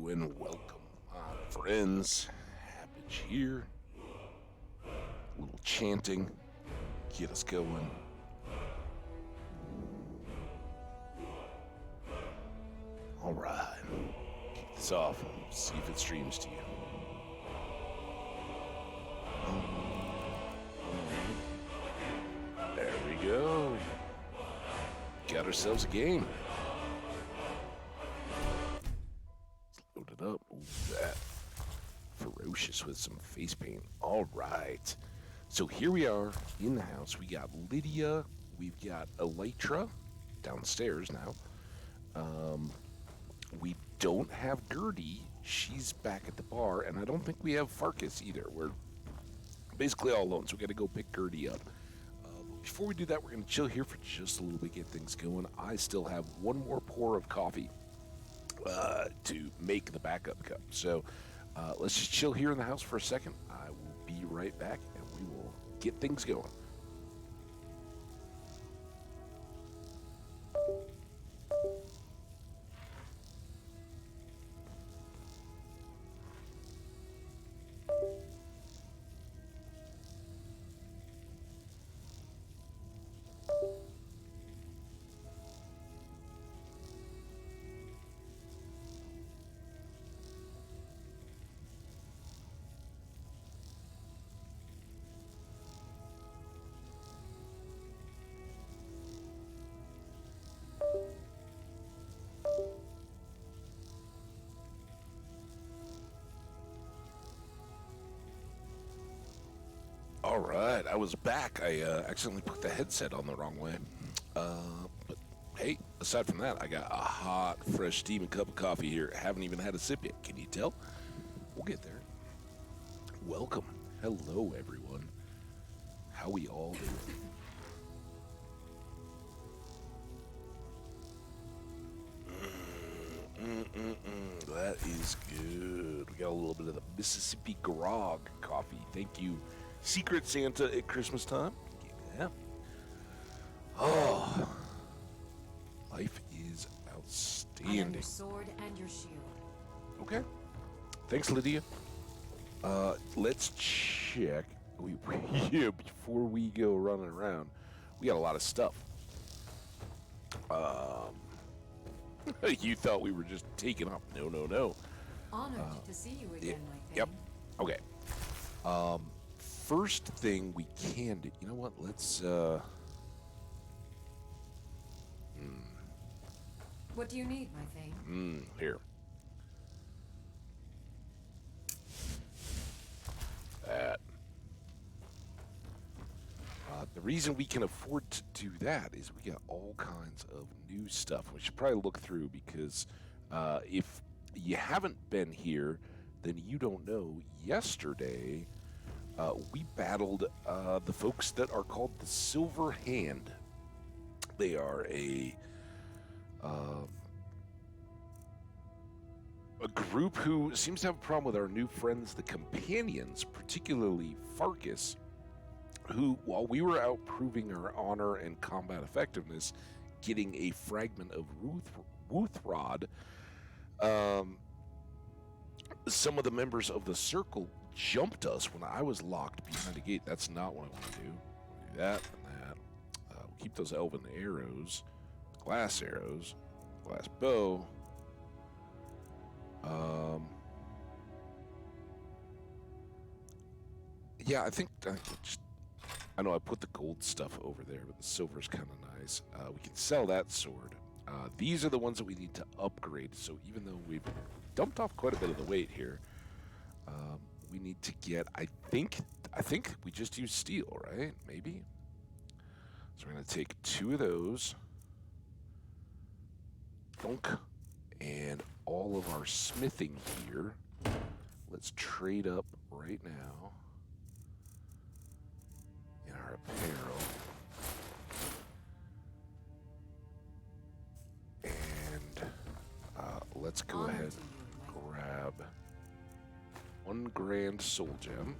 and welcome, friends. Hambbage here. A little chanting, get us going. All right, kick this off and see if it streams to you. There we go. Got ourselves a game. Load it up. Ooh, that ferocious with some face paint. All right. So here we are in the house. We got Lydia. We've got Elytra downstairs now. We don't have Gertie. She's back at the bar, and I don't think we have Farkas either. We're basically all alone, so we got to go pick Gertie up. But before we do that, we're going to chill here for just a little bit, get things going. I still have one more pour of coffee to make the backup cup. So let's just chill here in the house for a second. I will be right back, and we will get things going. All right, I was back. I accidentally put the headset on the wrong way. But hey, aside from that, I got a hot, fresh, steaming cup of coffee here. Haven't even had a sip yet. Can you tell? We'll get there. Welcome. Hello, everyone. How we all doing? That is good. We got a little bit of the Mississippi grog coffee. Thank you, Secret Santa at Christmas time. Yeah. Oh, life is outstanding. I have your sword and your shield. Okay. Thanks, Lydia. Let's check. Yeah, before we go running around, we got a lot of stuff. You thought we were just taking off. No. Honored to see you again, my thing. Yep. Okay. First thing we can do. You know what? Let's. What do you need, my thing? Here. That. The reason we can afford to do that is we got all kinds of new stuff. We should probably look through because if you haven't been here, then you don't know. Yesterday, we battled the folks that are called the Silver Hand. They are a group who seems to have a problem with our new friends, the Companions, particularly Farkas, who, while we were out proving our honor and combat effectiveness, getting a fragment of Wuthrod, some of the members of the Circle jumped us when I was locked behind a gate. That's not what I want to do. We'll do that and that. We'll keep those elven arrows, glass bow. Yeah, I think I know I put the gold stuff over there, but the silver's kind of nice. We can sell that sword. These are the ones that we need to upgrade. So even though we've dumped off quite a bit of the weight here, we need to get. I think we just use steel, right? Maybe. So we're gonna take 2 of those. Thunk. And all of our smithing gear. Let's trade up right now in our apparel. And let's go ahead and grab 1 grand soul gem.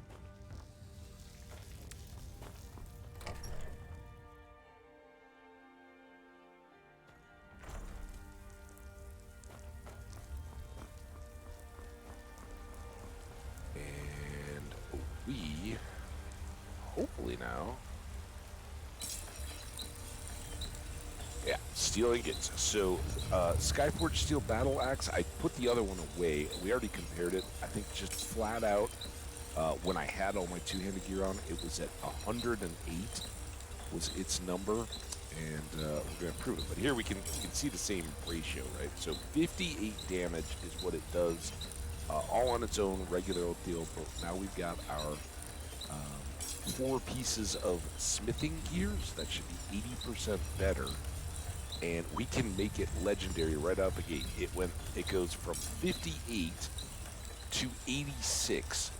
now. Yeah, steel ingots. So, Skyforge steel battle axe. I put the other one away. We already compared it. I think just flat out, when I had all my two-handed gear on, it was at 108 was its number, and we're going to improve it. But here we can see the same ratio, right? So 58 damage is what it does, all on its own, regular old deal. But now we've got our 4 pieces of smithing gears. That should be 80% better. And we can make it legendary right out the gate. It goes from 58 to 86,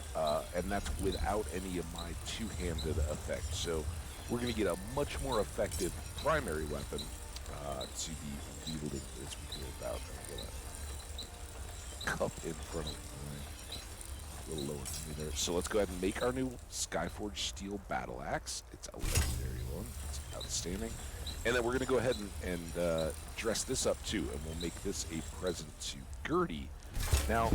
and that's without any of my two-handed effect. So we're going to get a much more effective primary weapon to be wielding as we go about. I'm going to cup in front of me. A little lower than me there. So let's go ahead and make our new Skyforge steel battle axe. It's a legendary one. It's outstanding. And then we're going to go ahead and dress this up too, and we'll make this a present to Gertie. Now,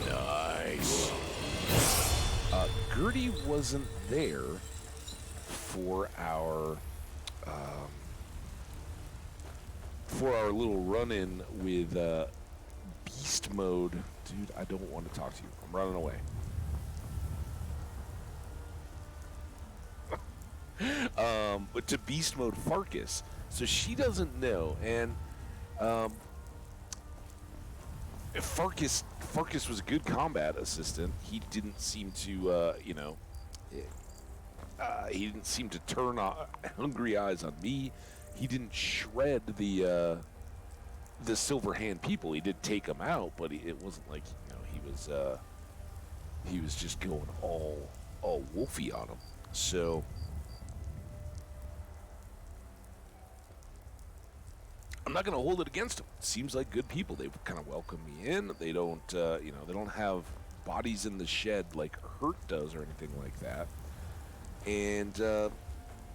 nice. Gertie wasn't there for our little run-in with beast mode. Dude, I don't want to talk to you. I'm running away. But to beast mode Farkas, so she doesn't know, and Farkas was a good combat assistant. He didn't seem to, he didn't seem to turn hungry eyes on me. He didn't shred the Silver Hand people. He did take them out, but it wasn't like he was just going all wolfy on them. So. I'm not going to hold it against them. It seems like good people. They've kind of welcomed me in. They don't, they don't have bodies in the shed like Hurt does or anything like that. And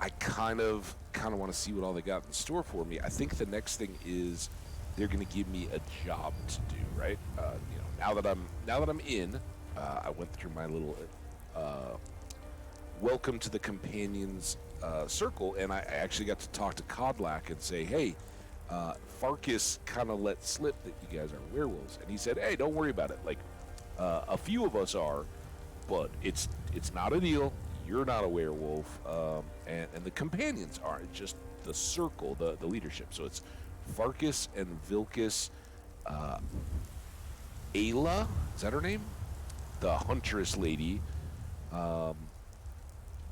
I kind of want to see what all they got in store for me. I think the next thing is they're going to give me a job to do. Right? Now that I'm in, I went through my little welcome to the companions circle, and I actually got to talk to Kodlak and say, hey. Farkas kind of let slip that you guys are werewolves, and he said, "Hey, don't worry about it. Like, a few of us are, but it's not a deal. You're not a werewolf, and the companions aren't. Just the circle, the leadership. So it's Farkas and Vilkas, Ayla, is that her name? The huntress lady,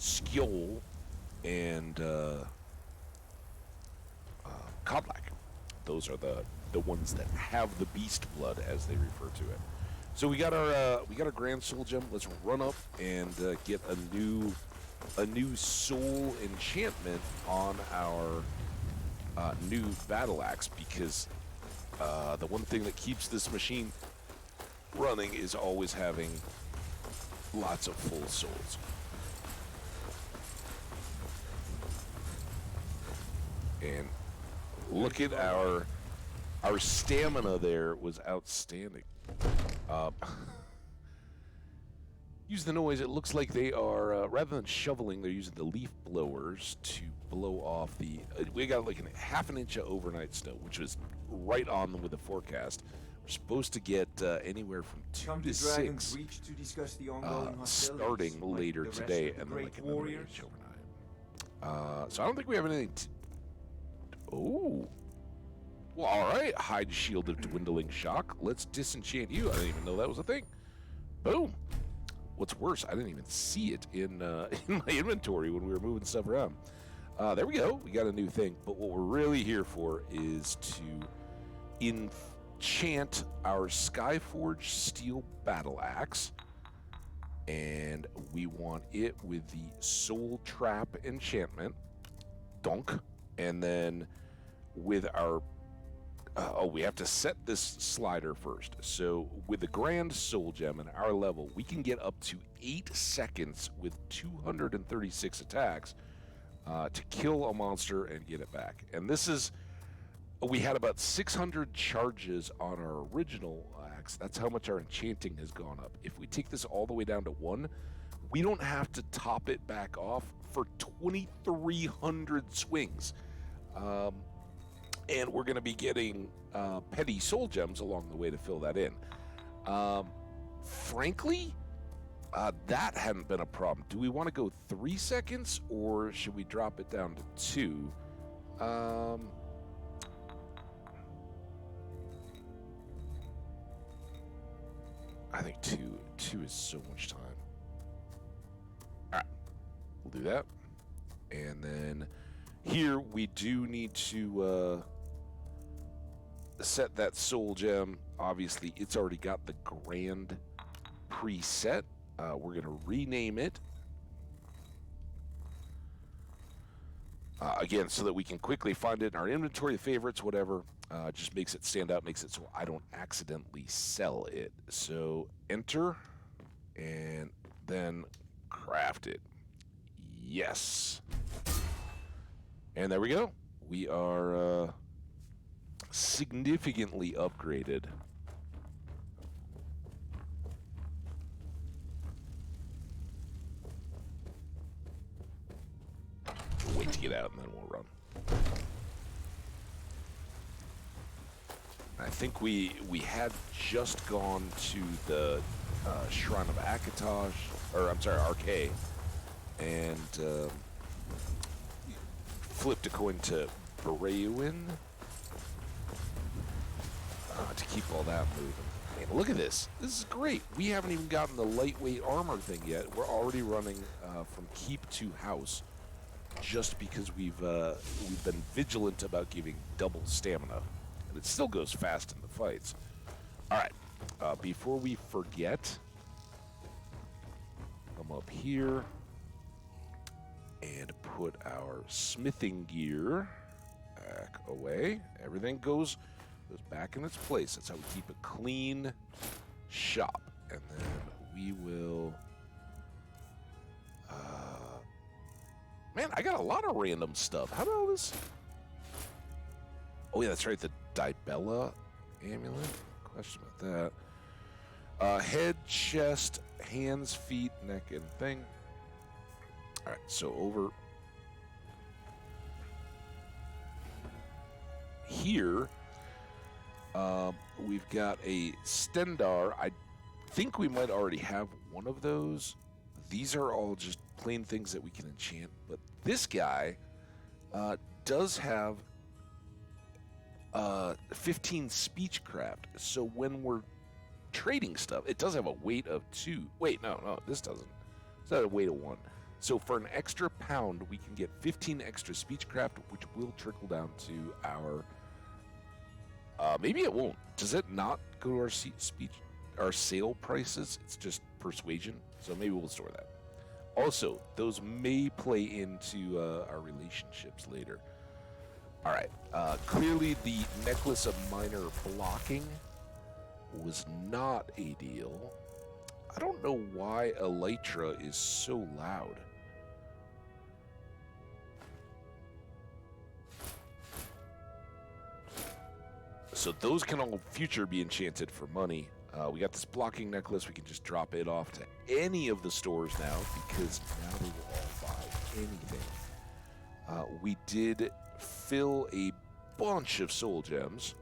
Skjol, and Kodlak. Those are the ones that have the beast blood, as they refer to it. So we got our grand soul gem. Let's run up and get a new soul enchantment on our new battle axe, because the one thing that keeps this machine running is always having lots of full souls. And look at our stamina there was outstanding. Use the noise. It looks like they are, rather than shoveling, they're using the leaf blowers to blow off the... we got like half an inch of overnight snow, which was right on with the forecast. We're supposed to get anywhere from 2 to 6 to discuss the ongoing starting later today, and then like another inch overnight. So I don't think we have anything... Oh. Well, all right. Hide shield of dwindling shock. Let's disenchant you. I didn't even know that was a thing. Boom. What's worse, I didn't even see it in my inventory when we were moving stuff around. There we go. We got a new thing. But what we're really here for is to enchant our Skyforge steel battle axe. And we want it with the soul trap enchantment. Donk. And then with our... we have to set this slider first. So with the Grand Soul Gem and our level, we can get up to 8 seconds with 236 attacks to kill a monster and get it back. And this is... we had about 600 charges on our original axe. That's how much our enchanting has gone up. If we take this all the way down to 1, we don't have to top it back off for 2,300 swings. And we're going to be getting petty soul gems along the way to fill that in. Frankly, that hadn't been a problem. Do we want to go 3 seconds, or should we drop it down to 2? I think 2 is so much time. All right, we'll do that. And then here we do need to set that soul gem. Obviously, it's already got the grand preset. We're going to rename it. Again, so that we can quickly find it in our inventory, favorites, whatever. Just makes it stand out, makes it so I don't accidentally sell it. So enter, and then craft it. Yes. And there we go. We are significantly upgraded. We'll wait to get out and then we'll run. I think we had just gone to the Shrine of Akatosh, or I'm sorry, Arcade, and flipped a coin to Bereuin to keep all that moving. And look at this. This is great. We haven't even gotten the lightweight armor thing yet. We're already running from keep to house just because we've been vigilant about giving double stamina. And it still goes fast in the fights. All right. Before we forget, come up here and put our smithing gear back away. Everything goes back in its place. That's how we keep a clean shop. And then we will... man, I got a lot of random stuff. How about this? Oh, yeah, that's right. The Dibella amulet. Question about that. Head, chest, hands, feet, neck, and thing. All right, so over here, we've got a Stendar. I think we might already have one of those. These are all just plain things that we can enchant, but this guy does have 15 speechcraft. So when we're trading stuff, it does have a weight of 2. Wait, no, this doesn't. It's not a weight of 1. So for an extra pound, we can get 15 extra speechcraft, which will trickle down to our... maybe it won't. Does it not go to our sale prices? It's just persuasion. So maybe we'll store that. Also, those may play into our relationships later. All right. Clearly, the Necklace of Minor Blocking was not a deal. I don't know why Elytra is so loud. So those can all future be enchanted for money. We got this blocking necklace. We can just drop it off to any of the stores now because now they will all buy anything. We did fill a bunch of soul gems.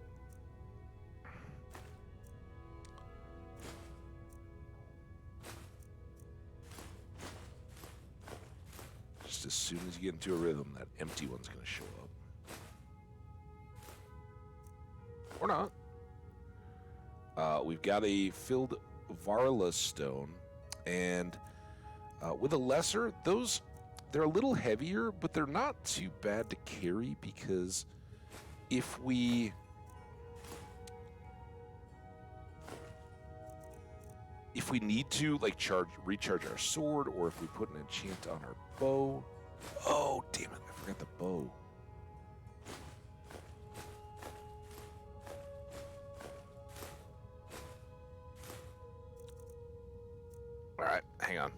Just as soon as you get into a rhythm, that empty one's going to show up. Or not. We've got a filled Varla stone, and with a lesser, they're a little heavier, but they're not too bad to carry because if we need to like recharge our sword, or if we put an enchant on our bow. Oh damn it! I forgot the bow. All right, hang on.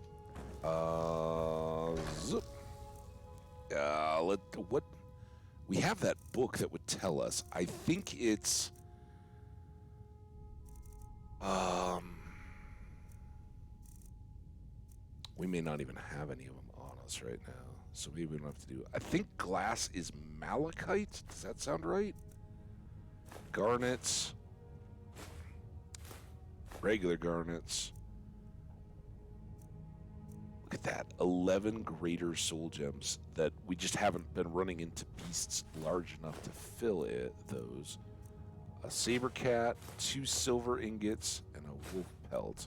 What? We have that book that would tell us. I think it's We may not even have any of them on us right now, so maybe we don't have to do. I think glass is malachite. Does that sound right? Garnets, regular garnets. Look at that, 11 greater soul gems that we just haven't been running into beasts large enough to fill those. A saber cat, 2 silver ingots, and a wolf pelt.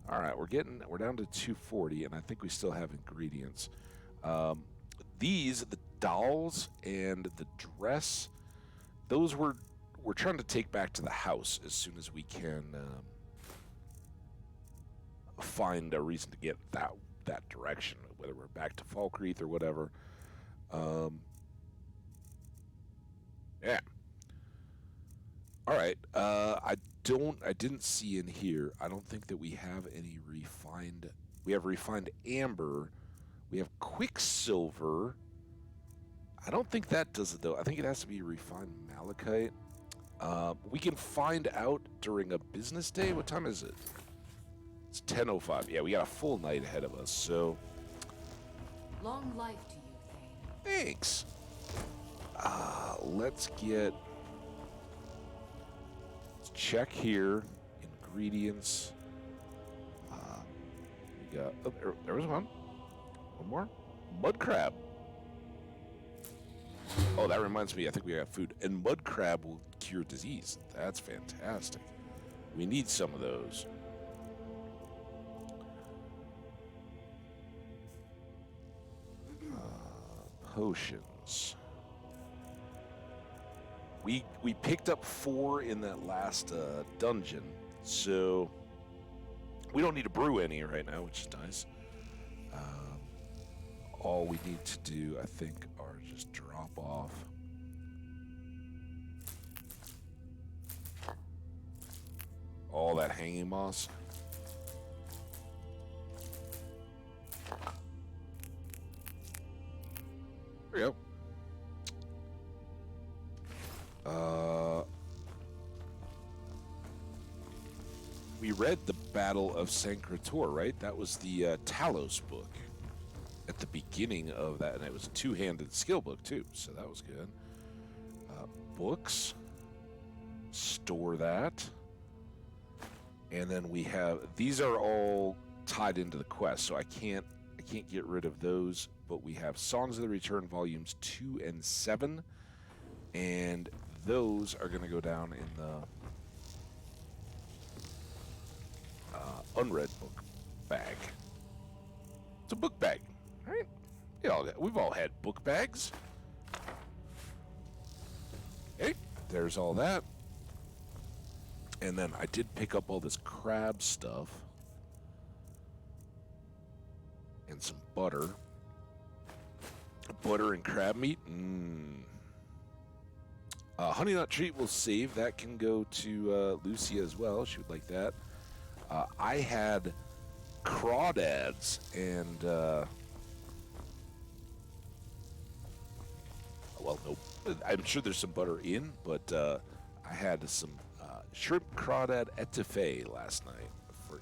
All right, we're down to 240, and I think we still have ingredients. The dolls and the dress, those we're trying to take back to the house as soon as we can find a reason to get that direction, whether we're back to Falkreath or whatever. Yeah. All right. I didn't see in here. I don't think that we have any refined. We have refined amber. We have quicksilver. I don't think that does it though. I think it has to be refined malachite. We can find out during a business day. What time is it? It's 10:05. Yeah, we got a full night ahead of us. So. Long life to you, Thane. Thanks. Let's check here. Ingredients. We got. Oh, there was one. One more. Mud crab. Oh, that reminds me. I think we got food. And mud crab will cure disease. That's fantastic. We need some of those. Potions. We picked up 4 in that last dungeon, so we don't need to brew any right now, which is nice. All we need to do, I think, are just drop off all that hanging moss. There we go. We read the Battle of Sancrator, right? That was the Talos book at the beginning of that, and it was a 2-handed skill book too, so that was good. Books, store that, and then we have these are all tied into the quest, so I can't get rid of those. But we have Songs of the Return volumes 2 and 7, and those are going to go down in the unread book bag. It's a book bag, right? We've all had book bags. Okay, there's all that. And then I did pick up all this crab stuff and some butter. Butter and crab meat. Honey Nut Treat will save. That can go to Lucia as well. She would like that. I had crawdads and well, nope. I'm sure there's some butter in, but I had some shrimp crawdad etouffee last night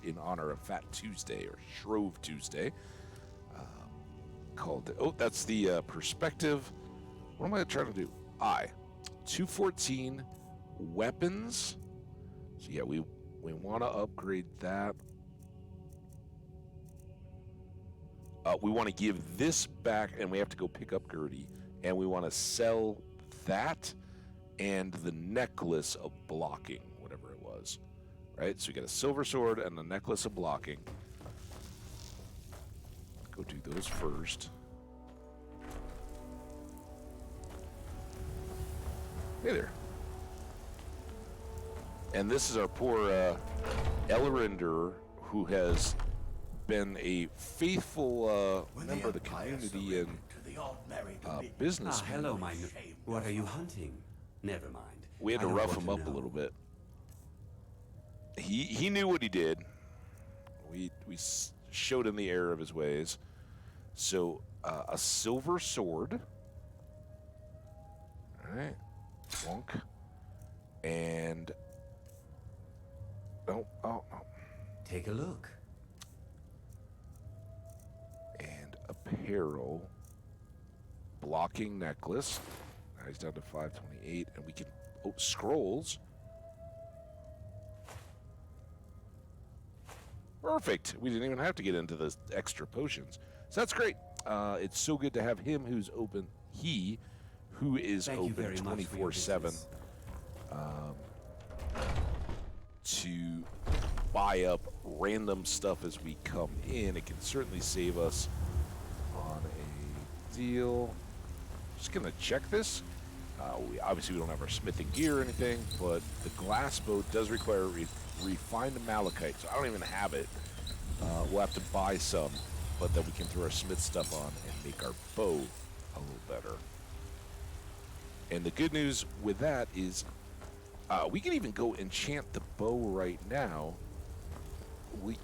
in honor of Fat Tuesday or Shrove Tuesday. That's the perspective. What am I trying to do? 214 weapons. So yeah, we want to upgrade that. We want to give this back, and we have to go pick up Gertie, and we want to sell that and the necklace of blocking, whatever it was. Right? So we got a silver sword and a necklace of blocking. Go do those first. Hey there. And this is our poor Elrinder, who has been a faithful member of the community and businessman. Hello, my... What are you hunting? Never mind. We had to rough him up a little bit. He knew what he did. We showed him the error of his ways. So, a silver sword. All right. Wonk. And... Oh. Take a look. apparel, blocking necklace. Now he's down to 528, and we can scrolls. Perfect. We didn't even have to get into the extra potions, so that's great. It's so good to have him who's open. He who is Thank you open very much for your 24/7 business. to buy up random stuff as we come in. It can certainly save us on a deal. Just gonna check this. Obviously we don't have our smithing gear or anything, but the glass bow does require refined malachite, so I don't even have it. We'll have to buy some, but then we can throw our smith stuff on and make our bow a little better. And the good news with that is we can even go enchant the bow right now.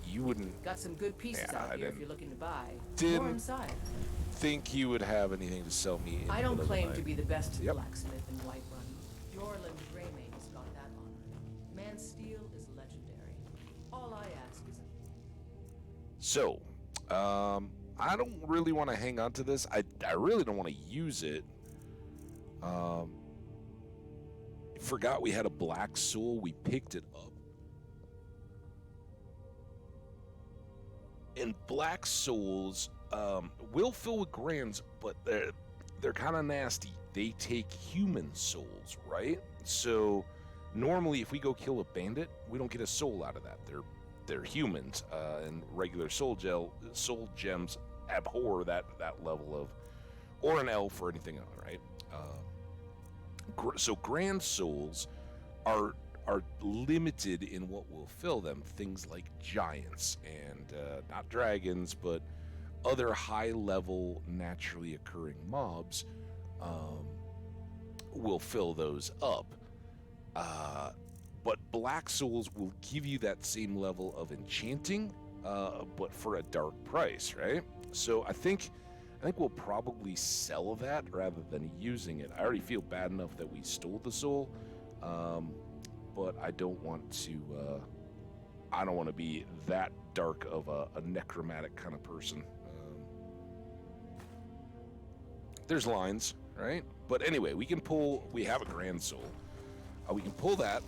You wouldn't Got some good pieces Yeah, out I here if didn't- you're looking to buy. didn't- More inside. think you would have anything to sell me in I the don't middle of the claim night. to be the best Yep. blacksmith in Whiterun. Jorland Greymane has got that honor. Man's steel is legendary. All I ask is So, I don't really want to hang on to this. I really don't want to use it. Forgot we had a black soul. We picked it up. And black souls will fill with grands, but they're kind of nasty. They take human souls, right? So normally, if we go kill a bandit, we don't get a soul out of that. They're humans, and regular soul gems abhor that level of, or an elf or anything else, right? So grand souls are limited in what will fill them. Things like giants and not dragons, but other high-level naturally occurring mobs will fill those up. But black souls will give you that same level of enchanting, but for a dark price, right? So I think we'll probably sell that rather than using it. I already feel bad enough that we stole the soul, but I don't want to. I don't want to be that dark of a necromantic kind of person. There's lines, right? But anyway, we can pull. We have a grand soul. We can pull that,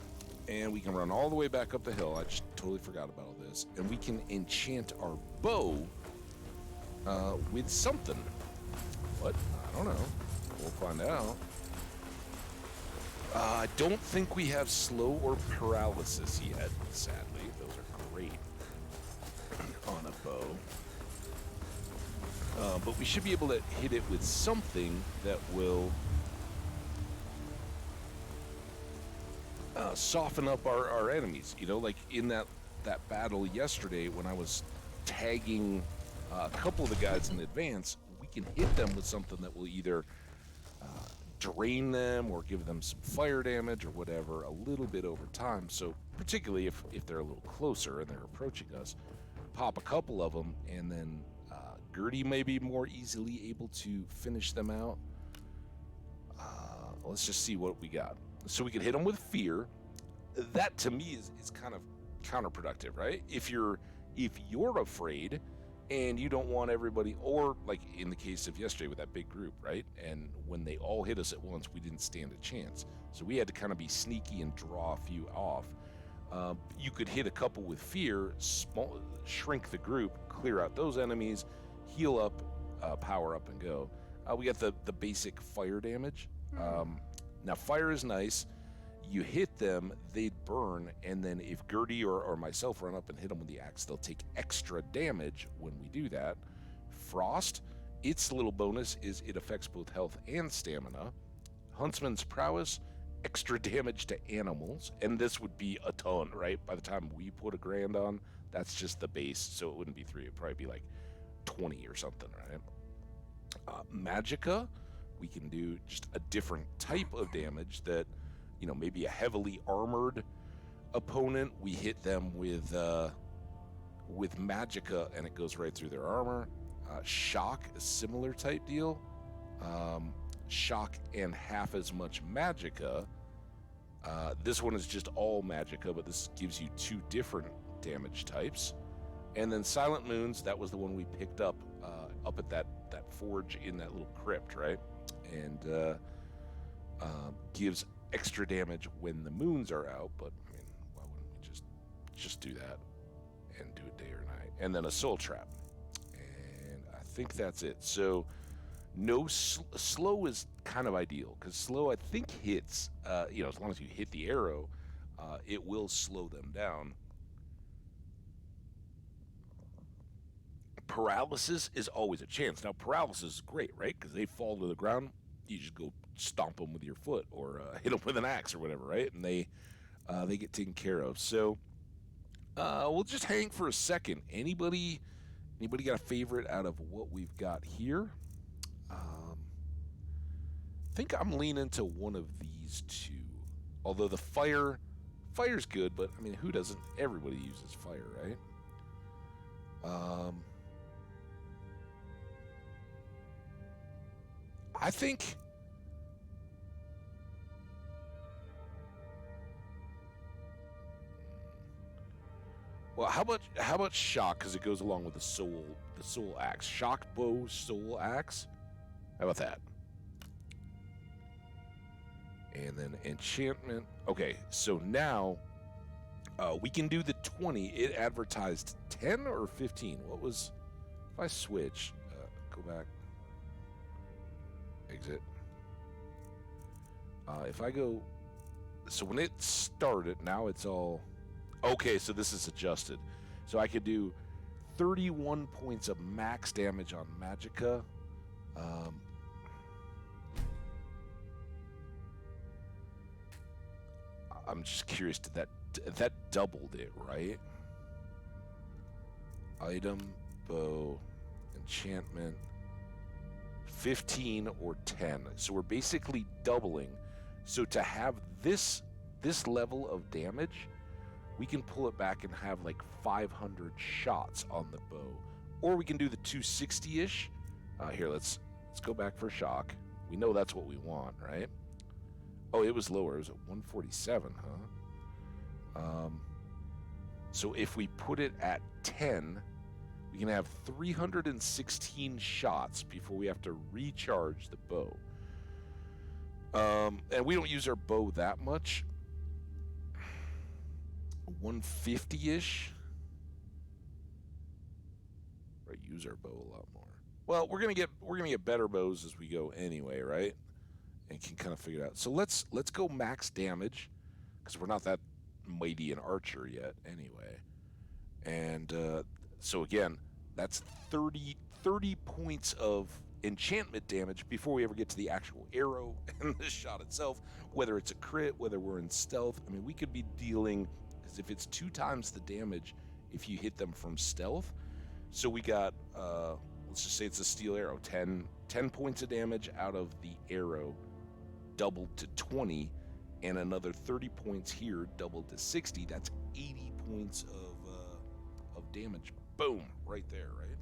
and we can run all the way back up the hill. I just totally forgot about all this. And we can enchant our bow with something. What? I don't know. We'll find out. I don't think we have slow or paralysis yet, sadly. Those are great on a bow. But we should be able to hit it with something that will soften up our enemies. You know, like in that battle yesterday when I was tagging a couple of the guys in advance, we can hit them with something that will either drain them or give them some fire damage or whatever a little bit over time. So particularly if they're a little closer and they're approaching us, pop a couple of them, and then Gertie may be more easily able to finish them out. Let's just see what we got. So we could hit them with fear. That to me is kind of counterproductive, right? If you're afraid and you don't want everybody, or like in the case of yesterday with that big group, right? And when they all hit us at once, we didn't stand a chance. So we had to kind of be sneaky and draw a few off. You could hit a couple with fear, shrink the group, clear out those enemies, heal up, power up, and go. We got the basic fire damage. Now fire is nice. You hit them, they'd burn, and then if Gertie or myself run up and hit them with the axe, they'll take extra damage when we do that. Frost, its little bonus is it affects both health and stamina. Huntsman's prowess, extra damage to animals, and this would be a ton, right? By the time we put a grand on, that's just the base, so it wouldn't be 3, it'd probably be like 20 or something, right? Magicka, we can do just a different type of damage that, you know, maybe a heavily armored opponent, we hit them with Magicka and it goes right through their armor. Shock, a similar type deal. Shock and half as much Magicka. This one is just all Magicka, but this gives you 2 different damage types. And then Silent Moons, that was the one we picked up at that that forge in that little crypt, right? And gives extra damage when the moons are out. But I mean, why wouldn't we just do that and do it day or night? And then a soul trap, and I think that's it. So no slow is kind of ideal because slow I think hits. You know, as long as you hit the arrow, it will slow them down. Paralysis is always a chance. Now, paralysis is great, right? Because they fall to the ground. You just go stomp them with your foot or hit them with an axe or whatever, right? And they get taken care of. So we'll just hang for a second. Anybody got a favorite out of what we've got here? I think I'm leaning to one of these two. Although the fire's good, but I mean, who doesn't? Everybody uses fire, right? I think well, how about shock because it goes along with the soul axe. Shock bow, soul axe. How about that? And then enchantment. Okay, so now we can do the 20. It advertised 10 or 15. What was if I switch? Go back. Exit. If I go, so when it started, now it's all okay. So this is adjusted, so I could do 31 points of max damage on Magicka. I'm just curious. Did that doubled it, right? Item, bow, enchantment. 15 or 10. So we're basically doubling. So to have this level of damage, we can pull it back and have like 500 shots on the bow. Or we can do the 260-ish. Here, let's go back for shock. We know that's what we want, right? Oh, it was lower. It was at 147, huh? So if we put it at 10, we can have 316 shots before we have to recharge the bow. And we don't use our bow that much. 150-ish. Right, use our bow a lot more. Well, we're gonna get better bows as we go anyway, right? And can kind of figure it out. So let's go max damage because we're not that mighty an archer yet anyway. And so again, that's 30 points of enchantment damage before we ever get to the actual arrow and the shot itself, whether it's a crit, whether we're in stealth. I mean, we could be dealing, because if it's 2 times the damage if you hit them from stealth. So we got, let's just say it's a steel arrow, 10 points of damage out of the arrow, doubled to 20, and another 30 points here, doubled to 60. That's 80 points of damage. Boom, right there, right?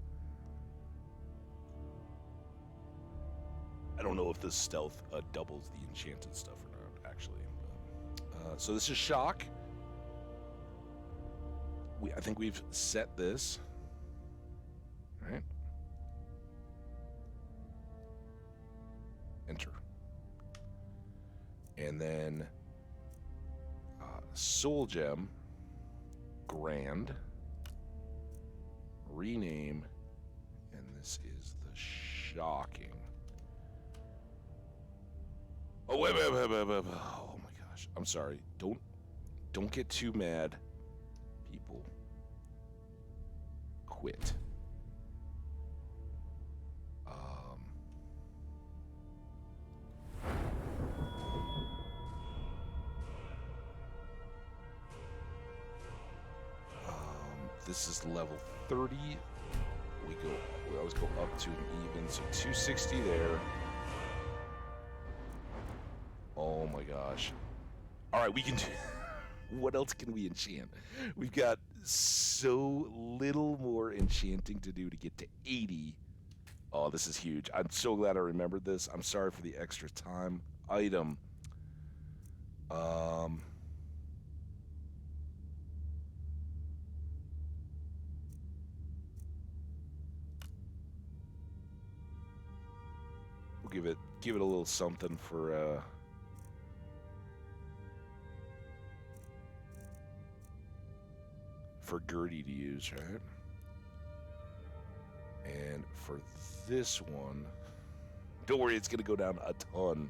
I don't know if this stealth doubles the enchanted stuff or not, actually. So this is shock. I think we've set this. Right? Enter. And then soul gem, grand. Rename, and this is the shocking. Oh wait. Oh my gosh. I'm sorry. Don't get too mad, people. Quit. This is level 30. We always go up to an even, so 260 there. Oh my gosh. All right, we can do... What else can we enchant? We've got so little more enchanting to do to get to 80. Oh, this is huge. I'm so glad I remembered this. I'm sorry for the extra time. Item. We'll give it a little something for Gertie to use, right? And for this one, don't worry, it's going to go down a ton.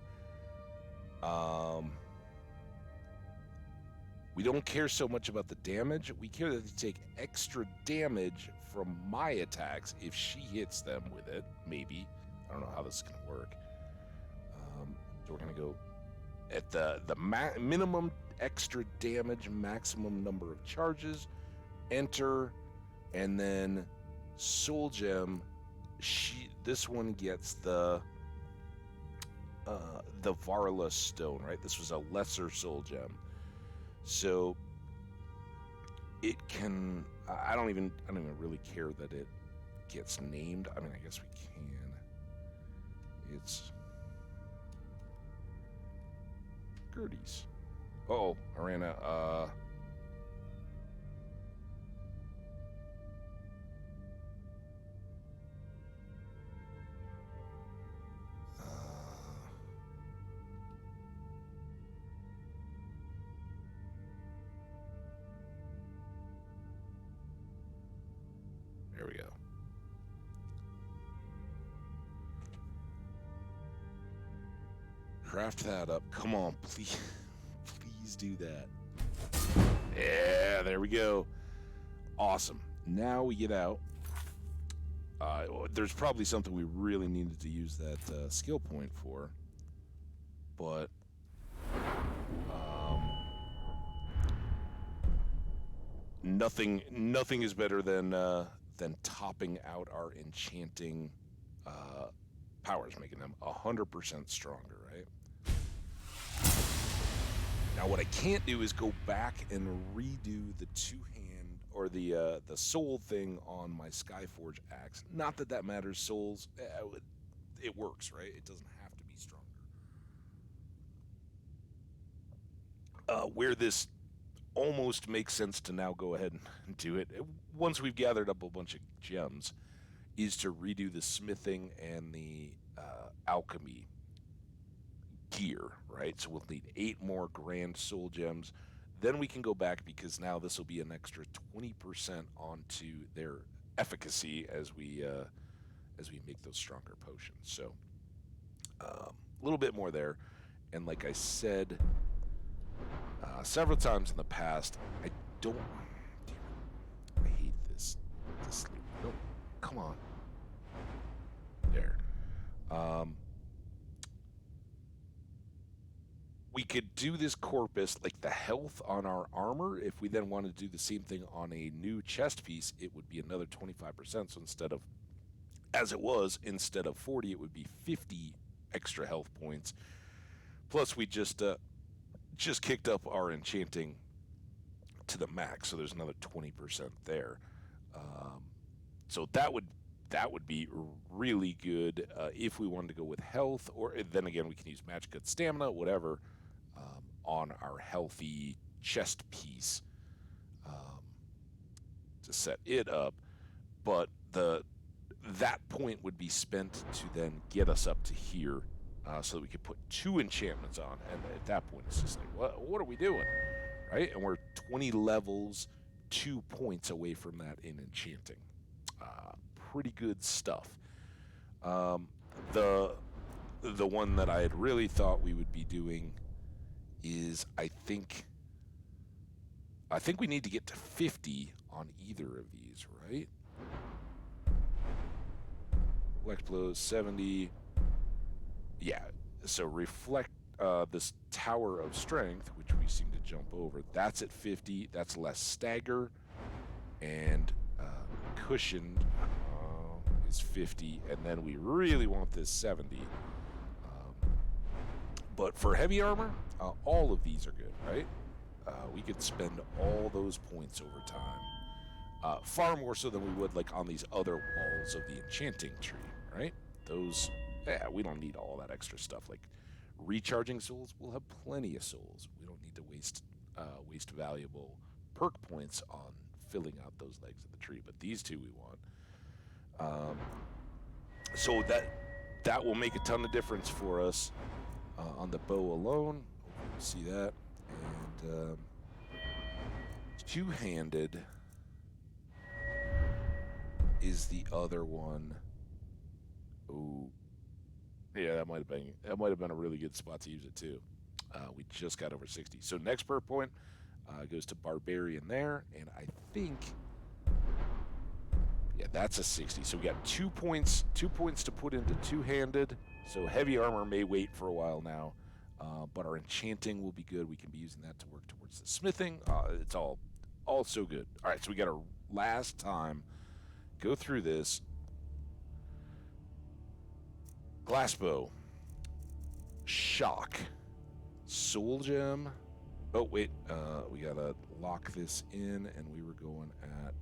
We don't care so much about the damage. We care that they take extra damage from my attacks if she hits them with it, maybe. I don't know how this is going to work. So we're going to go at the minimum extra damage, maximum number of charges, enter, and then Soul Gem. This one gets the Varla Stone, right? This was a lesser Soul Gem. So it can. I don't even really care that it gets named. I mean, I guess we can. It's Gertie's. Oh, I ran a. There we go. Craft that up. Come on, please. Please do that. Yeah, there we go. Awesome. Now we get out. There's probably something we really needed to use that skill point for. But nothing is better than topping out our enchanting powers, making them 100% stronger, right? Now what I can't do is go back and redo the two-hand or the soul thing on my Skyforge axe. Not that that matters, souls. It works, right? It doesn't have to be stronger. Where this almost makes sense to now go ahead and do it, once we've gathered up a bunch of gems, is to redo the smithing and the alchemy gear, right? So we'll need 8 more grand soul gems. Then we can go back, because now this will be an extra 20% onto their efficacy as we make those stronger potions. So a little bit more there. And like I said several times in the past, I hate this loop. No, come on. There. We could do this corpus, like the health on our armor. If we then wanted to do the same thing on a new chest piece, it would be another 25%. So instead of, as it was, instead of 40, it would be 50 extra health points. Plus, we just kicked up our enchanting to the max, so there's another 20% there. So that would be really good if we wanted to go with health, or then again we can use magic cut stamina, whatever, on our healthy chest piece to set it up. But that point would be spent to then get us up to here, so that we could put 2 enchantments on, and at that point it's just like, what are we doing, right? And we're 20 levels, 2 points away from that in enchanting. Pretty good stuff. The one that I had really thought we would be doing is, I think we need to get to 50 on either of these, right? Reflect blows 70. Yeah, so reflect this Tower of Strength, which we seem to jump over. That's at 50. That's less stagger, and cushioned is 50, and then we really want this 70. But for heavy armor, all of these are good, right? We could spend all those points over time, far more so than we would like on these other walls of the enchanting tree, right? Those, we don't need all that extra stuff. Like recharging souls, we'll have plenty of souls. We don't need to waste valuable perk points on filling out those legs of the tree. But these two we want. So that will make a ton of difference for us on the bow alone. See that? And two-handed is the other one. Ooh. Yeah, that might have been a really good spot to use it too. We just got over 60. So next per point goes to Barbarian there, and I think, yeah, that's a 60. So we got 2 points to put into two-handed. So heavy armor may wait for a while now, but our enchanting will be good. We can be using that to work towards the smithing. It's all so good. All right, so we got our last time go through this. Glassbow, shock, soul gem. Oh wait, we gotta lock this in, and we were going at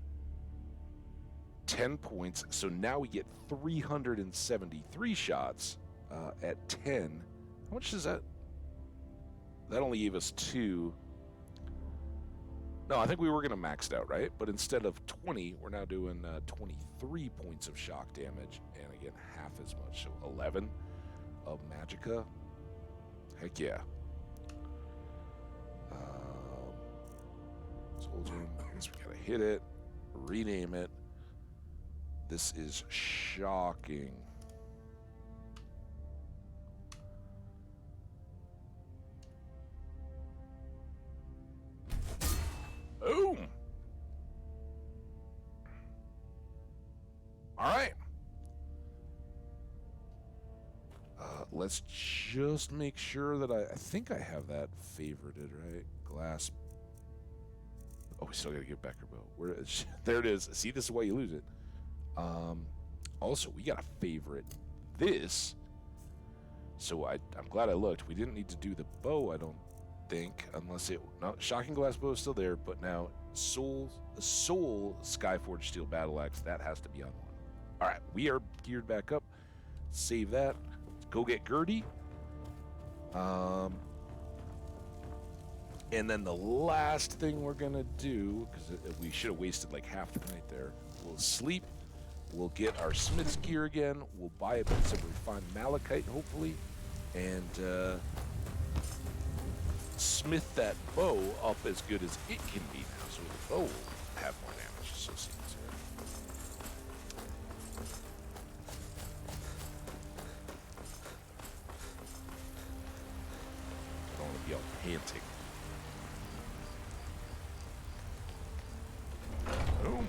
10 points. So now we get 373 shots at 10. How much does that? That only gave us 2. No, I think we were gonna max it out, right? But instead of 20, we're now doing 23 points of shock damage, and again, half as much, so 11 of Magicka. Heck yeah. Soul Gem, I guess we gotta hit it, rename it. This is shocking. Boom! All right. Let's just make sure that I think I have that favorited, right? Glass. Oh, we still got to get back our bow. Where is, there it is. See, this is why you lose it. Also, we got to favorite this. So I'm glad I looked. We didn't need to do the bow, I don't think, unless it. No, Shocking Glass Bow is still there, but now Soul Skyforged Steel Battle Axe, that has to be on one. All right, we are geared back up. Save that. Go get Gertie. And then the last thing we're gonna do, because we should have wasted like half the night there, we'll sleep. We'll get our smith's gear again. We'll buy a piece of refined malachite, hopefully, and smith that bow up as good as it can be now. So the bow will have more damage. So see this here. I don't want to be all panting. Boom.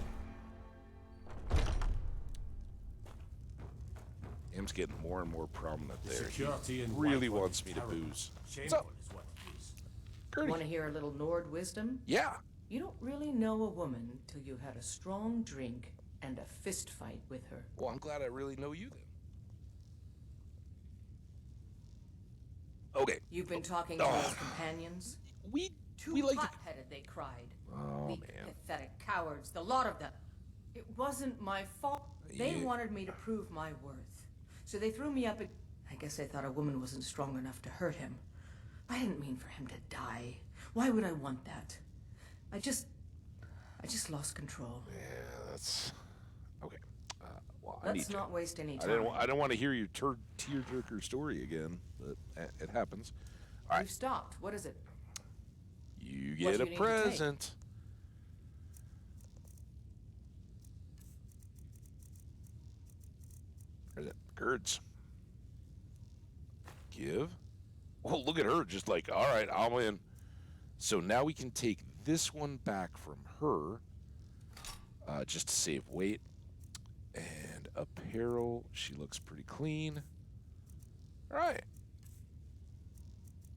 M's getting more and more prominent there. He really wants me to booze. What's up? Gertie. Want to hear a little Nord wisdom? Yeah. You don't really know a woman till you had a strong drink and a fist fight with her. Well, I'm glad I really know you then. Okay. You've been talking to those companions? We Too like to... hot-headed, they cried. Oh, Weak, man. pathetic cowards, the lot of them. It wasn't my fault. They Yeah. wanted me to prove my worth. So they threw me up at... I guess they thought a woman wasn't strong enough to hurt him. I didn't mean for him to die. Why would I want that? I just lost control. Yeah, that's... Okay. Well, I Let's need not to... waste any time. I don't want to hear your tearjerker story again, but it happens. All right. You've stopped. What is it? You What get do a you need to present. There's it. Girds. Give. Oh, look at her. Just like, all right, I'm in. So now we can take this one back from her, just to save weight. And apparel. She looks pretty clean. All right.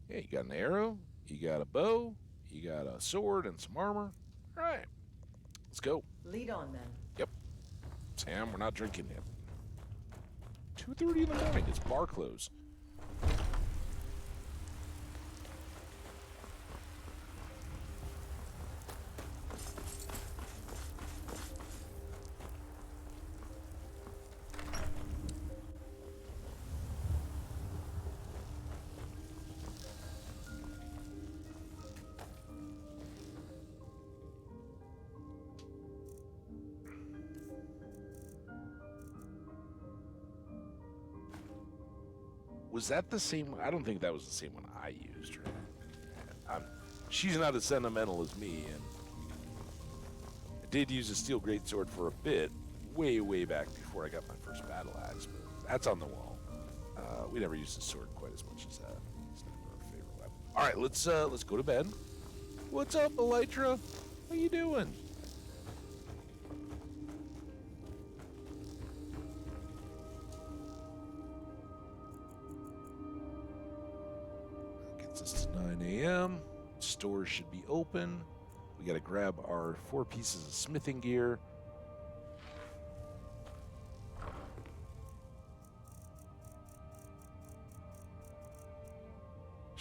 Yeah, you got an arrow. You got a bow. You got a sword and some armor. All right. Let's go. Lead on then. Yep. Sam, we're not drinking yet. 2:30 in the morning. It's bar close. Was that the same? I don't think that was the same one I used. She's not as sentimental as me, and I did use a steel greatsword for a bit, way back before I got my first battle axe. But that's on the wall. We never used the sword quite as much as that. It's never our favorite weapon. All right, let's go to bed. What's up, Elytra? How you doing? Gets us to 9 a.m. Stores should be open. We got to grab our 4 pieces of smithing gear.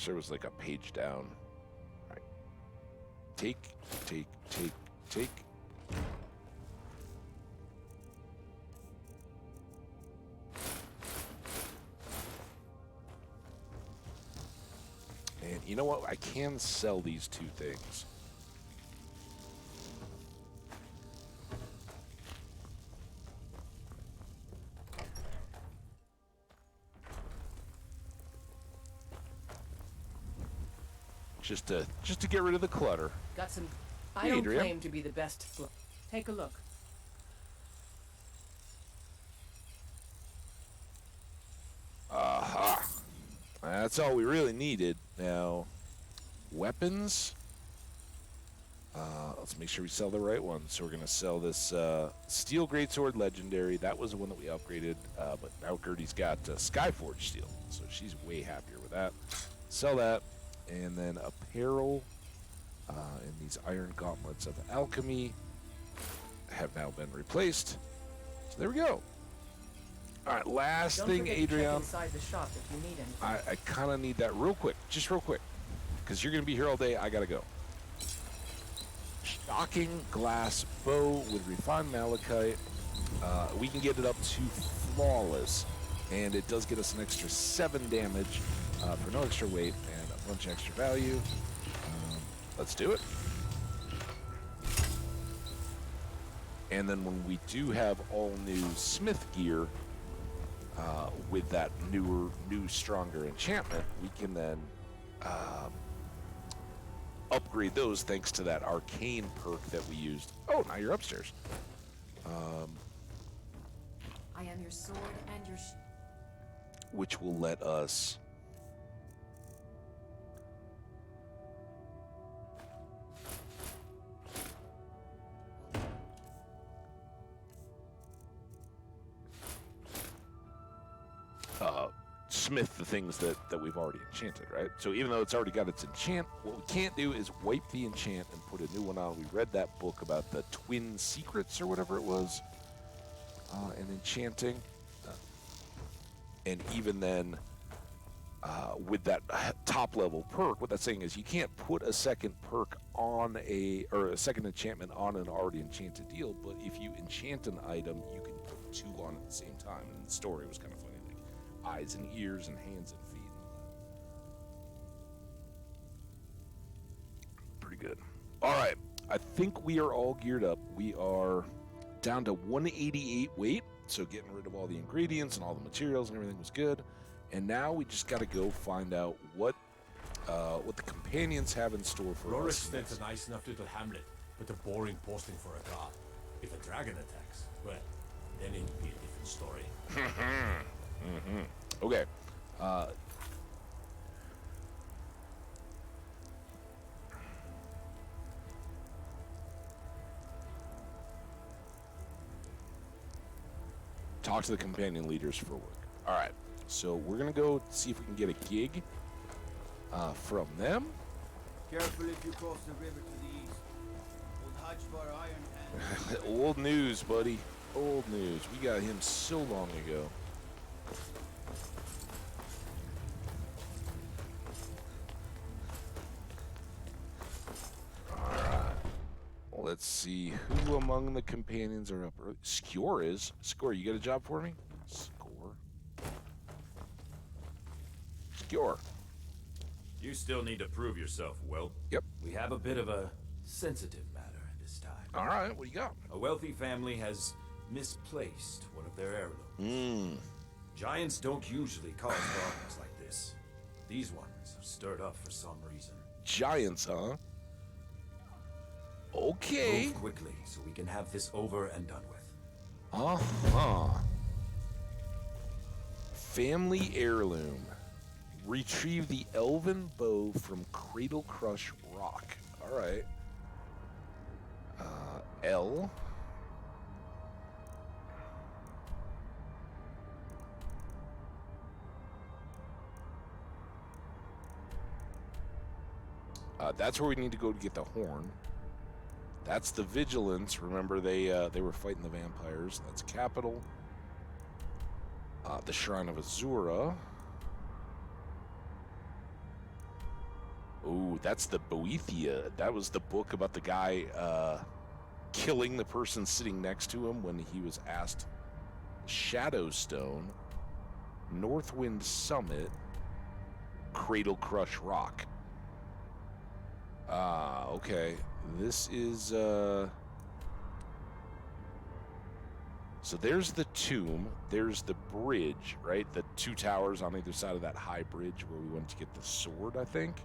There was like a page down. All right. Take. And you know what? I can sell these 2 things. Just to get rid of the clutter. Got some. Hey, I don't Adrian. claim to be the best. Take a look. Aha. That's all we really needed. Now, weapons. Let's make sure we sell the right one. So we're going to sell this Steel Greatsword Legendary. That was the one that we upgraded, but now Gertie's got Skyforge Steel, so she's way happier with that. Sell that, and then apparel and these Iron Gauntlets of Alchemy have now been replaced. So there we go. All right, last Don't thing, forget to check Adrian. inside the shop if you need anything. I kind of need that real quick, just real quick, because you're going to be here all day. I got to go. Shocking glass bow with refined malachite. We can get it up to flawless, and it does get us an extra 7 damage for no extra weight and a bunch of extra value. Let's do it. And then when we do have all new smith gear with that new, stronger enchantment, we can then upgrade those thanks to that arcane perk that we used. Oh, now you're upstairs. I am your sword and your Which will let us smith the things that we've already enchanted, right? So even though it's already got its enchant, what we can't do is wipe the enchant and put a new one on. We read that book about the twin secrets or whatever it was, and enchanting. And even then, with that top level perk, what that's saying is you can't put a second perk on a second enchantment on an already enchanted deal, but if you enchant an item, you can put 2 on at the same time. And the story was kind of funny. Eyes and ears and hands and feet. Pretty good. All right. I think we are all geared up. We are down to 188 weight, so getting rid of all the ingredients and all the materials and everything was good. And now we just got to go find out what the companions have in store for Rorik us. spent a nice enough little hamlet, but a boring posting for a god. If a dragon attacks, well, then it would be a different story. Okay. Talk to the companion leaders for work. All right. So we're going to go see if we can get a gig from them. Careful if you cross the river to the east. Old Hodgebar Iron Hand. Old news, buddy. Old news. We got him so long ago. Let's see who among the companions are up early. Skjor is. Skjor, you got a job for me? Skjor. You still need to prove yourself, Whelp. Yep. We have a bit of a sensitive matter this time. All right, what do you got? A wealthy family has misplaced one of their heirlooms. Giants don't usually cause problems like this. These ones are stirred up for some reason. Giants, huh? Okay. Move quickly so we can have this over and done with. Uh-huh. Family heirloom. Retrieve the elven bow from Cradle Crush Rock. All right. L. That's where we need to go to get the horn. That's the vigilance. Remember, they were fighting the vampires. That's capital. The Shrine of Azura. Ooh, that's the Boethia. That was the book about the guy killing the person sitting next to him when he was asked. Shadowstone, Northwind Summit, Cradle Crush Rock. Okay. This is, so there's the tomb, there's the bridge, right? The two towers on either side of that high bridge where we went to get the sword, I think.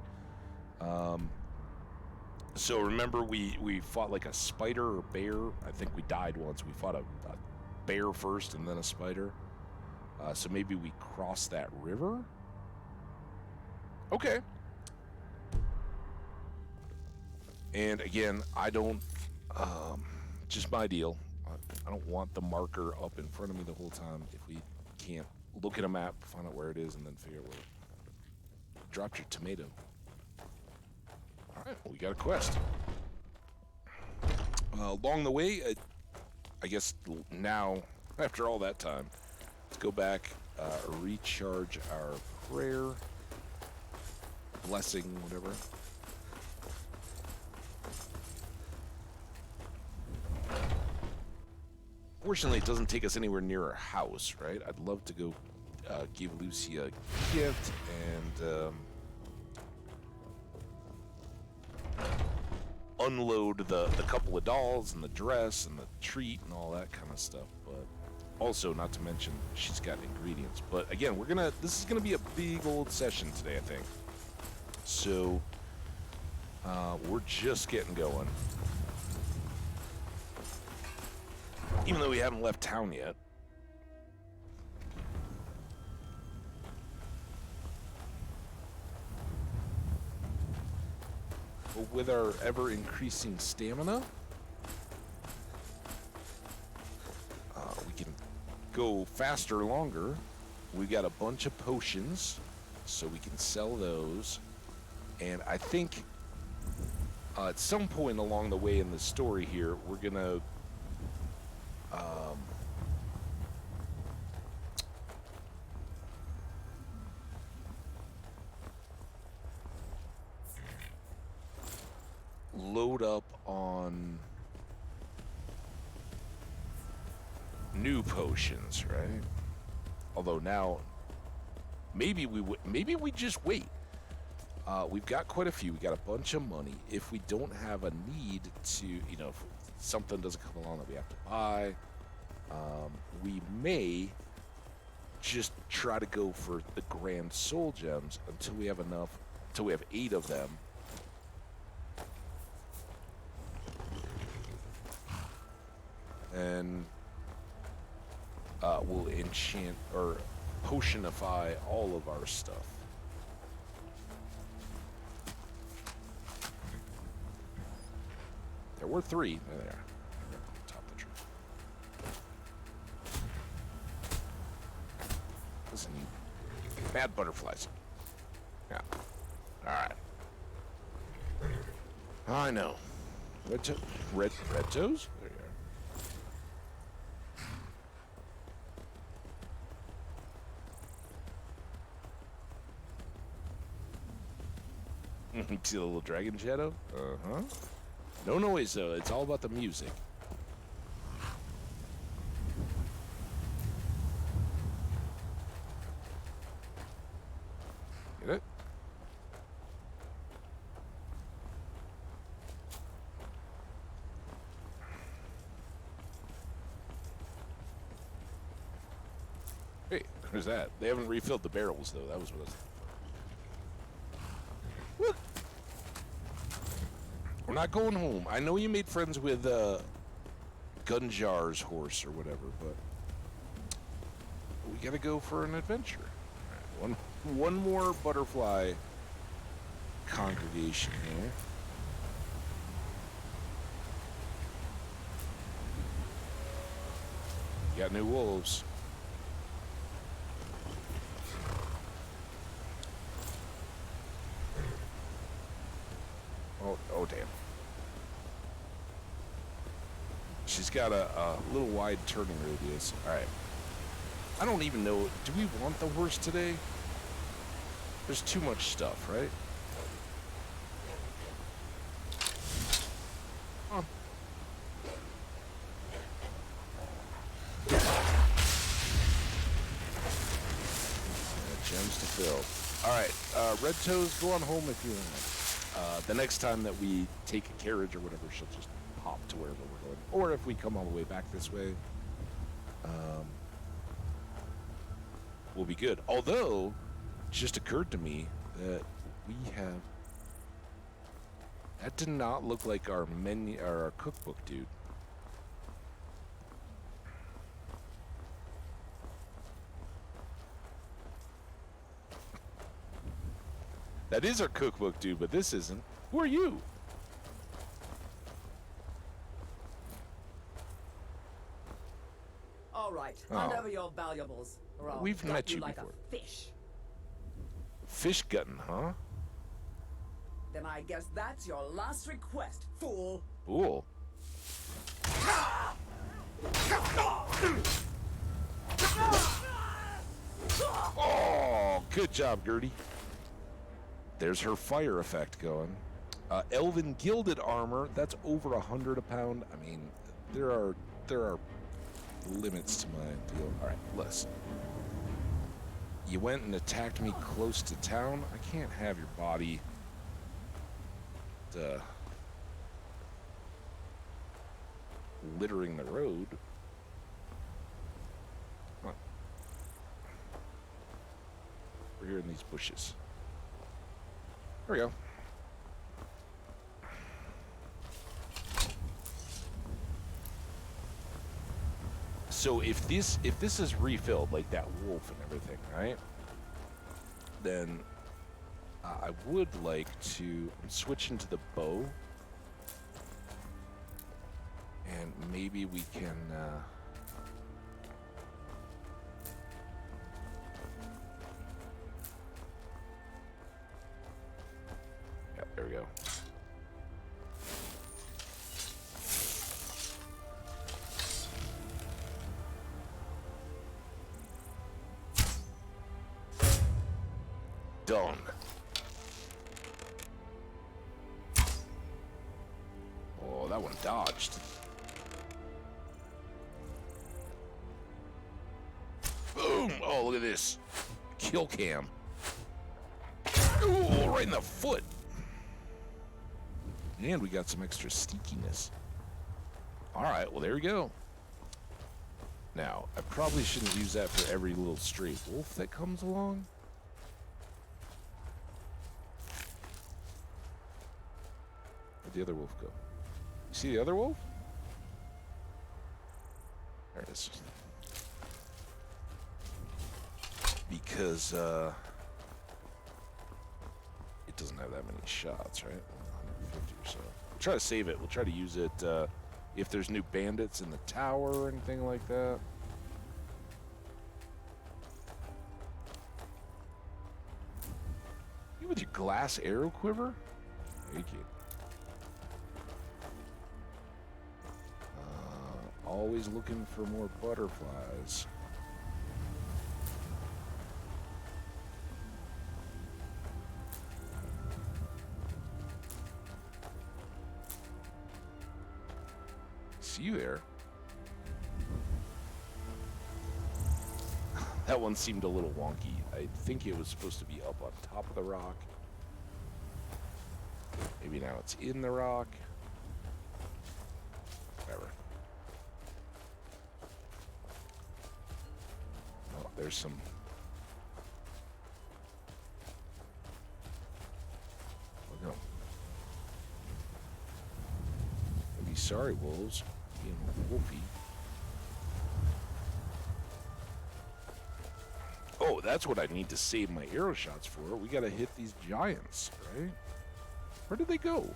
So remember we fought like a spider or bear. I think we died once. We fought a bear first and then a spider. So maybe we cross that river? Okay. And again, I don't, just my deal. I don't want the marker up in front of me the whole time if we can't look at a map, find out where it is, and then figure out where it dropped your tomato. All right, well, we got a quest. Along the way, I guess now, after all that time, let's go back, recharge our prayer, blessing, whatever. Fortunately, it doesn't take us anywhere near our house, right? I'd love to go give Lucy a gift and unload the couple of dolls and the dress and the treat and all that kind of stuff. But also, not to mention, she's got ingredients. But again, this is gonna be a big old session today, I think. So we're just getting going. Even though we haven't left town yet. But with our ever-increasing stamina, we can go faster longer. We got a bunch of potions, so we can sell those. And I think at some point along the way in the story here, we're gonna load up on new potions, right? Although now, maybe we just wait. We've got quite a few. We got a bunch of money. If we don't have a need to, if something doesn't come along that we have to buy, we may just try to go for the grand soul gems until we have enough, until we have 8 of them. And we'll enchant or potionify all of our stuff. There were 3. There they are. Top of the tree. Listen, you bad butterflies. Yeah. All right. I know. Red toes? There you are. See the little dragon shadow? Uh-huh. No noise, though. It's all about the music. Get it? Hey, There's that. They haven't refilled the barrels, though. That was what I was looking for. Woo! We're not going home. I know you made friends with Gunjar's horse or whatever, but we gotta go for an adventure. All right, one more butterfly congregation here. Got new wolves. Oh damn. She's got a little wide turning radius. Alright. I don't even know. Do we want the horse today? There's too much stuff, right? Huh. Gems to fill. Alright, Red Toes, go on home if you want. The next time that we take a carriage or whatever, she'll just hop to wherever we're going. Or if we come all the way back this way, we'll be good. Although, it just occurred to me that we have... That did not look like our menu or our cookbook, dude. That is our cookbook, dude, but this isn't. Who are you? All right, Oh. hand over your valuables, or I'll We've gut met you like before. a fish. Fish gutting, huh? Then I guess that's your last request, fool. Cool. Oh, good job, Gertie. There's her fire effect going. Elven gilded armor, that's over 100 a pound. I mean, there are limits to my deal. All right, listen. You went and attacked me close to town. I can't have your body littering the road. Come on. We're here in these bushes. There we go. So if this is refilled like that wolf and everything, right? Then I would like to switch into the bow, and maybe we can. Yeah, there we go. Done. Oh, that one dodged. Boom! Oh, look at this. Kill cam. Ooh, right in the foot. And we got some extra sneakiness. Alright, well, there we go. Now, I probably shouldn't use that for every little stray wolf that comes along. Where'd the other wolf go? You see the other wolf? There it is. Because, it doesn't have that many shots, right? 150 or so. We'll try to save it. We'll try to use it, if there's new bandits in the tower or anything like that. You with your glass arrow quiver? Thank you. Always looking for more butterflies. See you there. That one seemed a little wonky. I think it was supposed to be up on top of the rock. Maybe now it's in the rock. Whatever. Oh, there's some be sorry, wolves. Being wolfy. Oh, that's what I need to save my arrow shots for. We gotta hit these giants, right? Where did they go?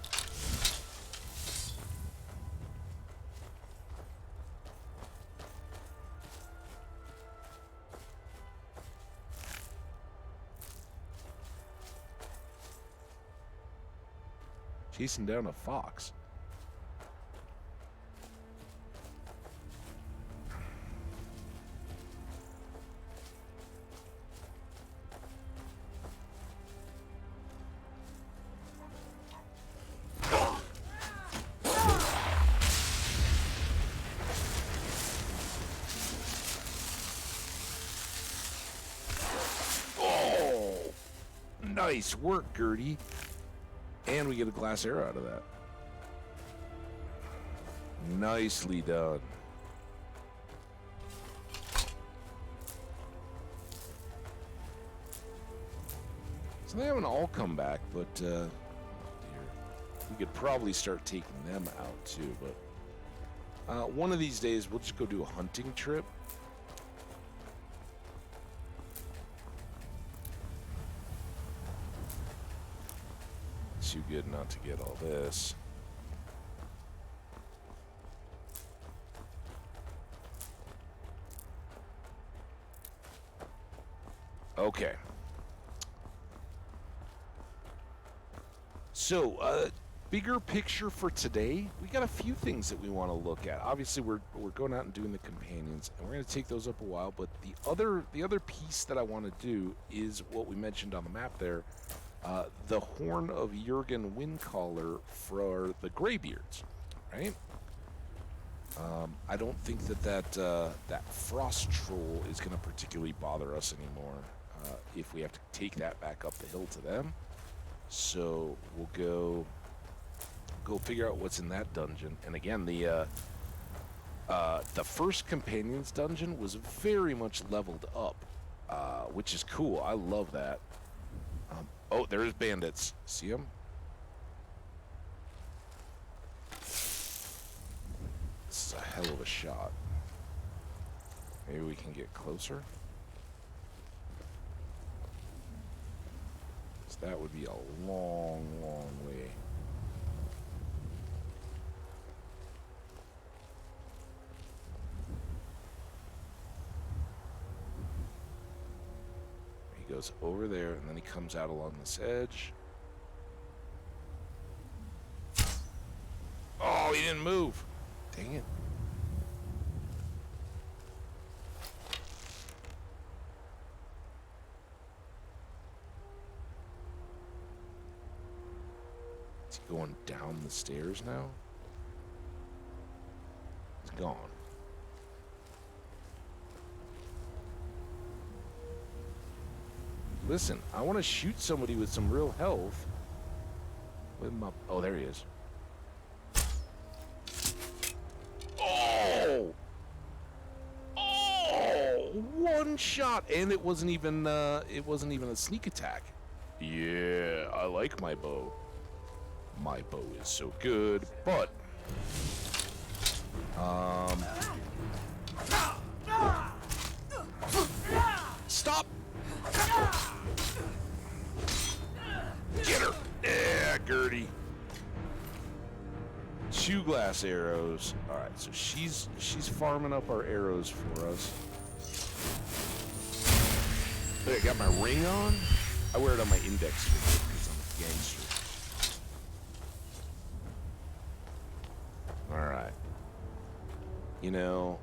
Chasing down a fox. Oh, nice work, Gertie. And we get a glass arrow out of that. Nicely done. So they haven't all come back, but oh dear. We could probably start taking them out too, but one of these days we'll just go do a hunting trip. Too good not to get all this. Okay. So, bigger picture for today. We got a few things that we want to look at. Obviously, we're going out and doing the companions, and we're going to take those up a while. But the other piece that I want to do is what we mentioned on the map there. The Horn of Jurgen Windcaller for the Greybeards, right? I don't think that Frost Troll is going to particularly bother us anymore if we have to take that back up the hill to them. So we'll go figure out what's in that dungeon. And again, the first Companions dungeon was very much leveled up, which is cool. I love that. Oh, there's bandits. See them? This is a hell of a shot. Maybe we can get closer. So that would be a long, long way. Goes over there, and then he comes out along this edge. Oh, he didn't move. Dang it. Is he going down the stairs now? He's gone. Listen, I want to shoot somebody with some real health. With my... Oh, there he is. Oh! Oh! One shot, and it wasn't even a sneak attack. Yeah, I like my bow. My bow is so good, but stop. Get her! Yeah, Gertie. 2 glass arrows. All right, so she's farming up our arrows for us. Look, I got my ring on. I wear it on my index finger because I'm a gangster. All right. You know,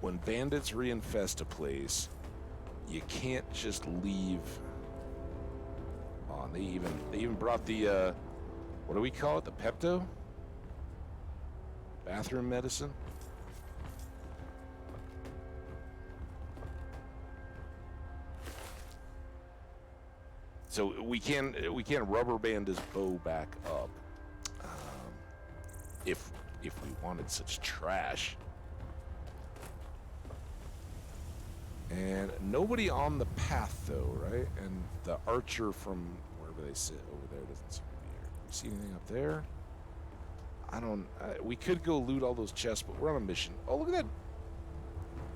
when bandits reinfest a place, you can't just leave. Oh, they even brought the what do we call it? The Pepto? Bathroom medicine? So we can't rubber band his bow back up if we wanted such trash. And nobody on the path though, right? And the archer from wherever they sit over there doesn't seem to be here. You see anything up there? I don't. We could go loot all those chests, but we're on a mission. Oh, look at that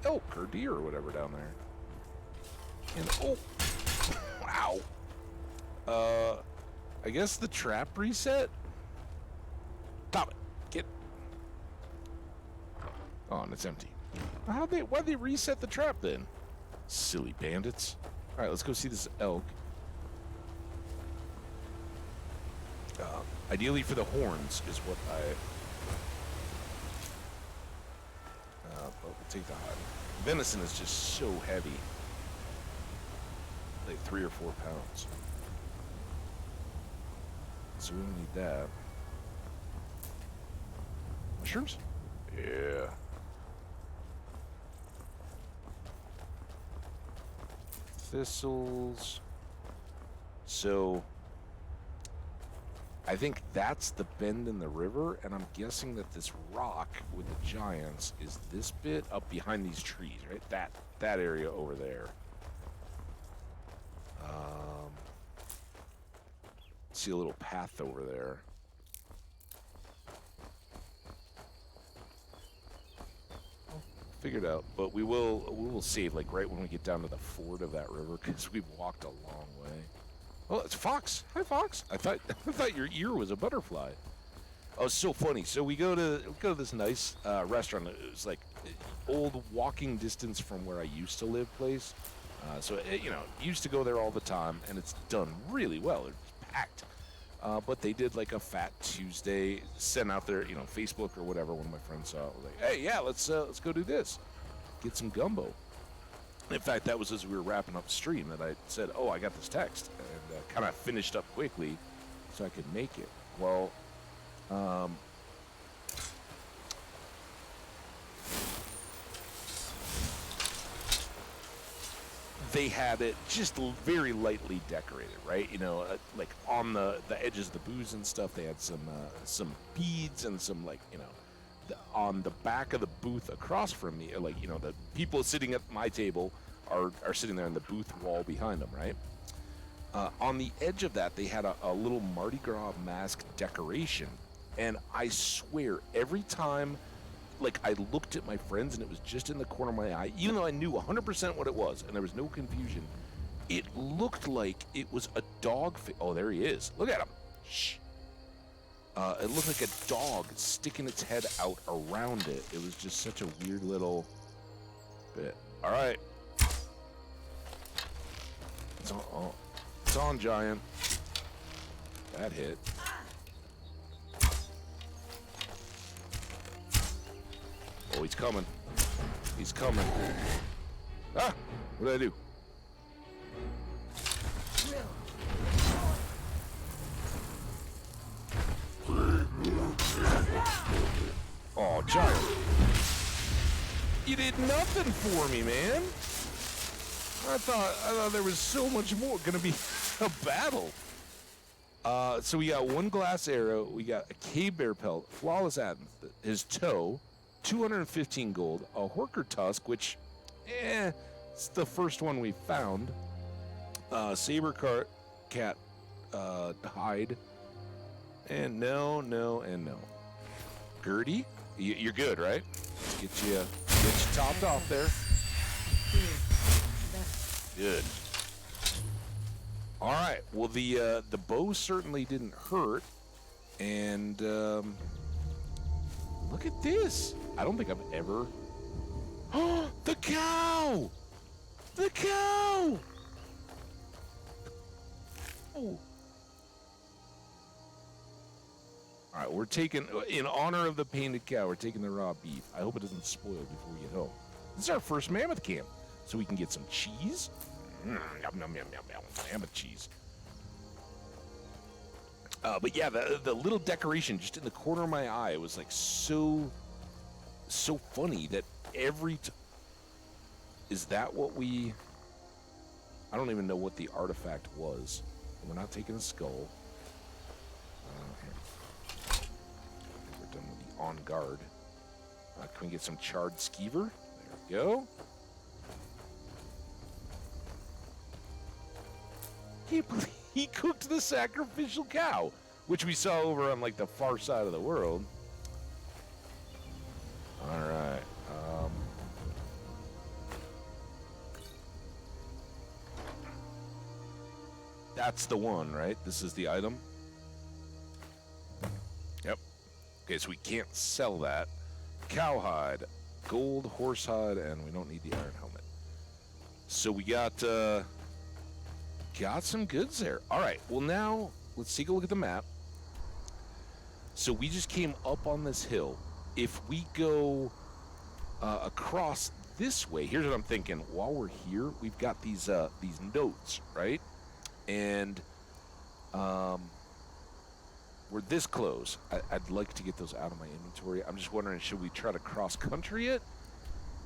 elk or deer or whatever down there. And oh, wow. I guess the trap reset. Stop it. Get. Oh, and it's empty. Why'd they reset the trap then? Silly bandits. All right, let's go see this elk. Ideally for the horns is what I... but we'll take the hide. Venison is just so heavy. Like 3 or 4 pounds. So we don't need that. Mushrooms? Yeah. Thistles. So... I think that's the bend in the river, and I'm guessing that this rock with the giants is this bit up behind these trees, right? That area over there. See a little path over there. Figured out, but we will save like right when we get down to the ford of that river because we've walked a long way. Oh, it's Fox. Hi, Fox. I thought your ear was a butterfly. Oh, it's so funny. So we go to this nice restaurant. It was like old walking distance from where I used to live place. Used to go there all the time, and it's done really well. It's packed. But they did like a Fat Tuesday, sent out there, Facebook or whatever. One of my friends saw it. Was like, hey, yeah, let's go do this, get some gumbo. In fact, that was as we were wrapping up the stream that I said, oh, I got this text, and kind of finished up quickly so I could make it. Well, they had it just very lightly decorated, right? Like on the edges of the booths and stuff, they had some beads and some on the back of the booth across from me, the people sitting at my table are sitting there in the booth wall behind them, right? On the edge of that, they had a little Mardi Gras mask decoration, and I swear every time, I looked at my friends and it was just in the corner of my eye, even though I knew 100% what it was and there was no confusion, it looked like it was a dog. Oh, there he is. Look at him. Shh. It looked like a dog sticking its head out around it. It was just such a weird little bit. All right. It's on, giant. That hit. Oh, he's coming. He's coming. Ah! What did I do? Oh, giant. You did nothing for me, man. I thought there was so much more gonna be a battle. So we got one glass arrow, we got a cave bear pelt, flawless atom, his toe, 215 gold, a horker tusk, which, it's the first one we found. Saber cat hide, and no. Gertie, you're good, right? Let's get you topped off there. Good. All right. Well, the bow certainly didn't hurt, and look at this. I don't think I've ever. Oh, the cow! The cow! Oh. All right, we're taking, in honor of the painted cow, we're taking the raw beef. I hope it doesn't spoil before we get home. This is our first mammoth camp, so we can get some cheese. Yum, yum, yum, yum, yum. Mammoth cheese. But yeah, the little decoration just in the corner of my eye was like so funny that is that what we... I don't even know what the artifact was. We're not taking a skull. I think we're done with the on guard. Can we get some charred skeever? There we go. He cooked the sacrificial cow, which we saw over on like the far side of the world. All right. That's the one, right? This is the item. Yep. Okay, so we can't sell that. Cowhide, gold, horsehide, and we don't need the iron helmet. So we got some goods there. All right. Well, now let's take a look at the map. So we just came up on this hill. If we go across this way, here's what I'm thinking. While we're here, we've got these notes, right? And we're this close. I'd like to get those out of my inventory. I'm just wondering, should we try to cross-country it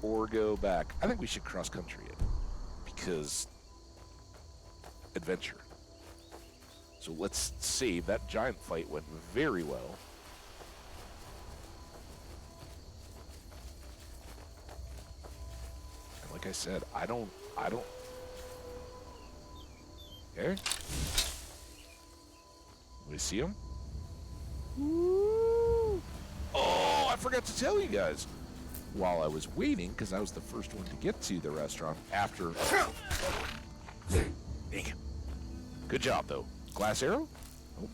or go back? I think we should cross-country it because adventure. So let's save. That giant fight went very well. And like I said, I don't. Okay. We see him. Ooh. Oh, I forgot to tell you guys. While I was waiting, because I was the first one to get to the restaurant after. Dang. Good job, though. Glass arrow? Nope.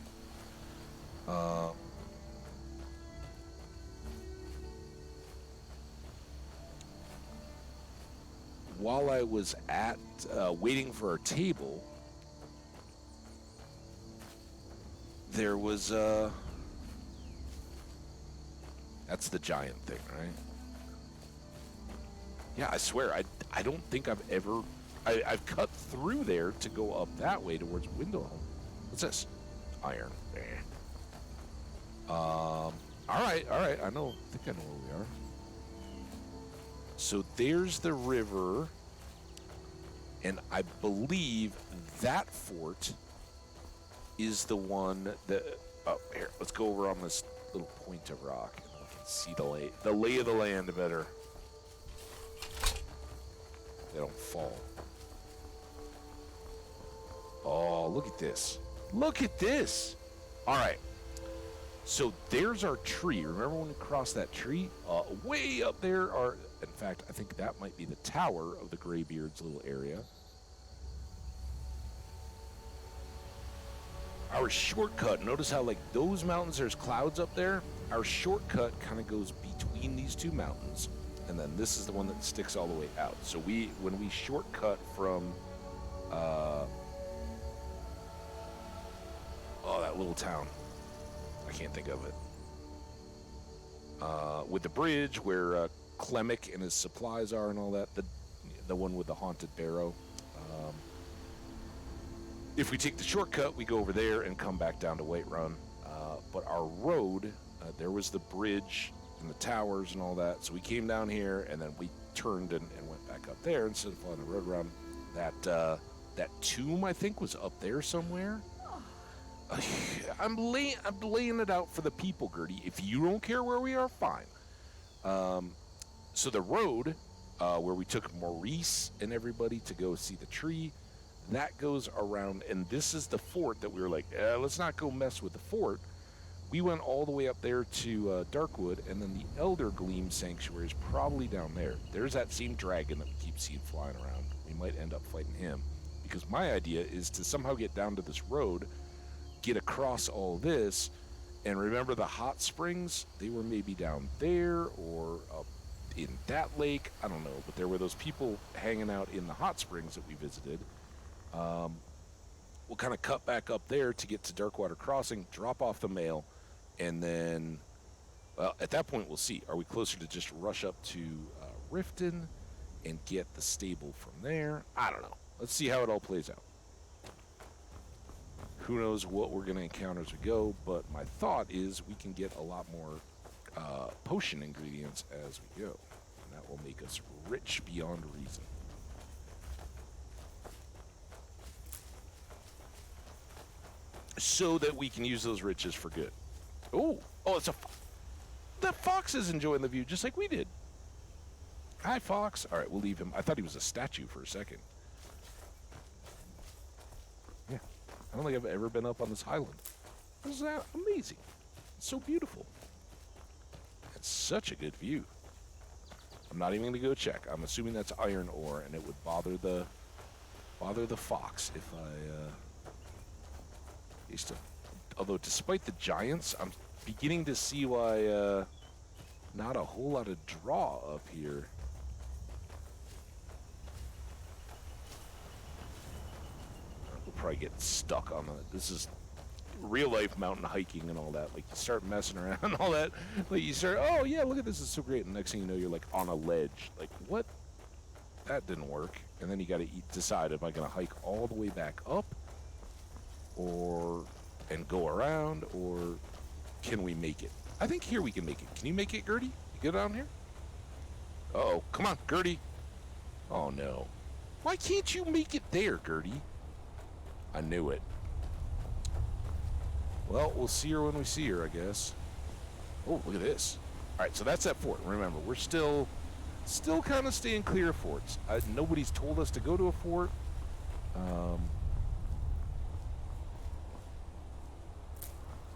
While I was at waiting for our table, there was that's the giant thing, right? Yeah, I swear, I don't think I've ever I've cut through there to go up that way towards Windhelm. What's this? Iron. All right. I think I know where we are. So there's the river, and I believe that fort is the one that. Oh, here, let's go over on this little point of rock, and we can see the lay of the land better. They don't fall. Oh, look at this. Look at this. All right. So there's our tree. Remember when we crossed that tree? Way up there are, in fact, I think that might be the tower of the Greybeard's little area. Our shortcut, notice how like those mountains, there's clouds up there. Our shortcut kind of goes between these two mountains. And then this is the one that sticks all the way out. So when we shortcut from, that little town. I can't think of it. With the bridge where Clemic and his supplies are and all that, the one with the haunted barrow. If we take the shortcut, we go over there and come back down to Whiterun. But our road, there was the bridge and the towers and all that. So we came down here and then we turned and went back up there instead of following the road around. That tomb, I think, was up there somewhere. I'm laying it out for the people, Gertie. If you don't care where we are, fine. So the road where we took Maurice and everybody to go see the tree, that goes around, and this is the fort that we were like, let's not go mess with the fort. We went all the way up there to Darkwood, and then the Elder Gleam Sanctuary is probably down there. There's that same dragon that we keep seeing flying around. We might end up fighting him, because my idea is to somehow get down to this road, get across all this, and remember the hot springs? They were maybe down there or up in that lake. I don't know, but there were those people hanging out in the hot springs that we visited. We'll kind of cut back up there to get to Darkwater Crossing, drop off the mail, and then, well, at that point we'll see. Are we closer to just rush up to Riften and get the stable from there? I don't know. Let's see how it all plays out. Who knows what we're going to encounter as we go, but my thought is we can get a lot more potion ingredients as we go. And that will make us rich beyond reason. So that we can use those riches for good. Oh, it's that fox is enjoying the view just like we did. Hi, fox. All right, we'll leave him. I thought he was a statue for a second. Yeah, I don't think I've ever been up on this highland. Isn't that amazing? It's so beautiful. It's such a good view. I'm not even going to go check. I'm assuming that's iron ore, and it would bother the fox if I used to. Although, despite the giants, I'm beginning to see why not a whole lot of draw up here. We'll probably get stuck on the. This is real life mountain hiking and all that. Like, you start messing around and all that. Like, you start, oh yeah, look at this, it's so great. And next thing you know, you're like on a ledge. Like, what? That didn't work. And then you got to decide, am I going to hike all the way back up, and go around, or can we make it? I think here we can make it. Can you make it, Gertie? You get down here? Uh-oh, come on, Gertie. Oh no. Why can't you make it there, Gertie? I knew it. Well, we'll see her when we see her, I guess. Oh, look at this. All right, so that's that fort. Remember, we're still kind of staying clear of forts. Nobody's told us to go to a fort.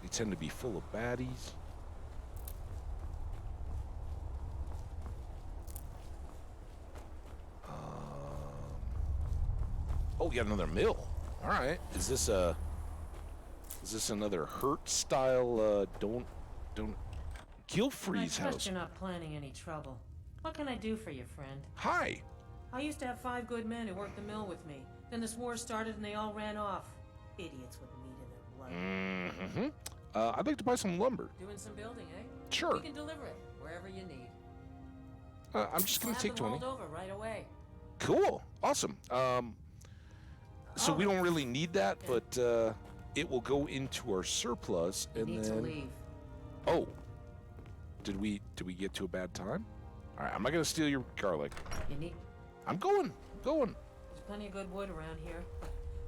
They tend to be full of baddies. Oh, we got another mill. All right. Is this another Hurt style? Don't Gilfrey's I trust house. you're not planning any trouble. What can I do for you, friend? Hi. I used to have 5 good men who worked the mill with me. Then this war started and they all ran off. Idiots with meat in their blood. Mm-hmm. I'd like to buy some lumber. Doing some building, eh? Sure. We can deliver it wherever you need. I'm just gonna We'll take have them 20. rolled over right away. Cool. Awesome. So we don't really need that, but it will go into our surplus, You and need then. to leave. Oh. Did we get to a bad time? All right. I'm not gonna steal your garlic. You need. I'm going. There's plenty of good wood around here.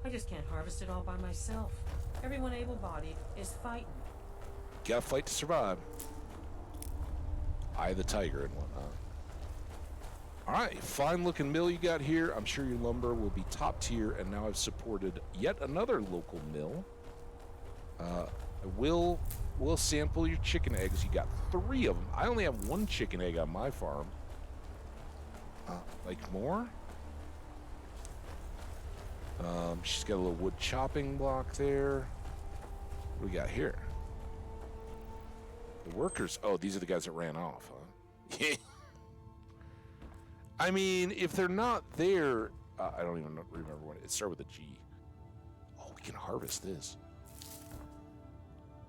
I just can't harvest it all by myself. Everyone able-bodied is fighting. Gotta fight to survive. Eye of the tiger and whatnot. All right, fine looking mill you got here. I'm sure your lumber will be top tier, and now I've supported yet another local mill. I will sample your chicken eggs. You got 3 of them. I only have 1 chicken egg on my farm. Like more? She's got a little wood chopping block there. What do we got here? The workers. Oh, these are the guys that ran off, huh? I mean, if they're not there, I don't even remember when it started with a G. Oh, we can harvest this.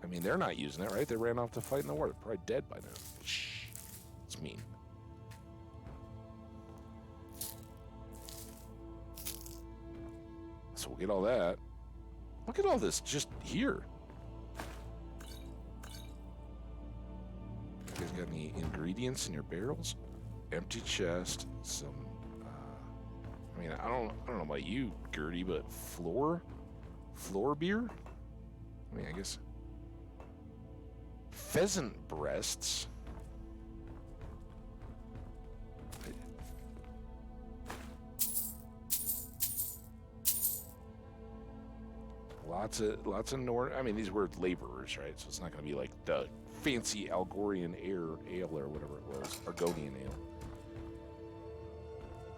I mean, they're not using it, right? They ran off to fight in the war. They're probably dead by now. Shh. It's mean. So we'll get all that. Look at all this just here. You guys got any ingredients in your barrels? Empty chest, some, I mean, I don't know about you, Gertie, but floor beer? I mean, I guess. Pheasant breasts. Lots of North. I mean, these were laborers, right? So it's not going to be like the fancy Algorian ale or whatever it was, Argonian ale.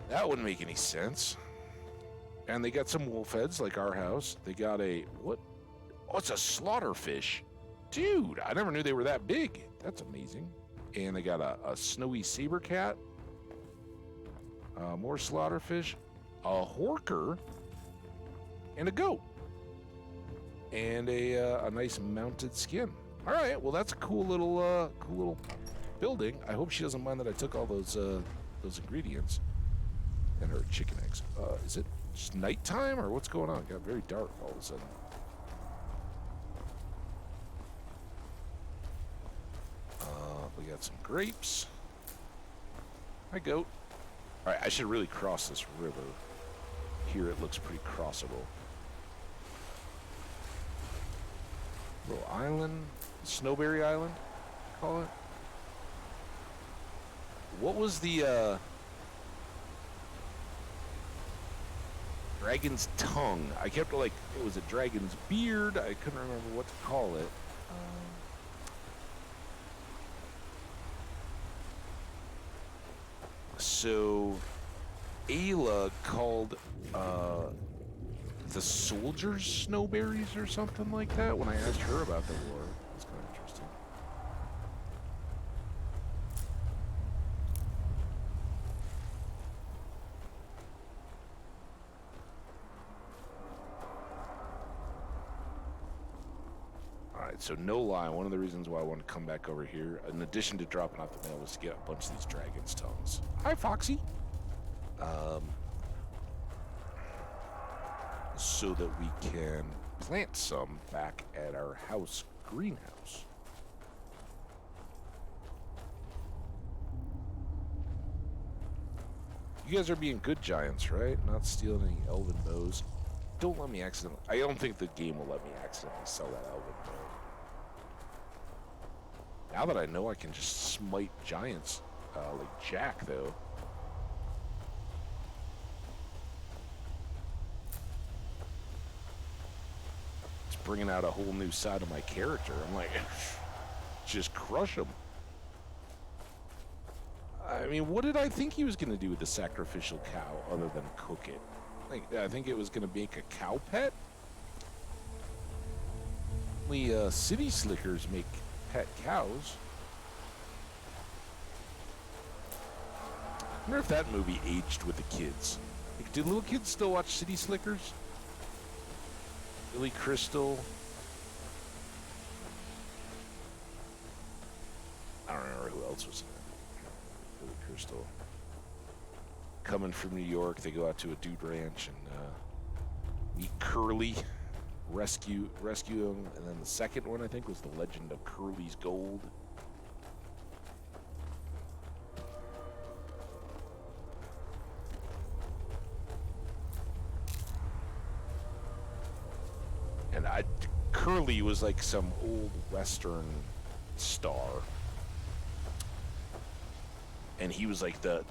That wouldn't make any sense. And they got some wolf heads, like our house. They got a what? Oh, it's a slaughterfish, dude! I never knew they were that big. That's amazing. And they got a snowy saber cat. More slaughterfish, a horker, and a goat. And a nice mounted skin. All right, well that's a cool little building. I hope she doesn't mind that I took all those ingredients and her chicken eggs. Is it just nighttime or what's going on? It got very dark all of a sudden. We got some grapes. Hi, goat. All right, I should really cross this river. Here it looks pretty crossable. Little island, Snowberry Island, call it. What was the dragon's tongue? I kept like it was a dragon's beard. I couldn't remember what to call it. So, Ayla called the soldiers snowberries or something like that when I asked her about the war. That's kind of interesting. Alright, so no lie, one of the reasons why I wanted to come back over here, in addition to dropping off the mail, was to get a bunch of these dragon's tongues. Hi, Foxy! So that we can plant some back at our house greenhouse. You guys are being good giants, right? Not stealing any elven bows. Don't let me accidentally... I don't think the game will let me accidentally sell that elven bow. Now that I know I can just smite giants like Jack, though. It's bringing out a whole new side of my character. I'm like, just crush him. I mean, what did I think he was going to do with the sacrificial cow other than cook it? I think it was going to make a cow pet? Only city slickers make pet cows. I wonder if that movie aged with the kids. Like, do little kids still watch City Slickers? Billy Crystal. I don't remember who else was in it. Billy Crystal. Coming from New York, they go out to a dude ranch and meet Curly. Rescue him. And then the second one, I think, was The Legend of Curly's Gold. And Curly was like some old Western star. And he was like the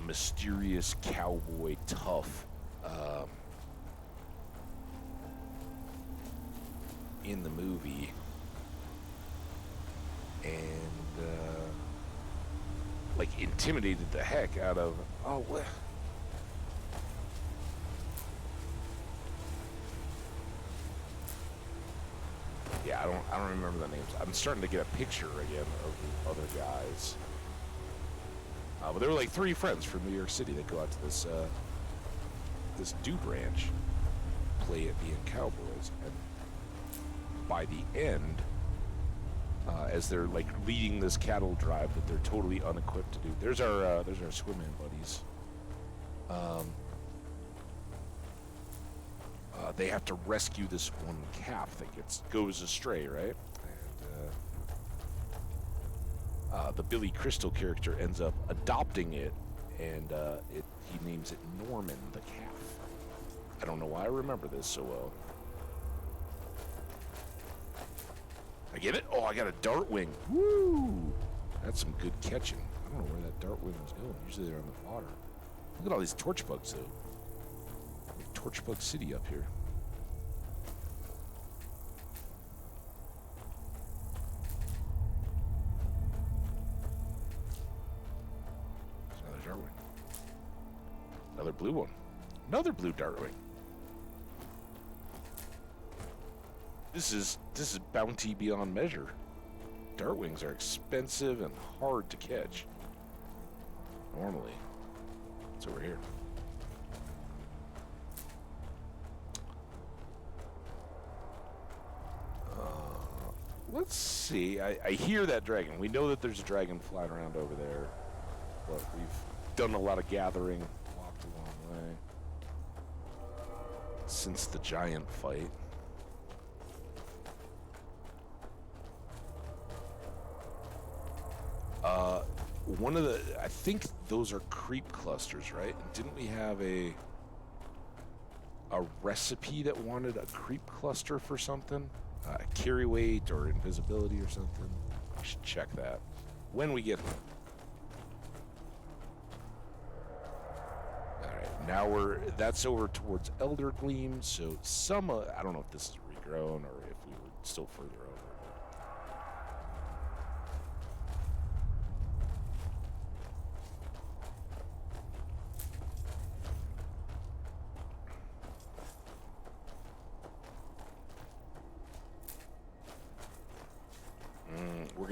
mysterious cowboy tough in the movie. And like intimidated the heck out of what? Yeah, I don't remember the names. I'm starting to get a picture again of the other guys. But there were like 3 friends from New York City that go out to this this dude ranch, play at being cowboys, and by the end, as they're like leading this cattle drive that they're totally unequipped to do. There's our swim in buddies. They have to rescue this one calf that goes astray, right? And the Billy Crystal character ends up adopting it, and he names it Norman the calf. I don't know why I remember this so well. I get it? Oh, I got a dart wing. Woo! That's some good catching. I don't know where that dart wing was going. Usually they're on the fodder. Look at all these torch bugs, though. Like torch bug city up here. There's another dart wing. Another blue one. Another blue dart wing. This is bounty beyond measure. Dartwings are expensive and hard to catch. Normally. It's over here. Let's see. I hear that dragon. We know that there's a dragon flying around over there. But we've done a lot of gathering. Walked a long way. Since the giant fight. I think those are creep clusters, right? Didn't we have a recipe that wanted a creep cluster for something? Carry weight or invisibility or something? I should check that when we get home. Alright, now that's over towards Elder Gleam, so I don't know if this is regrown or if we were still further over.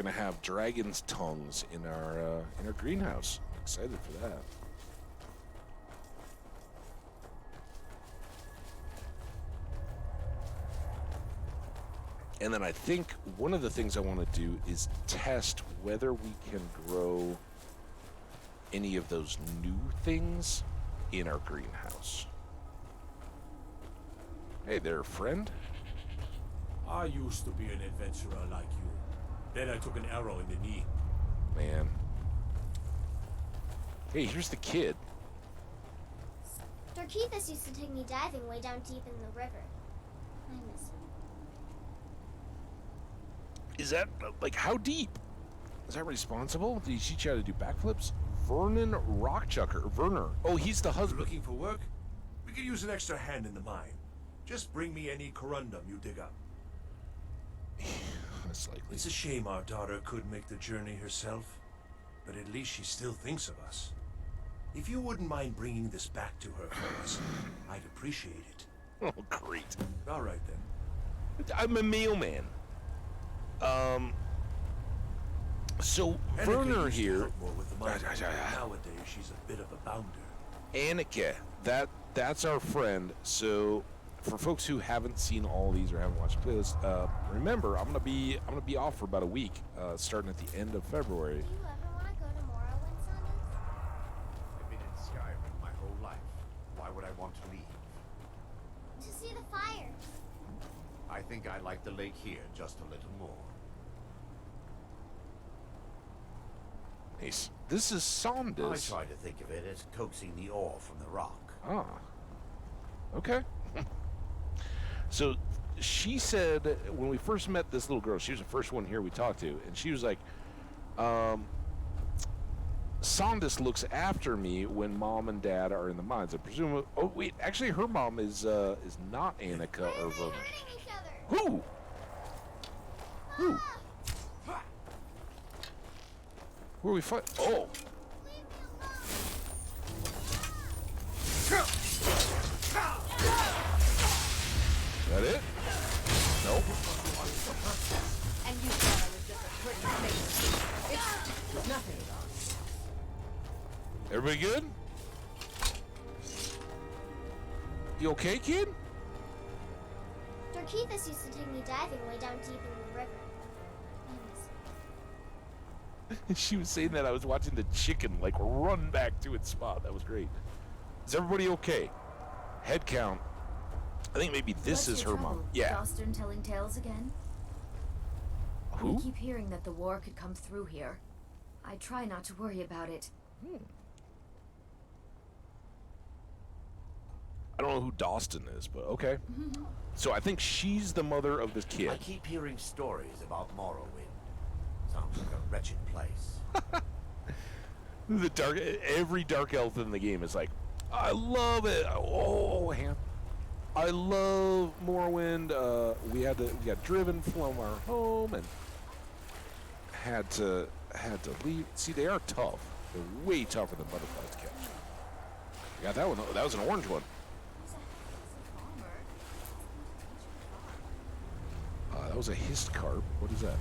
gonna have dragon's tongues in our greenhouse. I'm excited for that. And then I think one of the things I want to do is test whether we can grow any of those new things in our greenhouse. Hey there, friend. I used to be an adventurer like you. Then I took an arrow in the knee. Man. Hey, here's the kid. Dorkeithus used to take me diving way down deep in the river. I miss him. Is that, like, how deep? Is that responsible? Did he teach you how to do backflips? Vernon Rockchucker. Werner. Oh, he's the husband. Looking for work? We could use an extra hand in the mine. Just bring me any corundum you dig up. That's likely. It's a shame our daughter couldn't make the journey herself, but at least she still thinks of us. If you wouldn't mind bringing this back to her for us, I'd appreciate it. Oh, great. All right, then. I'm a mailman. So Annika Werner used to here. help more with the mine. Nowadays, she's a bit of a bounder. Annika, that's our friend. So for folks who haven't seen all these or haven't watched the playlist, remember I'm gonna be off for about a week, starting at the end of February. Do you ever want to go to Morrowind, Sandus? I've been in Skyrim my whole life. Why would I want to leave? To see the fire. I think I like the lake here just a little more. Nice. This is Sandus. I try to think of it as coaxing the ore from the rock. Ah. Okay. So she said when we first met this little girl, she was the first one here we talked to, and she was like, Sandus looks after me when mom and dad are in the mines. I presume. Oh wait, actually, her mom is not Annika or Vernon. Hurting each other. Who? Who? Who are we fighting? Oh. Leave me alone. Is that it? Nope. And you thought I was just a pretty face. It's nothing. Everybody good? You okay, kid? Dorkeithus used to take me diving way down deep in the river. I miss him. She was saying that I was watching the chicken like run back to its spot. That was great. Is everybody okay? Head count. I think maybe this is her mom. Yeah. Dostern telling tales again? Who? We keep hearing that the war could come through here. I try not to worry about it. I don't know who Dostern is, but okay. So I think she's the mother of this kid. I keep hearing stories about Morrowind. Sounds like a wretched place. Every dark elf in the game is like, I love it. Oh, I love Morrowind. We got driven from our home and had to leave. See, they are tough. They're way tougher than butterflies to catch. Got that one. That was an orange one. That was a hissed carp. What is that?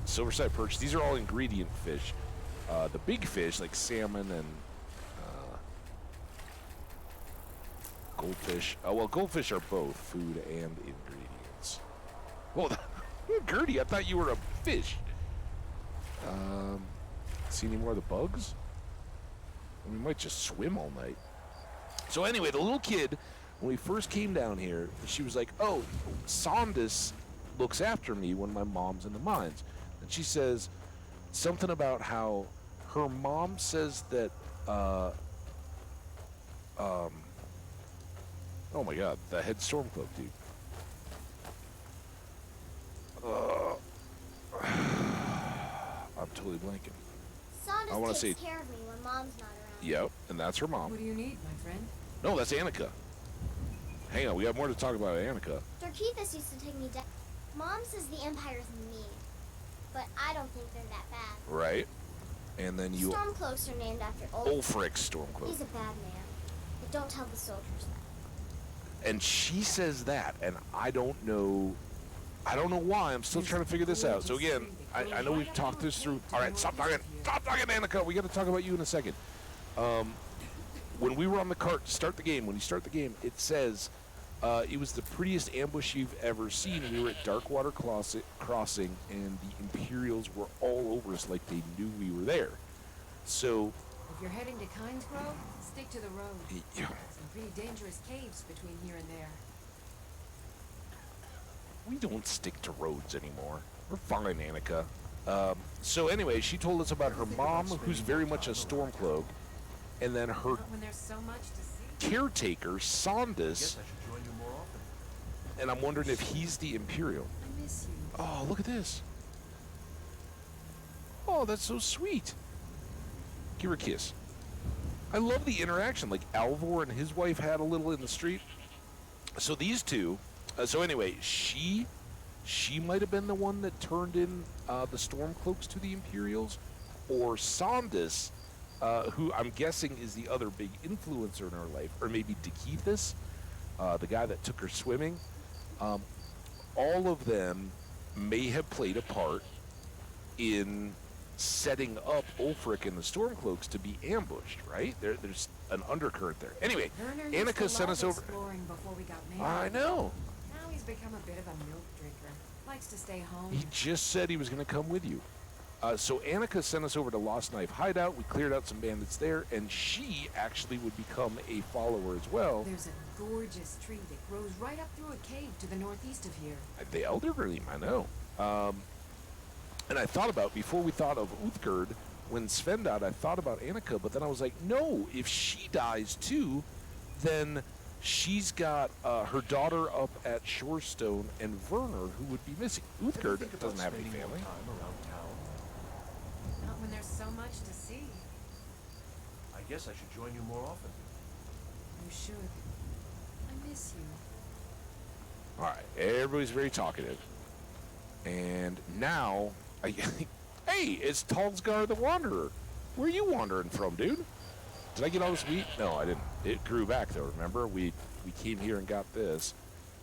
Silverside perch. These are all ingredient fish. The big fish, like salmon and goldfish. Well, goldfish are both food and ingredients. Well, Gertie, I thought you were a fish. See any more of the bugs? We might just swim all night. So anyway, the little kid, when we first came down here, she was like, oh, Sandus looks after me when my mom's in the mines. And she says something about how her mom says that, oh my god, the head Stormcloak dude. I'm totally blanking. I wanna Sandus say- takes care of me when Mom's not around. Yep, and that's her mom. What do you need, my friend? No, that's Annika. Hang on, we have more to talk about Annika. Dorkeithus used to take me down. Mom says the Empire's mean, but I don't think they're that bad. Right. And then you... Stormcloaks are named after Ulfric Stormcloak. He's a bad man, but don't tell the soldiers that. And she says that, and I don't know why. I'm still trying to figure this out. So again, I know we've talked this through. All right, stop talking, Annika. We got to talk about you in a second. When we were on the cart to start the game, when you start the game, it says it was the prettiest ambush you've ever seen. We were at Darkwater Crossing, and the Imperials were all over us like they knew we were there. So, If you're heading to Kynes Grove, stick to the road. yeah, Some pretty dangerous caves between here and there. we don't stick to roads anymore. We're fine, Annika. So anyway, she told us about her mom, who's very much a Stormcloak, and then her Not when there's so much to see. caretaker, Sondus, Guess I should join you more often. and I'm wondering if he's the Imperial. I miss you. Oh, look at this. Oh, that's so sweet. Give her a kiss. I love the interaction. Like Alvor and his wife had a little in the street. So these two. So anyway, she might have been the one that turned in the Stormcloaks to the Imperials, or Sondus, who I'm guessing is the other big influencer in her life, or maybe Dekethus, the guy that took her swimming. All of them may have played a part in setting up Ulfric and the Stormcloaks to be ambushed, right? There's an undercurrent there. Anyway, Werner used Annika to sent love us over. exploring before we got married. I know. Now he's become a bit of a milk drinker. Likes to stay home. He just said he was going to come with you. So Annika sent us over to Lost Knife Hideout. We cleared out some bandits there, and she actually would become a follower as well. There's a gorgeous tree that grows right up through a cave to the northeast of here. The Elder Dream, I know. And I thought about, before we thought of Uthgerd, when Sven died, I thought about Annika, but then I was like, no, if she dies too, then she's got her daughter up at Shorestone and Werner, who would be missing. Uthgerd doesn't have any family. Time around town. Not when there's so much to see. I guess I should join you more often. You should. I miss you. All right, everybody's very talkative. And now, hey, it's Talsgar the Wanderer. Where are you wandering from, dude? Did I get all this wheat? No, I didn't. It grew back, though, remember? We came here and got this.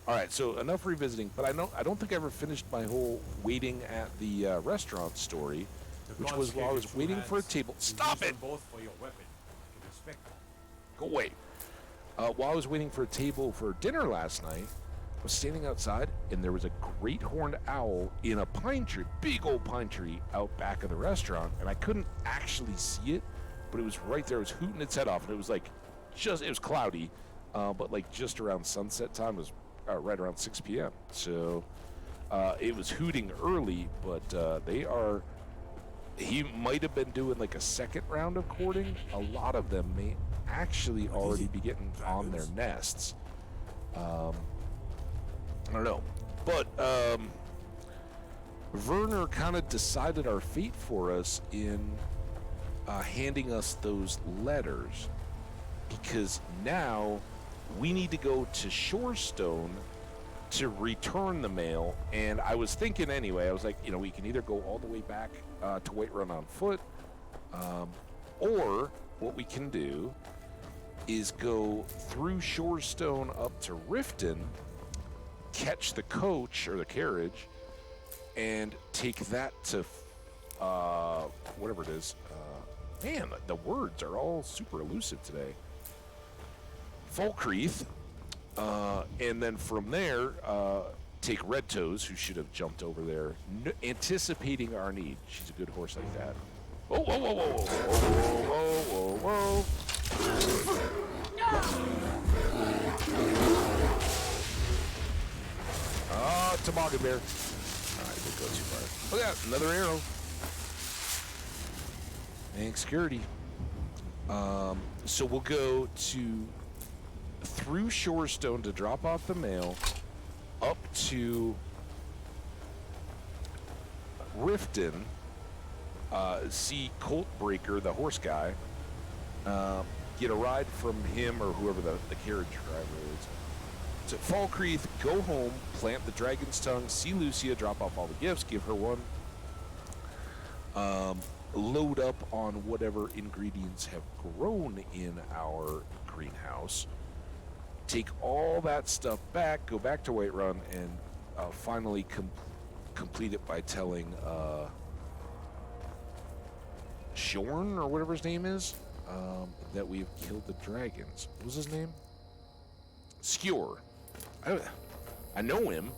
All right, so enough revisiting, but I don't think I ever finished my whole waiting at the restaurant story, which was while I was waiting for a table. Stop it! Both for your weapon. I can respect that. Go away. While I was waiting for a table for dinner last night, I was standing outside, and there was a great horned owl in a pine tree, big old pine tree, out back of the restaurant, and I couldn't actually see it, but it was right there. It was hooting its head off, and it was like, it was cloudy, but like just around sunset time. It was right around 6 p.m. So it was hooting early, but he might have been doing like a second round of courting. A lot of them may actually already be getting on their nests. I don't know, but Werner kind of decided our fate for us in handing us those letters, because now we need to go to Shorestone to return the mail. And I was thinking anyway, I was like, we can either go all the way back to Whiterun on foot, or what we can do is go through Shorestone up to Riften, catch the coach or the carriage, and take that to whatever it is. Man, the words are all super elusive today. Falkreath, and then from there, take Red Toes, who should have jumped over there, anticipating our need. She's a good horse like that. Whoa, whoa, whoa, whoa, whoa, whoa, whoa, whoa. Toboggan Bear. Alright, didn't go too far. Look at that, another arrow. And security. So we'll go through Shorestone to drop off the mail, up to Riften, see Coltbreaker, the horse guy, get a ride from him or whoever the carriage driver is. To Falkreath, go home, plant the dragon's tongue, see Lucia, drop off all the gifts, give her one. Load up on whatever ingredients have grown in our greenhouse. Take all that stuff back, go back to Whiterun, and finally complete it by telling Shorn or whatever his name is, that we've killed the dragons. What was his name? Skewer. I know him.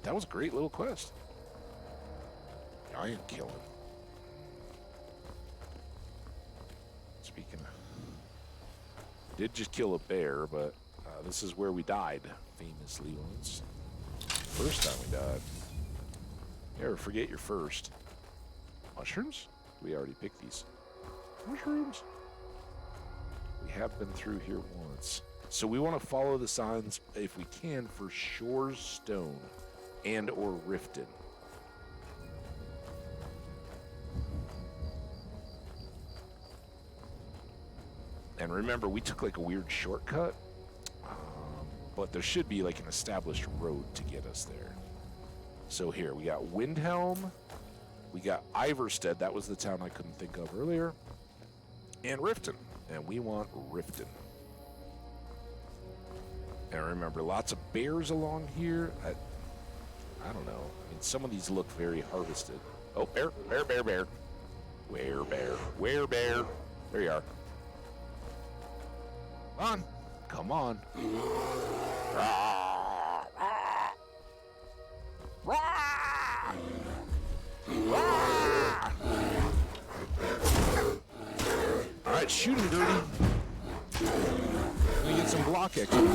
That was a great little quest. Giant killing. Speaking of, did just kill a bear, but this is where we died famously once. First time we died. Never forget your first. Mushrooms? We already picked these. Mushrooms. We have been through here once. So we want to follow the signs, if we can, for Shore's Stone and or Riften. And remember, we took like a weird shortcut, but there should be like an established road to get us there. So here, we got Windhelm, we got Iverstead, that was the town I couldn't think of earlier, and Riften, and we want Riften. And remember, lots of bears along here. I don't know. I mean, some of these look very harvested. Oh, bear, bear, bear, bear. Where bear? Where bear? There you are. Come on. Come on. All right, shoot him, Dirty. Gonna get some block XP.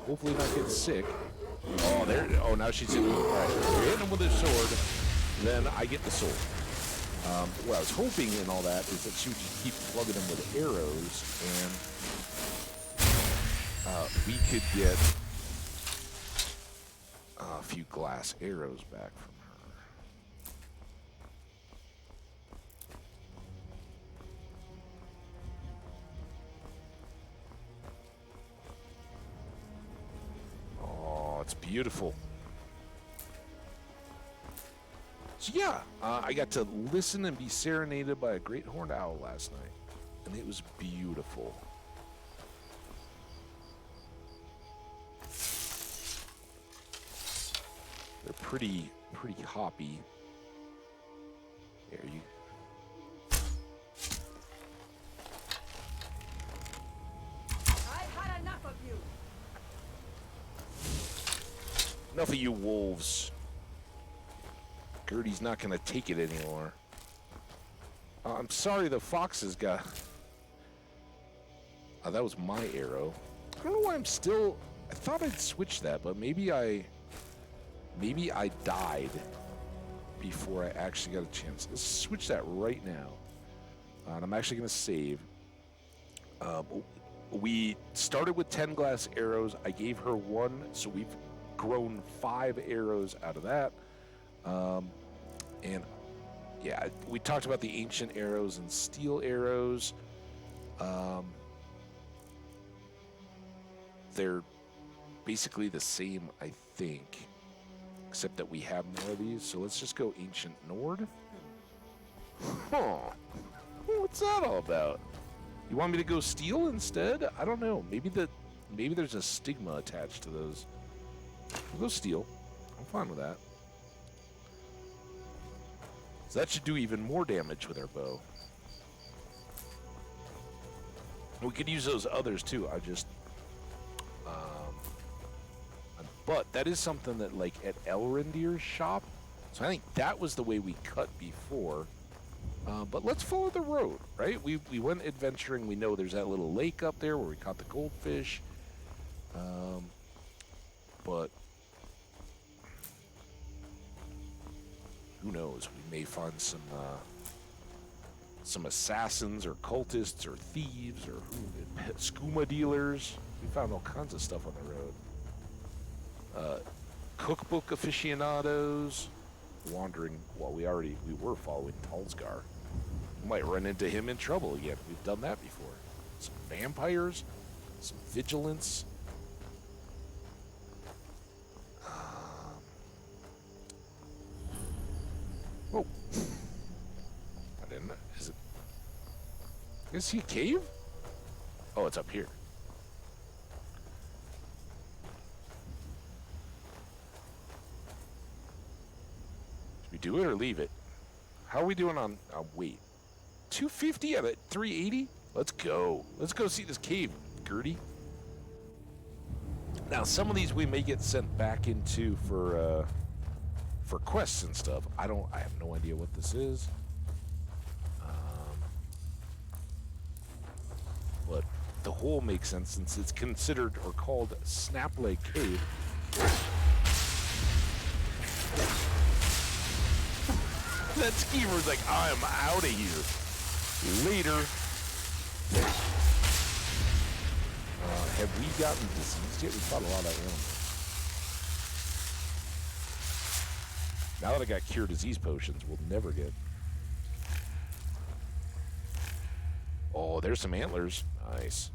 Hopefully not get sick. Oh, there. Oh, now she's hitting him. All right, you're hitting him with a sword. Then I get the sword. What I was hoping in all that is that she would just keep plugging him with arrows, and we could get a few glass arrows back from her. Oh, it's beautiful. So yeah, I got to listen and be serenaded by a great horned owl last night, and it was beautiful. They're pretty hoppy. There you. I've had enough of you. Enough of you wolves. Gertie's not gonna take it anymore. I'm sorry, the foxes got. Oh, that was my arrow. I don't know why I'm still. I thought I'd switch that, but maybe I died before I actually got a chance. Let's switch that right now. And I'm actually gonna save. We started with 10 glass arrows. I gave her 1, so we've grown 5 arrows out of that. And yeah, we talked about the ancient arrows and steel arrows. They're basically the same, I think, except that we have more of these. So let's just go ancient Nord. Huh. What's that all about? You want me to go steel instead? I don't know. Maybe there's a stigma attached to those. We'll go steel. I'm fine with that. So that should do even more damage with our bow. We could use those others too. But that is something that, like, at Elrendir's shop. So I think that was the way we cut before. But let's follow the road, right? We went adventuring. We know there's that little lake up there where we caught the goldfish. But who knows? We may find some assassins or cultists or thieves or skooma dealers. We found all kinds of stuff on the road. Cookbook aficionados wandering. Well, we were following Talsgar. We might run into him in trouble again. We've done that before. Some vampires, some vigilance. Oh, I didn't know. Is he a cave? Oh, it's up here. do it or leave it? How are we doing on weight? 250 out of 380? Let's go. Let's go see this cave, Gertie. Now, some of these we may get sent back into for quests and stuff. I have no idea what this is. But the hole makes sense since it's considered or called Snap Leg Cave. That schemer's like, I'm out of here. Later. Have we gotten diseased yet? We fought a lot of animals. Now that I got cure disease potions, we'll never get. Oh, there's some antlers. Nice.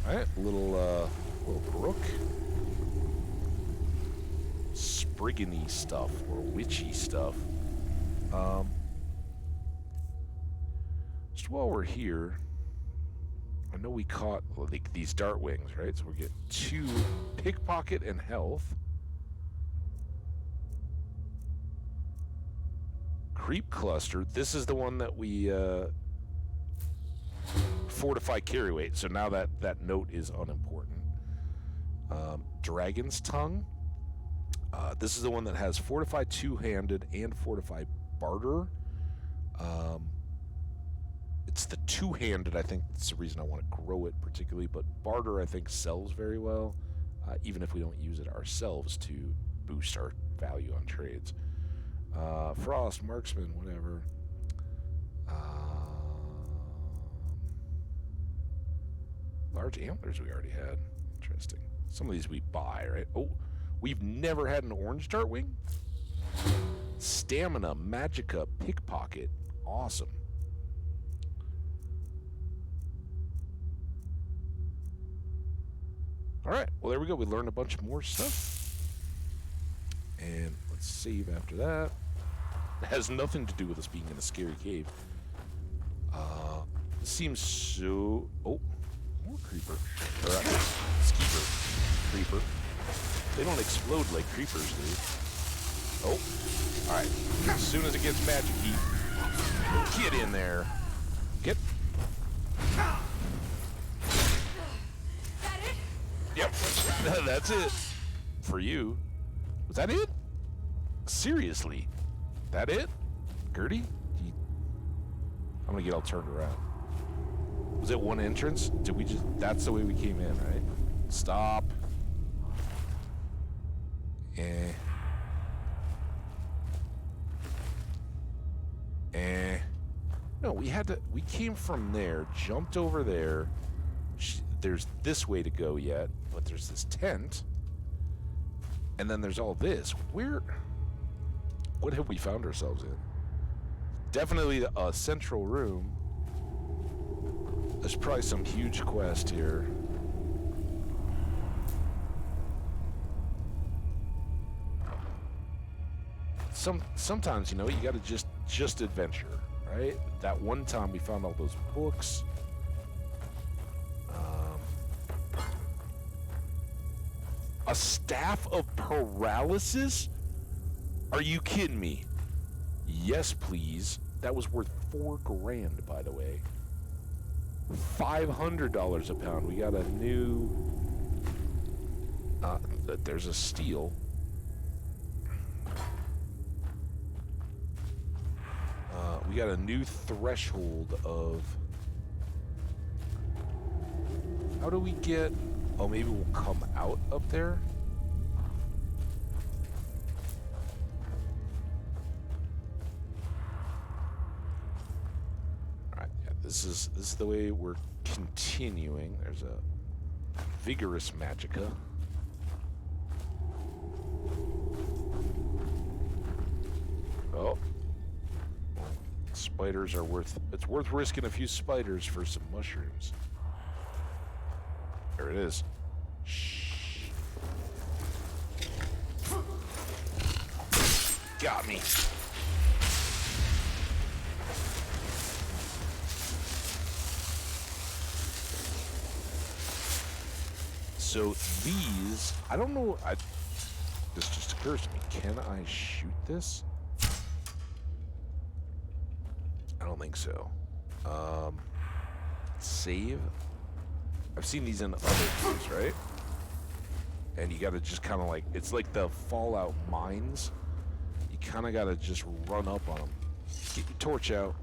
All right, little brook. Spriggany stuff or witchy stuff. Just while we're here, I know we caught like these dart wings, right? So we get 2 pickpocket and health. Creep cluster. This is the one that we fortify carry weight. So now that note is unimportant. Dragon's tongue. This is the one that has fortify two-handed and fortify barter. It's the two-handed, I think that's the reason I want to grow it particularly, but barter I think sells very well, even if we don't use it ourselves to boost our value on trades. Frost, marksman, whatever. Large antlers we already had. Interesting. Some of these we buy, right? Oh, we've never had an orange dartwing? Stamina, Magica, pickpocket. Awesome. Alright, well there we go. We learned a bunch more stuff. And let's save after that. It has nothing to do with us being in a scary cave. This seems so... Oh, more creeper. Or, skeeper. Creeper. They don't explode like creepers do. Oh, alright. As soon as it gets magic heat, get in there. Get. Yep, that's it. For you. Was that it? Seriously? That it? Gertie? I'm gonna get all turned around. Was it one entrance? Did we just... That's the way we came in, right? Stop. No, we had to... We came from there, jumped over there. There's this way to go yet, but there's this tent. And then there's all this. Where... What have we found ourselves in? Definitely a central room. There's probably some huge quest here. Sometimes, you know, you gotta just adventure, right? That one time we found all those books. A staff of paralysis? Are you kidding me? Yes, please. That was worth $4,000, by the way. $500 a pound. We got a new... there's a steel. We got a new threshold of... How do we get... Oh, maybe we'll come out up there? Alright, yeah, this is the way we're continuing. There's a vigorous magica. Oh. Spiders are worth... It's worth risking a few spiders for some mushrooms. There it is. Shh. Got me. So these, I don't know, this just occurs to me. Can I shoot this? I don't think so. Save. I've seen these in other games, right? And you gotta just kind of like, it's like the Fallout mines. You kind of gotta just run up on them. Get your torch out.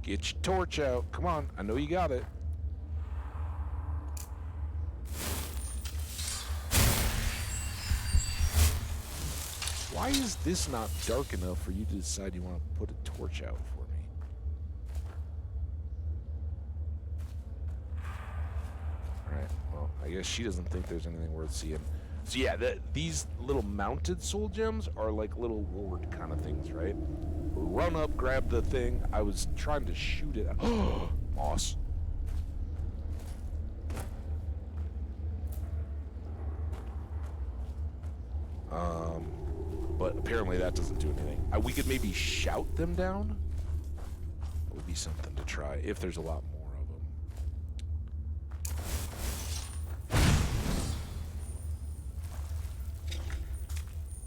Get your torch out. Come on, I know you got it. Why is this not dark enough for you to decide you want to put a torch out for me? Alright, well, I guess she doesn't think there's anything worth seeing. So yeah, these little mounted soul gems are like little ward kind of things, right? Run up, grab the thing. I was trying to shoot it. Moss. But apparently that doesn't do anything. We could maybe shout them down. That would be something to try if there's a lot more of them.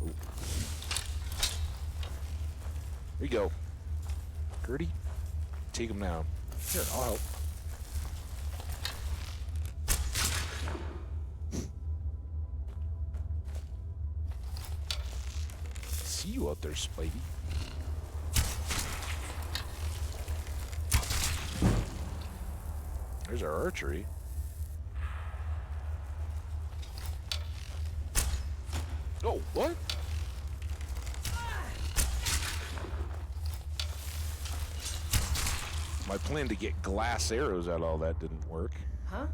Oh. There you go. Gertie, take them down. Here, I'll help. See you out there, Spidey. There's our archery. Oh, what? My plan to get glass arrows out of all that didn't work. Huh?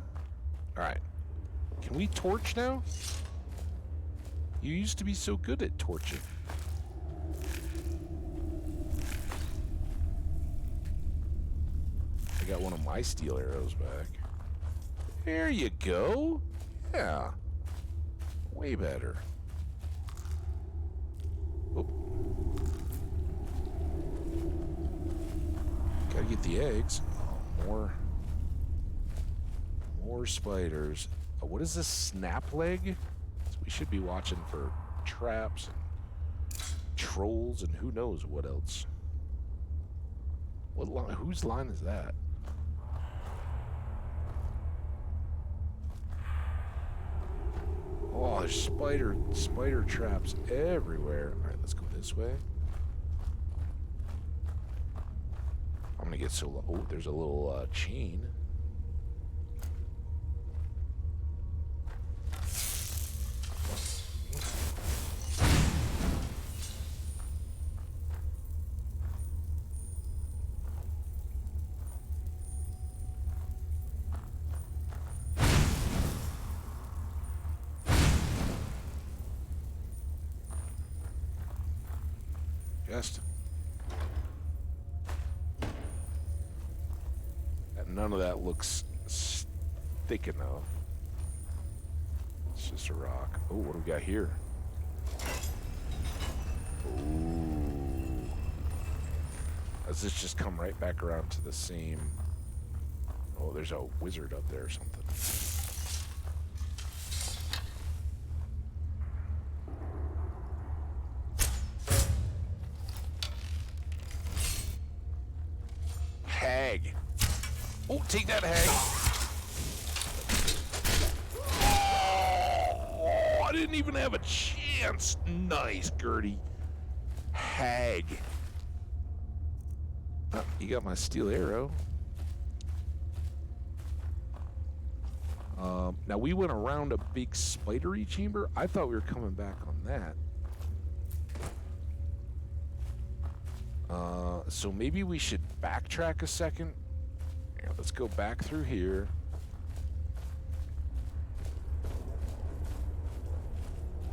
Alright. Can we torch now? You used to be so good at torching. I got one of my steel arrows back. There you go. Yeah. Way better. Oh. Gotta get the eggs. Oh, more spiders. Oh, what is this, snap leg? So we should be watching for traps and trolls and who knows what else. What line? Whose line is that? Oh, there's spider traps everywhere. All right, let's go this way. I'm gonna get so low. Oh, there's a little chain. Just. None of that looks thick enough. It's just a rock. Oh, what do we got here? Ooh. Does this just come right back around to the same? Oh, there's a wizard up there or something. Hag. Oh, take that, hag. Oh, I didn't even have a chance. Nice, Gertie. Hag. Oh, you got my steel arrow. Now, we went around a big spidery chamber. I thought we were coming back on that. So maybe we should backtrack a second. Yeah, let's go back through here.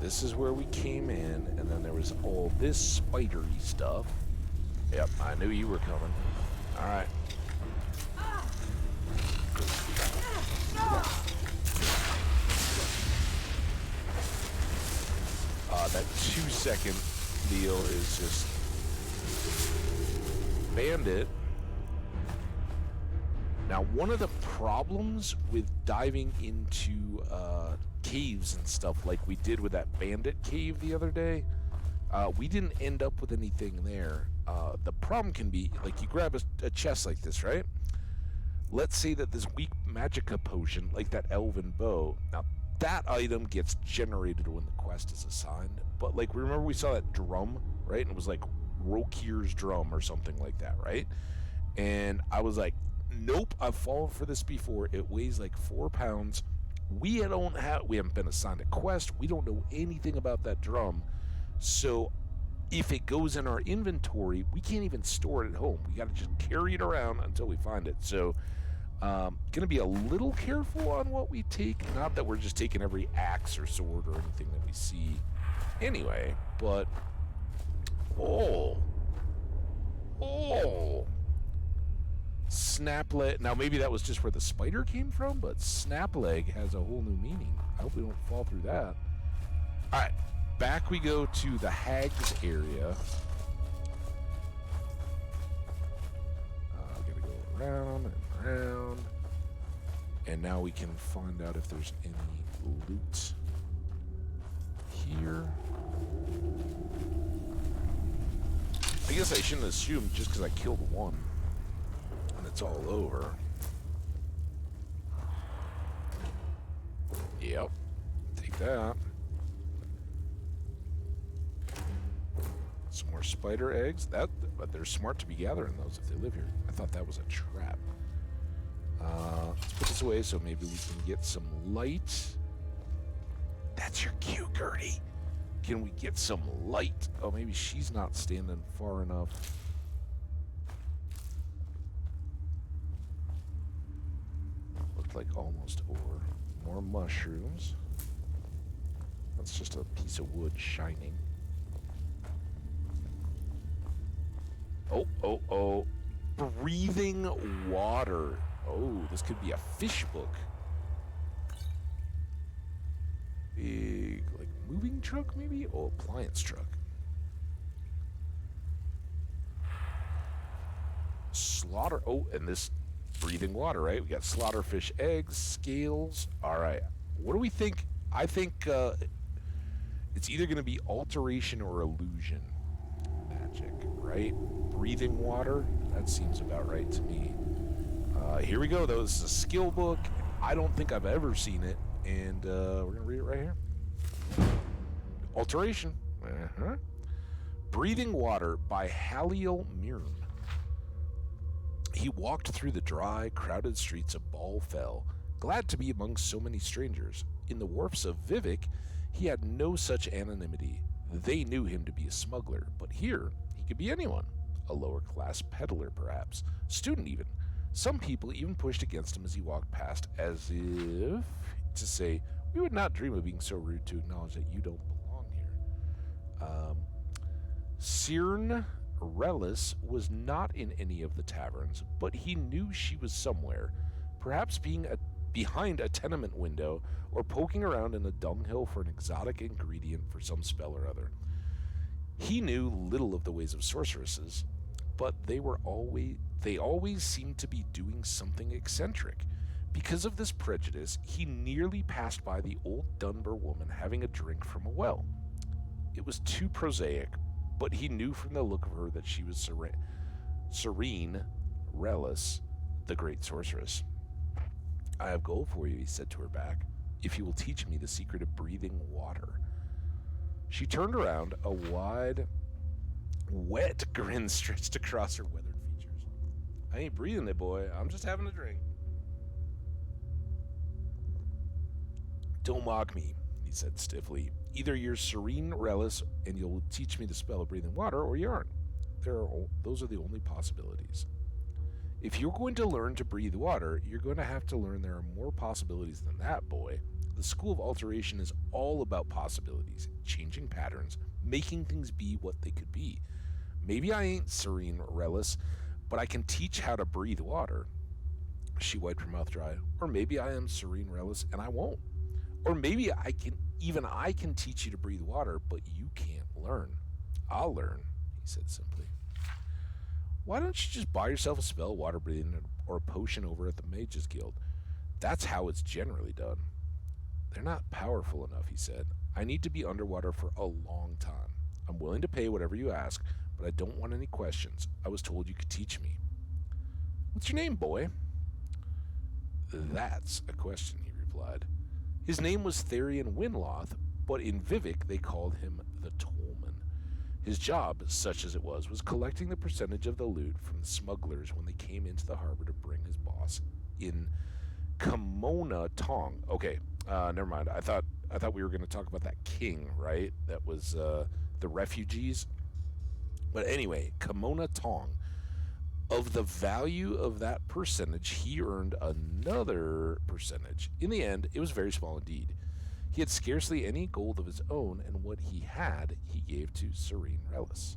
This is where we came in, and then there was all this spidery stuff. Yep, I knew you were coming. All right. That 2-second deal is just bandit. Now, one of the problems with diving into caves and stuff like we did with that bandit cave the other day. We didn't end up with anything there. The problem can be, like, you grab a chest like this, right? Let's say that this weak magicka potion, like that elven bow, now that item gets generated when the quest is assigned. But, like, remember we saw that drum, right? And it was like Rokir's drum or something like that, right? And I was like, nope, I've fallen for this before. It weighs like 4 pounds. We haven't been assigned a quest. We don't know anything about that drum. So if it goes in our inventory, we can't even store it at home. We got to just carry it around until we find it. So gonna be a little careful on what we take. Not that we're just taking every axe or sword or anything that we see anyway, but Snapleg. Now maybe that was just where the spider came from, but Snapleg has a whole new meaning. I hope we don't fall through that. Alright, back we go to the Hags area. Gotta go around and around. And now we can find out if there's any loot here. I guess I shouldn't assume just because I killed one and it's all over. Yep, take that. Some more spider eggs. But they're smart to be gathering those if they live here. I thought that was a trap. Let's put this away so maybe we can get some light. That's your cue, Gertie. Can we get some light? Oh, maybe she's not standing far enough. Looked like almost ore. More mushrooms. That's just a piece of wood shining. Oh. Breathing water. Oh, this could be a fish book. Big, like, moving truck, maybe? Oh, appliance truck. Slaughter. Oh, and this breathing water, right? We got slaughterfish eggs, scales. All right. What do we think? I think it's either going to be alteration or illusion magic, right? Breathing water. That seems about right to me. Here we go, though. This is a skill book. I don't think I've ever seen it. And we're going to read it right here. Alteration. Breathing Water by Halil Mirn. He walked through the dry, crowded streets of Balfell, glad to be among so many strangers. In the wharfs of Vivek, he had no such anonymity. They knew him to be a smuggler, but here he could be anyone. A lower-class peddler, perhaps. Student, even. Some people even pushed against him as he walked past, as if to say, we would not dream of being so rude to acknowledge that you don't belong here. Cyrn Relis was not in any of the taverns, but he knew she was somewhere, perhaps behind a tenement window or poking around in a dunghill for an exotic ingredient for some spell or other. He knew little of the ways of sorceresses, but they always seemed to be doing something eccentric. Because of this prejudice, he nearly passed by the old Dunbar woman having a drink from a well. It was too prosaic, but he knew from the look of her that she was Cyrn Relis, the great sorceress. I have gold for you, he said to her back, if you will teach me the secret of breathing water. She turned around, a wide, wet grin stretched across her weathered features. I ain't breathing it, boy. I'm just having a drink. Don't mock me, he said stiffly. Either you're Cyrn Relis and you'll teach me the spell of breathing water, or you aren't. Those are the only possibilities. If you're going to learn to breathe water, you're going to have to learn there are more possibilities than that, boy. The School of Alteration is all about possibilities, changing patterns, making things be what they could be. Maybe I ain't Cyrn Relis, but I can teach how to breathe water. She wiped her mouth dry. Or maybe I am Cyrn Relis and I won't. Or maybe I can teach you to breathe water, but you can't learn. I'll learn, he said simply. Why don't you just buy yourself a spell, water breathing, and or a potion over at the Mages Guild. That's how it's generally done. They're not powerful enough, he said. I need to be underwater for a long time. I'm willing to pay whatever you ask, but I don't want any questions. I was told you could teach me. What's your name, boy? That's a question, he replied. His name was Therian Winloth, but in Vivek they called him the Tollman. His job, such as it was collecting the percentage of the loot from the smugglers when they came into the harbor to bring his boss in Kimona Tong. Okay, never mind. I thought we were going to talk about that king, right? That was the refugees. But anyway, Kimona Tong. Of the value of that percentage, he earned another percentage. In the end, it was very small indeed. He had scarcely any gold of his own, and what he had, he gave to Serene Relis.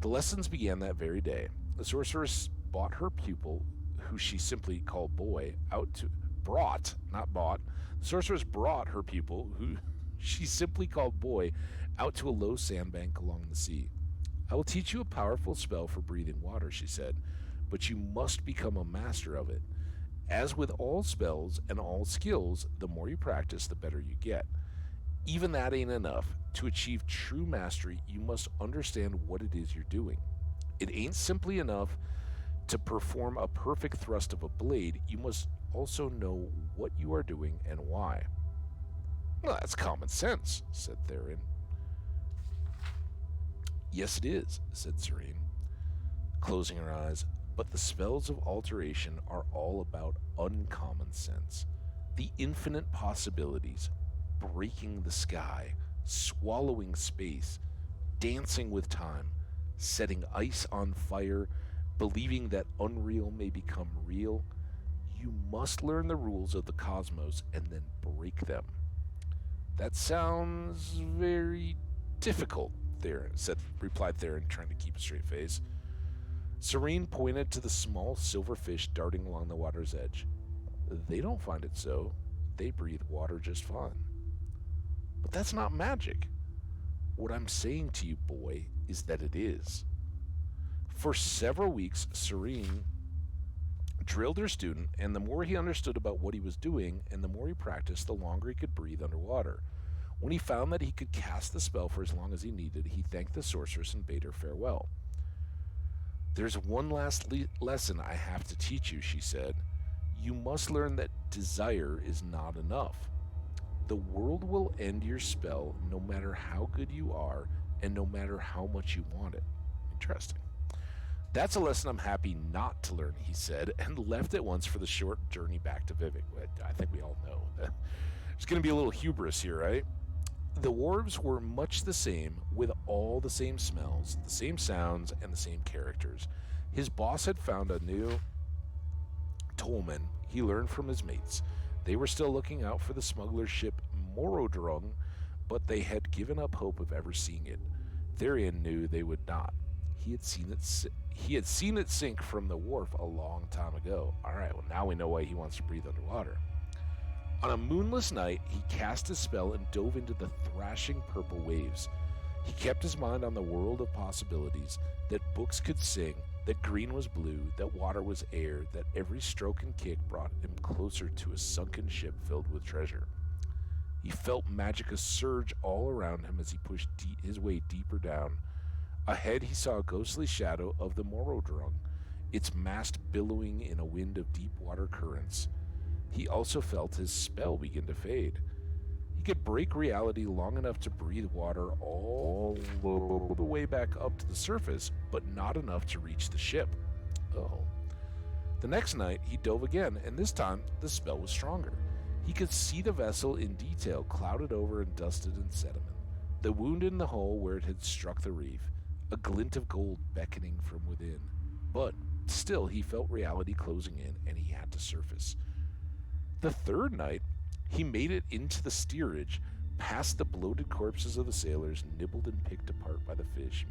The lessons began that very day. The sorceress bought her pupil, who she simply called Boy, brought her pupil, who she simply called Boy, out to a low sandbank along the sea. I will teach you a powerful spell for breathing water, she said, but you must become a master of it. As with all spells and all skills, the more you practice, the better you get. Even that ain't enough. To achieve true mastery, you must understand what it is you're doing. It ain't simply enough to perform a perfect thrust of a blade. You must also know what you are doing and why. Well, that's common sense, said Theron. Yes, it is, said Serene, closing her eyes, but the spells of alteration are all about uncommon sense. The infinite possibilities, breaking the sky, swallowing space, dancing with time, setting ice on fire, believing that unreal may become real. You must learn the rules of the cosmos and then break them. That sounds very difficult, replied Theron, trying to keep a straight face. Serene pointed to the small silver fish darting along the water's edge. They don't find it so. They breathe water just fine. But that's not magic. What I'm saying to you, boy, is that it is. For several weeks, Serene drilled her student, and the more he understood about what he was doing, and the more he practiced, the longer he could breathe underwater. When he found that he could cast the spell for as long as he needed, he thanked the sorceress and bade her farewell. There's one last lesson I have to teach you, she said. You must learn that desire is not enough. The world will end your spell no matter how good you are and no matter how much you want it. Interesting. That's a lesson I'm happy not to learn, he said, and left at once for the short journey back to Vivek. I think we all know. There's going to be a little hubris here, right? The wharves were much the same, with all the same smells, the same sounds, and the same characters. His boss had found a new tollman, he learned from his mates. They were still looking out for the smuggler ship Morodrung, but they had given up hope of ever seeing it. Therian knew they would not. He had seen it sink from the wharf a long time ago. All right, well, now we know why he wants to breathe underwater. On a moonless night, he cast his spell and dove into the thrashing purple waves. He kept his mind on the world of possibilities, that books could sing, that green was blue, that water was air, that every stroke and kick brought him closer to a sunken ship filled with treasure. He felt magicka surge all around him as he pushed his way deeper down. Ahead he saw a ghostly shadow of the Morodrung, its mast billowing in a wind of deep water currents. He also felt his spell begin to fade. He could break reality long enough to breathe water all the way back up to the surface, but not enough to reach the ship. Oh. The next night, he dove again, and this time, the spell was stronger. He could see the vessel in detail, clouded over and dusted in sediment. The wound in the hull where it had struck the reef, a glint of gold beckoning from within. But still, he felt reality closing in, and he had to surface. The third night, he made it into the steerage, past the bloated corpses of the sailors, nibbled and picked apart by the fish.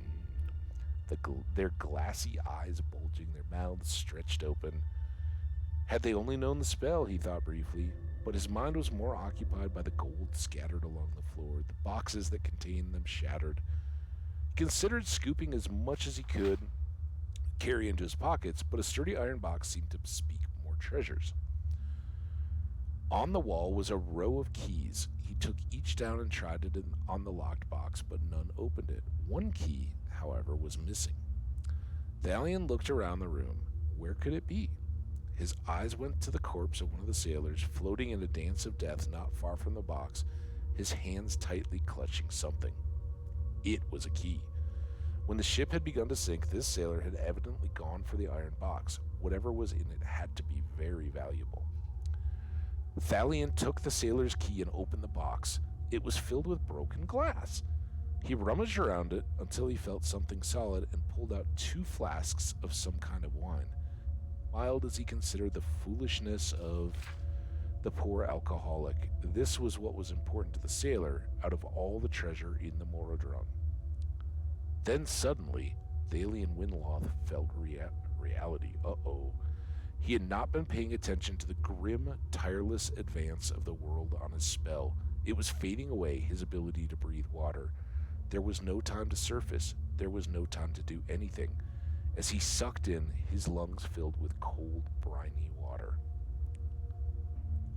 Their glassy eyes bulging, their mouths stretched open. Had they only known the spell, he thought briefly, but his mind was more occupied by the gold scattered along the floor, the boxes that contained them shattered. He considered scooping as much as he could, carry into his pockets, but a sturdy iron box seemed to speak more treasures. On the wall was a row of keys. He took each down and tried it on the locked box, but none opened it. One key, however, was missing. Thalion looked around the room. Where could it be? His eyes went to the corpse of one of the sailors, floating in a dance of death not far from the box, his hands tightly clutching something. It was a key. When the ship had begun to sink, this sailor had evidently gone for the iron box. Whatever was in it had to be very valuable. Thalion took the sailor's key and opened the box. It was filled with broken glass. He rummaged around it until he felt something solid and pulled out 2 flasks of some kind of wine. Mild as he considered the foolishness of the poor alcoholic, this was what was important to the sailor out of all the treasure in the Morodrome. Then suddenly, Thalion Winloth felt reality. He had not been paying attention to the grim, tireless advance of the world on his spell. It was fading away, his ability to breathe water. There was no time to surface. There was no time to do anything. As he sucked in, his lungs filled with cold, briny water.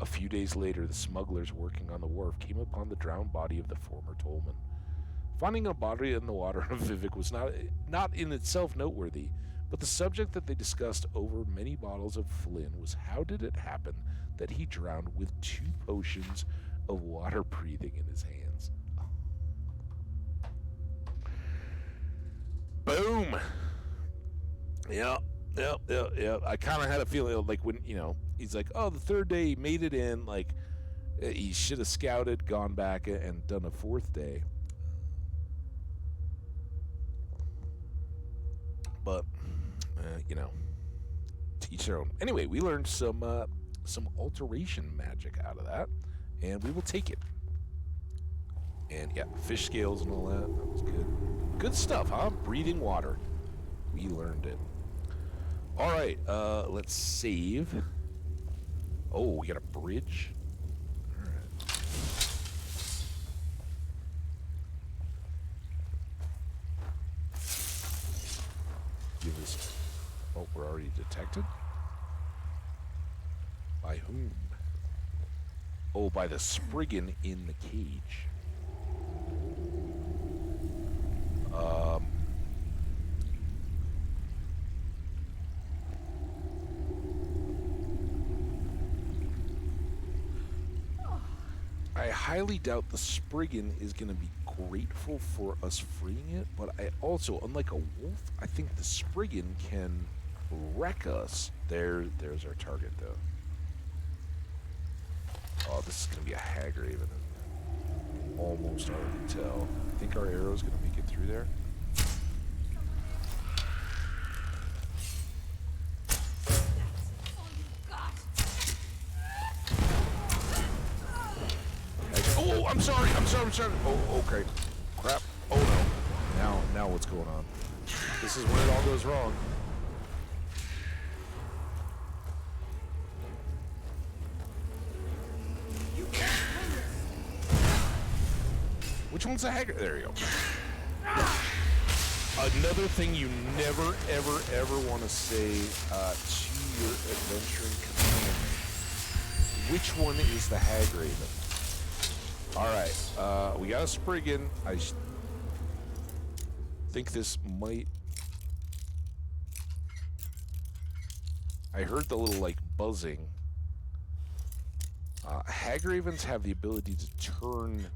A few days later, the smugglers working on the wharf came upon the drowned body of the former tollman. Finding a body in the water of Vivek was not in itself noteworthy, but the subject that they discussed over many bottles of Flynn was how did it happen that he drowned with 2 potions of water breathing in his hands. Boom! Yep. I kind of had a feeling like when, he's like, oh, the 3rd day he made it in, like, he should have scouted, gone back, and done a 4th day. But, to each their own. Anyway, we learned some alteration magic out of that, and we will take it. And, yeah, fish scales and all that. That was good. Good stuff, huh? Breathing water. We learned it. All right, let's save. Oh, we got a bridge. All right. Give us. Oh, we're already detected? By whom? Oh, by the Spriggan in the cage. I highly doubt the Spriggan is going to be grateful for us freeing it, but I also, unlike a wolf, I think the Spriggan can wreck us. There's our target, though. Oh, this is going to be a hag raven, isn't it? Almost already tell. I think our arrow's going to make it through there. Oh, I'm sorry. Oh, okay. Crap. Oh, no. Now what's going on? This is when it all goes wrong. Which one's the hacker? There you go. Another thing you never, ever want to say to your adventuring companion. Which one is the hag raven? Alright, we got a Spriggan. I think this might... I heard the little, like, buzzing. Hag ravens have the ability to turn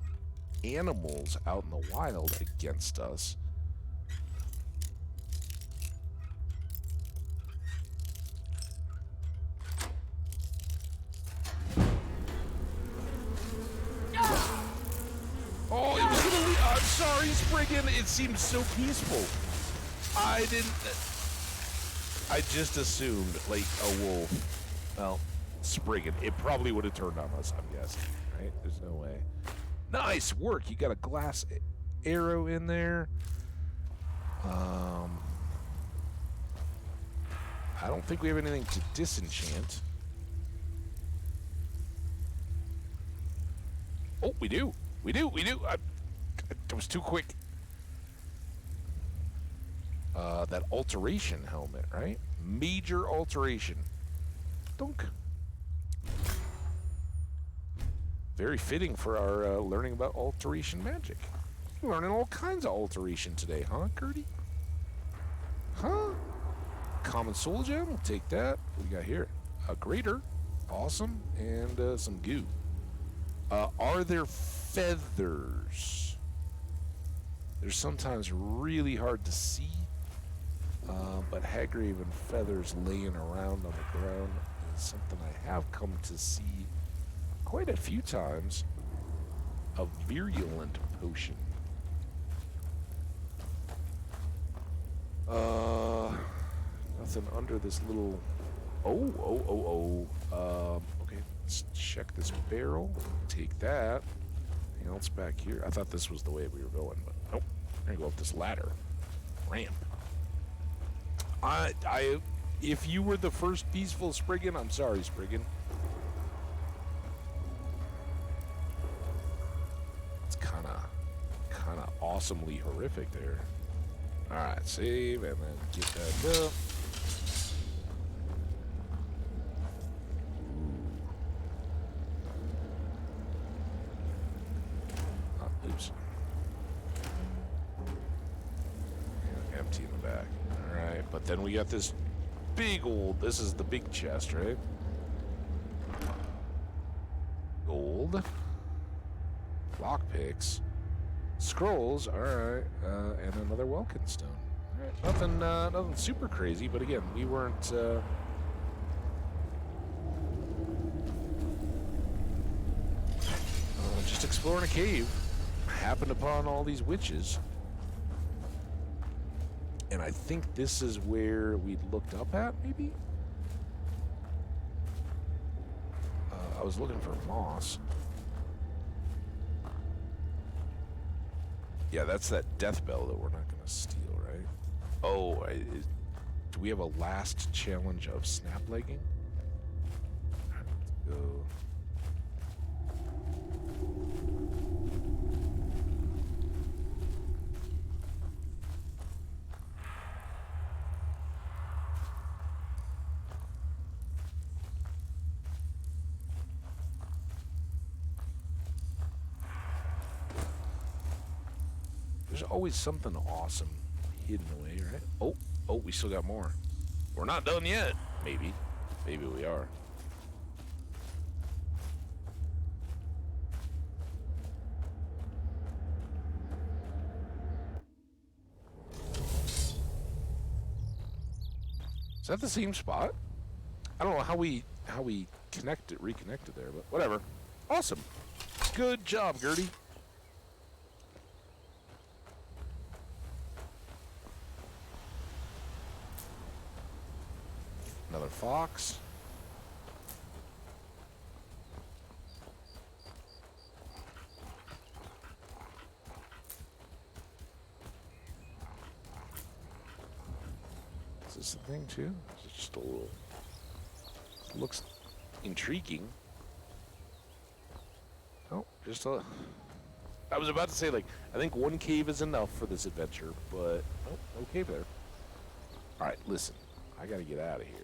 animals out in the wild against us. Oh, it was gonna leave. I'm sorry, Spriggan. It seemed so peaceful. I just assumed, like, a wolf. Well, Spriggan. It probably would have turned on us, I'm guessing. Right? There's no way. Nice work. You got a glass arrow in there. I don't think we have anything to disenchant. Oh, we do. I was too quick. that alteration helmet, right? Major alteration. Dunk. Very fitting for our learning about alteration magic. You're learning all kinds of alteration today, huh, Gertie? Huh? Common soul gem, we'll take that. What do we got here? A grater. Awesome. And some goo. Are there feathers? They're sometimes really hard to see. But Hagraven feathers laying around on the ground is something I have come to see quite a few times. A virulent potion. Nothing under this little... Okay, let's check this barrel. Take that. Anything else back here? I thought this was the way we were going, but nope. We're gonna go up this ladder. Ramp. If you were the first peaceful Spriggan, I'm sorry, Spriggan. It's kind of awesomely horrific there. All right, save and then get that up. Oops. And empty in the back. All right, but then we got this big old. This is the big chest, right? Gold. Lockpicks. Scrolls, all right, and another Welkin stone. All right, nothing super crazy, but again, we weren't. Just exploring a cave. Happened upon all these witches, and I think this is where we looked up at, maybe. I was looking for moss. Yeah, that's that death bell that we're not going to steal, right? Oh, do we have a last challenge of snap legging? All right, let's go. There's always something awesome hidden away, right? Oh, we still got more. We're not done yet. Maybe we are. Is that the same spot? I don't know how we reconnected there, but whatever. Awesome. Good job, Gertie. Another fox. Is this the thing too? Is it just a little... Looks intriguing. Oh, just a... I was about to say, like, I think one cave is enough for this adventure, but... Oh, no cave there. Alright, listen. I gotta get out of here.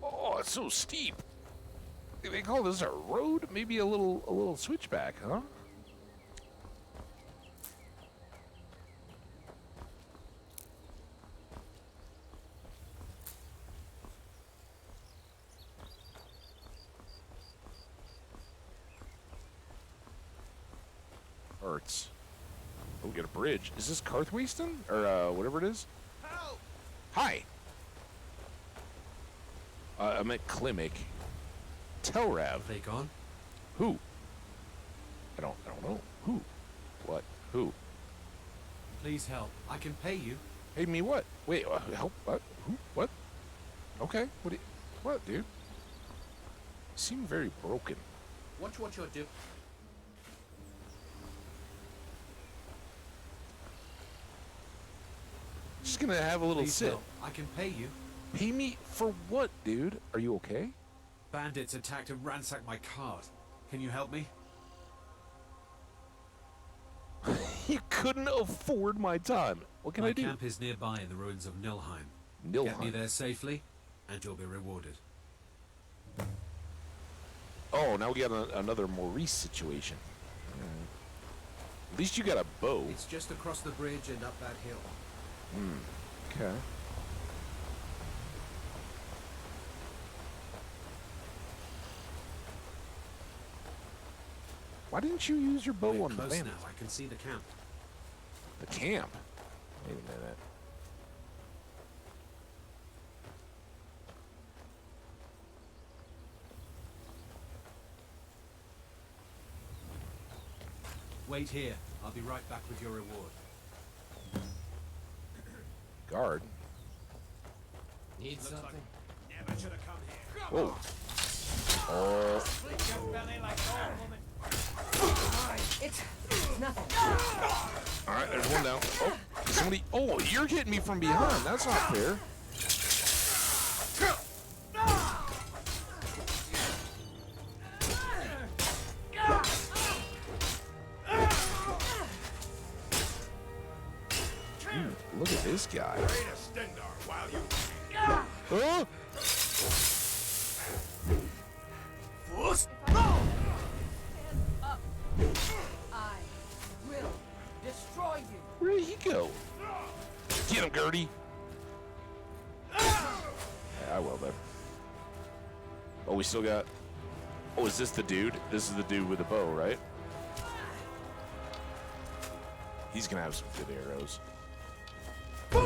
Oh, it's so steep. They call this a road? Maybe a little switchback, huh? Hurts. Oh, we got a bridge. Is this Carthwayston? Or whatever it is? Help! Hi. I meant Klimek. Telrav. They gone? Who? I don't know. Who? What? Who? Please help. I can pay you. Pay me what? Wait, help? What? Who? What? Okay. What, dude? You seem very broken. Watch what you're doing. Just gonna have a little Please sit. help. I can pay you. Pay me for what, dude? Are you okay? Bandits attacked and ransacked my cart. Can you help me? You couldn't afford my time. What can My I do? camp is nearby in the ruins of Nilheim. Get me Nilheim. there safely, and you'll be rewarded. Oh, now we got another Maurice situation. Alright. At least you got a bow. It's just across the bridge and up that hill. Okay. Why didn't you use your bow We're on the close bandit? now. I can see the camp. The camp? Wait a minute. Wait here. I'll be right back with your reward. Guard. Need Looks something? like never should have come here. Whoa. Oh. Split your belly like old woman. It's nothing. Alright, there's one down. Oh, somebody. Oh, you're hitting me from behind. That's not fair. Look at this guy. Create a Stendar while you... Oh! I will destroy you. Where did he go? Get him, Gertie. Yeah, I will then. Oh, we still got... Oh, is this the dude? This is the dude with the bow, right? He's gonna have some good arrows. Do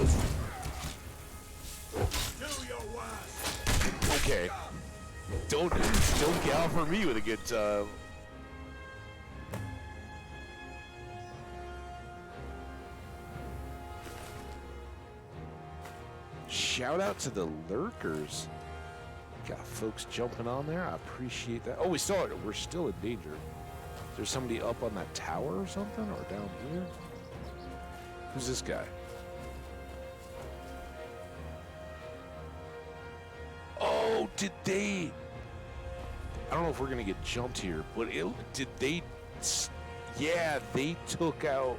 your worst. Okay. Don't gal for me with a good time. Shout out to the lurkers. Got folks jumping on there. I appreciate that. Oh, we're still in danger. Is there somebody up on that tower or something, or down here? Who's this guy? Oh, did they? I don't know if we're gonna get jumped here, but did they? Yeah, they took out.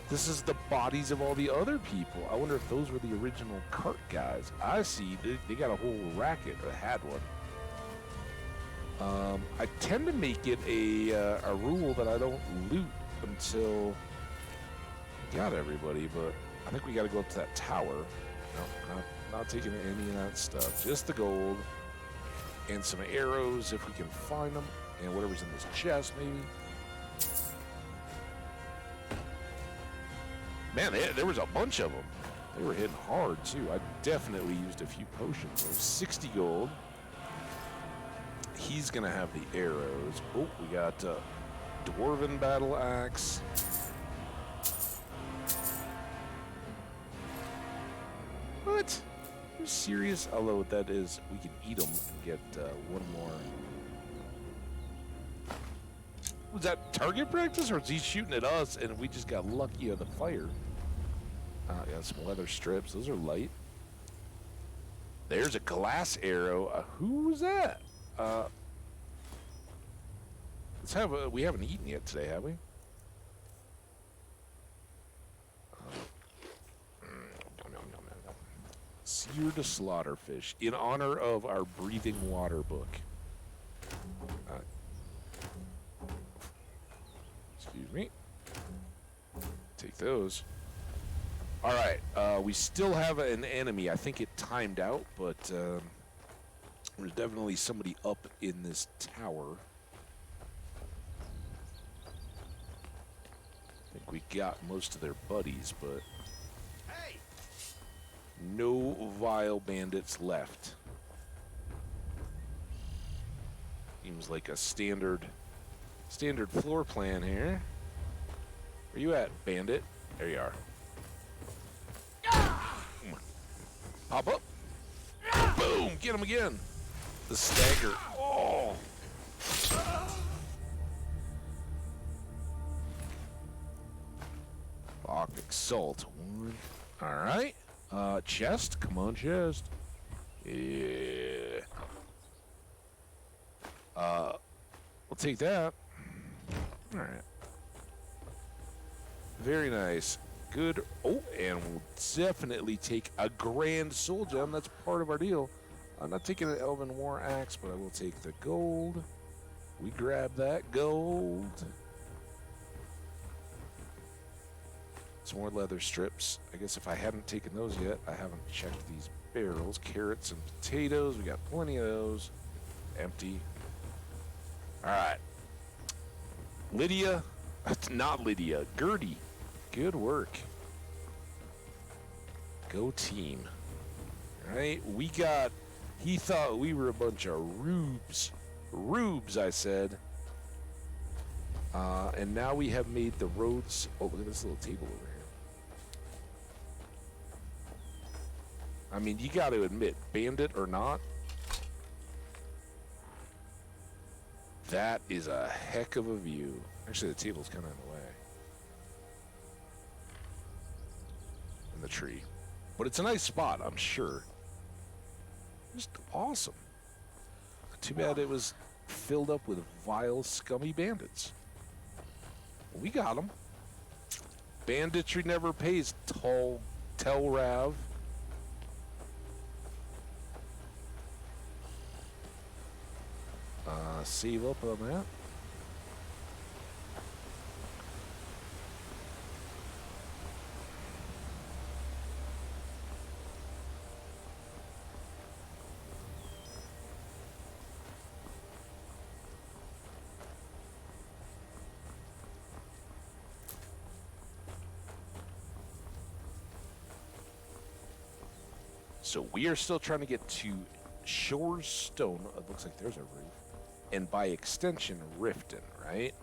This is the bodies of all the other people. I wonder if those were the original cart guys. I see. They got a whole racket, or had one. I tend to make it a rule that I don't loot until I got everybody, but I think we got to go up to that tower. No, not taking any of that stuff. Just the gold and some arrows if we can find them, and whatever's in this chest, maybe. Man, there was a bunch of them. They were hitting hard, too. I definitely used a few potions. There's 60 gold. He's going to have the arrows. Oh, we got Dwarven Battle Axe. What? Are you serious? Although what that is, we can eat them and get one more. Was that target practice, or is he shooting at us and we just got lucky on the fire? Got some leather strips. Those are light. There's a glass arrow. Who was that? Let's have a. We haven't eaten yet today, have we? Seared slaughterfish in honor of our breathing water book. Excuse me. Take those. All right. We still have an enemy. I think it timed out, but there's definitely somebody up in this tower. I think we got most of their buddies, but no vile bandits left. Seems like a standard floor plan here. Where you at, bandit? There you are. Pop up. Boom! Get him again. The stagger. Oh! Arctic salt. All right. Chest. Come on, chest. Yeah. We'll take that. All right. Very nice. Good. Oh, and we'll definitely take a grand soul gem. That's part of our deal. I'm not taking an Elven War Axe, but I will take the gold. We grab that gold. Some more leather strips. I guess if I hadn't taken those yet, I haven't checked these barrels. Carrots and potatoes. We got plenty of those. Empty. All right. Lydia. Not Lydia. Gertie. Good work. Go team. All right. We got... He thought we were a bunch of rubes. Rubes, I said. And now we have made the roads... Oh, look at this little table over here. I mean, you got to admit, bandit or not, that is a heck of a view. Actually, the table's kind of in the way. In the tree. But it's a nice spot, I'm sure. Just awesome. Too bad it was filled up with vile, scummy bandits. We got them. Banditry never pays, Tel Rav. Save up on that. So we are still trying to get to Shore's Stone. It looks like there's a roof. And by extension, Riften, right?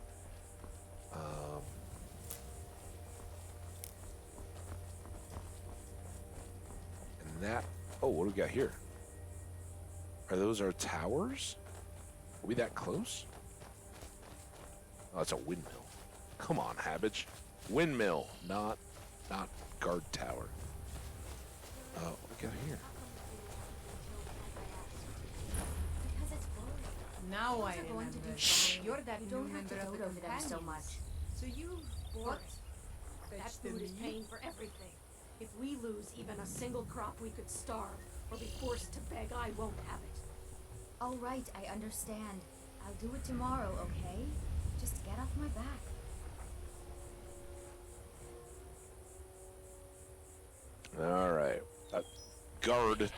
And that... Oh, what do we got here? Are those our towers? Are we that close? Oh, it's a windmill. Come on, Hambbage. Windmill, not guard tower. What we got here? Now I remember. Shh. You're that new Don't have member to of dote the over them so companions. much. So you bought That fetched food them is meat? paying for everything. If we lose even a single crop, we could starve or be forced to beg. I won't have it. All right, I understand. I'll do it tomorrow, okay? Just get off my back. All right. Guard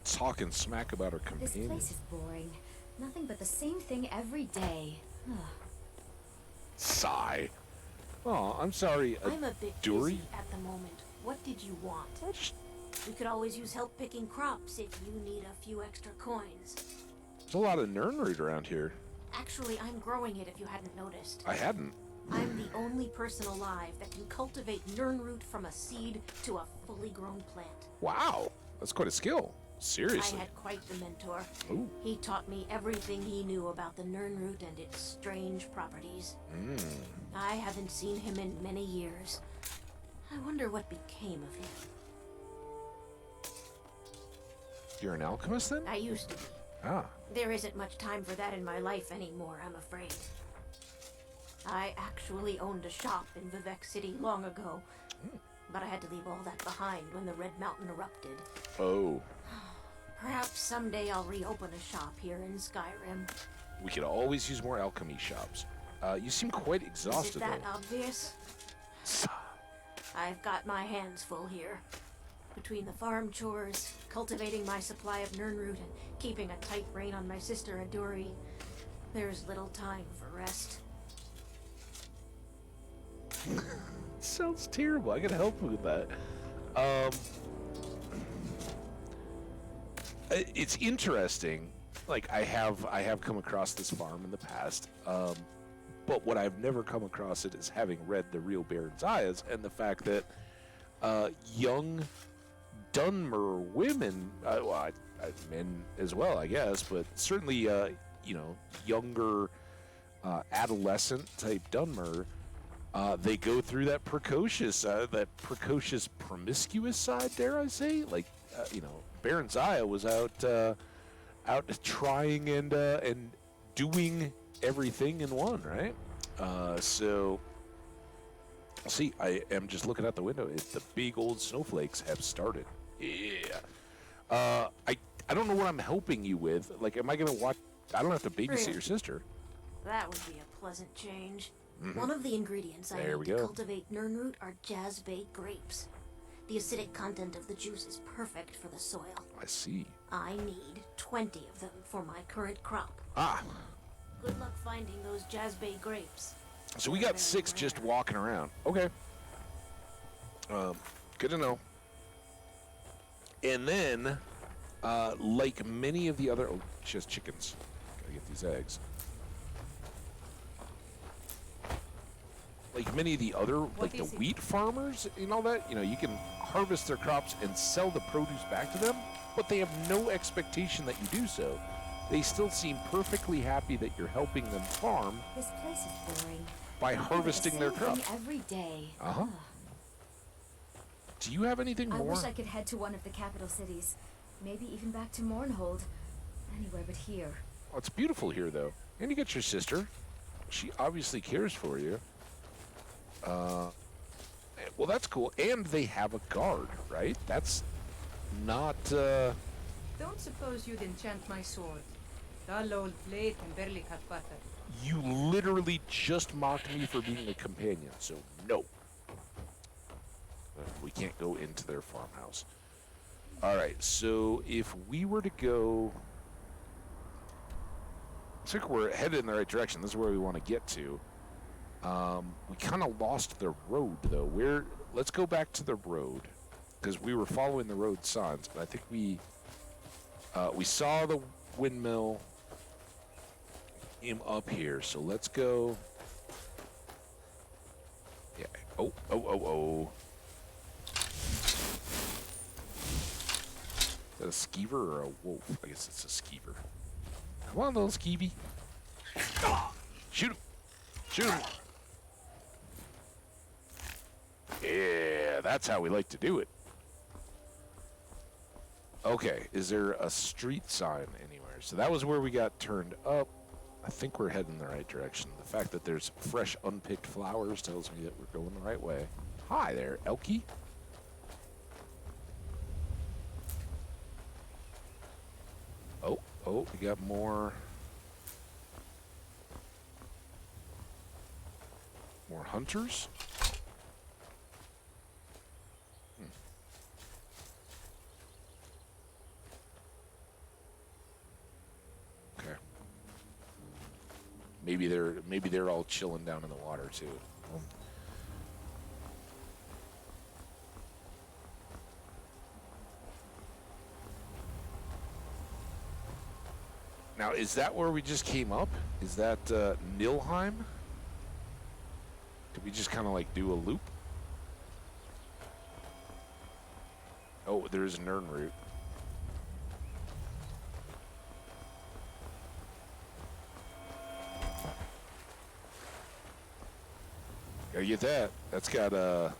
talking smack about her This companion. place is boring. Nothing but the same thing every day. Sigh. Oh, I'm sorry. I'm a bit Dory? busy at the moment. What did you want? We could always use help picking crops if you need a few extra coins. There's a lot of Nernroot around here. Actually, I'm growing it if you hadn't noticed. I hadn't. I'm the only person alive that can cultivate Nernroot from a seed to a fully grown plant. Wow. That's quite a skill. Seriously. I had quite the mentor. Ooh. He taught me everything he knew about the Nernroot and its strange properties. I haven't seen him in many years. I wonder what became of him. You're an alchemist then? I used to be. Ah. There isn't much time for that in my life anymore, I'm afraid. I actually owned a shop in Vivek City long ago, but I had to leave all that behind when the Red Mountain erupted. Oh. Perhaps someday I'll reopen a shop here in Skyrim. We could always use more alchemy shops. You seem quite Is exhausted, it that though. obvious? I've got my hands full here. Between the farm chores, cultivating my supply of Nernroot, and keeping a tight rein on my sister Adori, there's little time for rest. Sounds terrible. I can help you with that. It's interesting. Like I have come across this farm in the past, but what I've never come across it is having read the real Baron's Eyes and the fact that young Dunmer women, men as well, I guess, but certainly younger adolescent type Dunmer. They go through that precocious promiscuous side, dare I say? Like, Baron's Eye was out trying and doing everything in one, right? So See, I am just looking out the window. The big old snowflakes have started. Yeah. I don't know what I'm helping you with. Like, am I gonna watch? I don't have to babysit your sister. That would be a pleasant change. One of the ingredients I There we need to go. cultivate nernroot are jazzbay grapes. The acidic content of the juice is perfect for the soil. I see. I need 20 of them for my current crop. Ah, Good luck finding those jazzbay grapes. so we got 6 just walking around. Okay. Good to know. And then, like many of the other... Oh, she has chickens. Gotta get these eggs. Like many of the other, like the wheat farmers and all that, you know, you can harvest their crops and sell the produce back to them, but they have no expectation that you do so. They still seem perfectly happy that you're helping them farm This place is boring. by I do the harvesting their same thing crops. every day. Uh-huh. Do you have anything I more? wish I could head to one of the capital cities. Maybe even back to Mournhold. Anywhere but here. Oh, it's beautiful here, though. And you got your sister. She obviously cares for you. Well, that's cool. And they have a guard, right? That's not, Don't suppose you'd enchant my sword. Dull old blade can barely cut butter. You literally just mocked me for being a companion, so no. We can't go into their farmhouse. Alright, so if we were to go... Looks like we're headed in the right direction. This is where we want to get to. We kind of lost the road, though. Let's go back to the road, because we were following the road signs, but I think we saw the windmill up here, so let's go. Yeah. Oh. Is that a skeever or a wolf? I guess it's a skeever. Come on, little skeevy. Shoot him. Shoot him. Yeah, that's how we like to do it. Okay, is there a street sign anywhere? So that was where we got turned up. I think we're heading the right direction. The fact that there's fresh, unpicked flowers tells me that we're going the right way. Hi there, Elkie. Oh, we got more hunters. Okay. Maybe they're all chilling down in the water too. Now, is that where we just came up? Is that Nilheim? Did we just kind of like do a loop? Oh, there's Nernroot. Gotta get that. That's got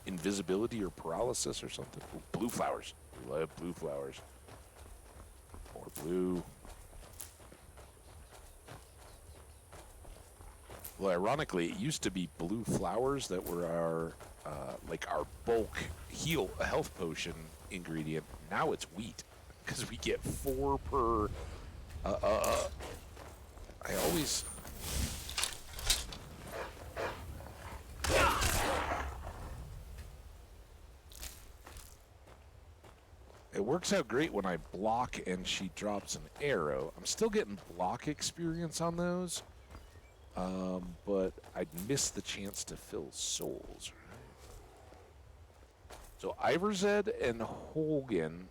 invisibility or paralysis or something. Ooh, blue flowers. We love blue flowers. More blue. Well, ironically, it used to be blue flowers that were our bulk health potion ingredient. Now it's wheat because we get 4 per. I always. It works out great when I block and she drops an arrow. I'm still getting block experience on those. But I'd miss the chance to fill souls. So Iverzed and Holgen.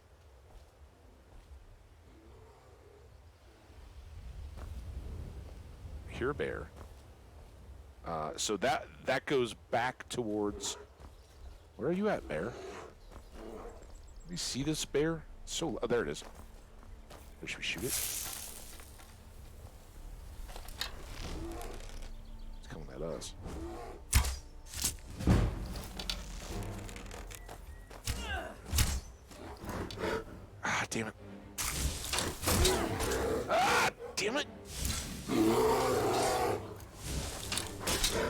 Here, bear. So that goes back towards. Where are you at, bear? You see this bear? So there it is. Should we shoot it? At us. Ah, damn it. Ah, damn it.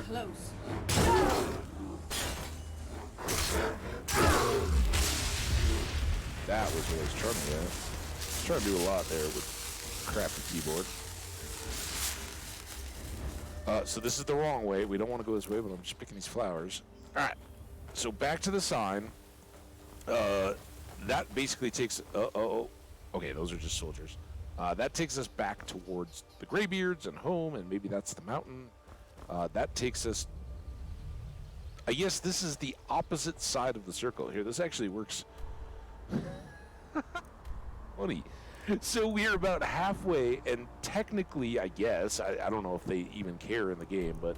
Close. that was what I was trying to get. I was trying to do a lot there with crappy keyboard. So this is the wrong way. We don't want to go this way, but I'm just picking these flowers. All right. So back to the sign. That basically takes... Okay, those are just soldiers. That takes us back towards the Greybeards and home, and maybe that's the mountain. That takes us... I guess this is the opposite side of the circle here. This actually works... Funny. So we're about halfway, and technically, I guess, I don't know if they even care in the game, but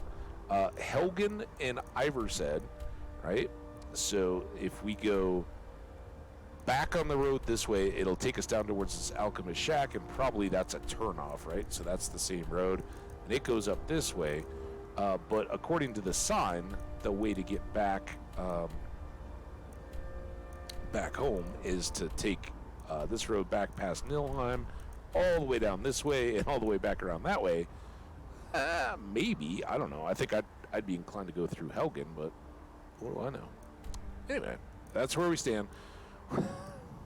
Helgen and Iversaid, right? So if we go back on the road this way, it'll take us down towards this alchemist shack, and probably that's a turnoff, right? So that's the same road, and it goes up this way. But according to the sign, the way to get back back home is to take this road back past Nilheim, all the way down this way, and all the way back around that way. Maybe, I don't know. I think I'd be inclined to go through Helgen, but what do I know? Anyway, that's where we stand.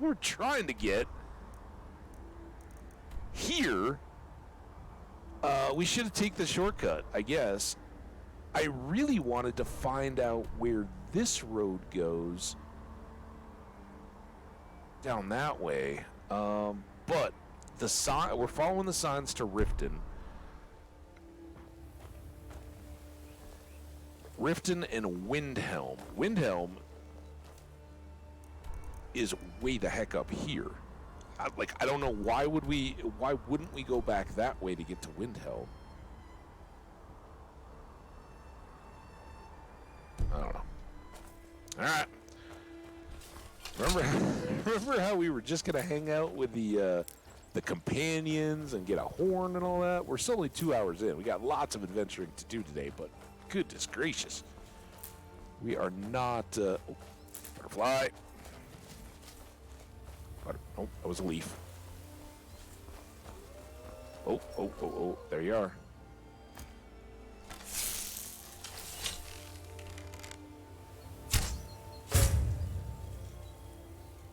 We're trying to get here. We should have taken the shortcut, I guess. I really wanted to find out where this road goes down that way. But the sign, we're following the signs to Riften. Riften and Windhelm. Windhelm is way the heck up here. I don't know why wouldn't we go back that way to get to Windhelm? I don't know. All right. Remember how we were just gonna hang out with the companions and get a horn and all that? We're still only 2 hours in. We got lots of adventuring to do today, but goodness gracious, we are not. Butterfly. Oh, that was a leaf. Oh, there you are.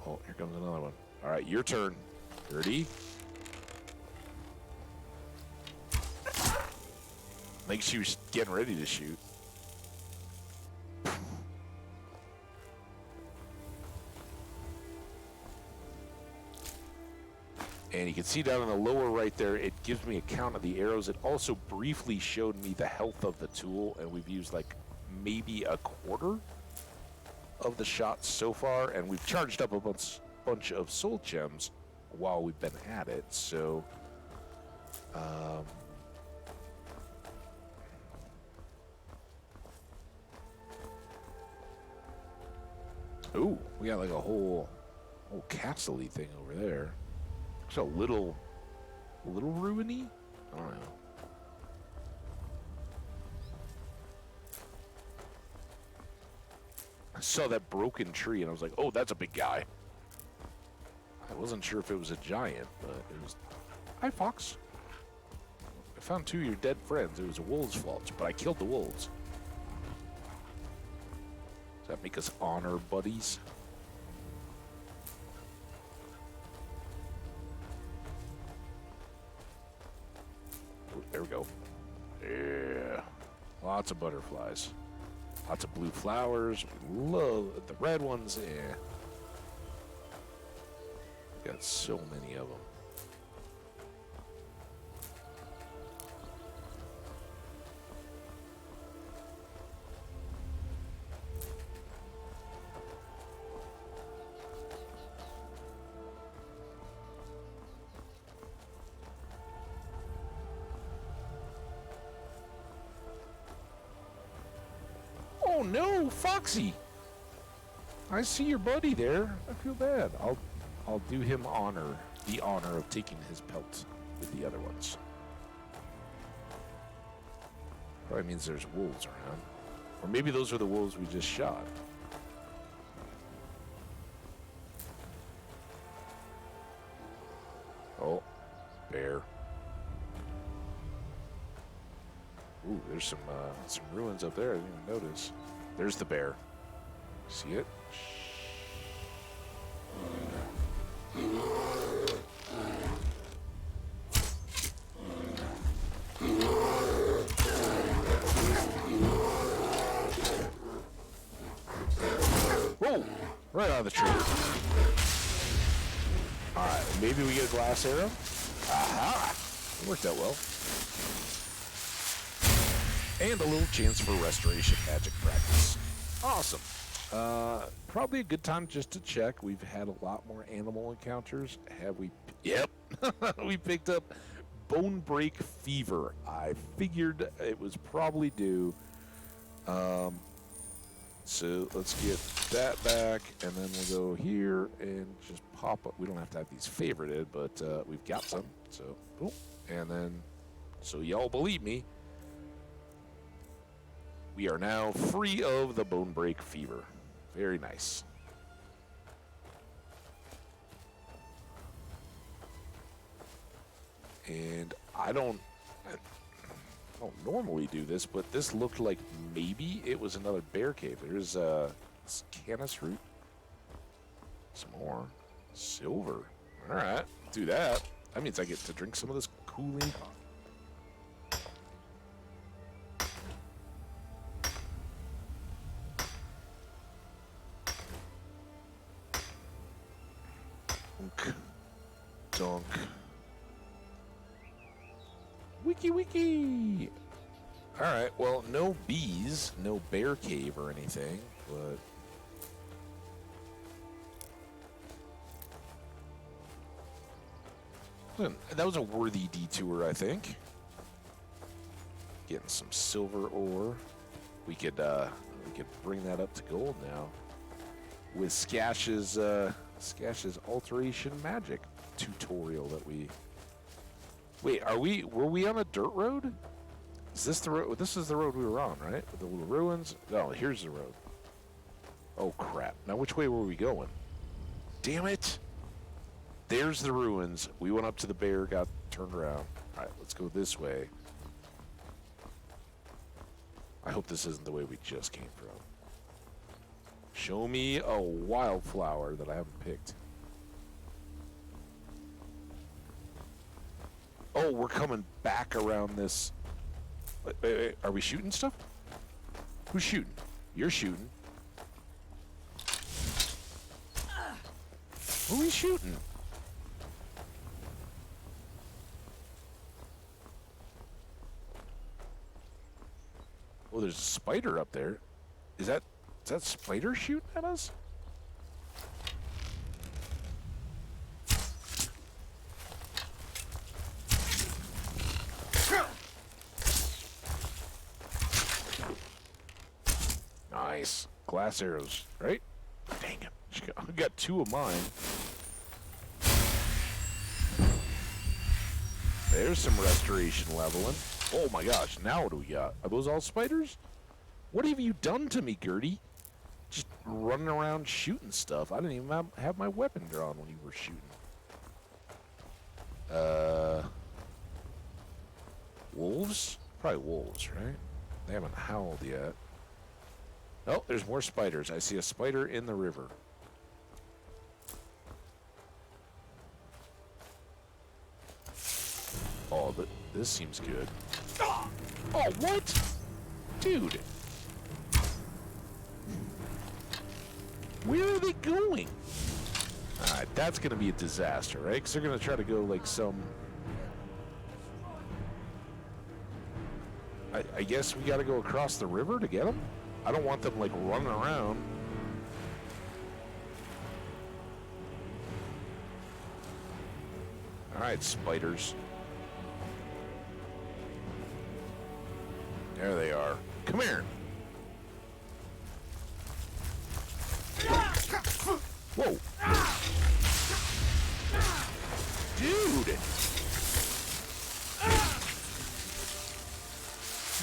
Oh, here comes another one. All right, your turn. Ready? Like she was getting ready to shoot. And you can see down in the lower right there, it gives me a count of the arrows. It also briefly showed me the health of the tool, and we've used like maybe a quarter of the shots so far, and we've charged up a bunch of soul gems while we've been at it. So, ooh, we got like a whole castle-y thing over there. It's a little ruiny. I don't know. I saw that broken tree and I was like, oh, that's a big guy. I wasn't sure if it was a giant, but it was. Hi, Fox. I found 2 of your dead friends. It was a wolf's fault, but I killed the wolves. Does that make us honor buddies? There we go. Yeah. Lots of butterflies. Lots of blue flowers. We love the red ones. Yeah. Got so many of them. Oh no, Foxy! I see your buddy there. I feel bad. I'll do him the honor of taking his pelt with the other ones. Probably means there's wolves around. Or maybe those are the wolves we just shot. Oh, bear. Ooh, there's some ruins up there I didn't even notice. There's the bear. See it? Right on the tree. Alright, maybe we get a glass arrow? Aha! It worked out well. And a little chance for restoration magic practice. Awesome. Probably a good time just to check. We've had a lot more animal encounters. Have we? Yep. We picked up bone break fever. I figured it was probably due. So let's get that back, and then we'll go here and just pop up. We don't have to have these favorited, but we've got some. So, boom. And then, so y'all believe me, we are now free of the bone break fever. Very nice. And I don't normally do this, but this looked like maybe it was another bear cave. There's canis root. Some more. Silver. Alright, do that. That means I get to drink some of this cooling. Dunk. Dunk. Wiki wiki! Alright, well, no bees, no bear cave or anything, but... That was a worthy detour, I think. Getting some silver ore. We could bring that up to gold now. With Skash's alteration magic tutorial that we... Wait, were we on a dirt road? Is this the road? This is the road we were on, right? With the little ruins? Oh, here's the road. Oh, crap. Now, which way were we going? Damn it! There's the ruins. We went up to the bear, got turned around. All right, let's go this way. I hope this isn't the way we just came from. Show me a wildflower that I haven't picked. Oh, we're coming back around this. Wait, are we shooting stuff? Who's shooting? You're shooting. Who are we shooting? Oh, there's a spider up there. Is that spider shooting at us? Nice. Glass arrows, right? Dang it. I got 2 of mine. There's some restoration leveling. Oh my gosh, now what do we got? Are those all spiders? What have you done to me, Gertie? Just running around shooting stuff. I didn't even have my weapon drawn when you were shooting. Wolves? Probably wolves, right? They haven't howled yet. Oh, there's more spiders. I see a spider in the river. Oh, this seems good. Oh, what? Dude. Where are they going? Alright, that's going to be a disaster, right? Because they're going to try to go like some... I guess we got to go across the river to get them? I don't want them like running around. Alright, spiders. There they are. Come here. Whoa. Dude.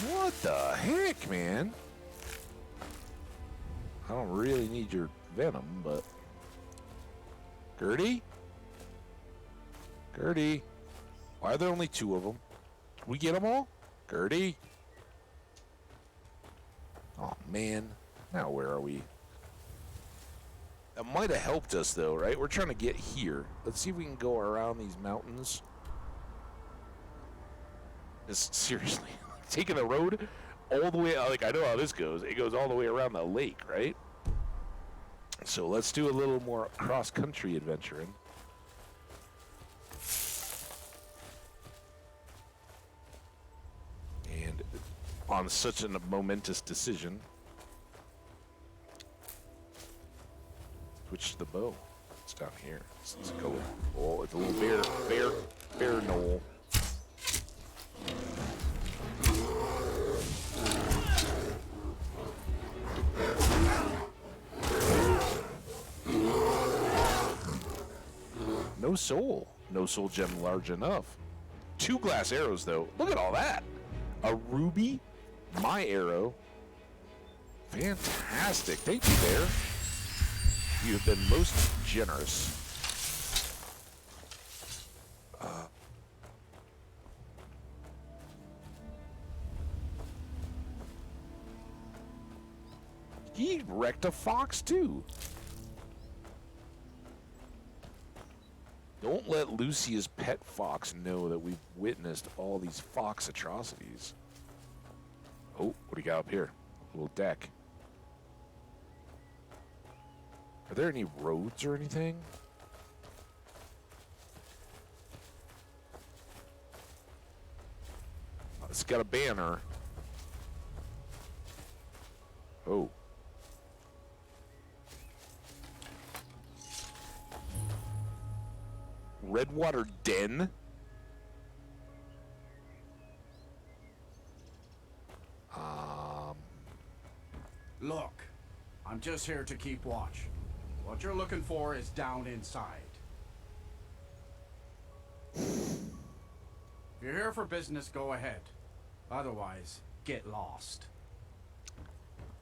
What the heck, man? I don't really need your venom, but... Gertie? Gertie? Why are there only 2 of them? Did we get them all? Gertie? Oh, man. Now where are we? That might have helped us, though, right? We're trying to get here. Let's see if we can go around these mountains. Just seriously. Taking the road all the way... Like, I know how this goes. It goes all the way around the lake, right? So let's do a little more cross-country adventuring. And on such a momentous decision, switch to the bow. It's down here. Let's go. Oh, it's a little bear knoll. No soul. No soul gem large enough. 2 glass arrows, though. Look at all that. A ruby. My arrow. Fantastic. Thank you, Bear. You have been most generous. He wrecked a fox, too. Don't let Lucia's pet fox know that we've witnessed all these fox atrocities. Oh, what do you got up here? A little deck. Are there any roads or anything? It's got a banner. Oh. Redwater Den? Look, I'm just here to keep watch. What you're looking for is down inside. If you're here for business, go ahead. Otherwise, get lost.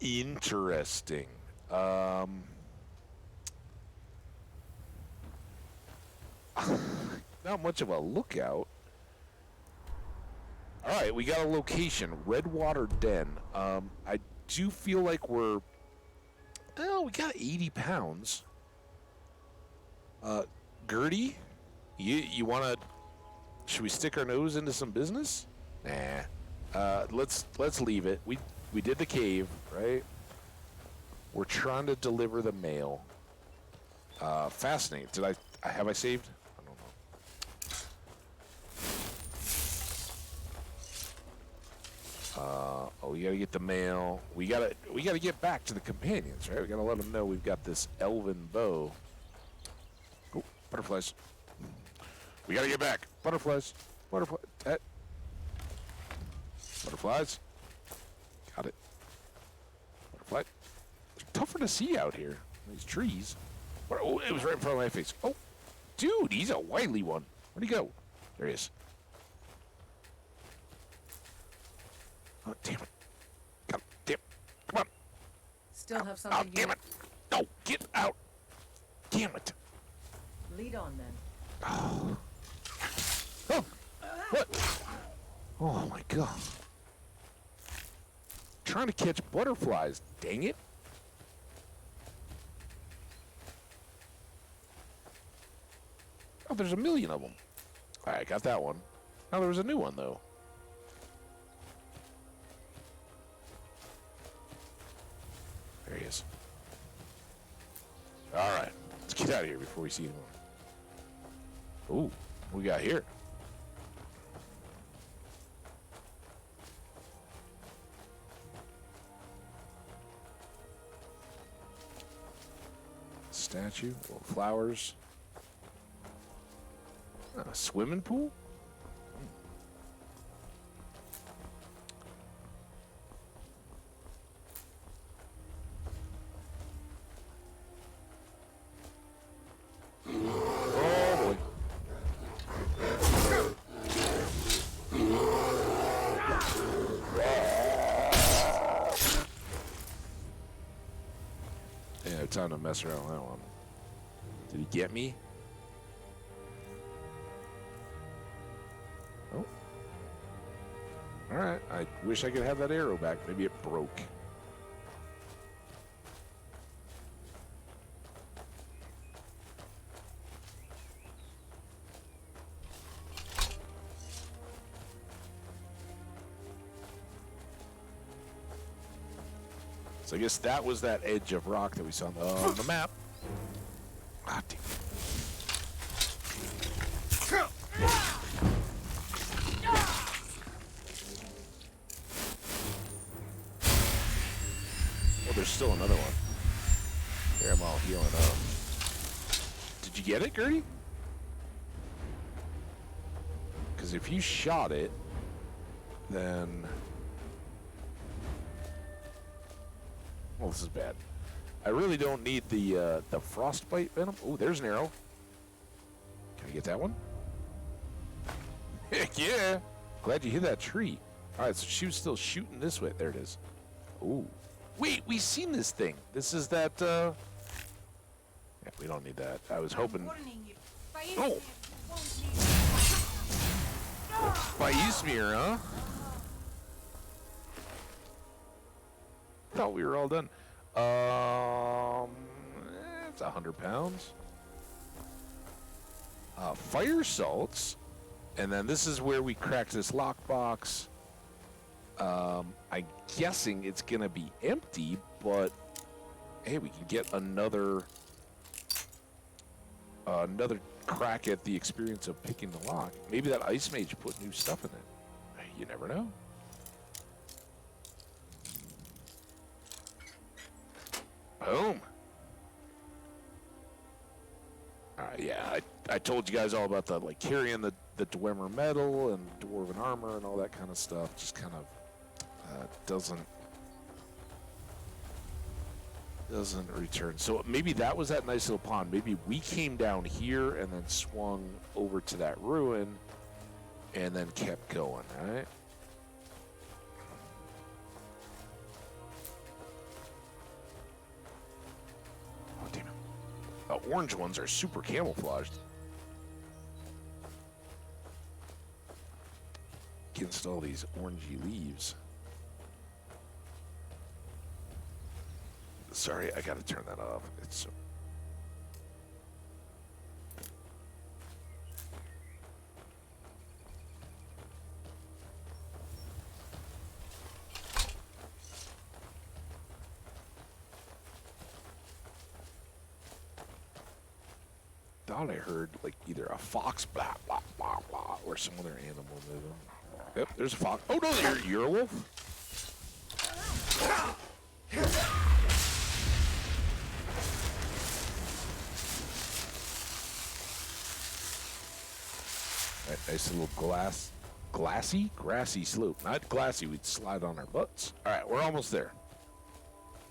Interesting. Not much of a lookout. All right, we got a location, Redwater Den. I do feel like we're... Oh, we got 80 pounds. Gertie, you want to... Should we stick our nose into some business? Nah. Let's leave it. We did the cave, right? We're trying to deliver the mail. Fascinating. Have I saved? I don't know. Oh, we gotta get the mail. We gotta get back to the companions, right? We gotta let them know we've got this elven bow. Oh, butterflies. We gotta get back. Butterflies. Butterflies. Butterflies. Got it. Butterfly. It's tougher to see out here. These trees. Oh, it was right in front of my face. Oh, dude, he's a wily one. Where'd he go? There he is. Oh, damn it. God damn. Come on. Still have something damn it. No, get out. Damn it. Lead on then. Oh. Oh. What? Oh my god. Trying to catch butterflies, dang it. Oh, there's a million of them. Alright, got that one. Oh, there was a new one, though. There he is. Alright, let's get out of here before we see anyone. Ooh, what we got here? Statue, little flowers. A swimming pool? Oh boy. Yeah, time to mess around with that one. Did he get me? Oh. Alright, I wish I could have that arrow back. Maybe it broke. So I guess that was that edge of rock that we saw on the map. Ah, damn. Oh, there's still another one. Here, I'm all healing up. Did you get it, Gertie? Because if you shot it, then... Well, this is bad. I really don't need the frostbite venom. Oh, there's an arrow. Can I get that one? Heck yeah! Glad you hit that tree. All right, so she was still shooting this way. There it is. Ooh. Wait, we seen this thing. This is that, Yeah, we don't need that. I was hoping... Oh! By Eastmere, huh? Thought we were all done. It's 100 pounds. Fire salts. And then this is where we cracked this lockbox. I'm guessing it's gonna be empty, but hey, we can get another crack at the experience of picking the lock. Maybe that ice mage put new stuff in it. You never know. Boom. Yeah, I told you guys all about the carrying the Dwemer metal and dwarven armor and all that kind of stuff. Just kind of doesn't return. So maybe that was that nice little pond. Maybe we came down here and then swung over to that ruin and then kept going, right? Oh, damn it. The orange ones are super camouflaged. Against all these orangey leaves. Sorry, I gotta turn that off. It's so... Thought I heard like either a fox blah blah blah blah or some other animal moving. Yep, there's a fox. Oh no, you're a wolf. Right, nice little grassy slope. Not glassy, we'd slide on our butts. All right, we're almost there.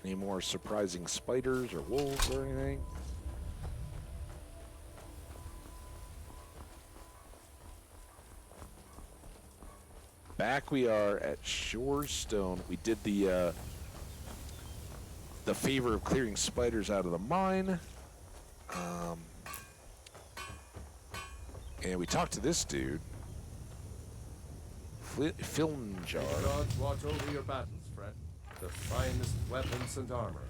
Any more surprising spiders or wolves or anything? Back we are at Shorestone. We did the favor of clearing spiders out of the mine. And we talked to this dude. Film jar. Gods watch over your battles, Fred. The finest weapons and armor.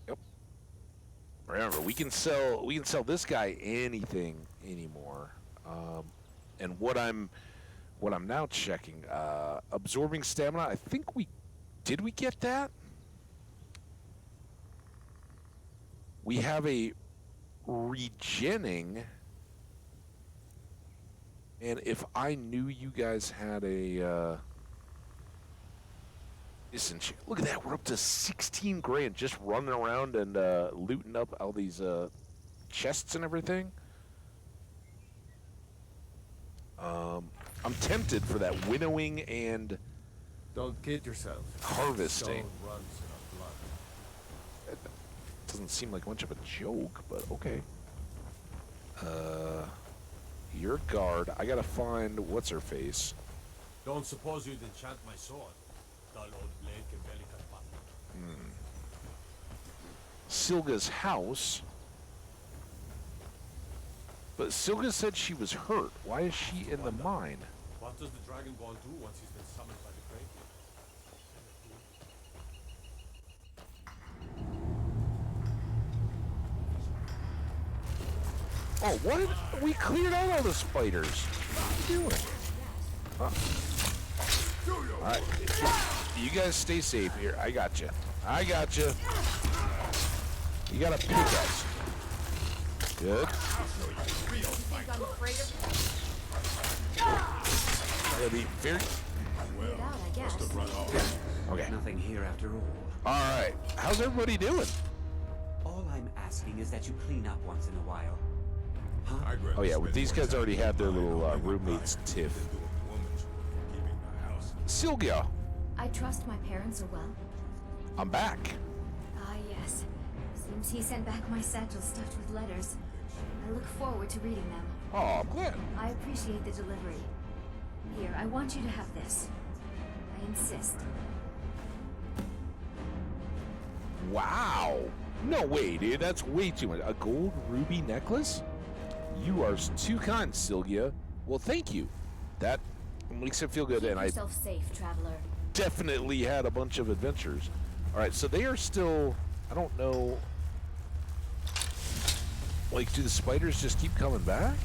Yep. Remember, we can sell this guy anything anymore. And what I'm now checking, absorbing stamina. I think we get that? We have a regenning, and if I knew you guys had a look at that, we're up to 16 grand just running around and looting up all these chests and everything. I'm tempted for that winnowing and don't kid yourself. Harvesting. Stone runs in our blood. Doesn't seem like much of a joke, but okay. Your guard. I gotta find what's her face. Don't suppose you'd enchant my sword. Dull old blade can barely cut button. Silga's house. But Silga said she was hurt. Why is she in the mine? What does the Dragonborn do once he's been summoned by the Great? Oh, what? We cleared out all the spiders. What are you doing? Alright. You guys stay safe here. I got you. I got you. You got a pickaxe. Good. Think I'm afraid of Gotta be very... it out, I guess. Okay. Nothing here after all. Alright. How's everybody doing? All I'm asking is that you clean up once in a while. Huh? Oh yeah, well, these guys already had their little roommates tiff. Sylvia, I trust my parents are well. I'm back. Ah, yes. Seems he sent back my satchel stuffed with letters. I look forward to reading them. Oh, I'm glad. I appreciate the delivery. Here, I want you to have this. I insist. Wow. No way, dude. That's way too much. A gold ruby necklace? You are too kind, Sylvia. Well, thank you. That makes it feel good. Keep and yourself safe, traveler. Definitely had a bunch of adventures. All right, so they are still, I don't know, like, do the spiders just keep coming back?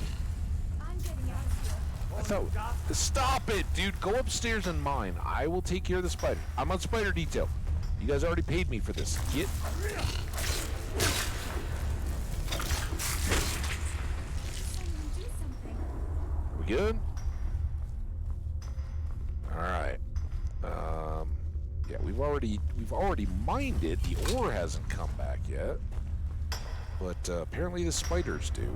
I'm getting out of here. I thought, stop it, dude. Go upstairs and mine. I will take care of the spider. I'm on spider detail. You guys already paid me for this. Get. We good? All right. Yeah, we've already mined it. The ore hasn't come back yet, but apparently the spiders do.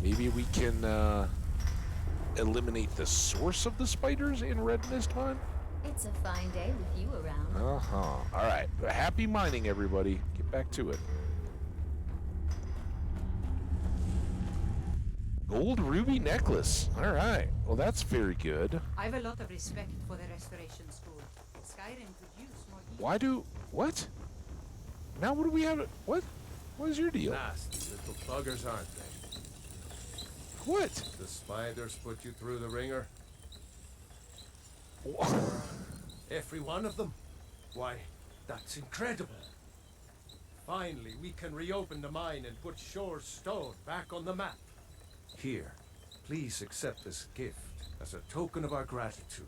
Maybe we can eliminate the source of the spiders in Red Mist Mine. It's a fine day with you around. All right. Happy mining, everybody. Get back to it. Gold ruby necklace. All right. Well, that's very good. I have a lot of respect for the restoration school. Skyrim could use more. Why do what? Now what do we have? What? What is your deal? Nasty little buggers, aren't they? What? The spiders put you through the ringer? Every one of them? Why, that's incredible. Finally, we can reopen the mine and put Shore's Stone back on the map. Here, please accept this gift as a token of our gratitude.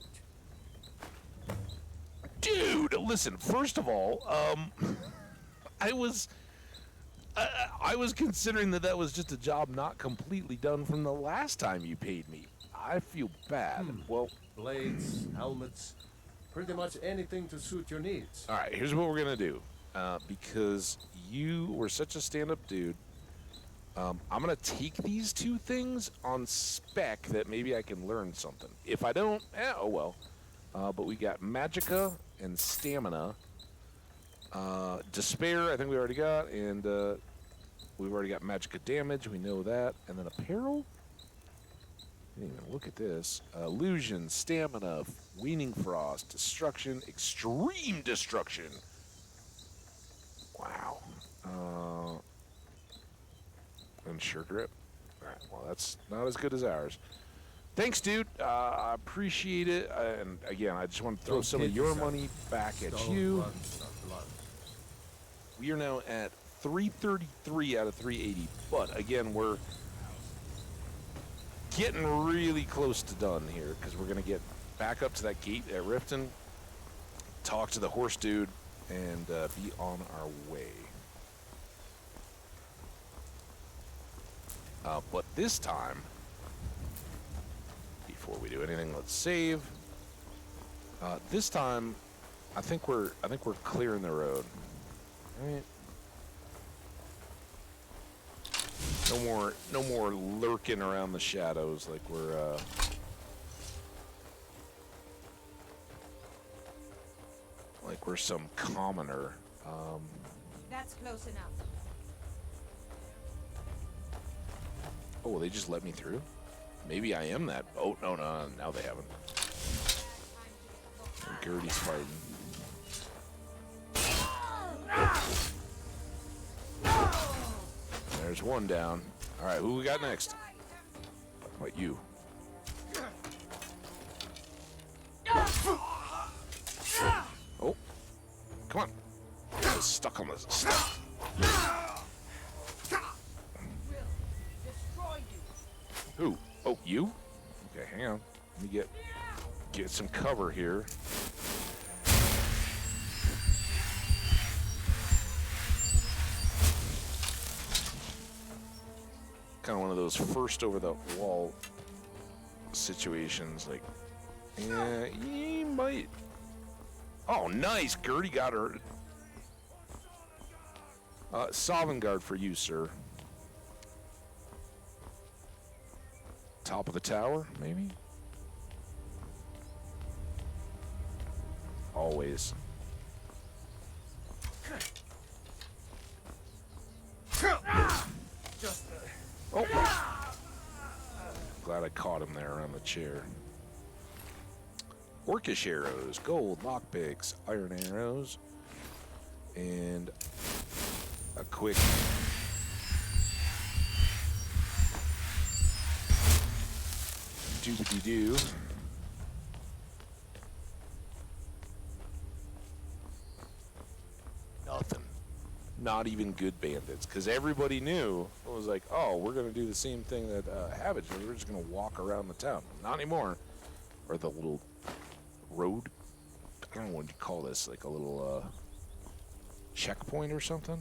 Dude, listen. First of all, I was considering that was just a job not completely done from the last time you paid me. I feel bad. Well, blades, helmets, pretty much anything to suit your needs. all right. Here's what we're gonna do. Because you were such a stand-up dude, I'm gonna take these two things on spec that maybe I can learn something. If I don't, oh well. But we got Magicka and Stamina. Despair, I think we already got, and we've already got Magicka damage. We know that, and then Apparel. I didn't even look at this. Illusion, Stamina, Weaning Frost, Destruction, Extreme Destruction. Wow. And Sure Grip. Alright, well, that's not as good as ours. Thanks, dude. I appreciate it. And again, I just want to throw some of your money back at you. We are now at 333 out of 380. But again, we're getting really close to done here because we're going to get back up to that gate at Riften, talk to the horse dude, and be on our way. But this time, before we do anything, let's save. This time, I think we're clearing the road. All right. No more lurking around the shadows like we're some commoner. That's close enough. Oh, well, they just let me through? Maybe I am that. Oh, no, now they haven't. And Gertie's fighting. There's one down. All right, who we got next? What, you? Oh, come on. I was stuck on this stuff. Who? Oh, you? Okay, hang on. Let me get some cover here. Kind of one of those first over the wall situations. Like, yeah, he might. Oh, nice. Gertie got her. Sovngarde for you, sir. Top of the tower, maybe? Always. Oh! Glad I caught him there on the chair. Orcish arrows, gold, lockpicks, iron arrows, and a quick doobity-doo. Nothing. Not even good bandits, because everybody knew it was like, oh, we're going to do the same thing that Hambbage did. We're just going to walk around the town. Not anymore. Or the little road. I don't know what you call this, like a little checkpoint or something.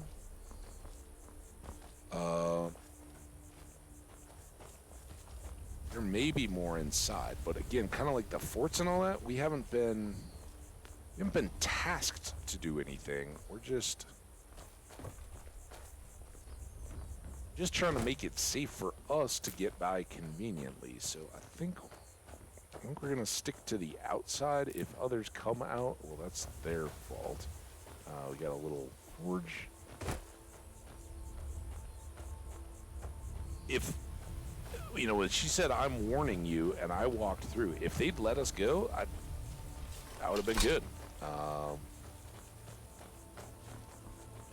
There may be more inside, but again, kind of like the forts and all that, we haven't been tasked to do anything. We're just trying to make it safe for us to get by conveniently. So I think we're gonna stick to the outside. If others come out, well, that's their fault. We got a little forge. If, you know, when she said, I'm warning you, and I walked through, if they'd let us go, that would have been good.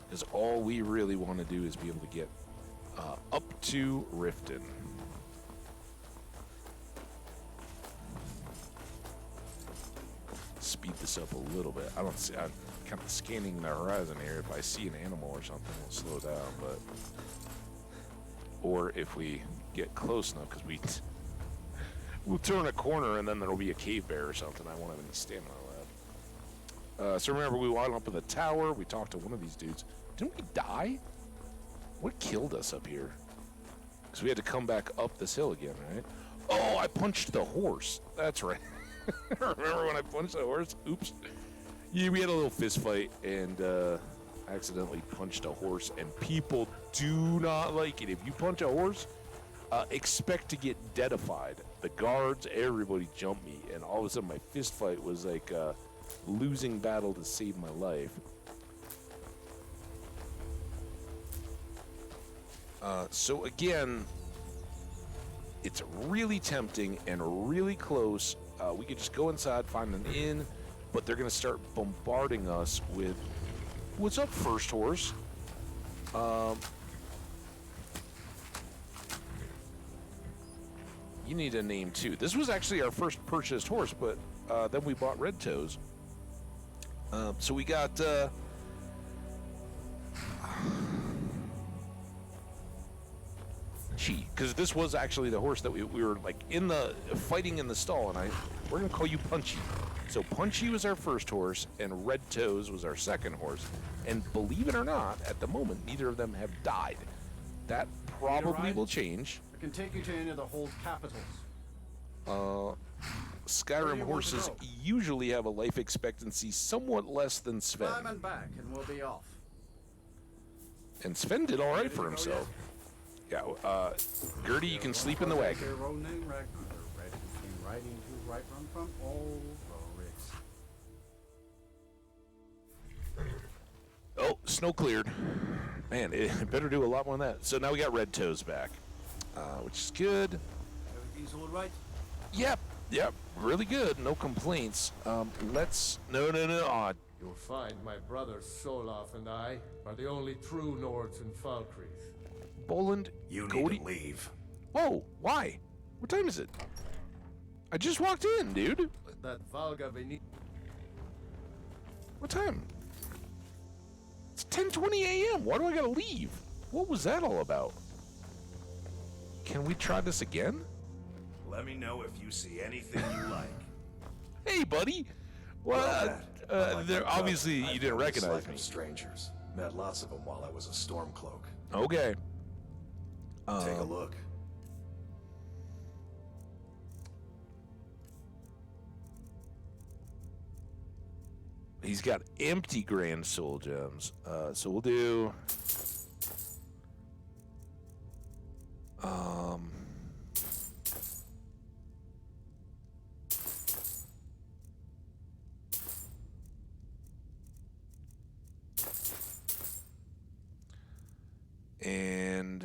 Because all we really want to do is be able to get up to Riften. Speed this up a little bit. I don't see. I'm kind of scanning the horizon here. If I see an animal or something, we'll slow down. But or if we get close enough, because we'll turn a corner and then there'll be a cave bear or something. I won't have any stamina left. So remember, we wound up at the tower. We talked to one of these dudes. Didn't we die? What killed us up here? Because we had to come back up this hill again, right? Oh, I punched the horse. That's right. Remember when I punched the horse? Oops. Yeah, we had a little fist fight and accidentally punched a horse, and people do not like it. If you punch a horse, expect to get deadified. The guards, everybody jumped me, and all of a sudden my fist fight was like a losing battle to save my life. So again, it's really tempting and really close. We could just go inside, find an inn, but they're going to start bombarding us with, what's up, first horse? You need a name too. This was actually our first purchased horse, but then we bought Red Toes. So we got Punchy, because this was actually the horse that we were like in the fighting in the stall, and we're gonna call you Punchy. So Punchy was our first horse, and Red Toes was our second horse. And believe it or not, at the moment, neither of them have died. That probably will change. I can take you to any of the hold capitals. Skyrim horses usually have a life expectancy somewhat less than Sven. Climb and back, and we'll be off. And Sven did all right for himself. Yeah, Gertie, you can sleep in the wagon. Oh, snow cleared. Man, it better do a lot more than that. So now we got Red Toes back, which is good. Everything's all right? Yep, really good. No complaints. No. You'll find my brothers Solaf and I are the only true Nords in Falkreath. Boland, you need to leave. Whoa, why? What time is it? I just walked in, dude. That Valga Veni. What time? It's 10:20 a.m. Why do I gotta leave? What was that all about? Can we try this again? Let me know if you see anything you like. Hey, buddy. Well, there obviously you didn't recognize me. Strangers. Met lots of them while I was a Stormcloak. Okay. Take a look. He's got empty Grand Soul Gems. So we'll do... and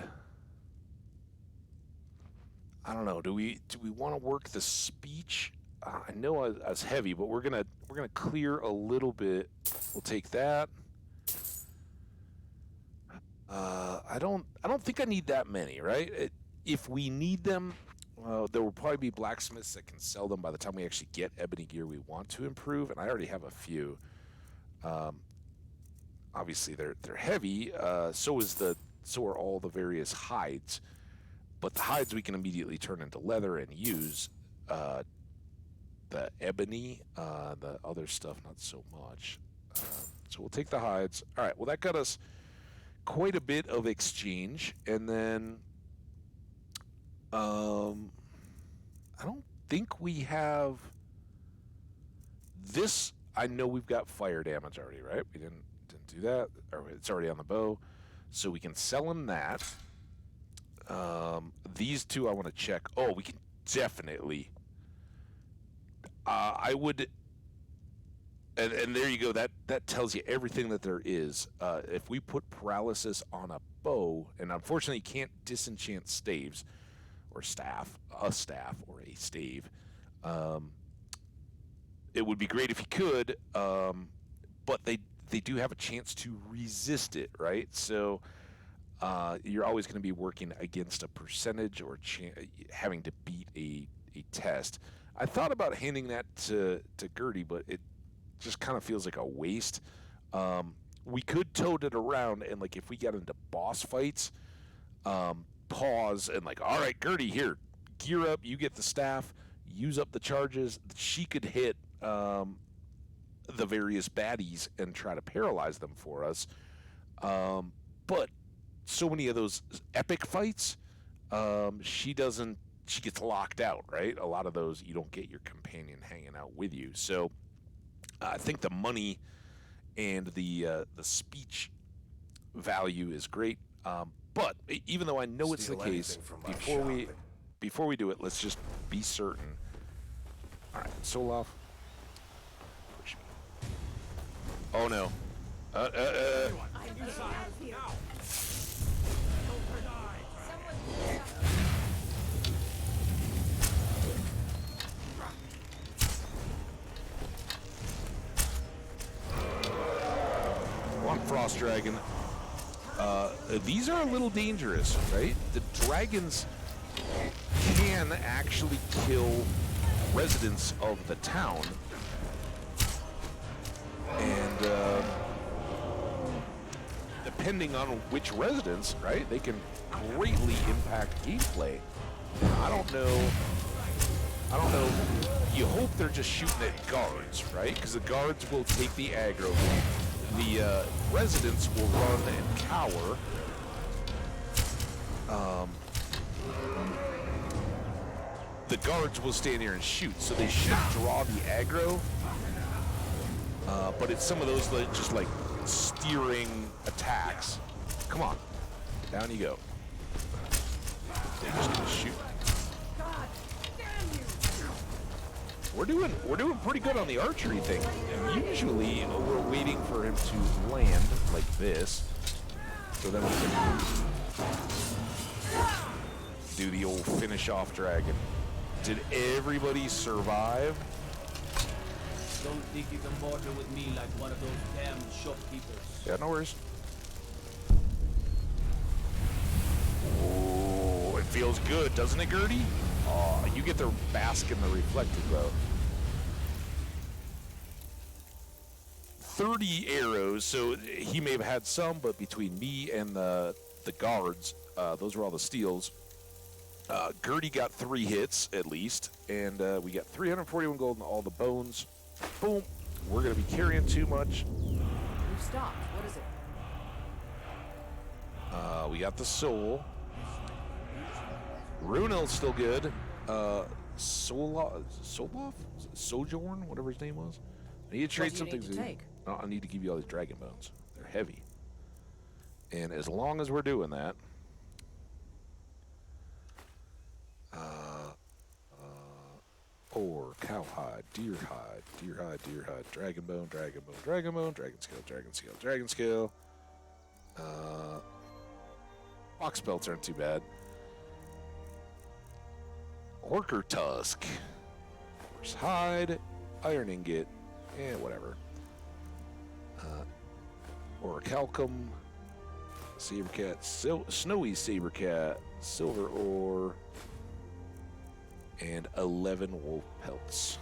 I don't know. Do we want to work the speech? I know I was heavy, but we're gonna clear a little bit. We'll take that. I don't think I need that many, right? If we need them, there will probably be blacksmiths that can sell them by the time we actually get ebony gear we want to improve, and I already have a few. Obviously, they're heavy. So are all the various hides, but the hides we can immediately turn into leather and use. The ebony, the other stuff, not so much. So we'll take the hides. All right, well, that got us quite a bit of exchange. And then I don't think we have this. I know we've got fire damage already, right? We didn't do that. Or it's already on the bow. So we can sell him that. These two I want to check. Oh, we can definitely... I would, and there you go. That tells you everything that there is. If we put paralysis on a bow, and unfortunately you can't disenchant staves, or a staff or a stave. It would be great if you could, but they do have a chance to resist it, right? So you're always going to be working against a percentage or having to beat a test. I thought about handing that to Gertie, but it just kind of feels like a waste. We could tote it around, and like if we got into boss fights, pause and like, all right, Gertie, here, gear up. You get the staff. Use up the charges. She could hit the various baddies and try to paralyze them for us. But so many of those epic fights, she doesn't. She gets locked out, right? A lot of those, you don't get your companion hanging out with you. So I think the money and the speech value is great. But even though I know it's the case, before we do it, let's just be certain. All right, Solov. Oh no. One frost dragon. These are a little dangerous, right? The dragons can actually kill residents of the town, and depending on which residents, right, they can greatly impact gameplay. I don't know. You hope they're just shooting at guards, right? Because the guards will take the aggro. The residents will run and cower. The guards will stand here and shoot, so they should draw the aggro. But it's some of those that just like steering attacks. Come on, down you go. They're just gonna shoot. We're doing pretty good on the archery thing. Usually we're waiting for him to land like this, so then we can do the old finish off dragon. Did everybody survive? Don't think you can barter with me like one of those damn shopkeepers. Yeah, no worries. Oh, it feels good, doesn't it, Gertie? Oh, you get to bask in the reflected glow. 30 arrows, so he may have had some, but between me and the guards, those were all the steals. Gertie got 3 hits at least, and we got 341 gold and all the bones. Boom. We're going to be carrying too much. We've stopped. What is it? We got the soul. Runel's still good. Solov? Sojourn? Whatever his name was. I need to trade What do you something. need to take? I need to give you all these dragon bones. They're heavy. And as long as we're doing that, ore, cowhide, deerhide, dragon bone, dragon scale, dragon scale. Fox belts aren't too bad. Orker tusk, horse hide, iron ingot, whatever. Orichalcum, saber cat, snowy saber cat, silver ore, and 11 wolf pelts.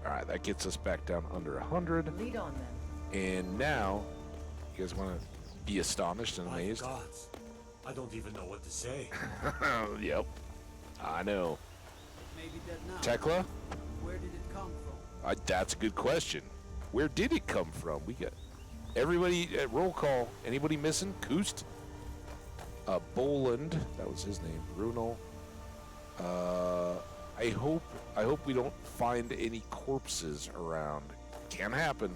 All right, that gets us back down under 100. Lead on then. And now, you guys want to be astonished and amazed? My gods, I don't even know what to say. Yep, I know. Maybe dead now. Tekla? Where did it come from? That's a good question. Where did it come from? We got everybody at roll call. Anybody missing? Koost? Boland, that was his name. Runel. I hope we don't find any corpses around. Can happen.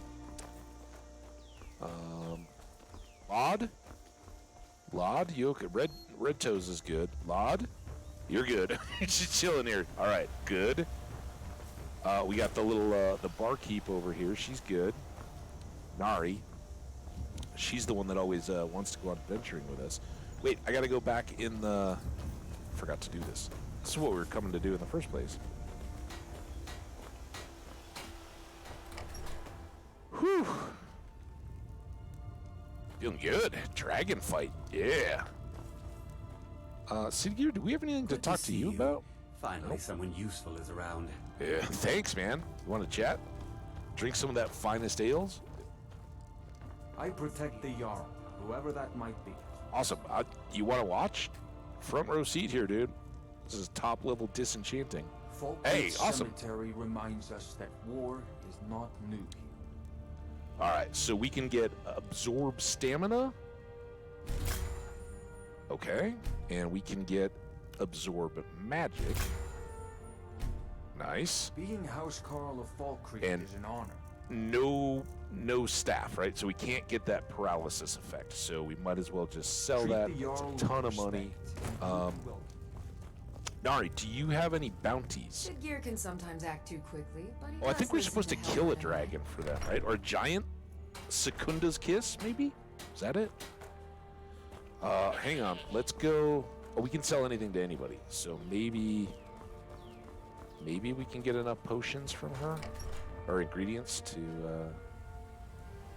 Lod, you okay? Red Toes is good. Lod, you're good. She's chilling here. All right, good. We got the little the barkeep over here. She's good. Nari. She's the one that always wants to go on adventuring with us. Wait, I gotta go back in the. Forgot to do this. This is what we were coming to do in the first place. Whew. Feeling good. Dragon fight. Yeah. City Gear, do we have anything to talk to you about? Finally, someone useful is around. Yeah. Thanks, man. You want to chat? Drink some of that finest ales? I protect the Jarl, whoever that might be. Awesome. You want to watch? Front row seat here, dude. This is top level disenchanting. Hey, awesome. Cemetery reminds us that war is not new here. All right, so we can get absorb stamina. Okay, and we can get absorb magic. Nice. Being House Carl of Fall Creek And is an honor. No staff, right? So we can't get that paralysis effect. So we might as well just sell Treat that. the It's Jarl a ton with of money. respect and goodwill. Nari, do you have any bounties? Good gear can sometimes act too quickly, but he Oh, I does think we're listen supposed to help kill a anyway. dragon for that, right? Or a giant? Secunda's Kiss, maybe? Is that it? Hang on. Let's go. Oh, we can sell anything to anybody. So maybe we can get enough potions from her or ingredients to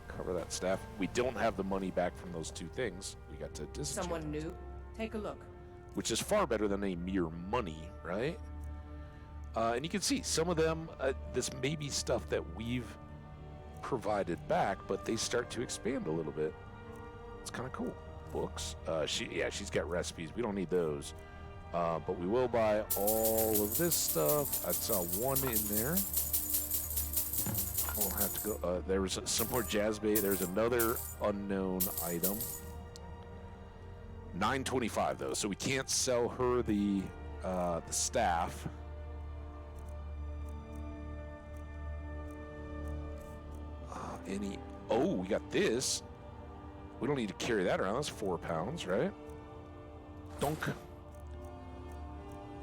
cover that staff. We don't have the money back from those 2 things. We got to disenchant. Someone new? Take a look. Which is far better than a mere money, right? And you can see some of them, this may be stuff that we've provided back, but they start to expand a little bit. It's kind of cool. Books. She's got recipes. We don't need those. But we will buy all of this stuff. I saw 1 in there. We'll have to go. There was some more jazz bait. There's another unknown item. 925 though, so we can't sell her the staff. Oh, we got this. We don't need to carry that around. That's 4 pounds, right? Donk.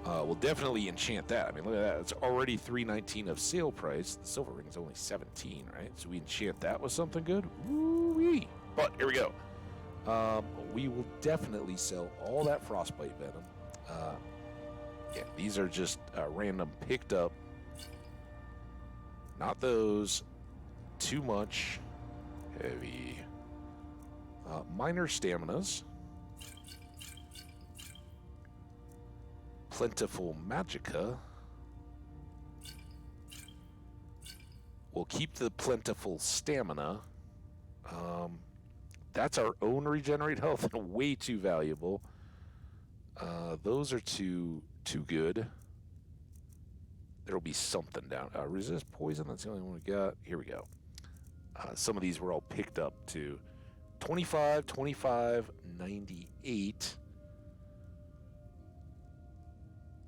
We'll definitely enchant that. I mean, look at that. It's already $319 of sale price. The silver ring is only 17, right? So we enchant that with something good. Woo-wee. But here we go. We will definitely sell all that frostbite venom. Yeah, these are just random picked up. Not those. Too much. Heavy. Minor staminas. Plentiful magicka. We'll keep the plentiful stamina. That's our own regenerate health and way too valuable. Those are too good. There'll be something down. Resist poison. That's the only one we got. Here we go. Some of these were all picked up to 25, 25, 98.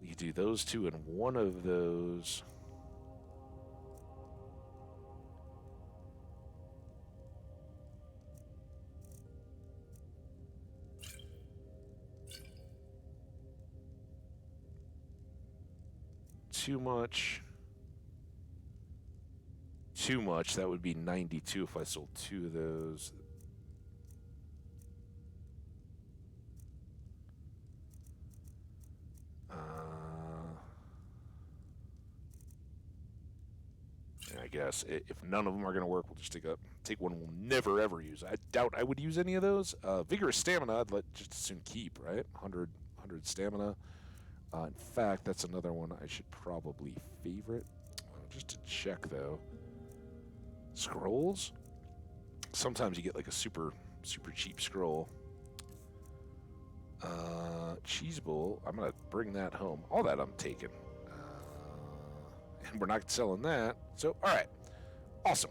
You do those two and one of those. Too much. Too much. That would be 92 if I sold two of those. I guess if none of them are going to work, we'll just take one we'll never ever use. I doubt I would use any of those. Vigorous stamina, I'd just as soon keep, right? 100 stamina. In fact, that's another one I should probably favorite. Just to check though. Scrolls. Sometimes you get like a super cheap scroll. Cheese bowl. I'm gonna bring that home. All that I'm taking. And we're not selling that. So, all right. Awesome.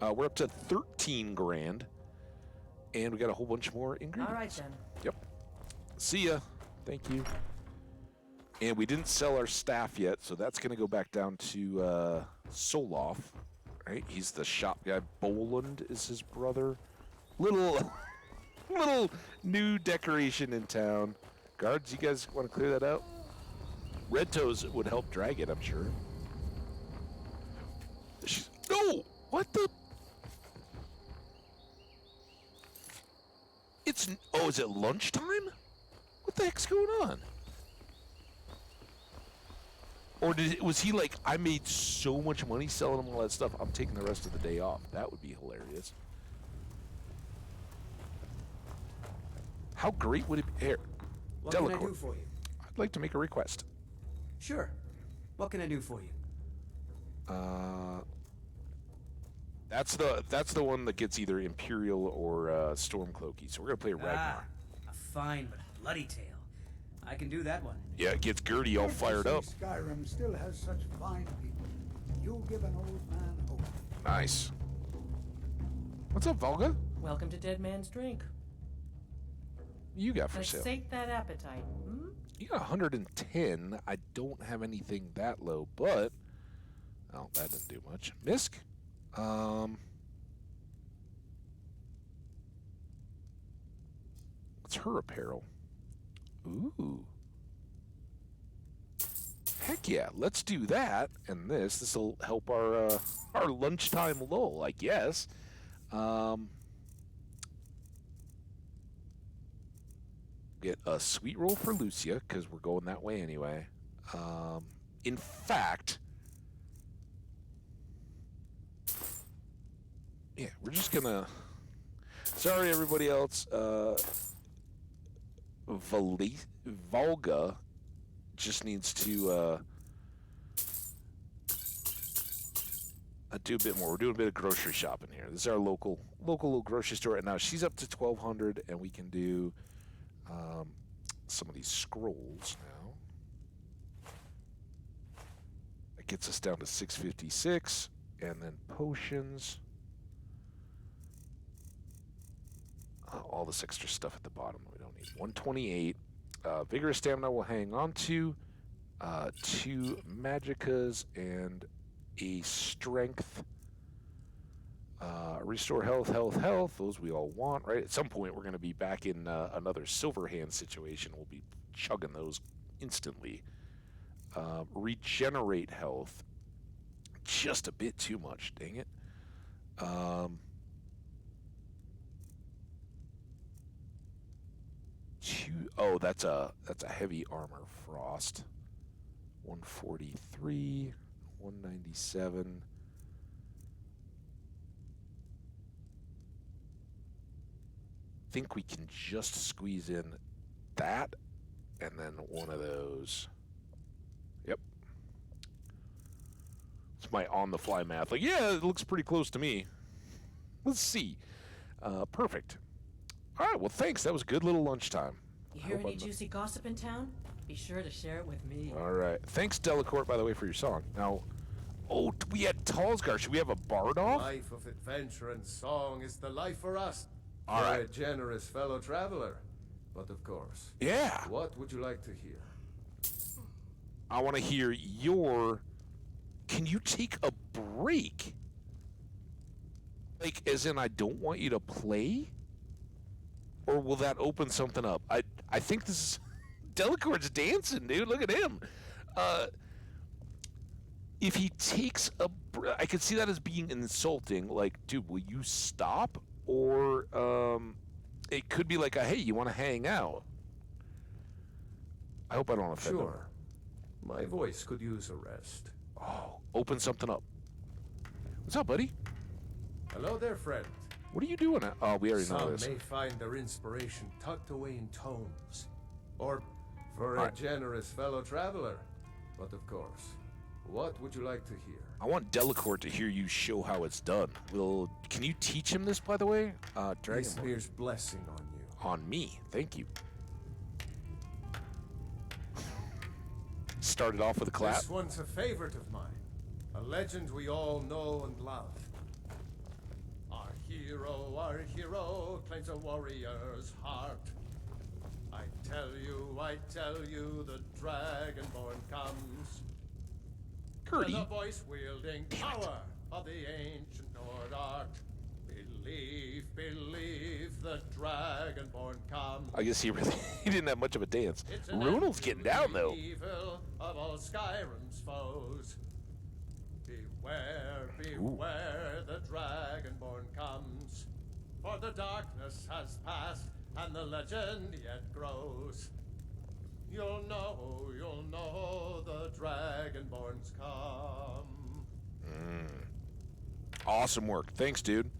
We're up to 13 grand. And we got a whole bunch more ingredients. All right, then. Yep. See ya. Thank you. And we didn't sell our staff yet, so that's going to go back down to Soloff. Right? He's the shop guy. Boland is his brother. Little new decoration in town. Guards, you guys want to clear that out? Red Toes would help drag it, I'm sure. No! What the? Oh, is it lunchtime? What the heck's going on? Or was he like, I made so much money selling him all that stuff, I'm taking the rest of the day off. That would be hilarious. How great would it be? Here, What can I do for you? I'd like to make a request. Sure. What can I do for you? That's the one that gets either Imperial or Stormcloaky. So we're gonna play Ragnar. A fine but bloody tale. I can do that one. Yeah, it gets Gertie all fired up. Skyrim still has such fine people. You give an old man hope. Nice. What's up, Volga? Welcome to Dead Man's Drink. You got for Let's sale? sate that appetite. Hmm? You got 110. I don't have anything that low, but oh, that didn't do much. Misk. What's her apparel? Ooh. Heck yeah, let's do that. And this will help our lunchtime lull, I guess. Get a sweet roll for Lucia, because we're going that way anyway. In fact, yeah, we're just gonna. Sorry, everybody else. Volga just needs to do a bit more. We're doing a bit of grocery shopping here. This is our local little grocery store, and now she's up to 1,200, and we can do some of these scrolls now. That gets us down to 656, and then potions. All this extra stuff at the bottom we don't need. 128. Vigorous stamina we'll hang on to. 2 magicas and a strength. Restore health. Those we all want, right? At some point, we're going to be back in another silver hand situation. We'll be chugging those instantly. Regenerate health. Just a bit too much, dang it. Oh, that's a heavy armor frost. 143, 197. Think we can just squeeze in that and then one of those. Yep. It's my on-the-fly math. Like, yeah, it looks pretty close to me. Let's see. Perfect. All right, well, thanks. That was a good little lunchtime. You hear any juicy gossip in town? Be sure to share it with me. All right. Thanks, Delacourt, by the way, for your song. Now, we had Talsgar. Should we have a bard off? Life of adventure and song is the life for us. All You're right. a generous fellow traveler. But of course. Yeah. What would you like to hear? I want to hear your... Can you take a break? Like, as in, I don't want you to play? Or will that open something up? I think this is... Delacourt's dancing, dude. Look at him. If he takes a break... I could see that as being insulting. Like, dude, will you stop? Or, it could be like a, hey, you want to hang out? I hope I don't offend him. Sure. My voice could use a rest. Oh, open something up. What's up, buddy? Hello there, friend. What are you doing? Oh, we already know Some this. may find their inspiration tucked away in tomes, or for All a right. generous fellow traveler. But of course, what would you like to hear? I want Delacourt to hear you show how it's done. Can you teach him this, by the way? Dragon Ismir's blessing on you. On me, thank you. Started off with a clap. This one's a favorite of mine, a legend we all know and love. Our hero claims a warrior's heart. I tell you, the Dragonborn comes. Gertie. The voice-wielding power of the ancient Nord art. Believe, the Dragonborn comes. I guess he didn't have much of a dance. Runel's getting down, though. Evil of all Skyrim's foes. Beware, the Dragonborn comes. For the darkness has passed, and the legend yet grows. You'll know the Dragonborn's come. Awesome work. Thanks, dude.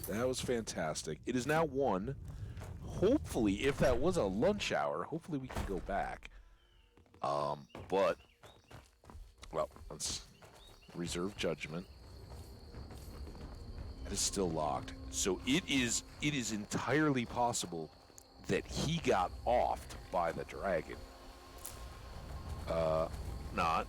That was fantastic. It is now 1. Hopefully, if that was a lunch hour, hopefully we can go back. But, well, let's reserve judgment. It is still locked. So it is entirely possible that he got offed by the dragon. Not.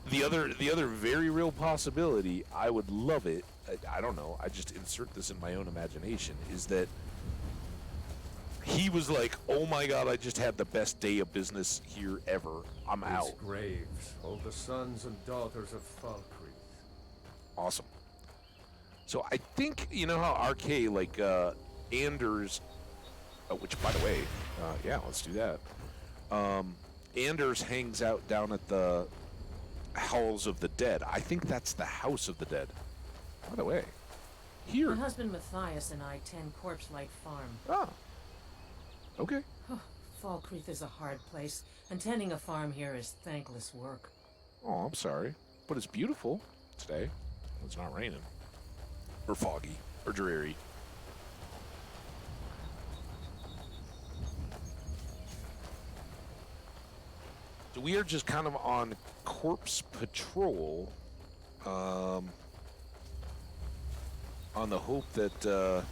The other very real possibility, I would love it, I don't know, I just insert this in my own imagination, is that he was like, oh my god, I just had the best day of business here ever. I'm out. These graves hold the sons and daughters of Falkreath. Awesome. So I think, you know how RK, like, Anders, which, by the way, yeah, let's do that. Anders hangs out down at the Howls of the Dead. I think that's the House of the Dead. By the way, here. My husband Matthias and I tend Corpse Light Farm. Ah. Okay. Falkreath is a hard place, and tending a farm here is thankless work. Oh, I'm sorry. But it's beautiful today. It's not raining. Or foggy. Or dreary. So we are just kind of on corpse patrol. On the hope that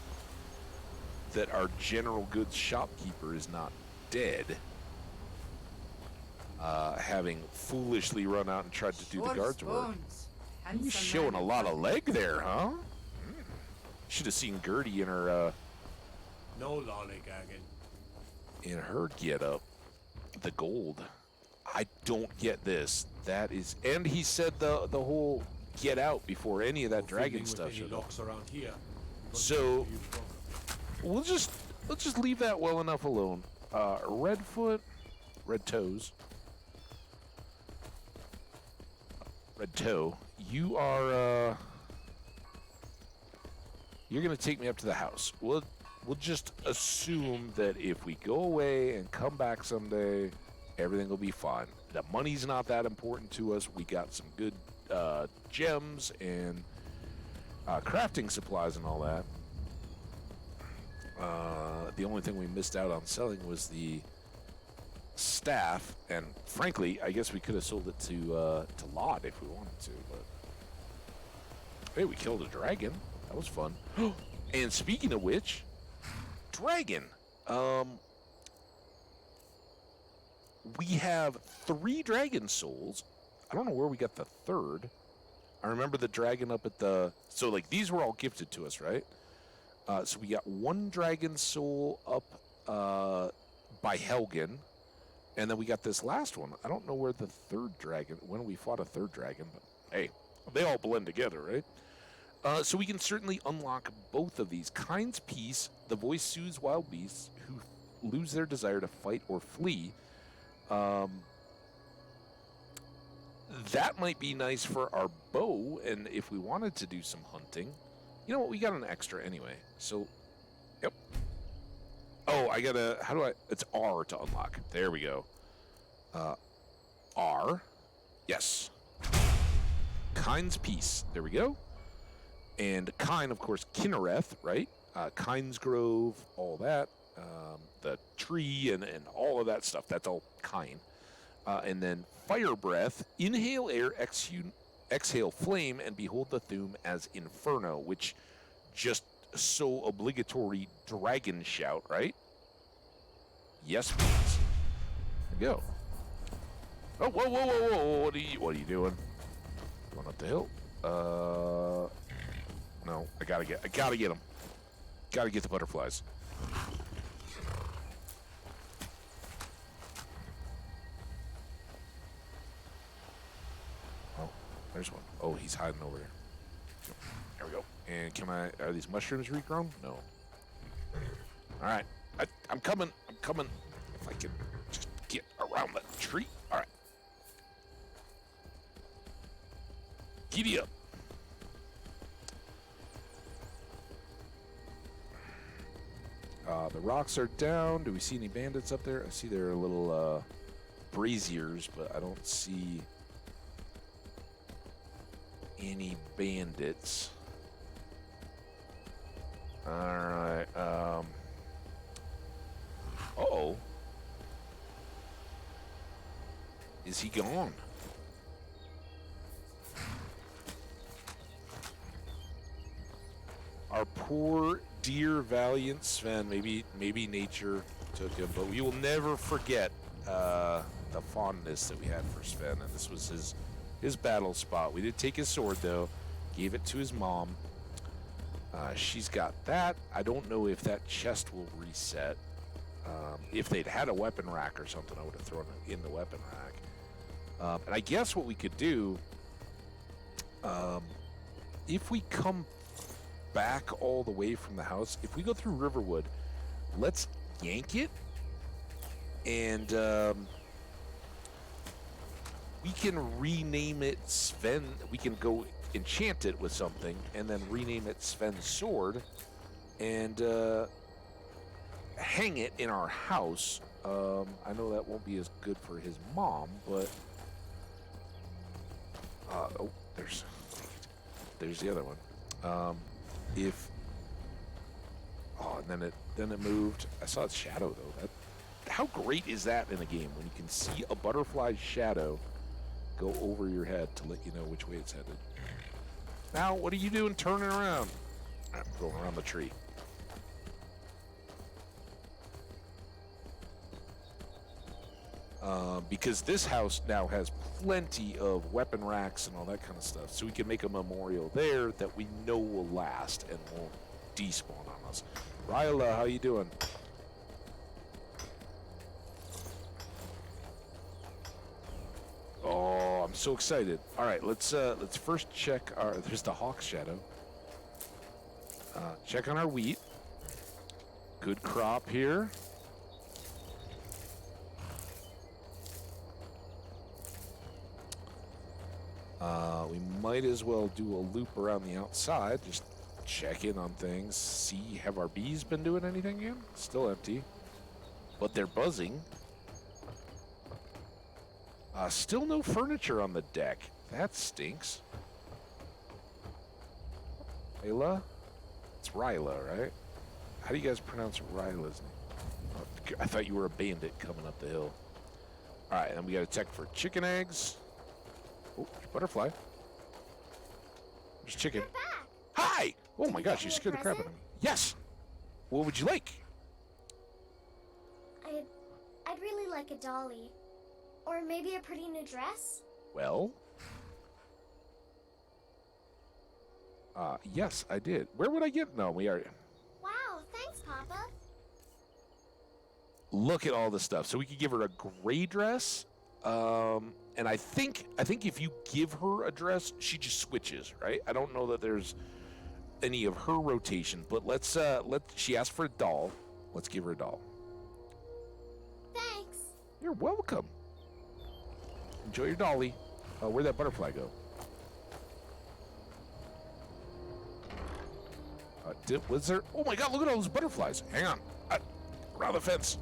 that our general goods shopkeeper is not dead. Having foolishly run out and tried to do the guards work. He's showing a lot of leg there, huh? Should have seen Gertie in her No lollygagging. in her get-up. The gold. I don't get this. That is, and he said the whole get out before any of that dragon stuff showed up. Locks around here. So let's just leave that well enough alone. Redfoot, red toes, red toe. You are you're gonna take me up to the house. We'll just assume that if we go away and come back someday, everything will be fine. The money's not that important to us. We got some good gems and crafting supplies and all that. The only thing we missed out on selling was the staff, and frankly, I guess we could have sold it to Lot if we wanted to. But hey, we killed a dragon. That was fun. And speaking of which, dragon. We have 3 dragon souls. I don't know where we got the 3rd. I remember the dragon up at the... So, like, these were all gifted to us, right? So we got 1 dragon soul up by Helgen. And then we got this last one. I don't know where the 3rd dragon... When we fought a 3rd dragon, but hey, they all blend together, right? So we can certainly unlock both of these. Kind's Peace, the voice soothes wild beasts who lose their desire to fight or flee. That might be nice for our bow, and if we wanted to do some hunting. You know what, we got an extra anyway, so, yep. Oh, I gotta, how do I, it's R to unlock. There we go. R, yes. Kind's Peace, there we go. And Kind, of course, Kinnereth, right? Kind's Grove, all that. The tree and all of that stuff, that's all Kind. And then Fire Breath, inhale air, exhale flame, and behold the Thume as Inferno, which just so obligatory dragon shout, right? Yes, please. There we go. Oh, whoa, whoa, whoa, whoa, what are you doing? Going up the hill? No, I gotta get them. Gotta get the butterflies. There's one. Oh, he's hiding over there. There we go. And are these mushrooms regrown? No. All right. I'm coming. If I can just get around the tree. All right. Giddy up. The rocks are down. Do we see any bandits up there? I see there are little braziers, but I don't see any bandits. Alright, uh-oh. Is he gone? Our poor, dear, valiant Sven. Maybe nature took him, but we will never forget the fondness that we had for Sven, and this was his battle spot. We did take his sword, though. Gave it to his mom. She's got that. I don't know if that chest will reset. If they'd had a weapon rack or something, I would have thrown it in the weapon rack. And I guess what we could do, if we come back all the way from the house, if we go through Riverwood, let's yank it, and we can rename it Sven. We can go enchant it with something and then rename it Sven's Sword and hang it in our house. I know that won't be as good for his mom, but oh, there's the other one. And then it moved. I saw its shadow though. How great is that in a game when you can see a butterfly's shadow go over your head to let you know which way it's headed? Now, what are you doing turning around? I'm going around the tree. Because this house now has plenty of weapon racks and all that kind of stuff, so we can make a memorial there that we know will last and won't despawn on us. Ryla, how you doing? Oh, I'm so excited. All right, let's first check our. There's the hawk's shadow. Check on our wheat. Good crop here. We might as well do a loop around the outside. Just check in on things. See, have our bees been doing anything again? Still empty, but they're buzzing. Still no furniture on the deck. That stinks. Ryla? It's Ryla, right? How do you guys pronounce Ryla's name? I thought you were a bandit coming up the hill. All right, and we got to check for chicken eggs. Oh, butterfly. There's chicken. Hi! Oh my gosh, you scared the crap out of me. Yes! What would you like? like a dolly. Or maybe a pretty new dress? Well? Yes, I did. Where would I get? No, we are. Wow, thanks, Papa. Look at all this stuff. So we could give her a gray dress. And I think if you give her a dress, she just switches, right? I don't know that there's any of her rotation, but she asked for a doll. Let's give her a doll. Thanks. You're welcome. Enjoy your dolly. Where'd that butterfly go? Was there? Oh my God! Look at all those butterflies. Hang on. Around the fence.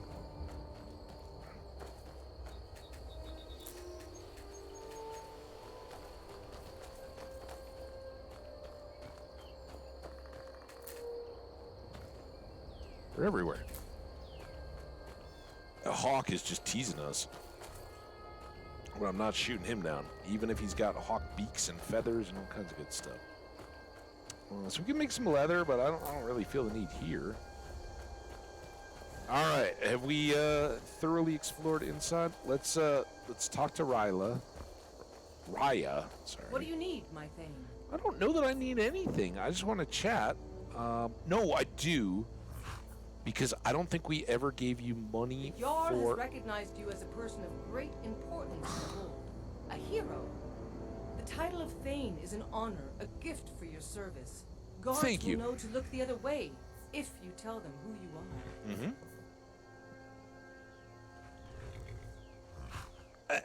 They're everywhere. A hawk is just teasing us. But I'm not shooting him down, even if he's got hawk beaks and feathers and all kinds of good stuff. So we can make some leather, but I don't really feel the need here. All right, have we thoroughly explored inside? Let's talk to Raya. Sorry. What do you need, my thing? I don't know that I need anything. I just want to chat. No, I do, because I don't think we ever gave you money The Jarl for. has recognized you as a person of great importance to hold. A hero. The title of Thane is an honor, a gift for your service. Guards Thank you. will know to look the other way if you tell them who you are. Mm-hmm.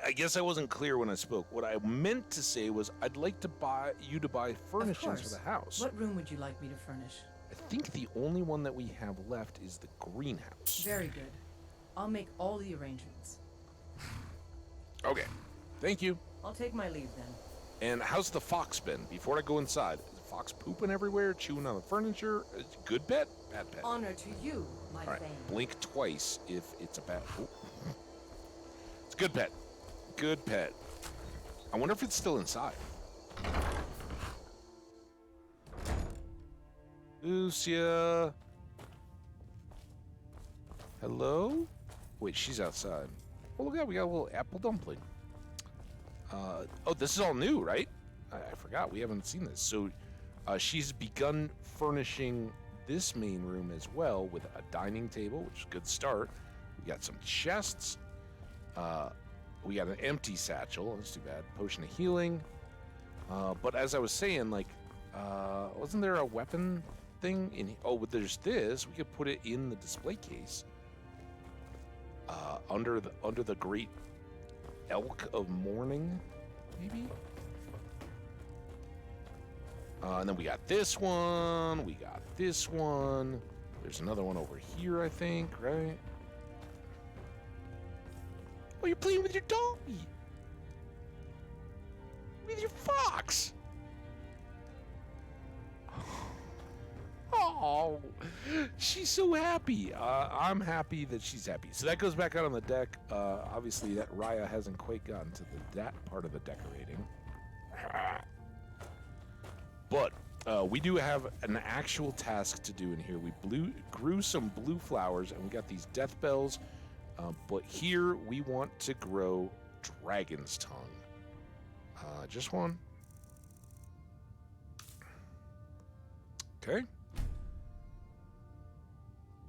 I guess I wasn't clear when I spoke. What I meant to say was I'd like to buy furnishings for the house. What room would you like me to furnish? I think the only one that we have left is the greenhouse. Very good. I'll make all the arrangements. Okay. Thank you. I'll take my leave then. And how's the fox been? Before I go inside, is the fox pooping everywhere, chewing on the furniture? Good pet? Bad pet? Honor to you, my All right. Thane. Blink twice if it's a bad. Oh. It's a good pet. Good pet. I wonder if it's still inside. Lucia. Hello? Wait, she's outside. Oh, look at that. We got a little apple dumpling. Oh, this is all new, right? I forgot. We haven't seen this. So she's begun furnishing this main room as well with a dining table, which is a good start. We got some chests. We got an empty satchel. That's too bad. Potion of healing. But as I was saying, like, wasn't there a weapon thing in? Oh, but there's this. We could put it in the display case. Under the great elk of morning, maybe. And then we got this one. We got this one. There's another one over here, I think, right? Oh, you're playing with your doggy. With your fox. Oh, she's so happy. I'm happy that she's happy. So that goes back out on the deck. Obviously, that Raya hasn't quite gotten to that part of the decorating. But we do have an actual task to do in here. We grew some blue flowers, and we got these death bells. But here we want to grow dragon's tongue. Just one. Okay.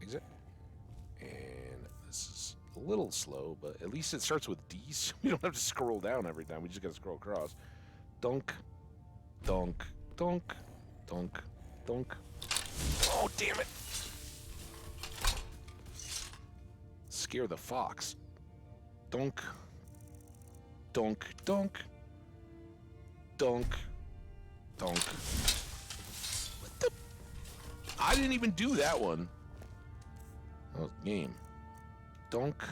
Exit. And this is a little slow, but at least it starts with D, so we don't have to scroll down every time. We just gotta scroll across. Dunk, dunk, dunk, dunk, dunk. Oh, damn it! Scare the fox. Dunk, dunk, dunk, dunk, dunk. What the? I didn't even do that one. That was game. Dunk.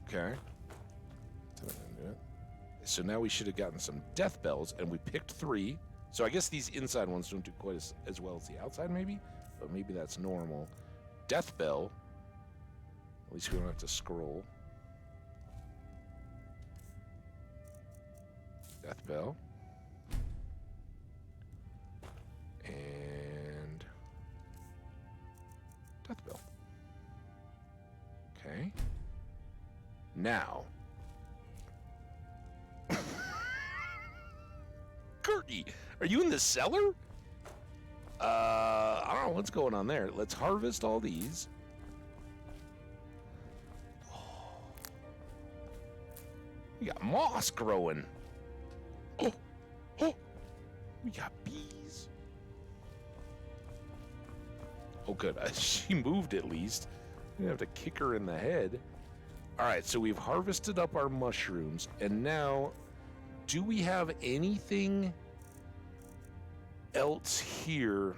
Okay. So now we should have gotten some death bells, and we picked 3. So I guess these inside ones don't do quite as well as the outside, maybe? But maybe that's normal. Death bell. At least we don't have to scroll. Death bell. Now, Gertie, are you in the cellar? I don't know what's going on there. Let's harvest all these. We got moss growing. Oh, we got bees. Oh, good. She moved at least. We have to kick her in the head. All right, so we've harvested up our mushrooms, and now, do we have anything else here?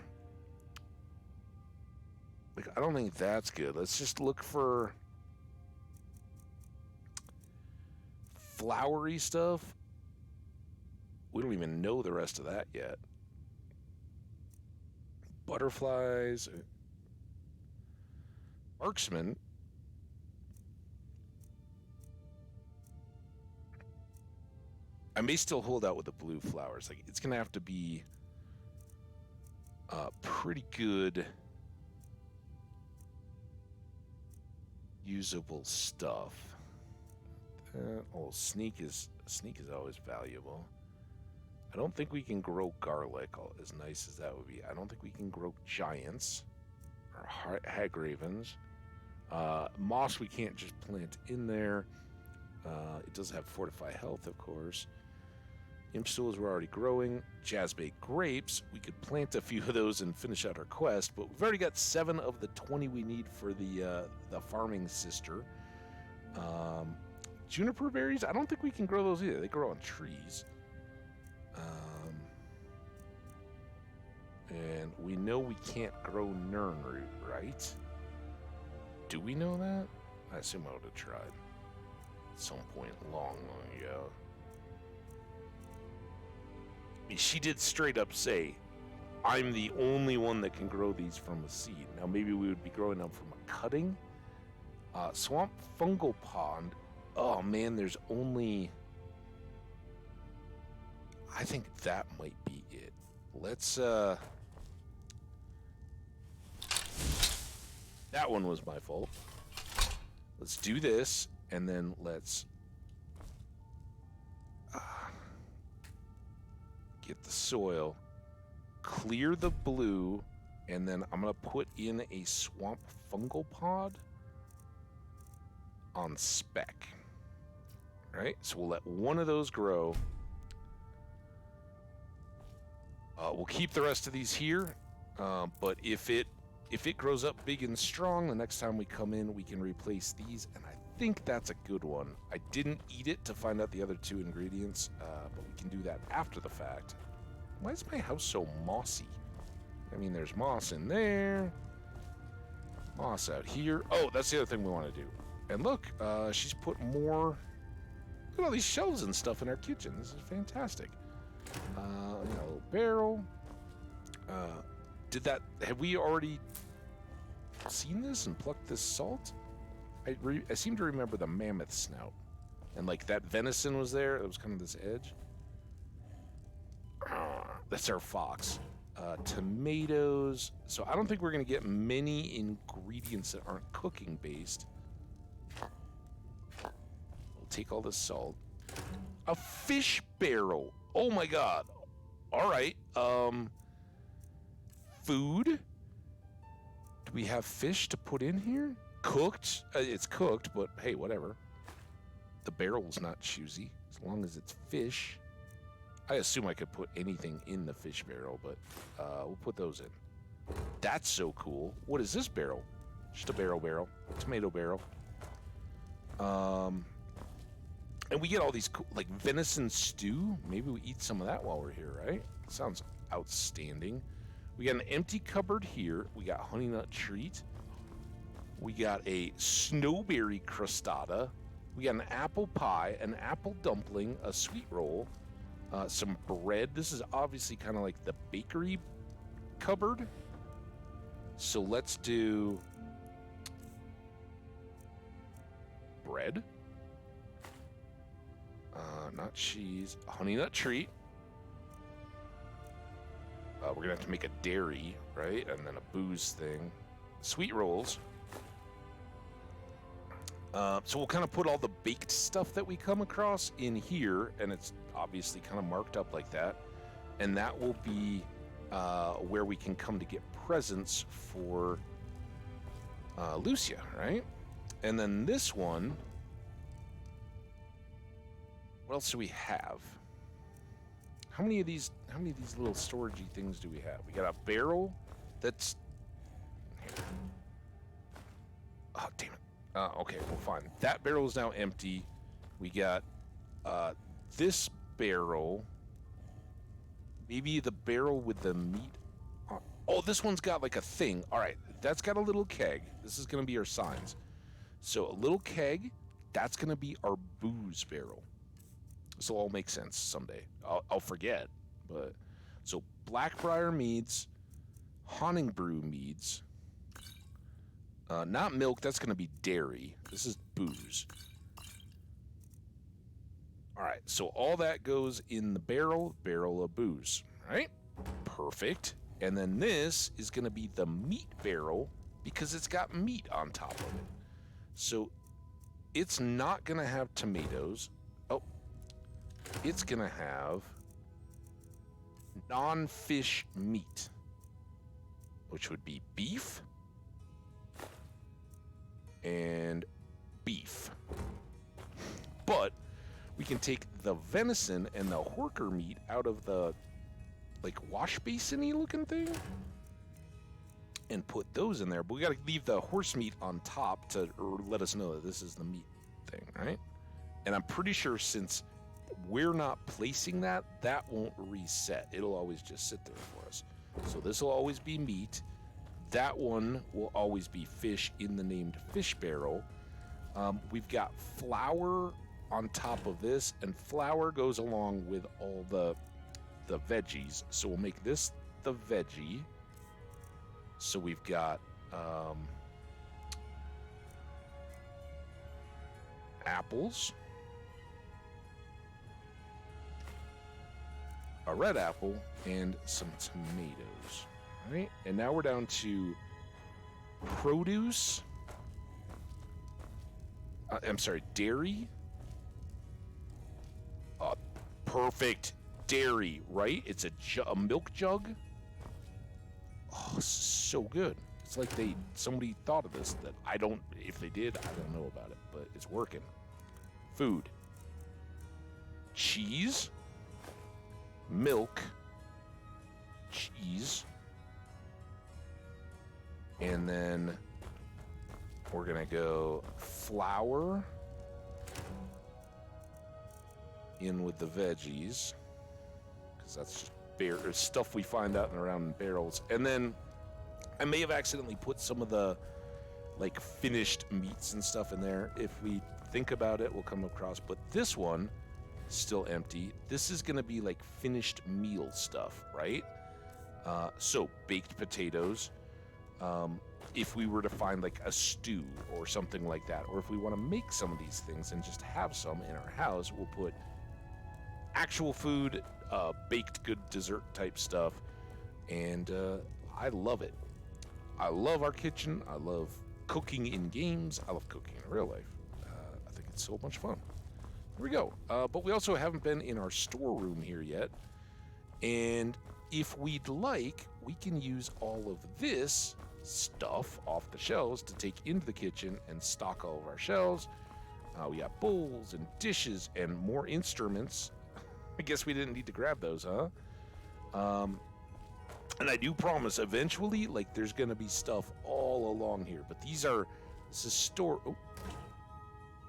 Like, I don't think that's good. Let's just look for flowery stuff. We don't even know the rest of that yet. Butterflies. Marksman. I may still hold out with the blue flowers. Like, it's gonna have to be pretty good usable stuff. Sneak is always valuable. I don't think we can grow garlic, as nice as that would be. I don't think we can grow giants or hag ravens. Moss we can't just plant in there. It does have fortify health, of course. Imp stools we're already growing. Jazzbait grapes, we could plant a few of those and finish out our quest, but we've already got 7 of the 20 we need for the farming sister. Juniper berries, I don't think we can grow those either. They grow on trees. And we know we can't grow nernroot, right? Do we know that? I assume I would have tried at some point long ago. She did straight up say, I'm the only one that can grow these from a seed. Now, maybe we would be growing them from a cutting. Swamp fungal pond. Oh, man, there's only... I think that might be it. Let's, That one was my fault. Let's do this, and then let's... get the soil, clear the blue, and then I'm going to put in a swamp fungal pod on spec. Right? So we'll let one of those grow. We'll keep the rest of these here, but if it grows up big and strong, the next time we come in, we can replace these, and I think that's a good one. I didn't eat it to find out the other 2 ingredients, but we can do that after the fact. Why is my house so mossy? I mean, there's moss in there, moss out here. Oh, that's the other thing we want to do. And look, she's put more. Look at all these shelves and stuff in our kitchen. This is fantastic. A little barrel. Have we already seen this and plucked this salt? I seem to remember the mammoth snout. And like that venison was there. It was kind of this edge. That's our fox. Tomatoes. So I don't think we're going to get many ingredients that aren't cooking based. We'll take all the salt. A fish barrel. Oh my god. All right. Food. Do we have fish to put in here? Cooked. It's cooked, but hey, whatever. The barrel's not choosy as long as it's fish. I assume I could put anything in the fish barrel, but we'll put those in. That's so cool. What is this barrel? Just a barrel. Tomato barrel. And we get all these cool, like venison stew. Maybe we eat some of that while we're here, right? Sounds outstanding. We got an empty cupboard here. We got honey nut treat. We got a snowberry crostata. We got an apple pie, an apple dumpling, a sweet roll, some bread. This is obviously kind of like the bakery cupboard. So let's do bread. Not cheese. A honey nut treat. We're going to have to make a dairy, right? And then a booze thing. Sweet rolls. So we'll kind of put all the baked stuff that we come across in here, and it's obviously kind of marked up like that. And that will be where we can come to get presents for Lucia, right? And then this one, what else do we have? How many of these little storagey things do we have? We got a barrel that's here. Oh, damn it. Okay, well, fine. That barrel is now empty. We got this barrel. Maybe the barrel with the meat. Oh, this one's got like a thing. All right, that's got a little keg. This is going to be our signs. So a little keg, that's going to be our booze barrel. This will all make sense someday. I'll forget. But so Blackbriar meads, Haunting Brew meads. Not milk, that's going to be dairy. This is booze. All right, so all that goes in the barrel of booze, right? Perfect. And then this is going to be the meat barrel because it's got meat on top of it. So it's not going to have tomatoes. Oh, it's going to have non-fish meat, which would be beef and beef. But we can take the venison and the horker meat out of the like wash basin-y looking thing and put those in there. But we got to leave the horse meat on top to let us know that this is the meat thing, right? And I'm pretty sure since we're not placing that, that won't reset. It'll always just sit there for us. So this will always be meat. That one will always be fish in the named fish barrel. We've got flour on top of this, and flour goes along with all the veggies. So we'll make this the veggie. So we've got apples, a red apple, and some tomatoes. All right, and now we're down to produce. I'm sorry, dairy. Perfect. Dairy, right? It's a milk jug. Oh, so good. It's like somebody thought of this that I don't, if they did, I don't know about it, but it's working. Food. Cheese. Milk. Cheese. And then we're gonna go flour in with the veggies, because that's just stuff we find out and around in barrels. And then I may have accidentally put some of the like finished meats and stuff in there. If we think about it, we'll come across. But this one is still empty. This is gonna be like finished meal stuff, right? So baked potatoes. If we were to find like a stew or something like that, or if we want to make some of these things and just have some in our house, we'll put actual food, baked good dessert type stuff, and I love it. I love our kitchen. I love cooking in games. I love cooking in real life. I think it's so much fun. Here we go. But we also haven't been in our storeroom here yet, and if we'd like, we can use all of this stuff off the shelves to take into the kitchen and stock all of our shelves. We got bowls and dishes and more instruments. I guess we didn't need to grab those, huh? And I do promise eventually, like, there's gonna be stuff all along here, but this is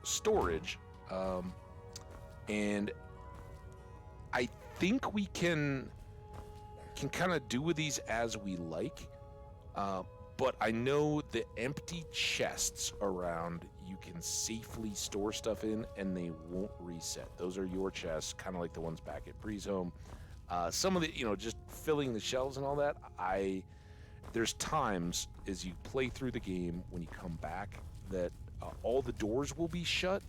storage, and I think we can kind of do with these as we like. But I know the empty chests around you can safely store stuff in and they won't reset. Those are your chests, kind of like the ones back at Bree's home. Some of the, just filling the shelves and all that, there's times as you play through the game when you come back that all the doors will be shut,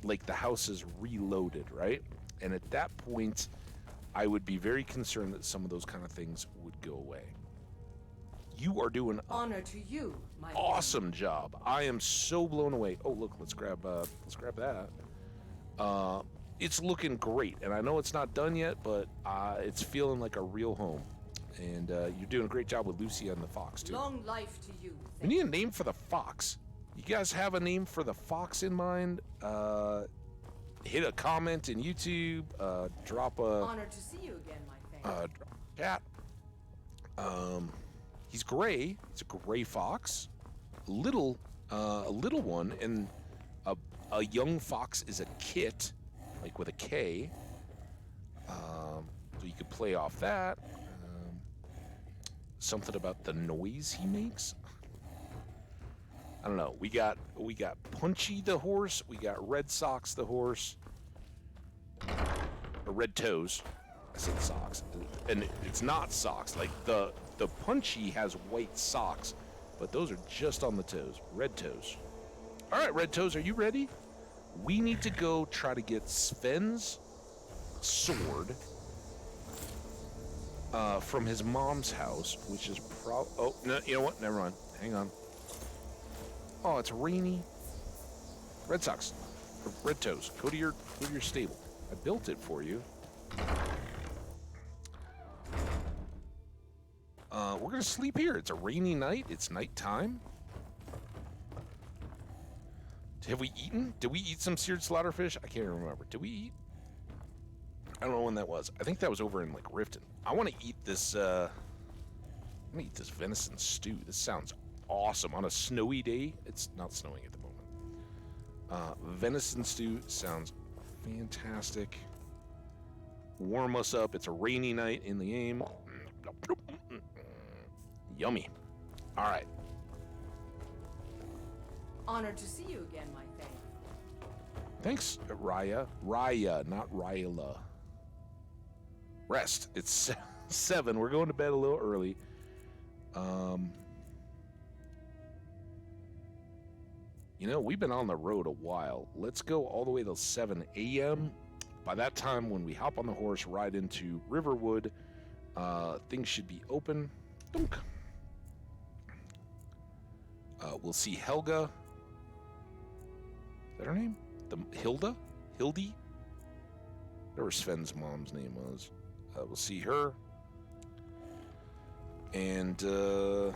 like the house is reloaded, right? And at that point, I would be very concerned that some of those kind of things would go away. You are doing an Honor to you, my awesome job. I am so blown away. Oh, look, let's grab that. It's looking great, and I know it's not done yet, but it's feeling like a real home. And you're doing a great job with Lucy and the fox, too. Long life to you. We need a name for the fox. You guys have a name for the fox in mind? Hit a comment in YouTube. Drop a... Honor to see you again, my friend. Chat. He's gray. He's a gray fox. A little one, and a young fox is a kit, like with a K. So you could play off that. Something about the noise he makes. I don't know. We got Punchy the horse. We got Red Socks the horse. Or Red Toes. I said socks, and it's not socks. Like the Punchy has white socks, but those are just on the toes. Red Toes. All right, Red Toes, are you ready? We need to go try to get Sven's sword from his mom's house, which is oh, no, you know what? Never mind. Hang on. Oh, it's rainy. Red Sox, Red Toes, go to your stable. I built it for you. We're gonna sleep here. It's a rainy night. It's nighttime. Have we eaten? Did we eat some seared slaughterfish? I can't remember. Did we eat? I don't know when that was. I think that was over in like Riften. I want to eat this. I'm gonna eat this venison stew. This sounds awesome on a snowy day. It's not snowing at the moment. Venison stew sounds fantastic. Warm us up. It's a rainy night in the game. Yummy. All right. Honored to see you again, my friend. Thanks, Raya. Raya, not Ryla. Rest. It's 7. We're going to bed a little early. You know, we've been on the road a while. Let's go all the way till 7 a.m. By that time, when we hop on the horse, ride into Riverwood, things should be open. Dunk. We'll see Helga. Is that her name? Hilda? Hildy? Whatever Sven's mom's name was. We'll see her. And try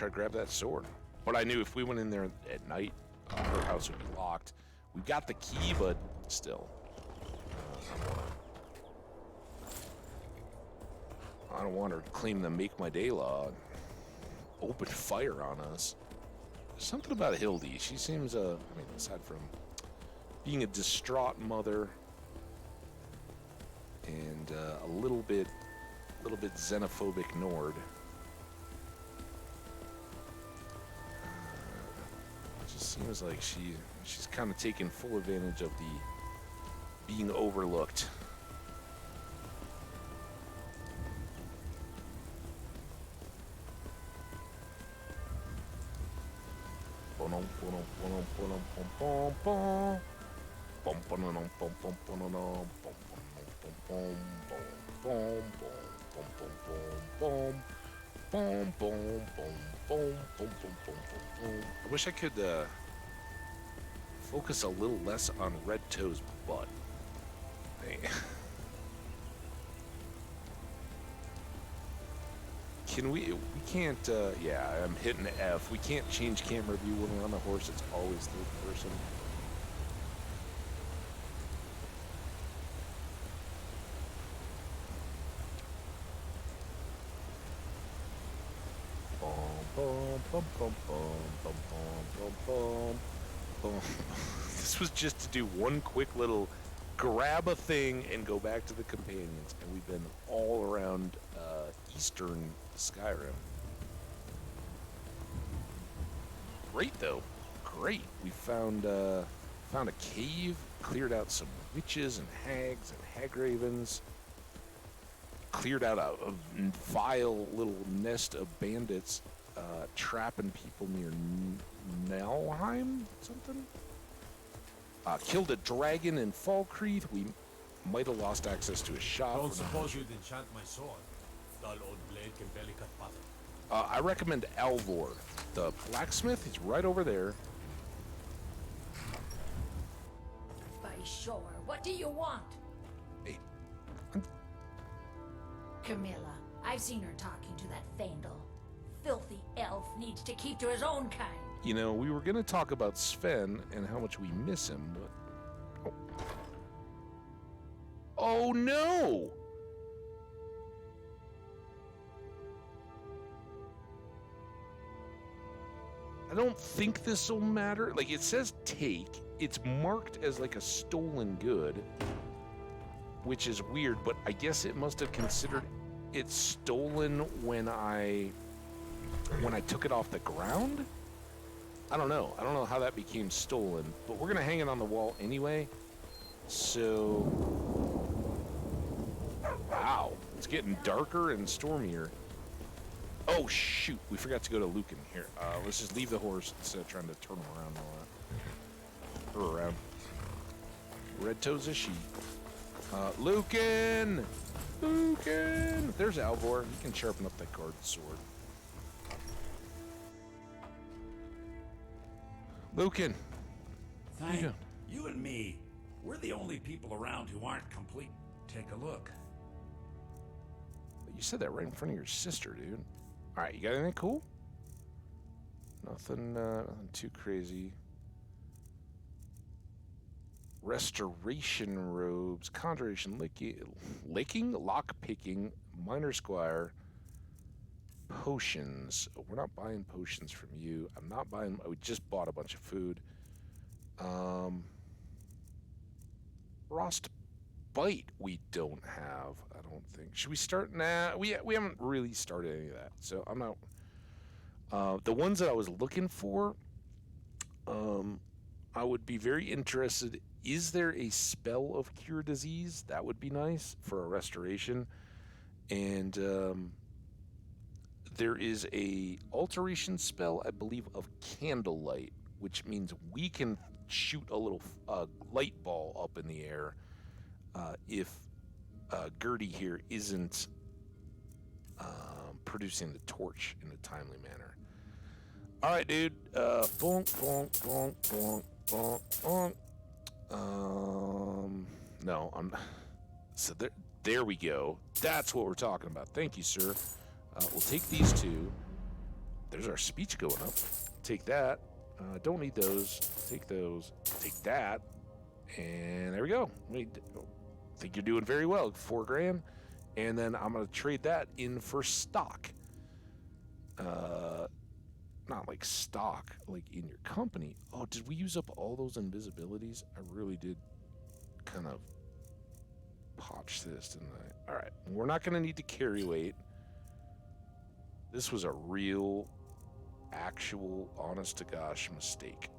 to grab that sword. But I knew if we went in there at night, her house would be locked. We've got the key, but still. I don't want her to claim the Make My Day law and open fire on us. There's something about Hildy. She seems, I mean, aside from being a distraught mother and a little bit xenophobic Nord. It just seems like she's kind of taking full advantage of the being overlooked. I wish I could focus a little less on Red Toe's butt. Can we can't, yeah, I'm hitting F. We can't change camera view when we're on the horse. It's always third person. This was just to do one quick little grab a thing and go back to the companions, and we've been all around eastern Skyrim. Great though, great. We found a cave, cleared out some witches and hags and hagravens, cleared out a vile little nest of bandits trapping people near Nalheim, something. Killed a dragon in Falkreath. We might have lost access to a shop. Don't suppose you'd enchant my sword? dull old blade can barely cut butter. I recommend Alvor. The blacksmith is right over there. By sure. What do you want? Hey. Camilla, I've seen her talking to that Fandel. Filthy elf needs to keep to his own kind. You know, we were going to talk about Sven and how much we miss him, but... Oh no! I don't think this will matter. Like, it says take. It's marked as like a stolen good, which is weird, but I guess it must have considered it stolen when I took it off the ground? I don't know. I don't know how that became stolen, but we're going to hang it on the wall anyway. So... Wow. It's getting darker and stormier. Oh, shoot. We forgot to go to Lucan here. Let's just leave the horse instead of trying to turn him around and all that. Or around. Red toes a sheep. Lucan! Lucan! There's Alvor. He can sharpen up that guard sword. Lucan! Thank you and me. We're the only people around who aren't complete. Take a look. You said that right in front of your sister, dude. Alright, you got anything cool? Nothing too crazy. Restoration robes, conjuration, licking, lock-picking, minor squire, potions. We're not buying potions from you. I'm not buying... We just bought a bunch of food. Frost bite we don't have, I don't think. Should we start? Nah, we haven't really started any of that, so I'm not... the ones that I was looking for, I would be very interested. Is there a spell of cure disease? That would be nice for a restoration. And there is a alteration spell, I believe, of candlelight, which means we can shoot a little light ball up in the air if Gertie here isn't producing the torch in a timely manner. All right, dude. Bonk, bonk, bonk, bonk, bonk, bonk. No, I'm... So there we go. That's what we're talking about. Thank you, sir. We'll take these two. There's our speech going up. Take that. Don't need those. Take those. Take that. And there we go. I think you're doing very well. 4 grand. And then I'm going to trade that in for stock. Not like stock, like in your company. Oh, did we use up all those invisibilities? I really did kind of potch this, didn't I? All right. We're not going to need to carry weight. This was a real, actual, honest-to-gosh mistake.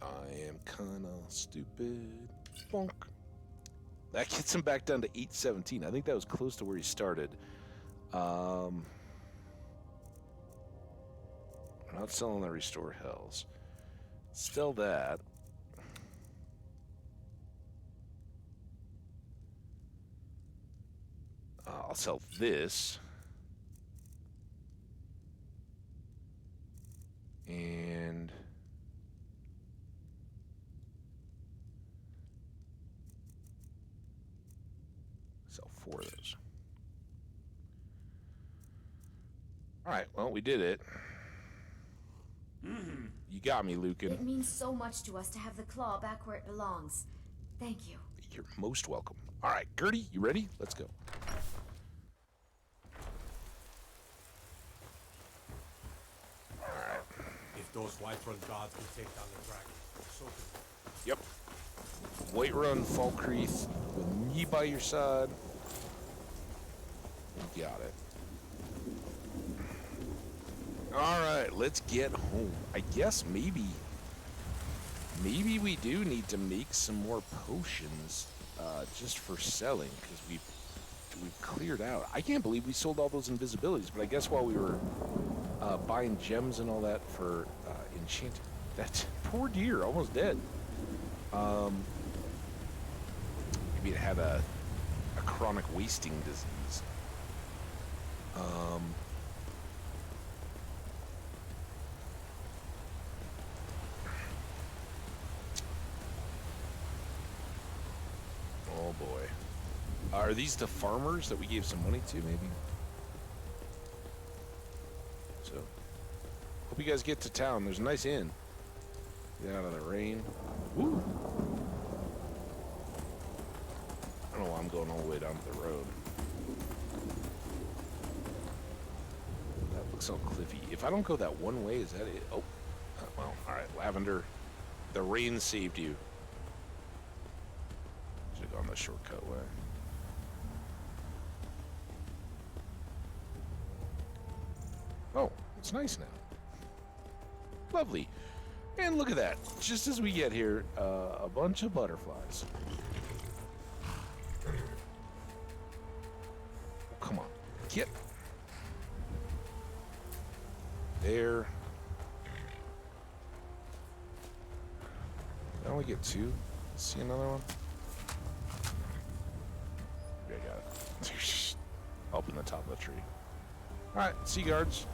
I am kinda stupid. Bonk. That gets him back down to 817. I think that was close to where he started. We're not selling the Restore Hells. Sell that. I'll sell this. And sell 4 of those. All right, well, we did it. You got me, Lucan. It means so much to us to have the claw back where it belongs. Thank you. You're most welcome. All right, Gertie, you ready? Let's go. If those Whiterun guards can take down the dragon, so can we. Yep. Whiterun, Falkreath, with me by your side. You got it. All right, let's get home. I guess maybe we do need to make some more potions just for selling, because we've cleared out. I can't believe we sold all those invisibilities, but I guess while we were buying gems and all that for enchanting, that poor deer, almost dead. Maybe it had a chronic wasting disease. Oh boy. Are these the farmers that we gave some money to, maybe? So, hope you guys get to town. There's a nice inn. Get out of the rain. Woo! I don't know why I'm going all the way down to the road. That looks all cliffy. If I don't go that one way, is that it? Oh, well, alright, Lavender. The rain saved you. Should have gone the shortcut way. Oh, it's nice now. Lovely. And look at that. Just as we get here, a bunch of butterflies. Come on. Get. There. I only get two. See another one? Yeah, I got it. Up in the top of the tree. Alright, sea guards.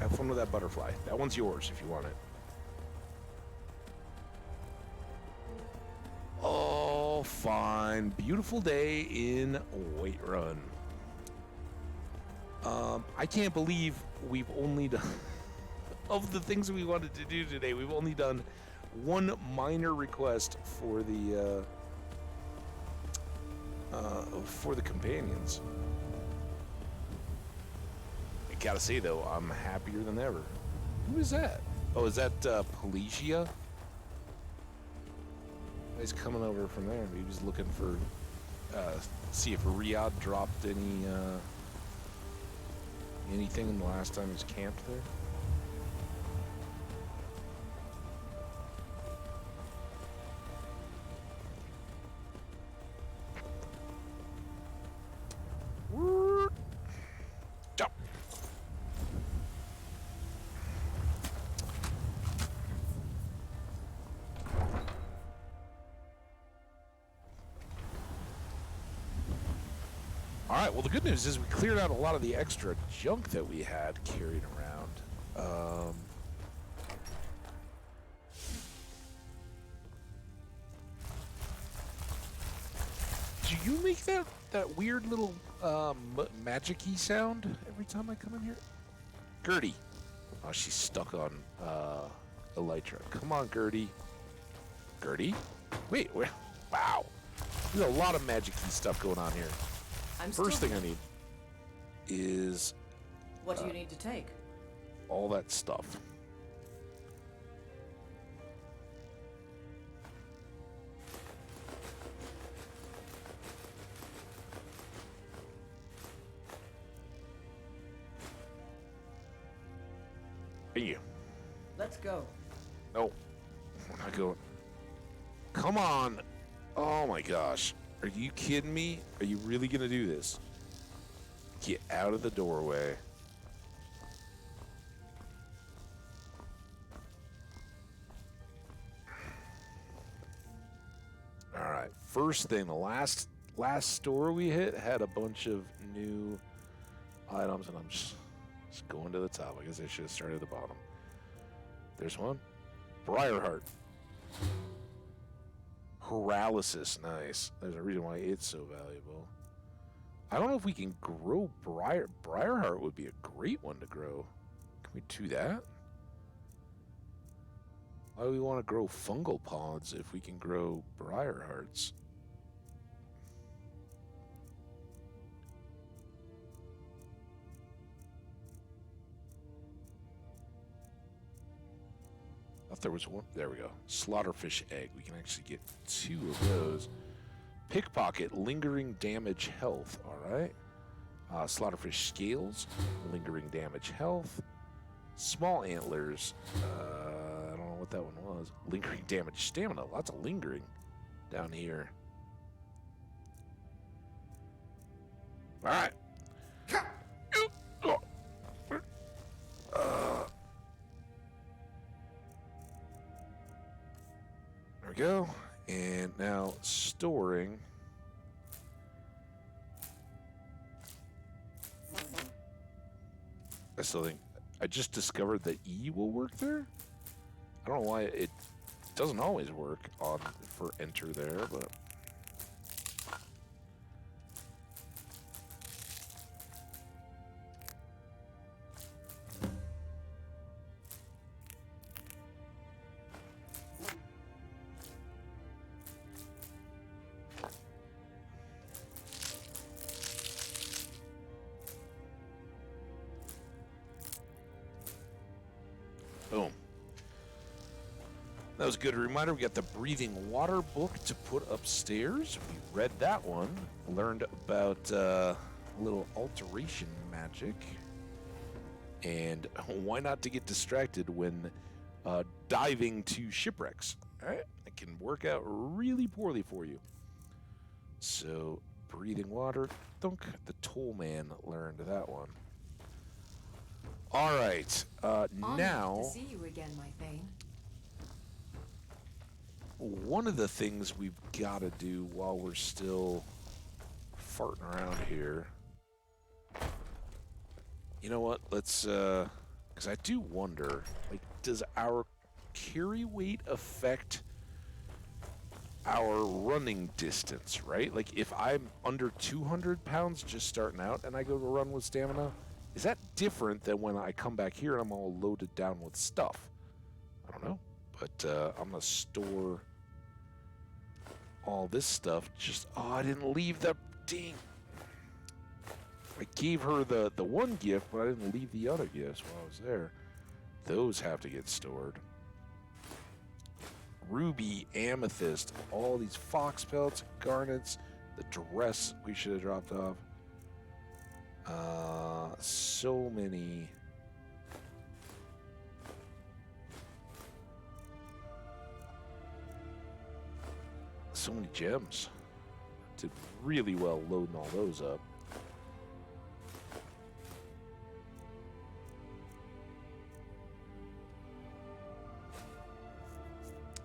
Have fun with that butterfly. That one's yours if you want it. Oh, fine. Beautiful day in Whiterun. I can't believe we've only done... of the things we wanted to do today, we've only done one minor request for the companions. I gotta say, though, I'm happier than ever. Who is that? Oh, is that Pelagia? He's coming over from there. He was looking for, see if Riyadh dropped anything the last time he was camped there. Jump. All right, well, the good news is we cleared out a lot of the extra junk that we had carried around. Do you make that weird little magic-y sound every time I come in here? Gertie. Oh, she's stuck on Elytra. Come on, Gertie. Gertie? Wait, where? Wow. There's a lot of magic-y stuff going on here. First thing I need is... What do you need to take? all that stuff. Thank you. Let's go. No, we're not going. Come on. Oh my gosh. Are you kidding me? Are you really going to do this? Get out of the doorway. All right. First thing, the last store we hit had a bunch of new items, and I'm just going to the top. I guess I should have started at the bottom. There's one. Briarheart. Paralysis. Nice. There's a reason why it's so valuable. I don't know if we can grow Briarheart would be a great one to grow. Can we do that? Why do we want to grow fungal pods if we can grow Briarhearts? I thought there was one. There we go. Slaughterfish egg. We can actually get 2 of those. Pickpocket, lingering damage health. All right. Slaughterfish scales, lingering damage health. Small antlers. I don't know what that one was. Lingering damage. Stamina. Lots of lingering down here. Alright. There we go. And now storing. I still think I just discovered that E will work there. I don't know why it doesn't always work on for enter there, but boom. That was a good reminder. We got the breathing water book to put upstairs. We read that one. Learned about a little alteration magic. And why not to get distracted when diving to shipwrecks. All right? It can work out really poorly for you. So, breathing water. Thunk. The toll man learned that one. All right. Now, to see you again, my Thane. one of the things we've got to do while we're still farting around here. You know what? Let's, because I do wonder, like, does our carry weight affect our running distance, right? Like, if I'm under 200 pounds just starting out and I go to run with stamina, is that different than when I come back here and I'm all loaded down with stuff? I don't know, but I'm going to store all this stuff. Just, oh, I didn't leave the dang. I gave her the one gift, but I didn't leave the other gifts while I was there. Those have to get stored. Ruby, amethyst, all these fox pelts, garnets, the dress we should have dropped off. So many. So many gems. Did really well loading all those up.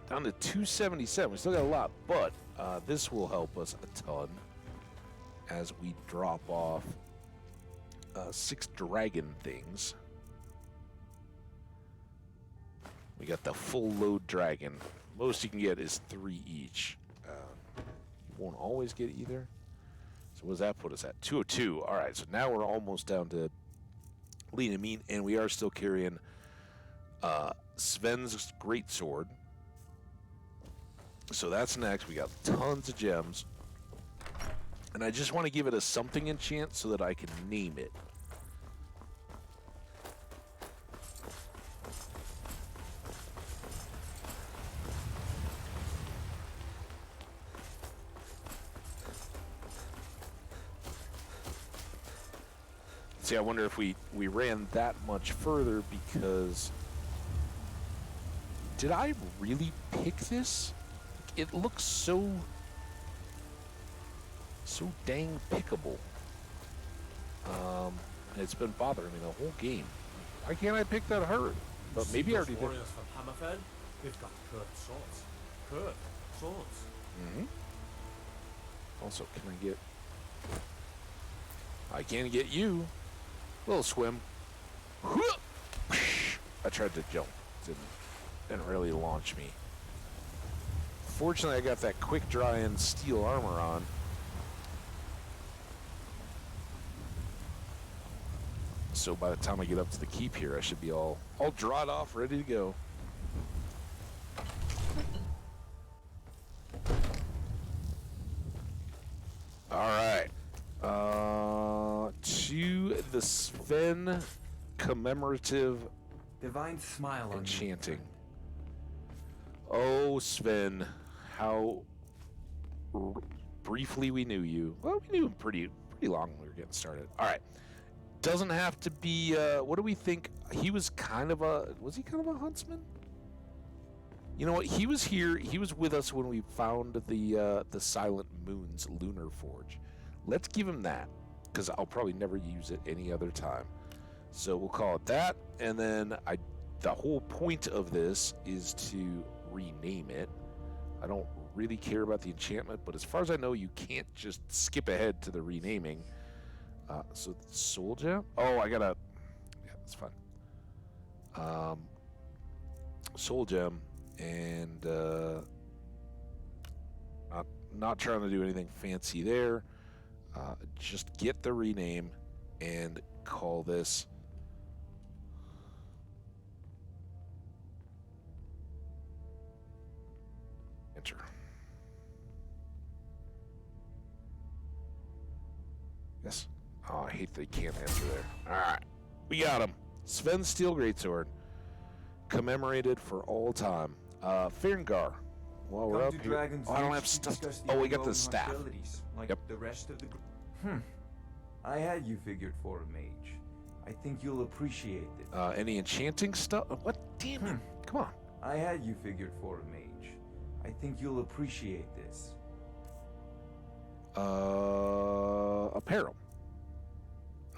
Down to 277. We still got a lot, but this will help us a ton as we drop off 6 dragon things. We got the full load dragon. Most you can get is 3 each. You won't always get either. So what does that put us at? 202. All right, so now we're almost down to lean and mean, and we are still carrying Sven's greatsword. So that's next. We got tons of gems. And I just want to give it a something enchant so that I can name it. See, I wonder if we ran that much further because... Did I really pick this? It looks so dang pickable. It's been bothering me the whole game. Why can't I pick that herd? But maybe I already did. Warriors from Hammerfell, they've got curved swords. Curved swords. Mm-hmm. Also, can I get... I can't get you. Little swim. I tried to jump. Didn't really launch me. Fortunately, I got that quick dry and steel armor on. So by the time I get up to the keep here, I should be all dried off, ready to go. All right. To the Sven commemorative divine smile on enchanting. Oh, Sven, how briefly we knew you. Well, we knew him pretty long when we were getting started. All right. Doesn't have to be. What do we think? He was kind of a. Was he kind of a huntsman? You know what? He was here. He was with us when we found the Silent Moon's lunar forge. Let's give him that, because I'll probably never use it any other time. So we'll call it that. And then the whole point of this is to rename it. I don't really care about the enchantment, but as far as I know, you can't just skip ahead to the renaming. So Soul Gem. Oh, I gotta. Yeah, that's fine. Soul Gem, and not trying to do anything fancy there. Just get the rename and call this. Enter. Yes. Oh, I hate that he can't answer there. Alright. We got him. Sven's Steel Greatsword. Commemorated for all time. Fahrengar. Well, we're up here. Oh, I don't have stuff. Oh, we got the staff. Like Yep. the rest of the I had you figured for a mage. I think you'll appreciate this. Any enchanting stuff? What? Damn it. Come on. I had you figured for a mage. I think you'll appreciate this. Apparel.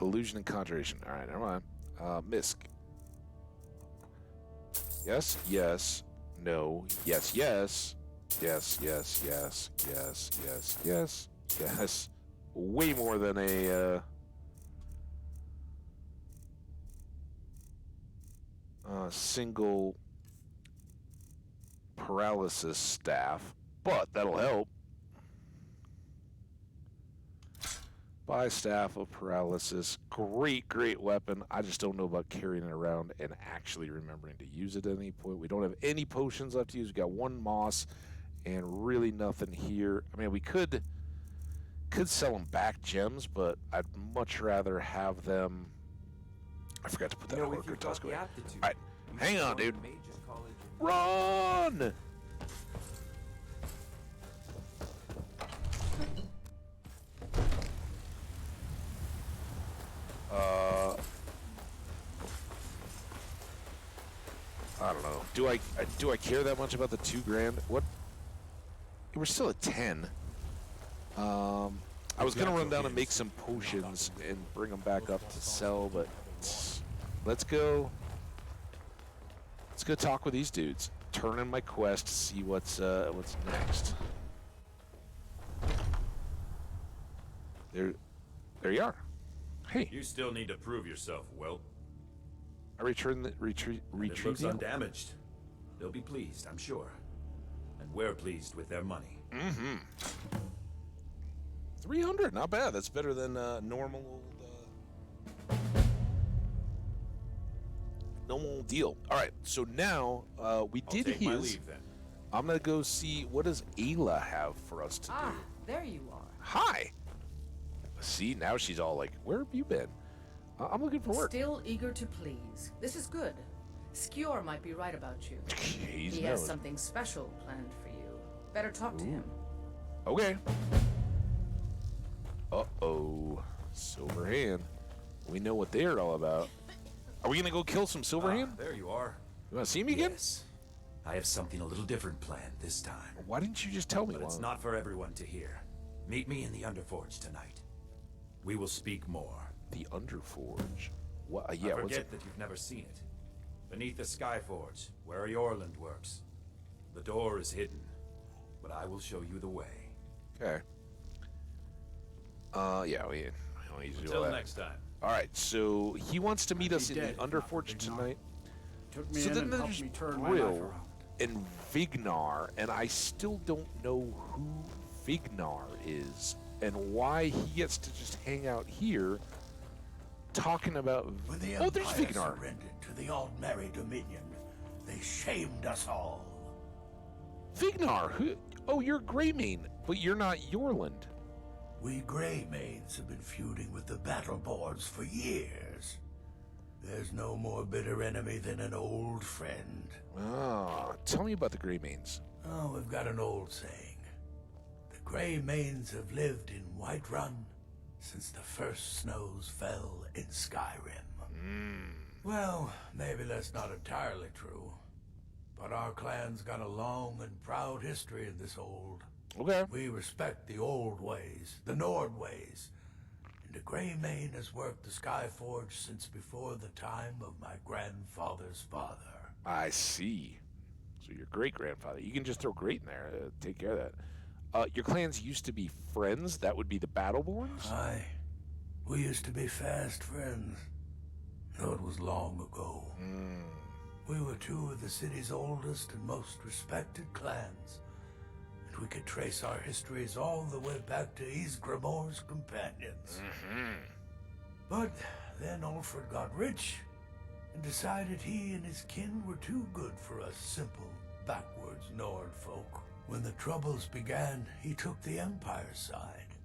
Illusion and conjuration. Alright, never mind. Misk. Yes, yes, no, yes, yes, yes, yes, yes, yes, yes, yes, yes. Way more than a single paralysis staff, but that'll help. Buy staff of paralysis. Great, great weapon. I just don't know about carrying it around and actually remembering to use it at any point. We don't have any potions left to use. We got one moss and really nothing here. I mean, we could sell them back gems, but I'd much rather have them. I forgot to put that Horker Tusk away. All right, hang on, dude. Run! I don't know. Do I care that much about the $2,000? What? We're still at 10. I was gonna run down and make some potions and bring them back up to sell, but let's go. Let's go talk with these dudes. Turn in my quest, see what's next. There you are. Hey. You still need to prove yourself, Whelp. I retrieve It looks undamaged. They'll be pleased, I'm sure. And we're pleased with their money. Mm-hmm. 300, not bad. That's better than normal deal. All right, so now we did take his. my leave, then. I'm gonna go see what does Ayla have for us to do. There you are. Hi. See, now she's all like, "Where have you been?" I'm looking for work. Still eager to please. This is good. Skjor might be right about you. He has something special planned for you. Better talk to him. Okay. Uh-oh. Silverhand. We know what they're all about. Are we gonna go kill some Silverhand? There you are. You wanna see me again? Yes. I have something a little different planned this time. Why didn't you just tell me? But it's not for everyone to hear. Meet me in the Underforge tonight. We will speak more. The Underforge? What? Yeah, I what's forget it? that you've never seen it. Beneath the Skyforge, where Yorland works. The door is hidden, but I will show you the way. Okay. Yeah, we don't need to do all Until that. next time. All right, so he wants to meet us in the dead, Underforge tonight. Took me So in then and there's helped me turn my life Brill around. and Vignar, and I still don't know who Vignar is and why he gets to just hang out here talking about. When the Oh, there's Empire Vignar. surrendered to the Aldmeri Dominion, they shamed us all. Vignar, who? Oh, you're Greymane, but you're not Yorland. We Greymaids have been feuding with the battle boards for years. There's no more bitter enemy than an old friend. Ah, tell me about the Greymanes. Oh, we've got an old saying. The Greymanes have lived in Whiterun since the first snows fell in Skyrim. Well, maybe that's not entirely true. But our clan's got a long and proud history in this old. Okay. We respect the old ways, the Nord ways. And the Greymane has worked the Skyforge since before the time of my grandfather's father. I see. So your great-grandfather. You can just throw great in there. Take care of that. Your clans used to be friends? That would be the Battleborns? Aye. We used to be fast friends. Though it was long ago. We were two of the city's oldest and most respected clans. And we could trace our histories all the way back to Ysgramor's companions. But then Ulfred got rich and decided he and his kin were too good for us simple, backwards Nord folk. When the Troubles began, he took the Empire's side.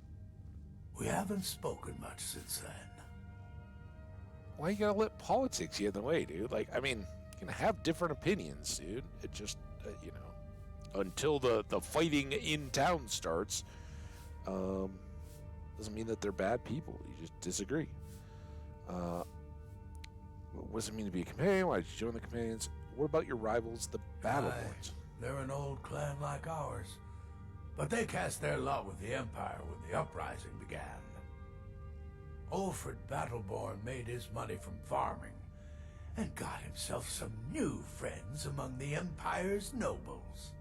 We haven't spoken much since then. Why you gotta let politics get in the way, dude? Like, I mean, you can have different opinions, dude. It just, you know, until the fighting in town starts, doesn't mean that they're bad people. You just disagree. What does it mean to be a companion? Why did you join the companions? What about your rivals, the Battleborns? They're an old clan like ours. But they cast their lot with the Empire when the uprising began. Ulfred Battleborn made his money from farming and got himself some new friends among the Empire's nobles.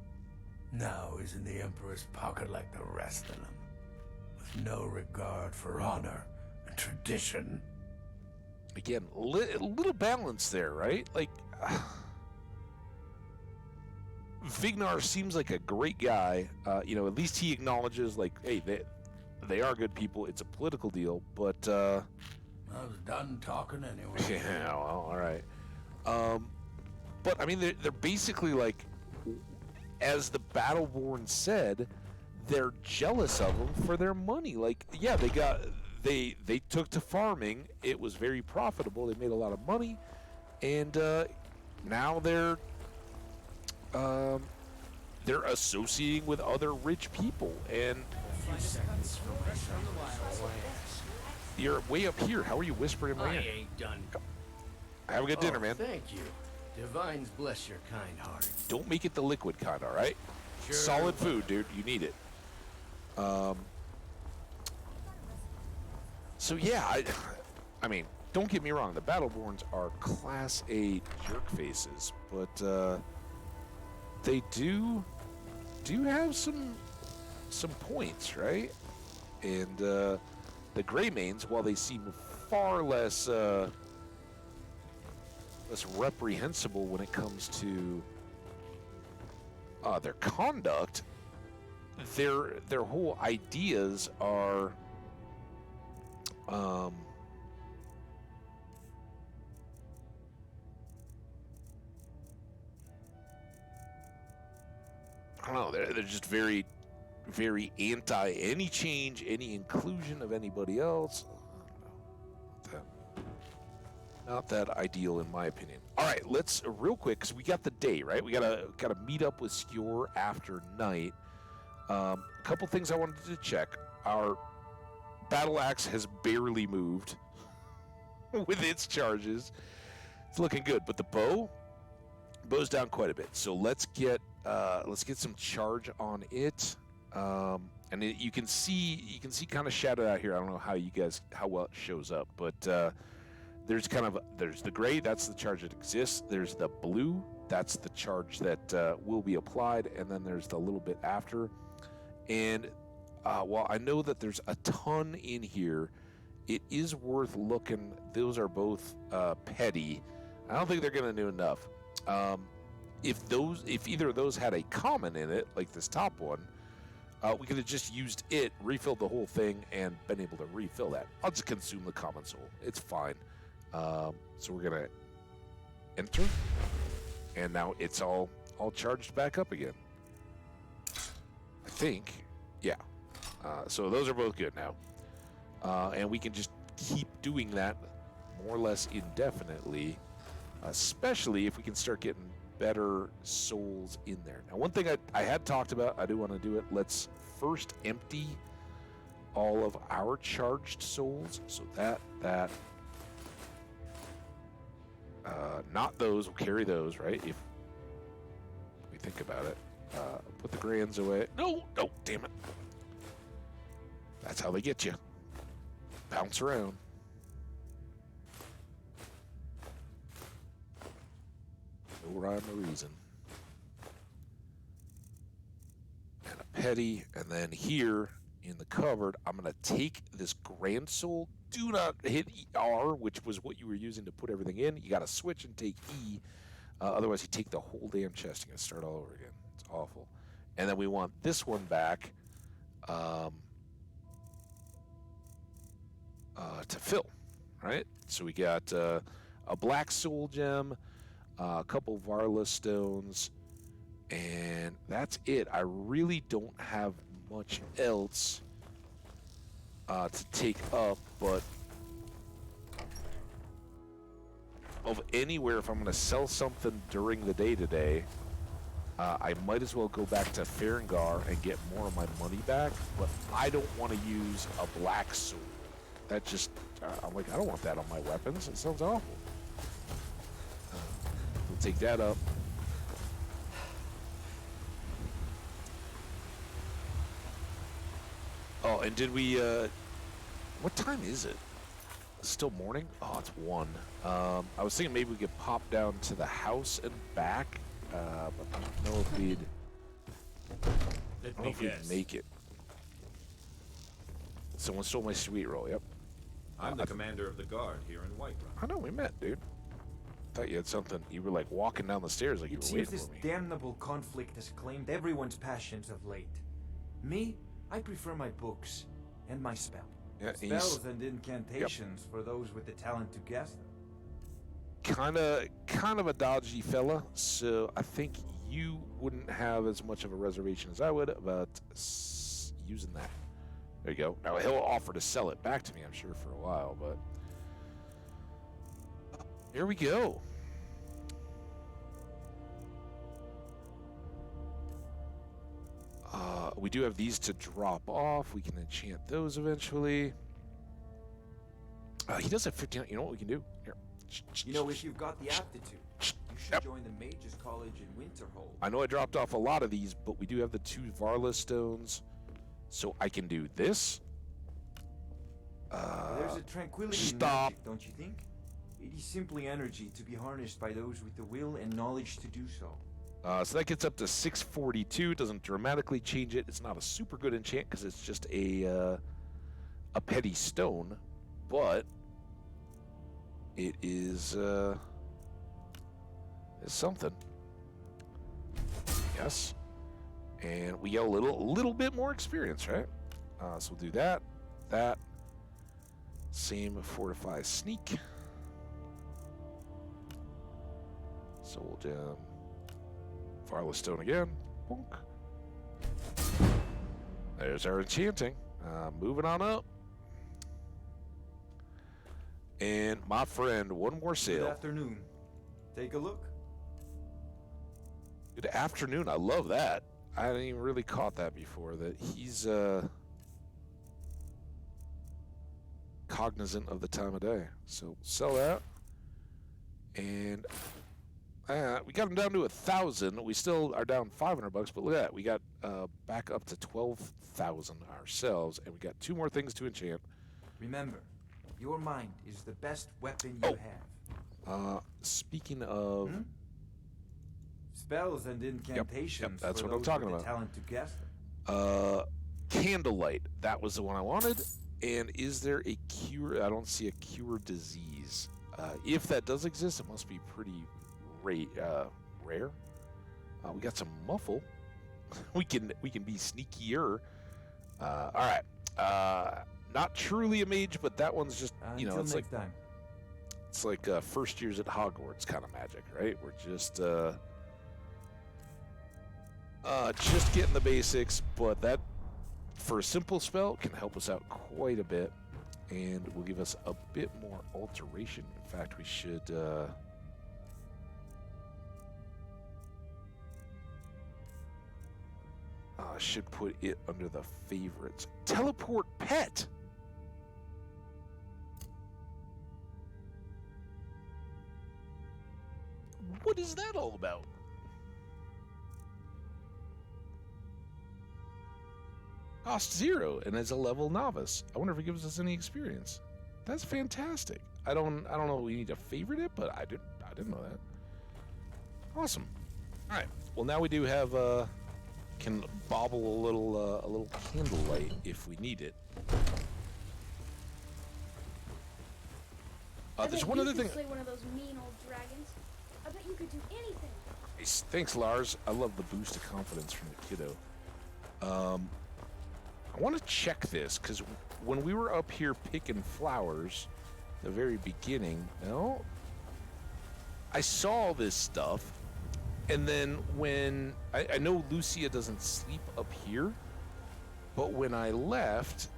Now he's in the Emperor's pocket like the rest of them, with no regard for honor and tradition. Again, a little balance there, right? Like, Vignar seems like a great guy. You know, at least he acknowledges, like, hey, they are good people. It's a political deal, but I was done talking anyway. Yeah, well, all right. But I mean, they're basically like, as the Battleborn said, they're jealous of them for their money. Like, yeah, they took to farming. It was very profitable. They made a lot of money, and now they're associating with other rich people. And you're way up here. How are you whispering in my ear? I ain't done. Have a good dinner, man. Thank you. Divines bless your kind heart. Don't make it the liquid kind, all right? Sure. Solid food, dude. You need it. So yeah, I mean, don't get me wrong. The Battleborns are Class A jerk faces, but they do have some points, right? And the Greymanes, while they seem far less reprehensible when it comes to their conduct, their whole ideas are I don't know, they're just very, very anti any change, any inclusion of anybody else. I don't know. Not that ideal in my opinion. All right, let's real quick, because we got the day, right? We gotta meet up with Skjor after night. A couple things I wanted to check. Our battle axe has barely moved with its charges. It's looking good, but the bow's down quite a bit. So let's get some charge on it. And you can see kind of shadowed out here. I don't know how well it shows up, but there's the gray, that's the charge that exists. There's the blue, that's the charge that will be applied, and then there's the little bit after. And while I know that there's a ton in here, it is worth looking. Those are both petty. I don't think they're going to do enough. If either of those had a common in it, like this top one, we could have just used it, refilled the whole thing, and been able to refill that. I'll just consume the common soul. It's fine. So we're going to enter, and now it's all charged back up again. I think, yeah. So those are both good now. And we can just keep doing that more or less indefinitely, especially if we can start getting better souls in there. Now, one thing I had talked about, I do want to do it. Let's first empty all of our charged souls. So that. Not those. We'll carry those, right? If we think about it. Put the grands away. No, damn it. That's how they get you. Bounce around. No rhyme or reason. And a petty, and then here in the cupboard, I'm going to take this grand soul. Do not hit R, which was what you were using to put everything in. You got to switch and take E. Otherwise, you take the whole damn chest. You got to start all over again. It's awful. And then we want this one back to fill, right? So we got a black soul gem, a couple Varla stones, and that's it. I really don't have much else to take up, but of anywhere, if I'm going to sell something during the day today, I might as well go back to Farengar and get more of my money back, but I don't want to use a black sword. That just, I'm like, I don't want that on my weapons. It sounds awful. We'll take that up. Oh, and did we, what time is it? Still morning? Oh, it's 1. I was thinking maybe we could pop down to the house and back, but I don't know if we'd, make it. Someone stole my sweet roll, yep. I'm the commander of the guard here in Whiterun. I know, we met, dude. Thought you had something. You were like walking down the stairs like you were waiting this for me. damnable conflict has claimed everyone's passions of late. Me, I prefer my books and my spell. Yeah, Spells and incantations for those with the talent to guess them. Kind of a dodgy fella, so I think you wouldn't have as much of a reservation as I would about using that. There you go. Now he'll offer to sell it back to me, I'm sure, for a while, but here we go. We do have these to drop off. We can enchant those eventually. He does have 15. You know what we can do? Here. You know, if you've got the aptitude, you should join the Mages College in Winterhold. I know I dropped off a lot of these, but we do have the 2 Varla stones, so I can do this. There's a tranquility in magic, don't you think? It is simply energy to be harnessed by those with the will and knowledge to do so. So that gets up to 642. Doesn't dramatically change it. It's not a super good enchant because it's just a petty stone, but it is something. Yes, and we get a little bit more experience, right? So we'll do that. Same fortify sneak. So we'll do Varla stone again. Bonk. There's our enchanting. Moving on up. And my friend, one more sale. Good afternoon. Take a look. Good afternoon. I love that. I hadn't even really caught that before. That he's cognizant of the time of day. So sell that. And we got him down to 1,000. We still are down $500, but look at that. We got back up to 12,000 ourselves, and we got 2 more things to enchant. Remember, your mind is the best weapon you have. Speaking of spells and incantations. Yep, that's for what I'm those talking with about. The talent to guess them. Candlelight. That was the one I wanted. And is there a cure? I don't see a cure disease. If that does exist, it must be pretty rare. We got some muffle. we can be sneakier. All right. Not truly a mage, but that one's just it's like time. It's like first years at Hogwarts kind of magic, right? We're just getting the basics, but that for a simple spell can help us out quite a bit, and will give us a bit more alteration. In fact, we should. Should put it under the favorites. Teleport pet. What is that all about? Cost 0 and as a level novice. I wonder if it gives us any experience. That's fantastic. I don't know if we need to favorite it, but I didn't know that. Awesome. All right. Well, now we do have can bobble a little candlelight if we need it. There's one other thing. Slay one of those mean old dragons. I bet you could do anything. Nice. Thanks, Lars. I love the boost of confidence from the kiddo. I want to check this because when we were up here picking flowers, the very beginning, I saw all this stuff, and then when I know Lucia doesn't sleep up here, but when I left,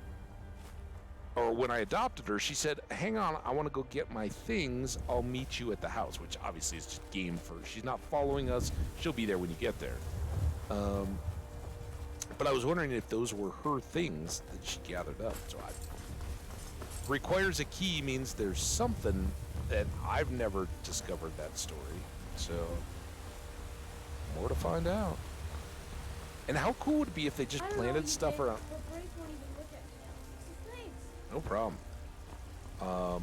or when I adopted her, she said, hang on, I want to go get my things, I'll meet you at the house, which obviously is just game first. She's not following us, she'll be there when you get there. But I was wondering if those were her things that she gathered up. So requires a key means there's something that I've never discovered that story. So more to find out. And how cool would it be if they just planted stuff around? No problem. Heard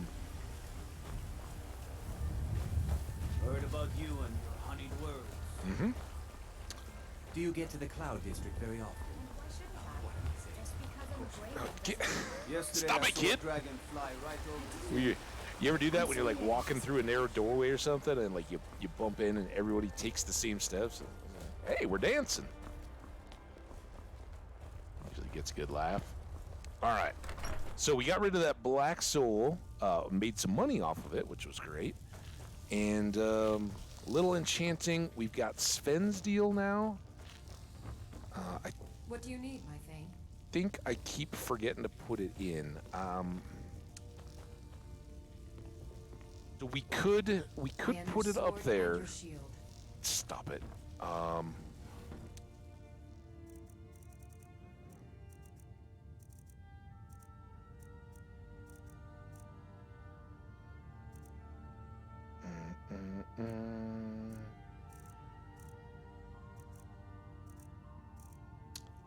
about you and your honeyed words. Mm-hmm. Do you get to the Cloud District very often? Stop it, kid! You ever do that when you're like walking through a narrow doorway or something, and like you bump in and everybody takes the same steps? Hey, we're dancing. Usually gets a good laugh. All right, so we got rid of that black soul, made some money off of it, which was great, and little enchanting. We've got Sven's deal now. What do you need, my thing? I think I keep forgetting to put it in. So we could put it up there. Stop it.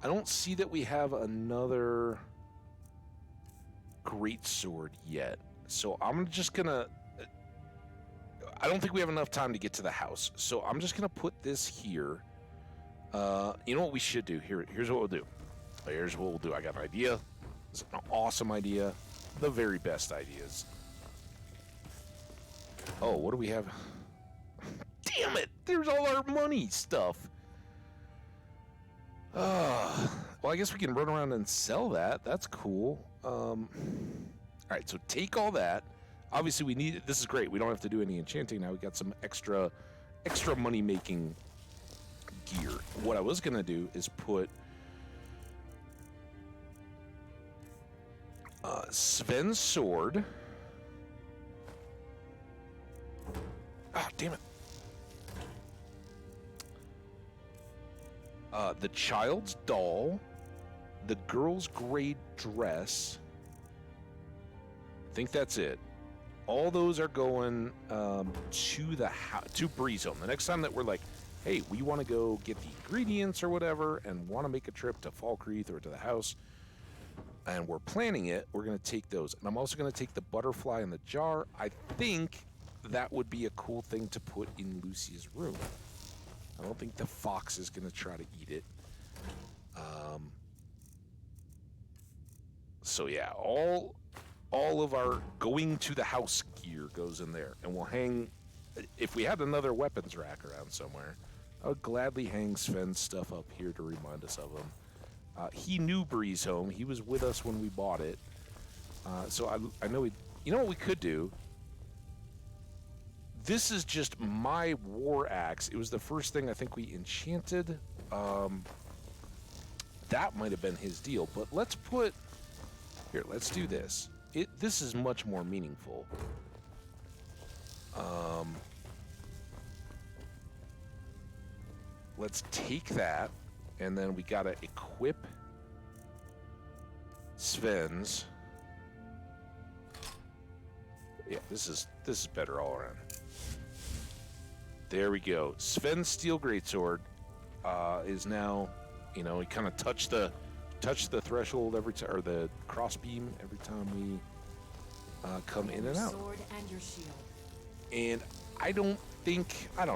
I don't see that we have another great sword yet. So I'm just gonna... I don't think we have enough time to get to the house. So I'm just gonna put this here. You know what we should do? Here's what we'll do. Here's what we'll do. I got an idea. It's an awesome idea. The very best ideas. Oh, what do we have? Damn it! There's all our money stuff. Well, I guess we can run around and sell that. That's cool. All right, so take all that. Obviously, we need. This is great. We don't have to do any enchanting now. We got some extra money making gear. What I was gonna do is put Sven's sword. Ah, damn it. The child's doll, the girl's gray dress. I think that's it. All those are going to the house, to Breeze Home. The next time that we're like, hey, we want to go get the ingredients or whatever, and want to make a trip to Falkreath or to the house, and we're planning it, we're going to take those. And I'm also going to take the butterfly in the jar. I think that would be a cool thing to put in Lucia's room. I don't think the fox is going to try to eat it. So yeah, all of our going to the house gear goes in there, and we'll hang. If we had another weapons rack around somewhere, I would gladly hang Sven's stuff up here to remind us of him. He knew Breeze Home. He was with us when we bought it, so I know he. You know what we could do? This is just my war axe. It was the first thing I think we enchanted. That might have been his deal, but let's put... Here, let's do this. This is much more meaningful. Let's take that, And then we gotta equip Sven's. Yeah, this is better all around. There we go. Sven's steel greatsword is now, you know, he kind of touched the threshold every time, or the crossbeam every time we come in and out. Sword and your shield. And I don't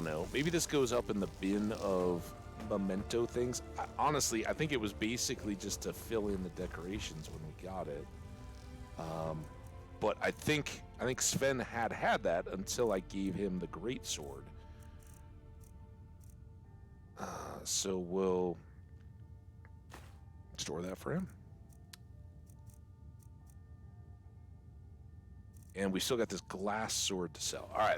know. Maybe this goes up in the bin of memento things. Honestly, I think it was basically just to fill in the decorations when we got it. But I think Sven had that until I gave him the greatsword. So we'll store that for him. And we still got this glass sword to sell. All right,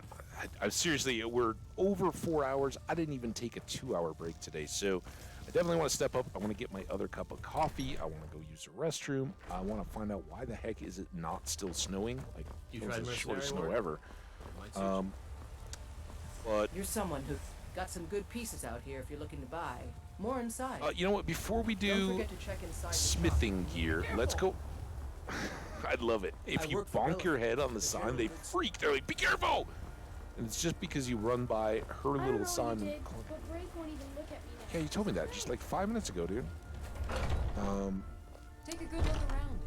I seriously, we're over 4 hours. I didn't even take a 2-hour break today, so I definitely want to step up. I want to get my other cup of coffee. I want to go use the restroom. I want to find out why the heck is it not still snowing? Like, You it was tried the shortest mercenary snow work? ever. But You're someone who's got some good pieces out here if you're looking to buy. More inside. you know what? Before we Don't do forget to check inside the smithing gear, let's go. I'd love it. If you bonk your head on the sign, they freak. They're like, be careful! And it's just because you run by her little sign. But Brake won't even look at me now. Yeah, you told me that just like 5 minutes ago, dude. Take a good look around.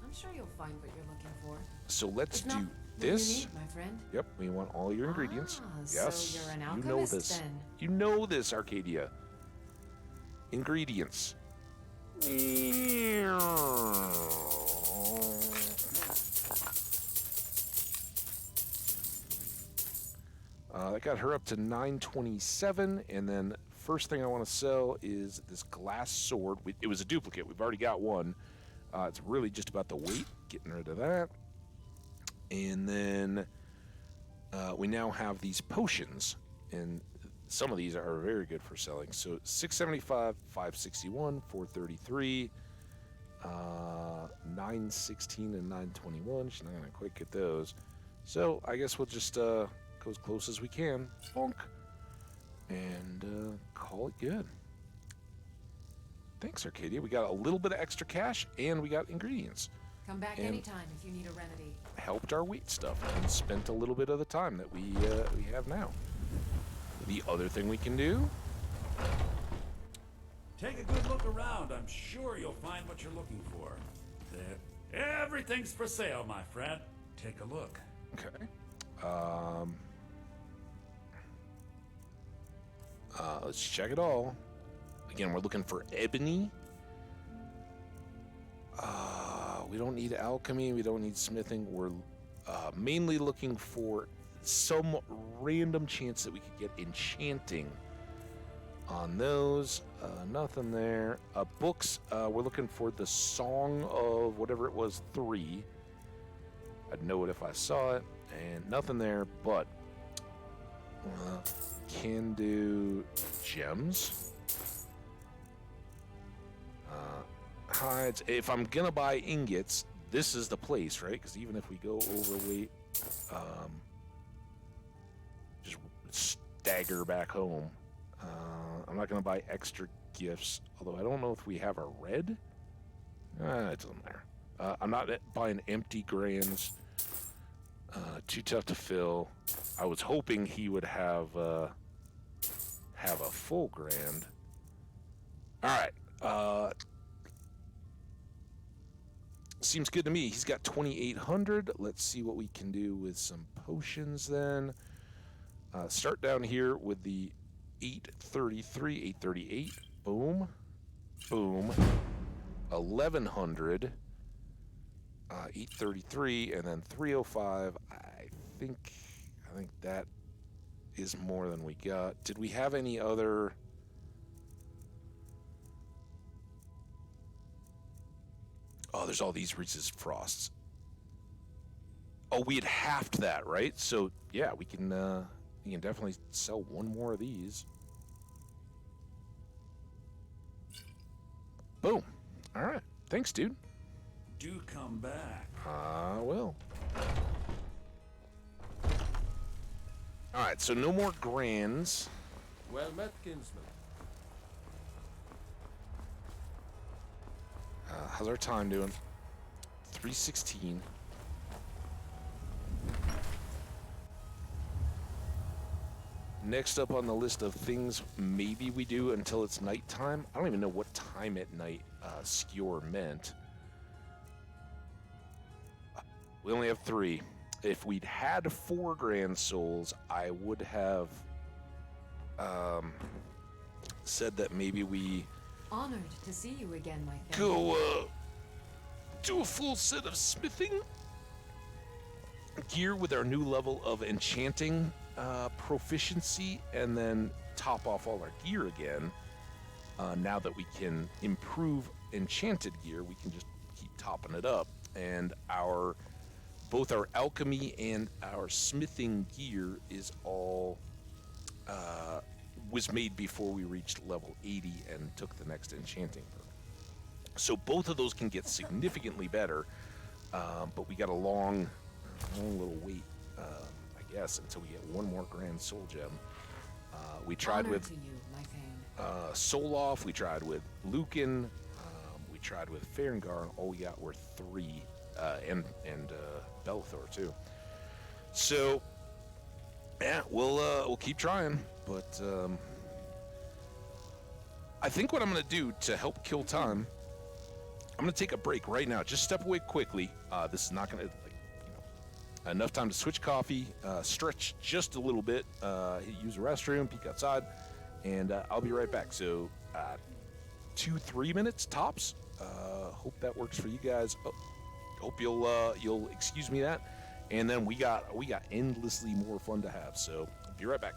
I'm sure you'll find what you're looking for. So let's If not, do what do you this. need, my friend? Yep, we want all your ingredients. Yes, so you're an you know alchemist this. then. You know this, Arcadia. Ingredients. That got her up to 927, and then first thing I want to sell is this glass sword. It was a duplicate. We've already got one. It's really just about the weight, getting rid of that. And then we now have these potions, and some of these are very good for selling. So 675, 561, 433, 916, and 921. She's not going to quite get those. So I guess we'll just go as close as we can. Bonk. And call it good. Thanks, Arcadia. We got a little bit of extra cash, and we got ingredients. Come back And anytime if you need a remedy. helped our weight stuff and spent a little bit of the time that we have now. The other thing we can do. Take a good look around. I'm sure you'll find what you're looking for. There. Everything's for sale, my friend. Take a look. Okay. Let's check it all. Again, we're looking for ebony. We don't need alchemy. We don't need smithing. We're mainly looking for some random chance that we could get enchanting on those. Nothing there. Books, we're looking for the Song of whatever it was, 3. I'd know it if I saw it. And nothing there, but can do gems. Hides. If I'm gonna buy ingots, this is the place, right? Because even if we go overweight, just stagger back home. I'm not gonna buy extra gifts, although I don't know if we have a red. It doesn't matter. I'm not buying empty grands. Too tough to fill. I was hoping he would have a full grand. All right. Seems good to me. He's got 2,800. Let's see what we can do with some potions then. Start down here with the 833, 838. Boom. Boom. 1,100. 833 and then 305. I think that is more than we got. Did we have any other? Oh, there's all these resist frosts. Oh, we had halved that, right? So yeah, we can definitely sell one more of these. Boom. All right. Thanks, dude. Do come back. I will. All right, so no more grands. Well met, kinsman. How's our time doing? 3:16. Next up on the list of things maybe we do until it's nighttime. I don't even know what time at night skewer meant. We only have 3. If we'd had 4 grand souls, I would have said that maybe we Honored to see you again, my friend. go do a full set of smithing gear with our new level of enchanting proficiency, and then top off all our gear again. Now that we can improve enchanted gear, we can just keep topping it up, and both our alchemy and our smithing gear is all was made before we reached level 80 and took the next enchanting perk. So both of those can get significantly better, but we got a long little wait, I guess, until we get 1 more grand soul gem. We tried Honor with to you, my Thane. Soloff, we tried with Lucan, we tried with Farengar, and all we got were 3, and Belethor too. So yeah, we'll keep trying, but I think what I'm gonna do to help kill time, I'm gonna take a break right now. Just step away quickly. This is not gonna enough time to switch coffee, stretch just a little bit, use the restroom, peek outside, and I'll be right back. So 2-3 minutes tops. Hope that works for you guys. Hope you'll excuse me that. And then we got endlessly more fun to have. So be right back.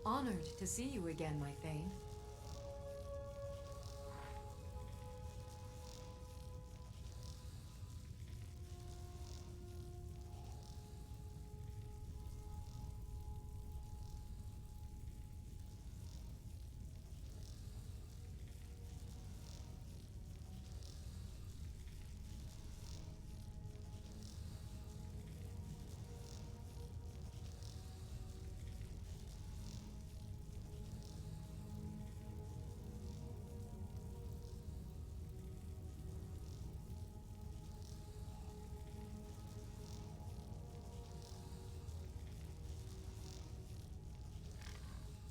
Honored to see you again, my Thane.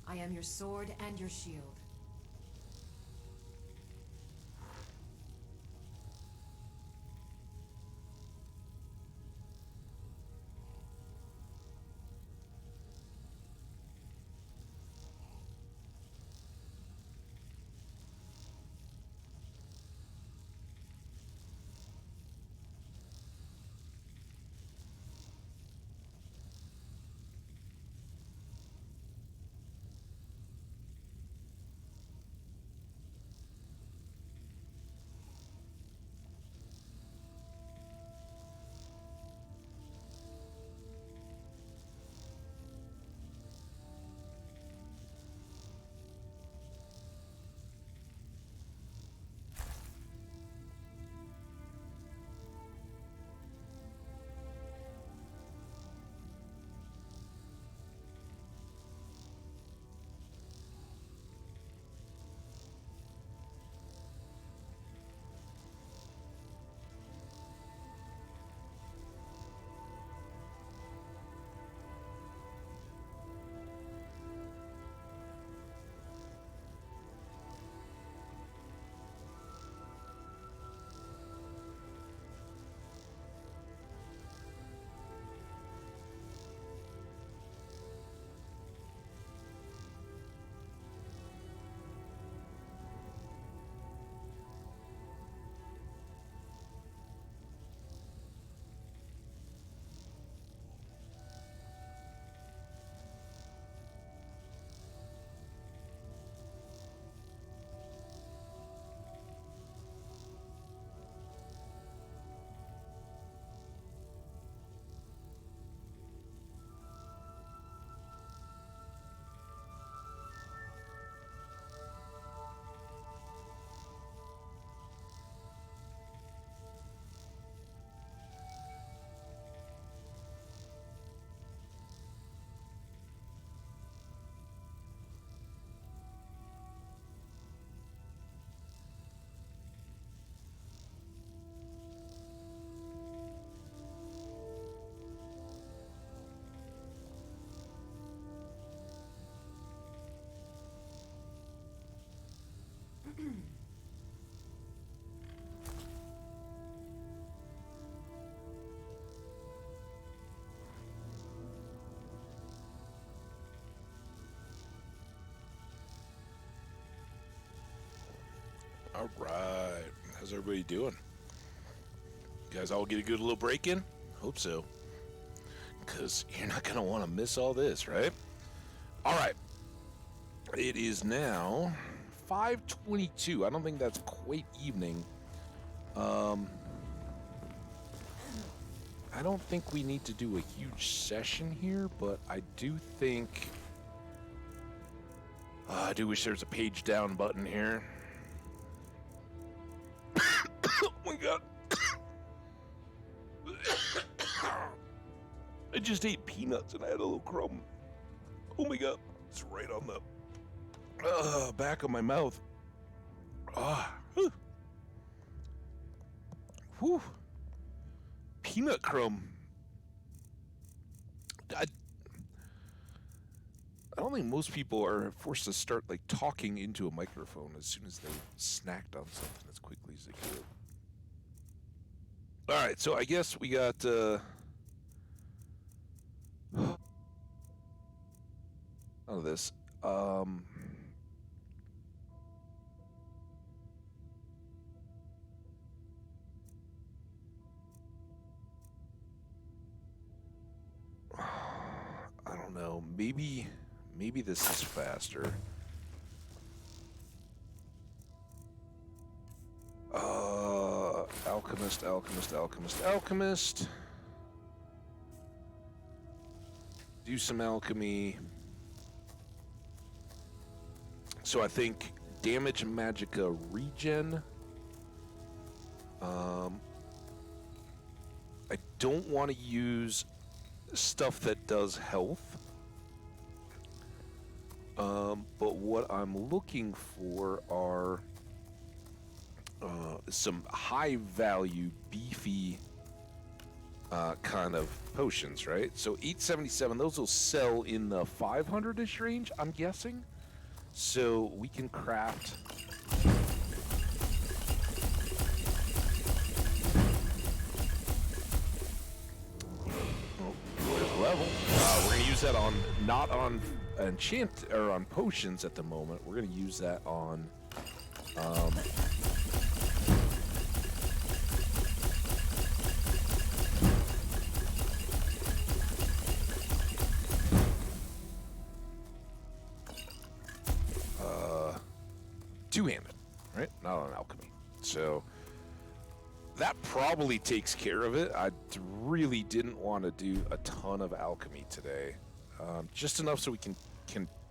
I am your sword and your shield. All right. How's everybody doing? You guys all get a good little break in? Hope so. Because you're not going to want to miss all this, right? All right. It is now 5:22. I don't think that's quite evening. I don't think we need to do a huge session here, but I do think... I do wish there was a page down button here. Oh my god. I just ate peanuts and I had a little crumb. Oh my god. It's right on the back of my mouth. Whew. Peanut crumb. I don't think most people are forced to start like talking into a microphone as soon as they snacked on something as quickly as they could. All right, so I guess we got none of this. I don't know. Maybe this is faster. Alchemist. Do some alchemy. So I think damage magicka regen. I don't want to use stuff that does health. But what I'm looking for are some high value, beefy kind of potions, right? So 877, those will sell in the 500-ish range, I'm guessing. So we can craft... level. We're going to use that on, not on enchant, or on potions at the moment. We're going to use that on, two-handed, right? Not on alchemy. So that probably takes care of it. I really didn't want to do a ton of alchemy today. Just enough so we can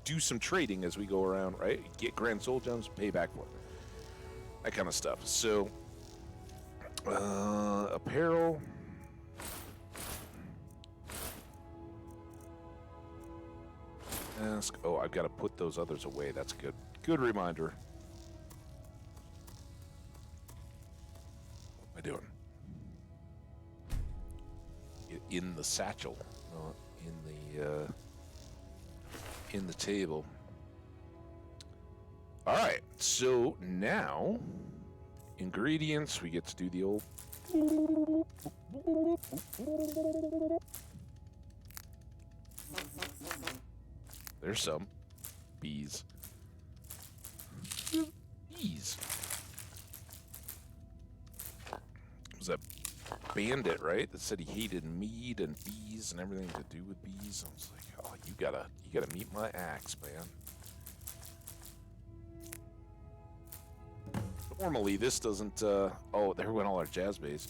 do some trading as we go around, right? Get grand soul gems, pay back for it. That kind of stuff. So, apparel. Ask. Oh, I've got to put those others away. That's good. Good reminder. What am I doing? In the satchel, not in the table. All right, so now ingredients. We get to do the old. There's some bees. Bees. Was that Bandit, right? That said he hated meat and bees and everything to do with bees. I was like, oh, you gotta meet my axe, man. Normally this doesn't. Oh, there went all our jazz bays.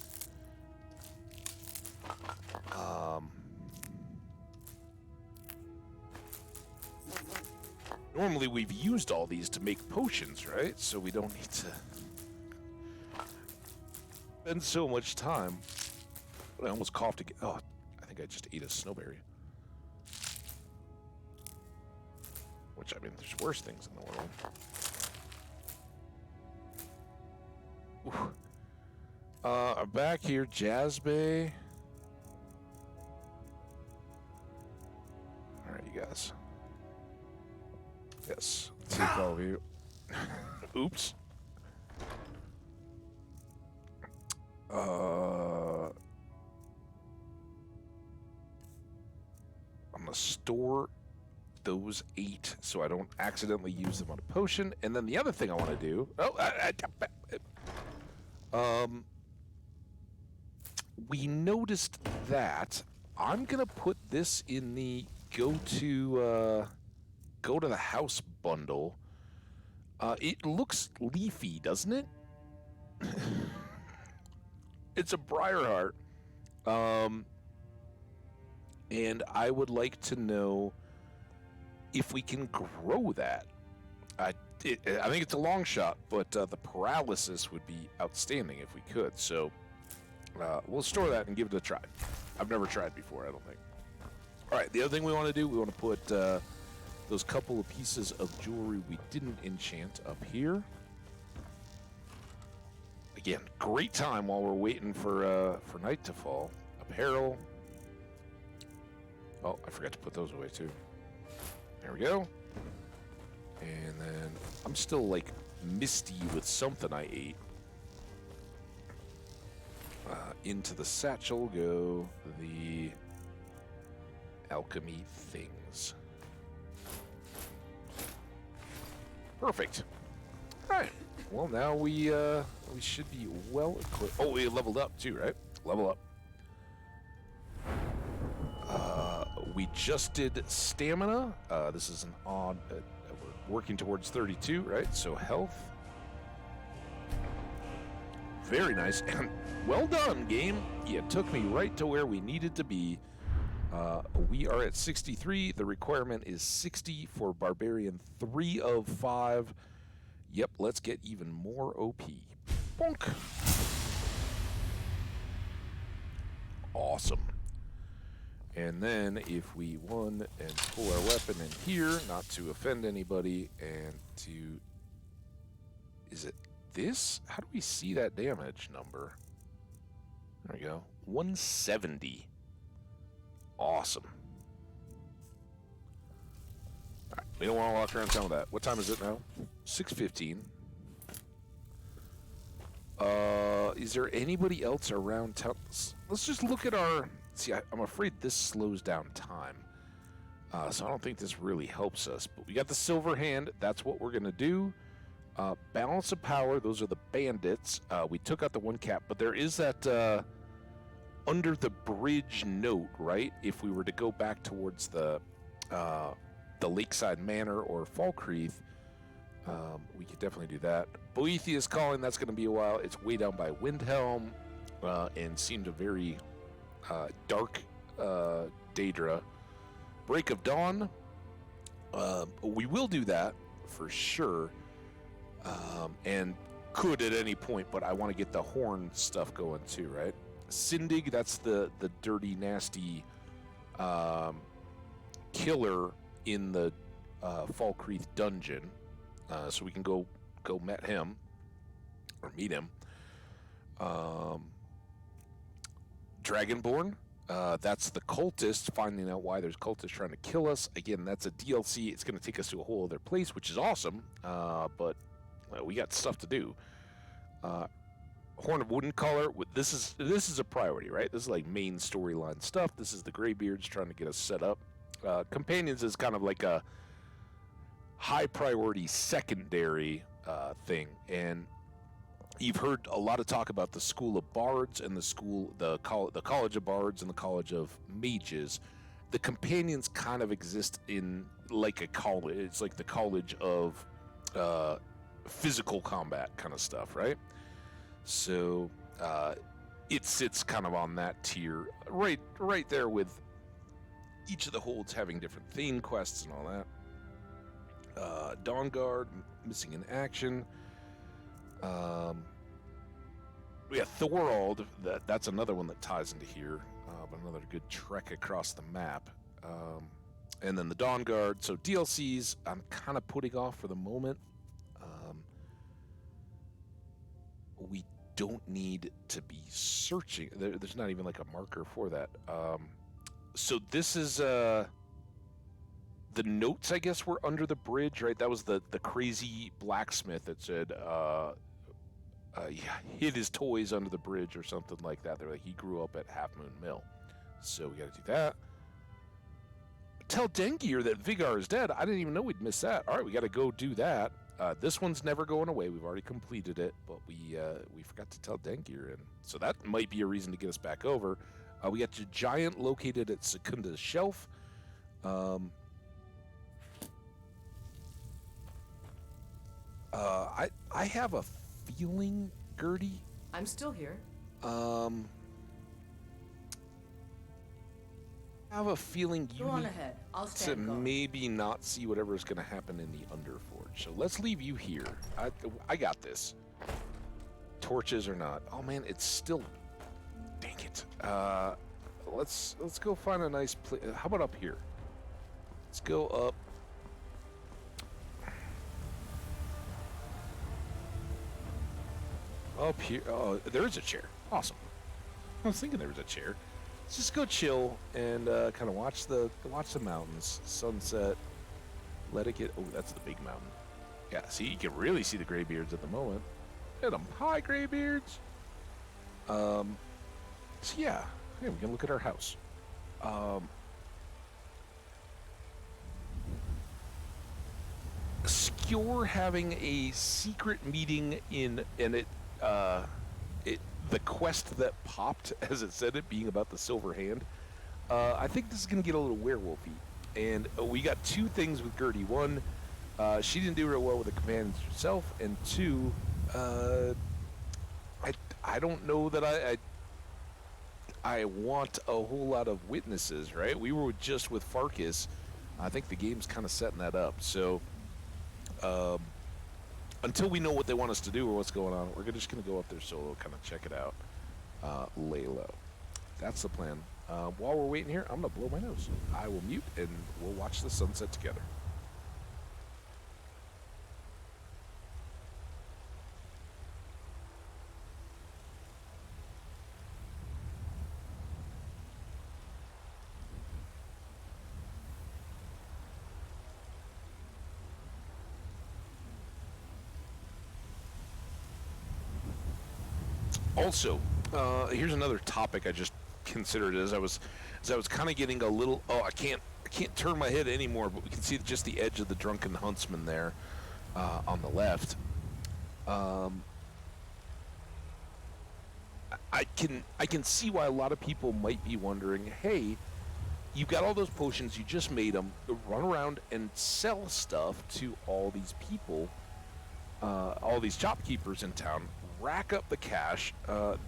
Normally we've used all these to make potions, right? So we don't need to spend so much time. I almost coughed again. Oh, I think I just ate a snowberry. Which, I mean, there's worse things in the world. Back here, Jazz Bay. Alright, you guys. Yes, take all of you. Oops. I'm gonna store those 8 so I don't accidentally use them on a potion. And then the other thing I want to do... we noticed that I'm going to put this in the go to the house bundle. It looks leafy, doesn't it? It's a Briarheart. And I would like to know if we can grow that. I think it's a long shot, but the paralysis would be outstanding if we could. So we'll store that and give it a try. I've never tried before, I don't think. All right, the other thing we want to do, we want to put those couple of pieces of jewelry we didn't enchant up here. Again, great time while we're waiting for night to fall. Apparel. Oh, I forgot to put those away too. There we go. And then I'm still like misty with something I ate. Into the satchel go the alchemy things. Perfect. All right. Well, now we should be well equipped. Oh, we leveled up too, right? Level up. We just did stamina. This is an odd. We're working towards 32, right? So health. Very nice and well done, game. You took me right to where we needed to be. We are at 63. The requirement is 60 for Barbarian 3 of 5. Yep, let's get even more OP. Bonk. Awesome. And then if we won and pull our weapon in here, not to offend anybody, and to... Is it this? How do we see that damage number? There we go. 170. Awesome. All right, we don't want to walk around town with that. What time is it now? 6:15. Is there anybody else around town? Let's just look at our... See, I'm afraid this slows down time. So I don't think this really helps us. But we got the silver hand. That's what we're going to do. Balance of power. Those are the bandits. We took out the one cap. But there is that under the bridge note, right? If we were to go back towards the Lakeside Manor or Falkreath, we could definitely do that. Boethia's calling. That's going to be a while. It's way down by Windhelm and seemed a very... dark Daedra. Break of Dawn. We will do that for sure. And could at any point, but I want to get the horn stuff going too, right? Sindig, that's the dirty, nasty killer in the Falkreath dungeon. So we can go meet him. Dragonborn, that's the cultist, finding out why there's cultists trying to kill us. Again, that's a DLC. It's going to take us to a whole other place, which is awesome, but we got stuff to do. Horn of Woodencaller, this is a priority, right? This is like main storyline stuff. This is the Greybeards trying to get us set up. Companions is kind of like a high priority secondary thing, and you've heard a lot of talk about the School of Bards and the College of Bards and the College of Mages. The companions kind of exist in like a college. It's like the College of physical combat kind of stuff, right? So it sits kind of on that tier, right there with each of the holds having different theme quests and all that. Dawn Guard, missing in action. Yeah, Thorald, that's another one that ties into here, but another good trek across the map. And then the Dawn Guard, so DLCs I'm kind of putting off for the moment. We don't need to be searching. There's not even like a marker for that. So this is... the notes, I guess, were under the bridge, right? That was the crazy blacksmith that said... he hid his toys under the bridge or something like that. They're like, he grew up at Half Moon Mill. So we got to do that. tell Dengir that Vigar is dead. I didn't even know we'd miss that. All right, we got to go do that. This one's never going away. We've already completed it, but we forgot to tell Dengir, and so that might be a reason to get us back over. We got the giant located at Secunda's Shelf. I have a feeling, Gertie. I'm still here. I have a feeling you Go on need ahead. I'll to stand guard. maybe not see whatever's going to happen in the Underforge. So let's leave you here. I got this. Torches or not. Oh man, it's still. Dang it. Let's go find a nice place. How about up here? Let's go up. Up here. Oh, there is a chair. Awesome. I was thinking there was a chair. Let's just go chill and kind of watch the mountains, sunset. Let it get. Oh, that's the big mountain. Yeah. See, you can really see the graybeards at the moment. Look at them. Hi, graybeards. So yeah, we can look at our house. Skjor having a secret meeting in, and the quest that popped, as it said, it being about the silver hand. I think this is going to get a little werewolfy, and we got two things with Gertie. One, she didn't do real well with the companions herself, and two, I don't know that I want a whole lot of witnesses, right? We were just with Farkas. I think the game's kind of setting that up. So until we know what they want us to do or what's going on, we're just going to go up there solo, kind of check it out, lay low. That's the plan. While we're waiting here, I'm going to blow my nose. I will mute, and we'll watch the sunset together. Also, here's another topic I just considered as I was kind of getting a little. Oh, I can't turn my head anymore, but we can see just the edge of the drunken huntsman there on the left. I can see why a lot of people might be wondering, hey, you got all those potions, you just made them, run around and sell stuff to all these people, all these shopkeepers in town. Rack up the cash.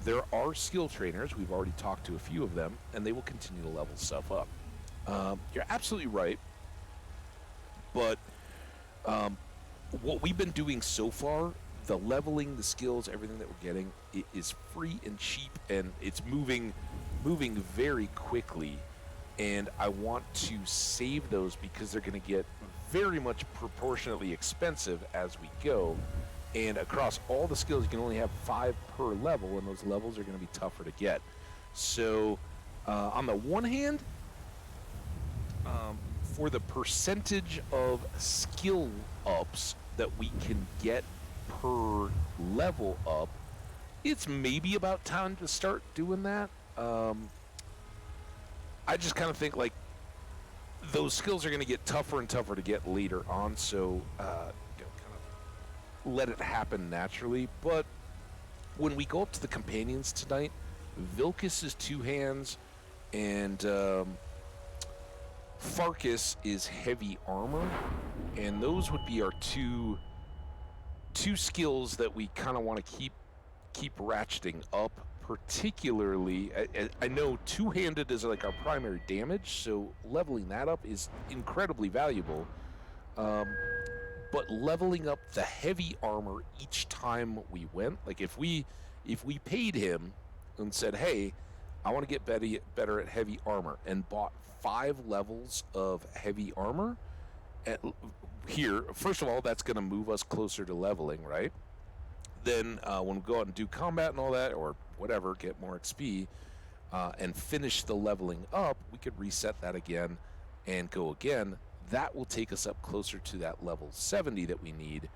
There are skill trainers. We've already talked to a few of them, and they will continue to level stuff up. You're absolutely right. But what we've been doing so far, the leveling, the skills, everything that we're getting, it is free and cheap, and it's moving very quickly. And I want to save those because they're going to get very much proportionately expensive as we go. And across all the skills, you can only have 5 per level, and those levels are going to be tougher to get. So, on the one hand, for the percentage of skill ups that we can get per level up, it's maybe about time to start doing that. I just kind of think, like, those skills are going to get tougher and tougher to get later on, so let it happen naturally. But when we go up to the companions tonight, Vilkas is 2 hands, and Farkas is heavy armor, and those would be our two skills that we kind of want to keep ratcheting up. Particularly, I know 2-handed is like our primary damage, so leveling that up is incredibly valuable. But leveling up the heavy armor each time we went, like if we paid him and said, hey, I want to get better at heavy armor, and bought 5 levels of heavy armor here, first of all, that's going to move us closer to leveling, right? Then when we go out and do combat and all that, or whatever, get more XP, and finish the leveling up, we could reset that again and go again. That will take us up closer to that level 70 that we need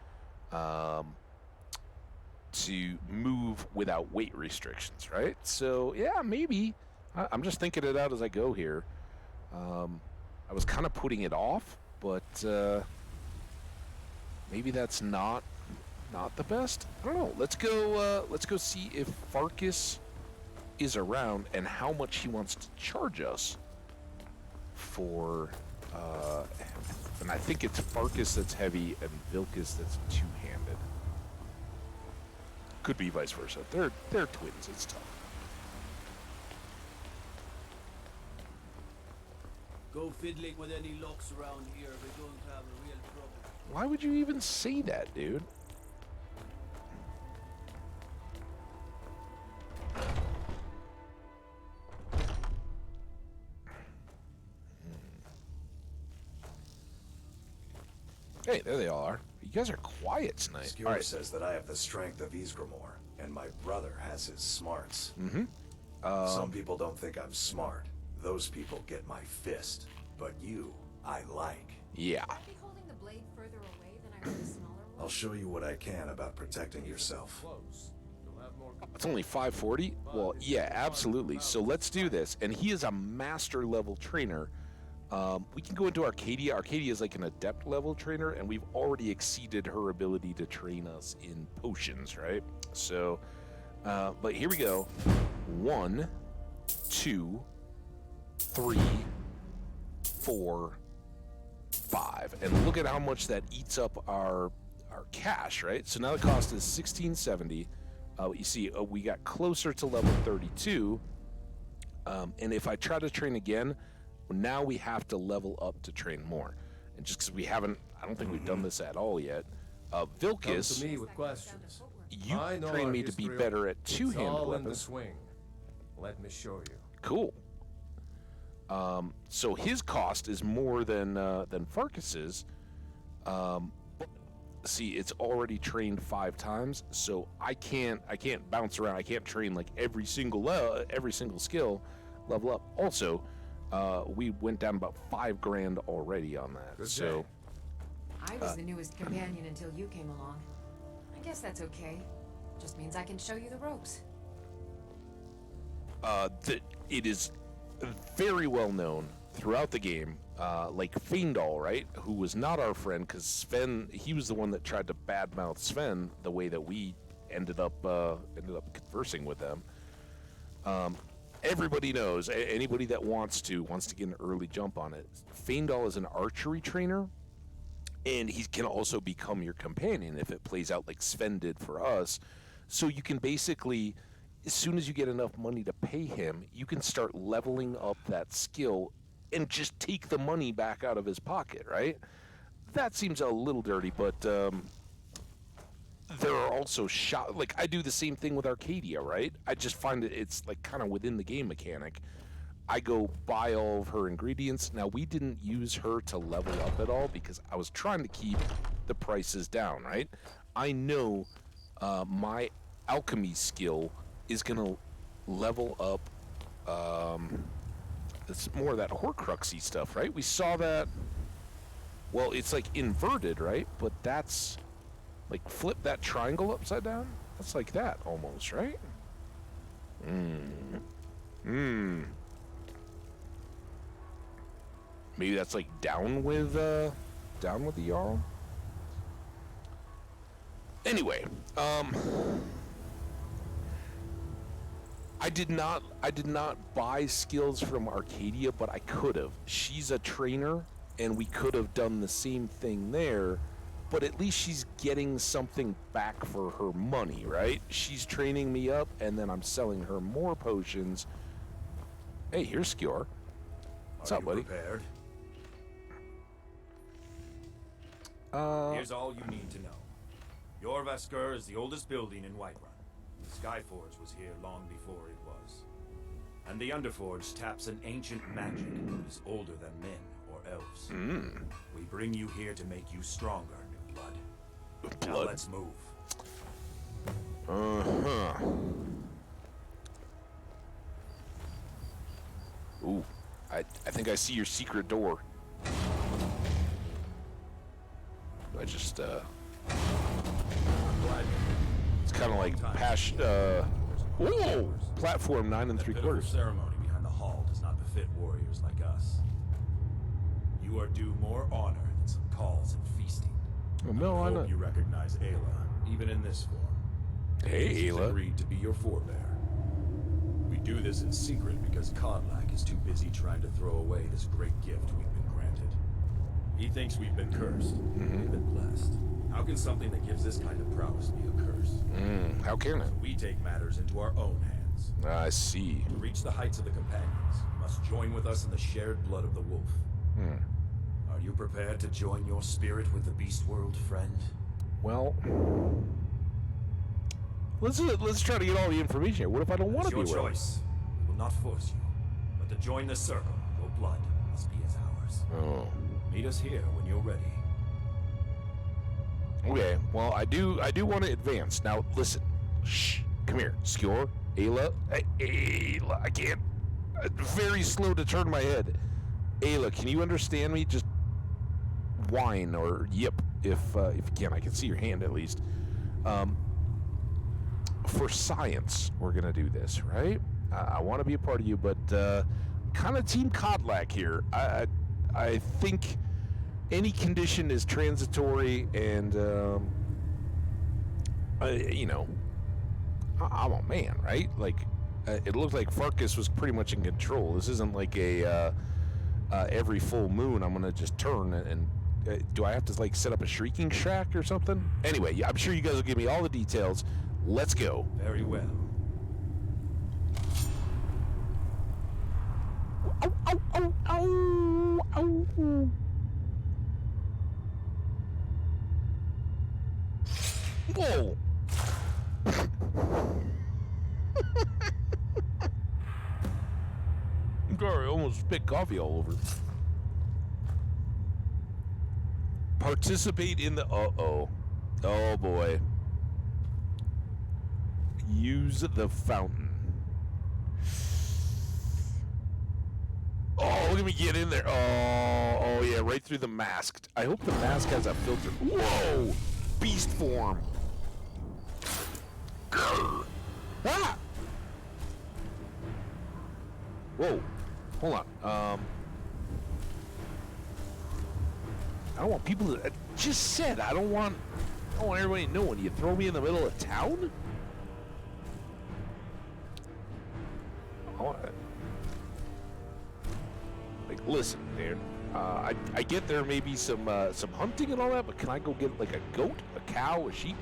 to move without weight restrictions, right? So, yeah, maybe. I'm just thinking it out as I go here. I was kind of putting it off, but maybe that's not the best. I don't know. Let's go see if Farkas is around and how much he wants to charge us for. And I think it's Farkas that's heavy and Vilkas that's two-handed. Could be vice versa. They're twins. It's tough. Go fiddling with any locks around here. We're going to have a real trouble. Why would you even say that, dude? Hey, there they all are. You guys are quiet tonight. Skyrim says that I have the strength of Ysgramor, and my brother has his smarts. Mm-hmm. Some people don't think I'm smart. Those people get my fist. But you, I like. Yeah. I'd be holding the blade further away than I would a smaller one. I'll show you what I can about protecting yourself. It's only 540? Well, yeah, absolutely. So let's do this. And he is a master level trainer. We can go into Arcadia. Arcadia is like an adept level trainer, and we've already exceeded her ability to train us in potions, right? So, but here we go. 1, 2, 3, 4, 5. And look at how much that eats up our cash, right? So now the cost is 1670. You see, we got closer to level 32. And if I try to train again, now we have to level up to train more. And just because we haven't, I don't think we've done this at all yet. Vilkas, Come to me with questions. you trained me to be better at two-handed weapons. In the weapons. swing. Let me show you. Cool. So his cost is more than Farkas's. See, it's already trained 5 times, so I can't bounce around. I can't train like every single skill level up. Also, we went down about $5 grand already on that. Good so I was the newest companion until you came along. I guess that's okay. Just means I can show you the ropes. it is very well known throughout the game, like Feindal, right? Who was not our friend, because Sven, he was the one that tried to badmouth Sven the way that we ended up conversing with them. Everybody knows, anybody that wants to get an early jump on it. Feindal is an archery trainer, and he can also become your companion if it plays out like Sven did for us. So you can basically, as soon as you get enough money to pay him, you can start leveling up that skill and just take the money back out of his pocket, right? That seems a little dirty, but there are also like I do the same thing with Arcadia, right? I just find it's like kind of within the game mechanic. I go buy all of her ingredients. Now, we didn't use her to level up at all because I was trying to keep the prices down, right? I know my alchemy skill is going to level up. It's more of that Horcruxy stuff, right? We saw that. Well, it's like inverted, right? But that's like flip that triangle upside down. That's like that almost, right? Maybe that's like down with the Jarl. Anyway, I did not buy skills from Arcadia, but I could have. She's a trainer, and we could have done the same thing there, but at least she's getting something back for her money, right? She's training me up, and then I'm selling her more potions. Hey, here's Skjor. What's up, buddy? Prepared? Here's all you need to know. Jorvaskr is the oldest building in Whiterun. The Skyforge was here long before it was. And the Underforge taps an ancient magic that is older than men or elves. We bring you here to make you stronger, new blood. Now let's move. Ooh, I think I see your secret door. I just, it's kind of like whoa! Platform 9 3/4. The ceremony behind the hall does not befit warriors like us. You are due more honor than some calls and feasting. Well, no, I hope you recognize Ayla, even in this form. Hey, She's Ayla. agreed to be your forebear. We do this in secret because Kodlak is too busy trying to throw away this great gift we've been granted. He thinks we've been cursed. We've been blessed. How can something that gives this kind of prowess be a curse? How can it? We take matters into our own hands. I see. To reach the heights of the companions, you must join with us in the shared blood of the wolf. Are you prepared to join your spirit with the beast world, friend? Well, let's try to get all the information here. What if I don't want to be It's your with choice. We will not force you. But to join the circle, your blood must be as ours. Oh. Meet us here when you're ready. Okay, well, I do want to advance. Now, listen. Shh. Come here. Skjor, Ayla. Ayla, I can't. Very slow to turn my head. Ayla, can you understand me? Just whine or yip if you can. I can see your hand at least. For science, we're going to do this, right? I want to be a part of you, but kind of Team Kodlak here. I think any condition is transitory, and you know, I'm a man, right? Like, it looked like Farkas was pretty much in control. This isn't like a every full moon I'm gonna just turn and do I have to like set up a shrieking shack or something? Anyway, yeah, I'm sure you guys will give me all the details. Let's go. Very well. Ow, ow, ow, ow, ow. Whoa. I'm sorry, I almost spit coffee all over. Participate in the... Uh-oh. Oh, boy. Use the fountain. Oh, look at me get in there. Oh, yeah, right through the mask. I hope the mask has a filter. Whoa! Beast form. Grr. Ah! Whoa. Hold on. I don't want people to... I just said I don't want everybody knowing. You throw me in the middle of town? I want to... Like, listen, dude. I get there may be some hunting and all that, but can I go get like a goat, a cow, a sheep?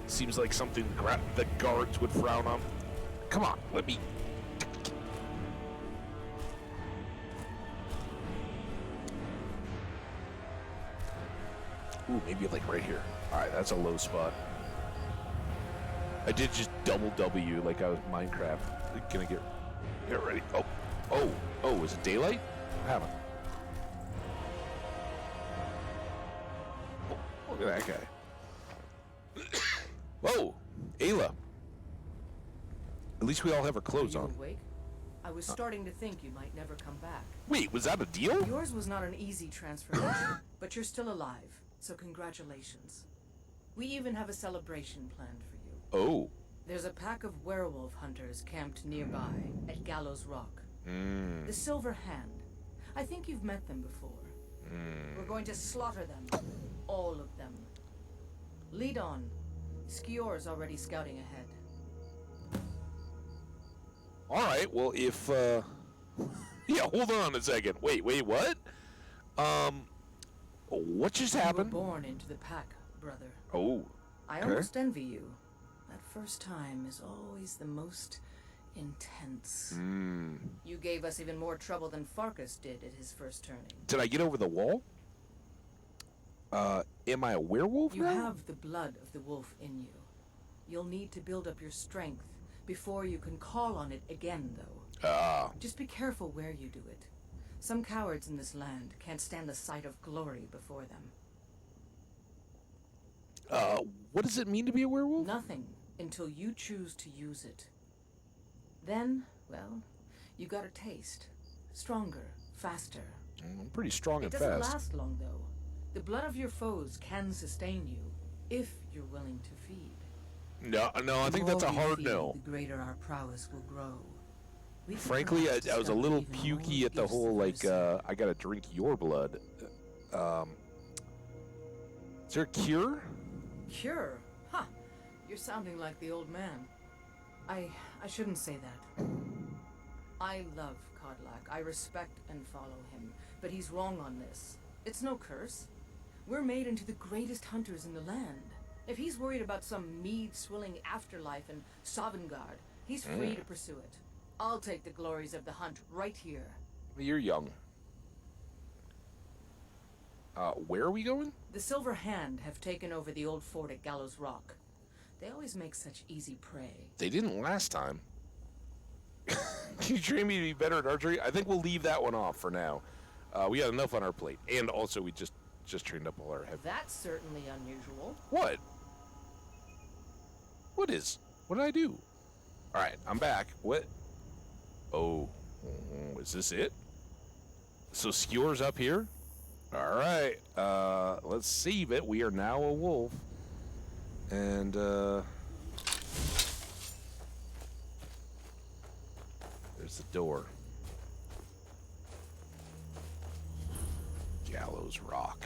Seems like something the guards would frown on. Come on, let me... Ooh, maybe like right here. Alright, that's a low spot. I did just double W like I was Minecraft. Can I get ready? Oh, is it daylight? What happened? Oh, look at that guy. Whoa, Ayla. At least we all have our clothes on. Awake? I was starting to think you might never come back. Wait, was that a deal? Yours was not an easy transformation, but you're still alive, so congratulations. We even have a celebration planned for you. Oh. There's a pack of werewolf hunters camped nearby at Gallows Rock. The Silver Hand. I think you've met them before. We're going to slaughter them. All of them. Lead on. Skjor's already scouting ahead. Alright, well if yeah, hold on a second. Wait, what? What just happened? You were born into the pack, brother. Oh. I almost envy you. That first time is always the most intense. You gave us even more trouble than Farkas did at his first turning. Did I get over the wall? Am I a werewolf You now? have the blood of the wolf in you. You'll need to build up your strength before you can call on it again, though. Just be careful where you do it. Some cowards in this land can't stand the sight of glory before them. What does it mean to be a werewolf? Nothing until you choose to use it. Then, well, you got a taste. Stronger, faster. I'm pretty strong and It doesn't fast. last long, though. The blood of your foes can sustain you, if you're willing to feed. No, I think that's a hard no. The greater our prowess will grow. Frankly, I was a little pukey at the whole, like, I gotta drink your blood. Is there a cure? Cure? Huh. You're sounding like the old man. I shouldn't say that. I love Kodlak. I respect and follow him. But he's wrong on this. It's no curse. We're made into the greatest hunters in the land. If he's worried about some mead-swilling afterlife in Sovngarde, he's free to pursue it. I'll take the glories of the hunt right here. You're young. Where are we going? The Silver Hand have taken over the old fort at Gallows Rock. They always make such easy prey. They didn't last time. Can you train me to be better at archery? I think we'll leave that one off for now. We got enough on our plate. And also, we just trained up all our heavy. That's certainly unusual. What? What did I do? All right, I'm back. What? Oh, is this it? So Skewer's up here? All right, let's save it. We are now a wolf. And, there's the door. Gallows Rock.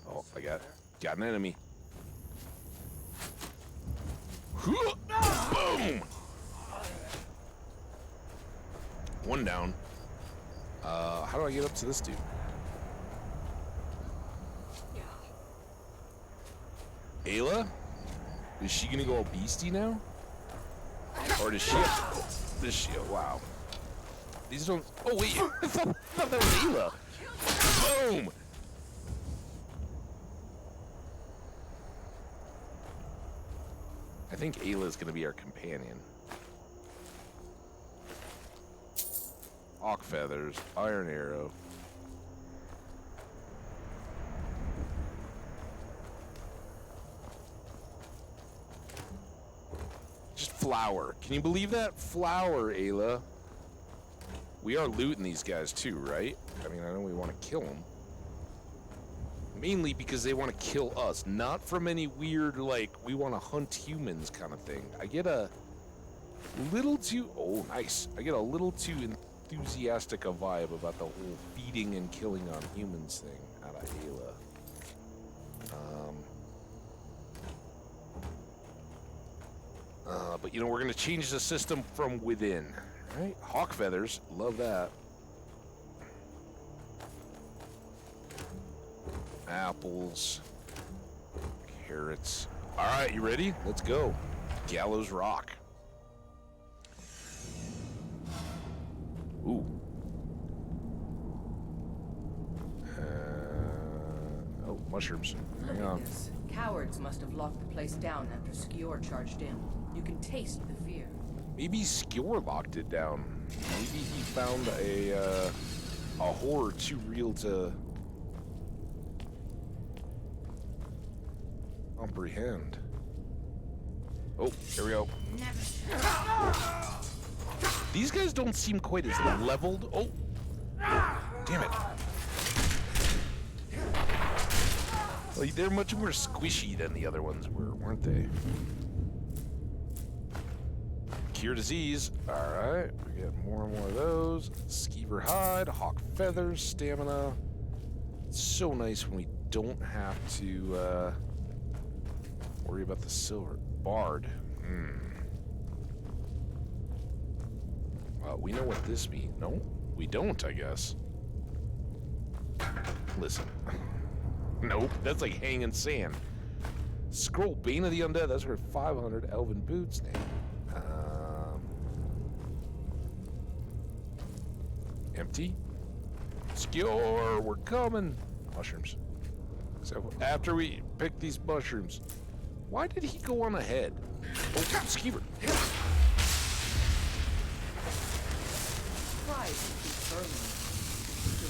Oh, I got an enemy. Boom! One down. How do I get up to this dude? Ayla? Is she gonna go all beastie now? Or does she have... Does she... Wow. These don't... Oh, wait. I thought that was Ayla. Boom! I think Ayla's gonna be our companion. Hawk feathers, iron arrow. Just flour. Can you believe that? Flour, Ayla. We are looting these guys too, right? I mean, I know we want to kill them. Mainly because they want to kill us, not from any weird, like, we want to hunt humans kind of thing. I get a little too... Oh, nice. I get a little too enthusiastic a vibe about the whole feeding and killing on humans thing out of Ayla. But, you know, we're going to change the system from within, right? Hawk feathers, love that. Apples, carrots. All right, you ready? Let's go. Gallows Rock. Ooh. Oh, mushrooms. Hang on. Yes. Cowards must have locked the place down after Skior charged in. You can taste the fear. Maybe Skior locked it down. Maybe he found a horror too real to comprehend. Oh, here we go. These guys don't seem quite as leveled. Oh, damn it. Well, they're much more squishy than the other ones were, weren't they? Cure disease. All right, we get more and more of those. Skeever hide, hawk feathers, stamina. It's so nice when we don't have to worry about the silver. Bard. Well, we know what this means. No, we don't, I guess. Listen. Nope, that's like hanging sand. Scroll, Bane of the Undead, that's worth 500. Elven Boots, empty. Skewer, we're coming. Mushrooms. So after we pick these mushrooms, why did he go on ahead? Oh, Skeever.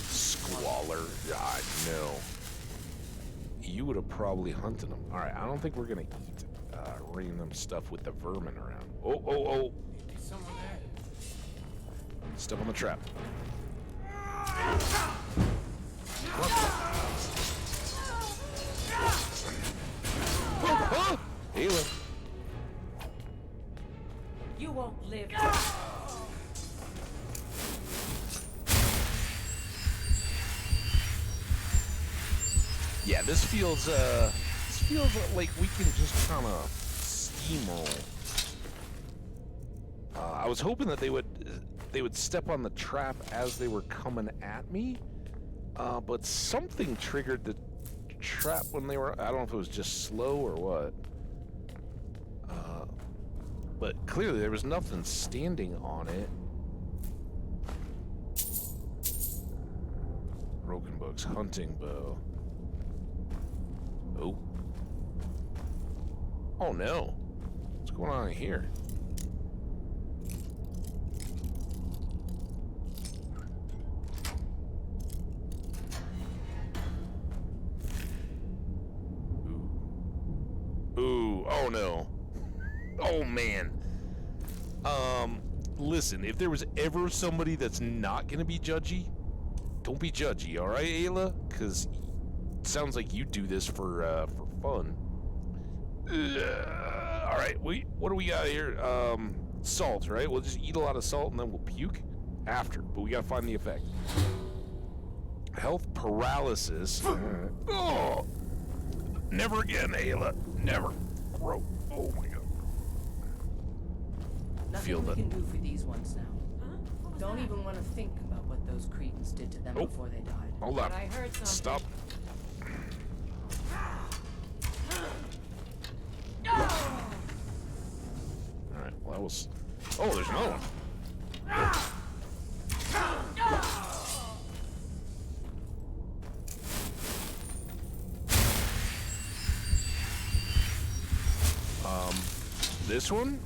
Squalor. I know. You would have probably hunted them. All right, I don't think we're gonna eat random stuff with the vermin around. Oh. Step on the trap. Ayla. Yeah, this feels like we can just kind of steamroll. I was hoping that they would step on the trap as they were coming at me, but something triggered the trap when they were. I don't know if it was just slow or what. But clearly there was nothing standing on it. Broken books, hunting bow. Oh. Oh no. What's going on here? Ooh, oh no. Oh man. Listen, if there was ever somebody that's not gonna be judgy, don't be judgy, alright, Ayla? Cause it sounds like you do this for fun. Alright, what do we got here? Salt, right? We'll just eat a lot of salt and then we'll puke after, but we gotta find the effect. Health paralysis. Oh! Never again, Ayla. Never. Oh my god. Nothing we can do for these ones now. Don't even want to think about what those Cretans did to them before they died. Hold on. But I heard something. Stop. Alright, well that was... Oh, there's another one. This one?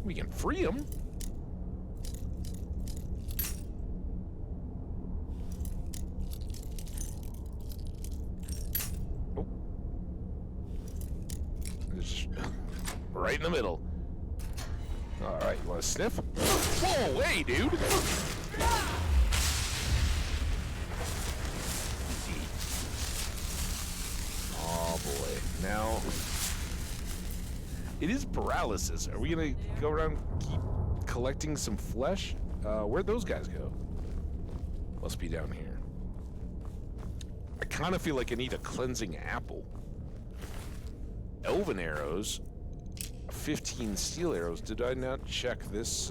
We can free him. Oh. Just right in the middle. Alright, you want to sniff? Whoa, hey, dude! Oh, boy. Now... It is paralysis. Are we gonna go around and keep collecting some flesh? Where'd those guys go? Must be down here. I kind of feel like I need a cleansing apple. Elven arrows. 15 steel arrows. Did I not check this?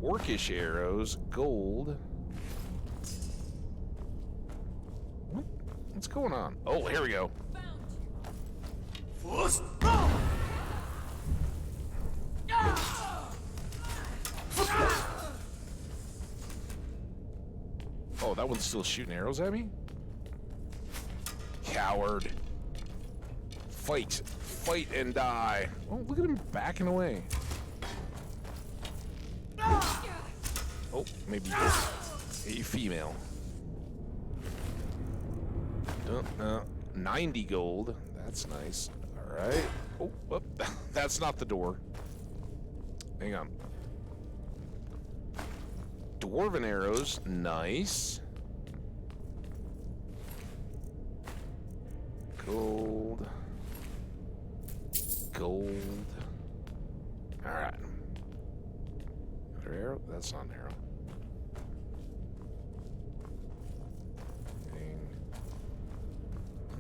Orcish arrows. Gold. What's going on? Oh, here we go. Oh, that one's still shooting arrows at me? Coward. Fight. Fight and die. Oh, look at him backing away. Oh, maybe a female. 90 gold. That's nice. Alright. Oh, whoop. That's not the door. Hang on. Dwarven arrows. Nice. Gold. Gold. Alright. Another arrow? That's not an arrow.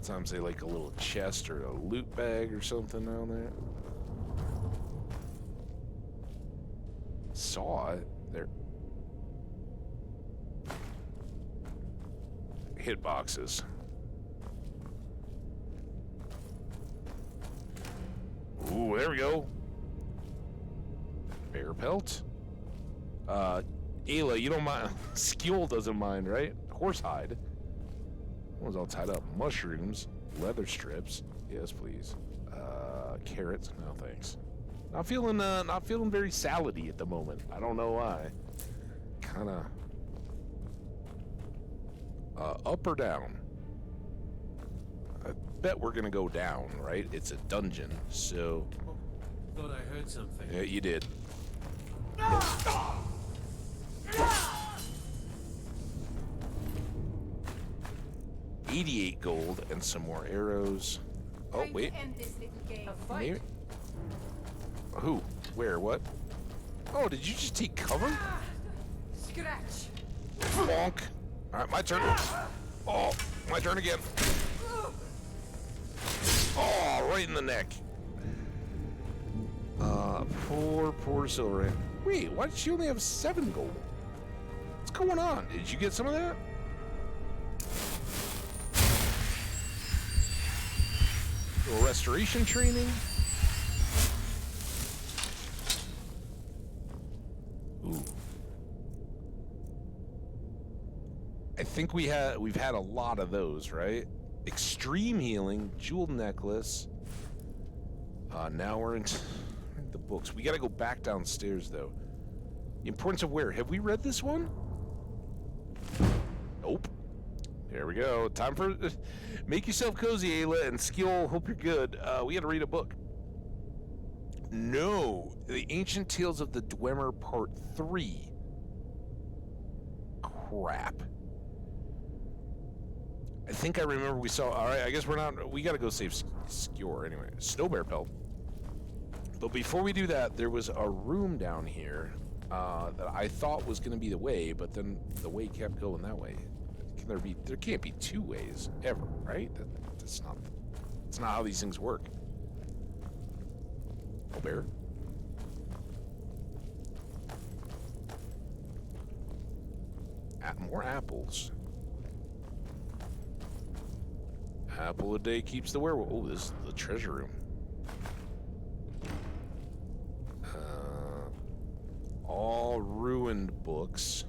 Sometimes they like a little chest or a loot bag or something down there. Saw it. There. Hit boxes. Ooh, there we go. Bear pelt. Ayla, you don't mind. Skewel doesn't mind, right? Horsehide. One's all tied up. Mushrooms, leather strips. Yes, please. Carrots. No, thanks. Not feeling very salady at the moment. I don't know why. Kinda. Up or down? I bet we're gonna go down, right? It's a dungeon, so. Thought I heard something. Yeah, you did. 88 gold and some more arrows. Oh, wait. Maybe. Who? Where? What? Oh, did you just take cover? Scratch. Bonk. Alright, my turn. Oh, my turn again. Oh, right in the neck. Poor Silver. Wait, why did she only have 7 gold? What's going on? Did you get some of that? Little restoration training. Ooh. I think we've had a lot of those, right? Extreme healing, jeweled necklace. Now we're into the books. We gotta go back downstairs though. The importance of where? Have we read this one? Nope. There we go. Time for make yourself cozy, Ayla, and skill. Hope you're good. We gotta read a book. No, the Ancient Tales of the Dwemer Part 3. Crap. I think I remember we saw. All right, I guess we're not. We gotta go save Skjor anyway. Snowbear pelt. But before we do that, there was a room down here that I thought was going to be the way, but then the way kept going that way. Can there be? There can't be 2 ways ever, right? That's not. That's not how these things work. Oh, bear. More apples. Apple a day keeps the werewolf. Oh, this is the treasure room. All ruined books.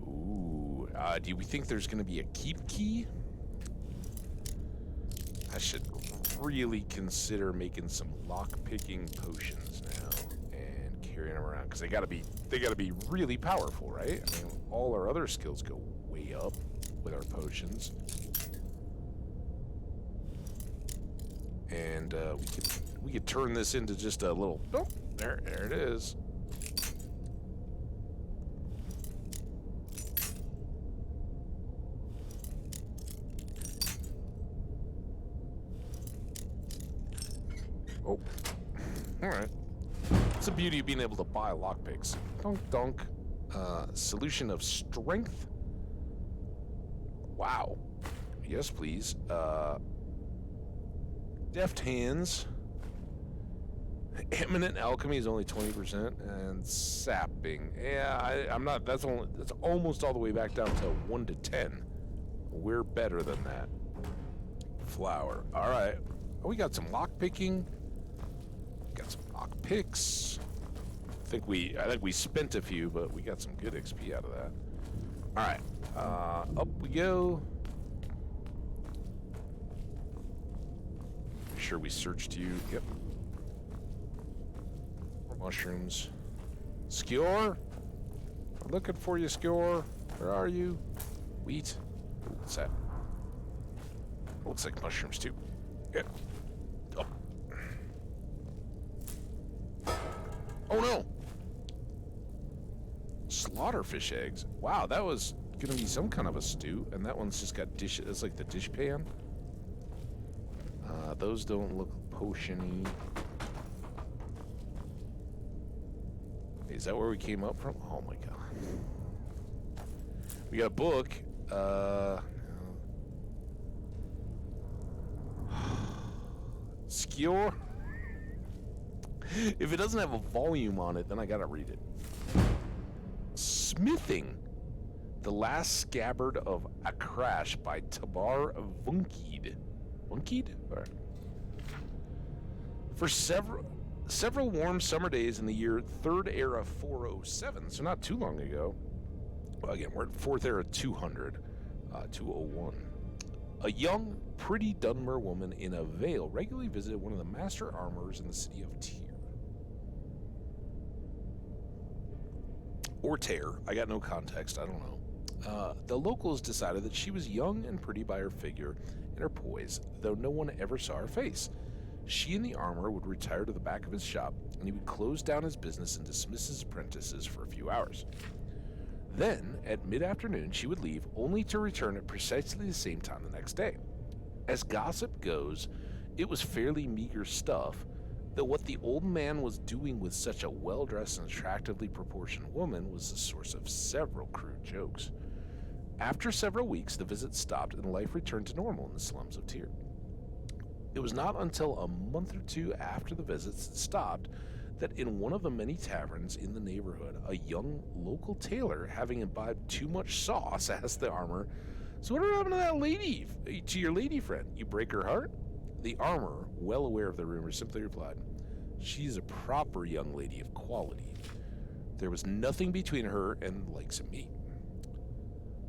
Ooh. Do we think there's going to be a keep key? I should really consider making some lock-picking potions now and carrying them around, because they gotta be really powerful, right? I mean, all our other skills go way up with our potions. And we could turn this into just a little. Oh, there it is. Oh, all right. It's the beauty of being able to buy lockpicks. Dunk dunk. Solution of strength. Wow. Yes, please. Deft hands. Eminent alchemy is only 20%, and sapping. Yeah, I'm not. That's almost all the way back down to 1 to 10. We're better than that. Flower. All right. Oh, we got some lock picking. Got some lock picks. I think we spent a few, but we got some good XP out of that. All right. Up we go. Make sure we searched you. Yep. More mushrooms. Skjor? I'm looking for you, Skjor. Where are you? Wheat. Ooh, what's that? Looks like mushrooms too. Yep. Oh. Oh no! Slaughterfish eggs. Wow, that was gonna be some kind of a stew, and that one's just got dish. It's like the dish pan. Those don't look potion-y. Is that where we came up from? Oh my god. We got a book. Skjor. If it doesn't have a volume on it, then I gotta read it. Smithing. The Last Scabbard of Akrash by Tabar Vunkid. Vunkid? All right. For several warm summer days in the year 3rd Era 407, so not too long ago. Well, again, we're at 4th Era 200, 201. A young, pretty Dunmer woman in a veil regularly visited one of the master armorers in the city of Tyr. Or Tyr, I got no context, I don't know. The locals decided that she was young and pretty by her figure and her poise, though no one ever saw her face. She and the armorer would retire to the back of his shop, and he would close down his business and dismiss his apprentices for a few hours. Then, at mid-afternoon, she would leave, only to return at precisely the same time the next day. As gossip goes, it was fairly meager stuff, that what the old man was doing with such a well-dressed and attractively proportioned woman was the source of several crude jokes. After several weeks, the visit stopped and life returned to normal in the slums of Tyr. It was not until a month or two after the visits stopped that in one of the many taverns in the neighborhood, a young local tailor, having imbibed too much sauce, asked the armor, "So what happened to that lady, to your lady friend? You break her heart?" The armor, well aware of the rumor, simply replied, "She's a proper young lady of quality. There was nothing between her and the likes of me."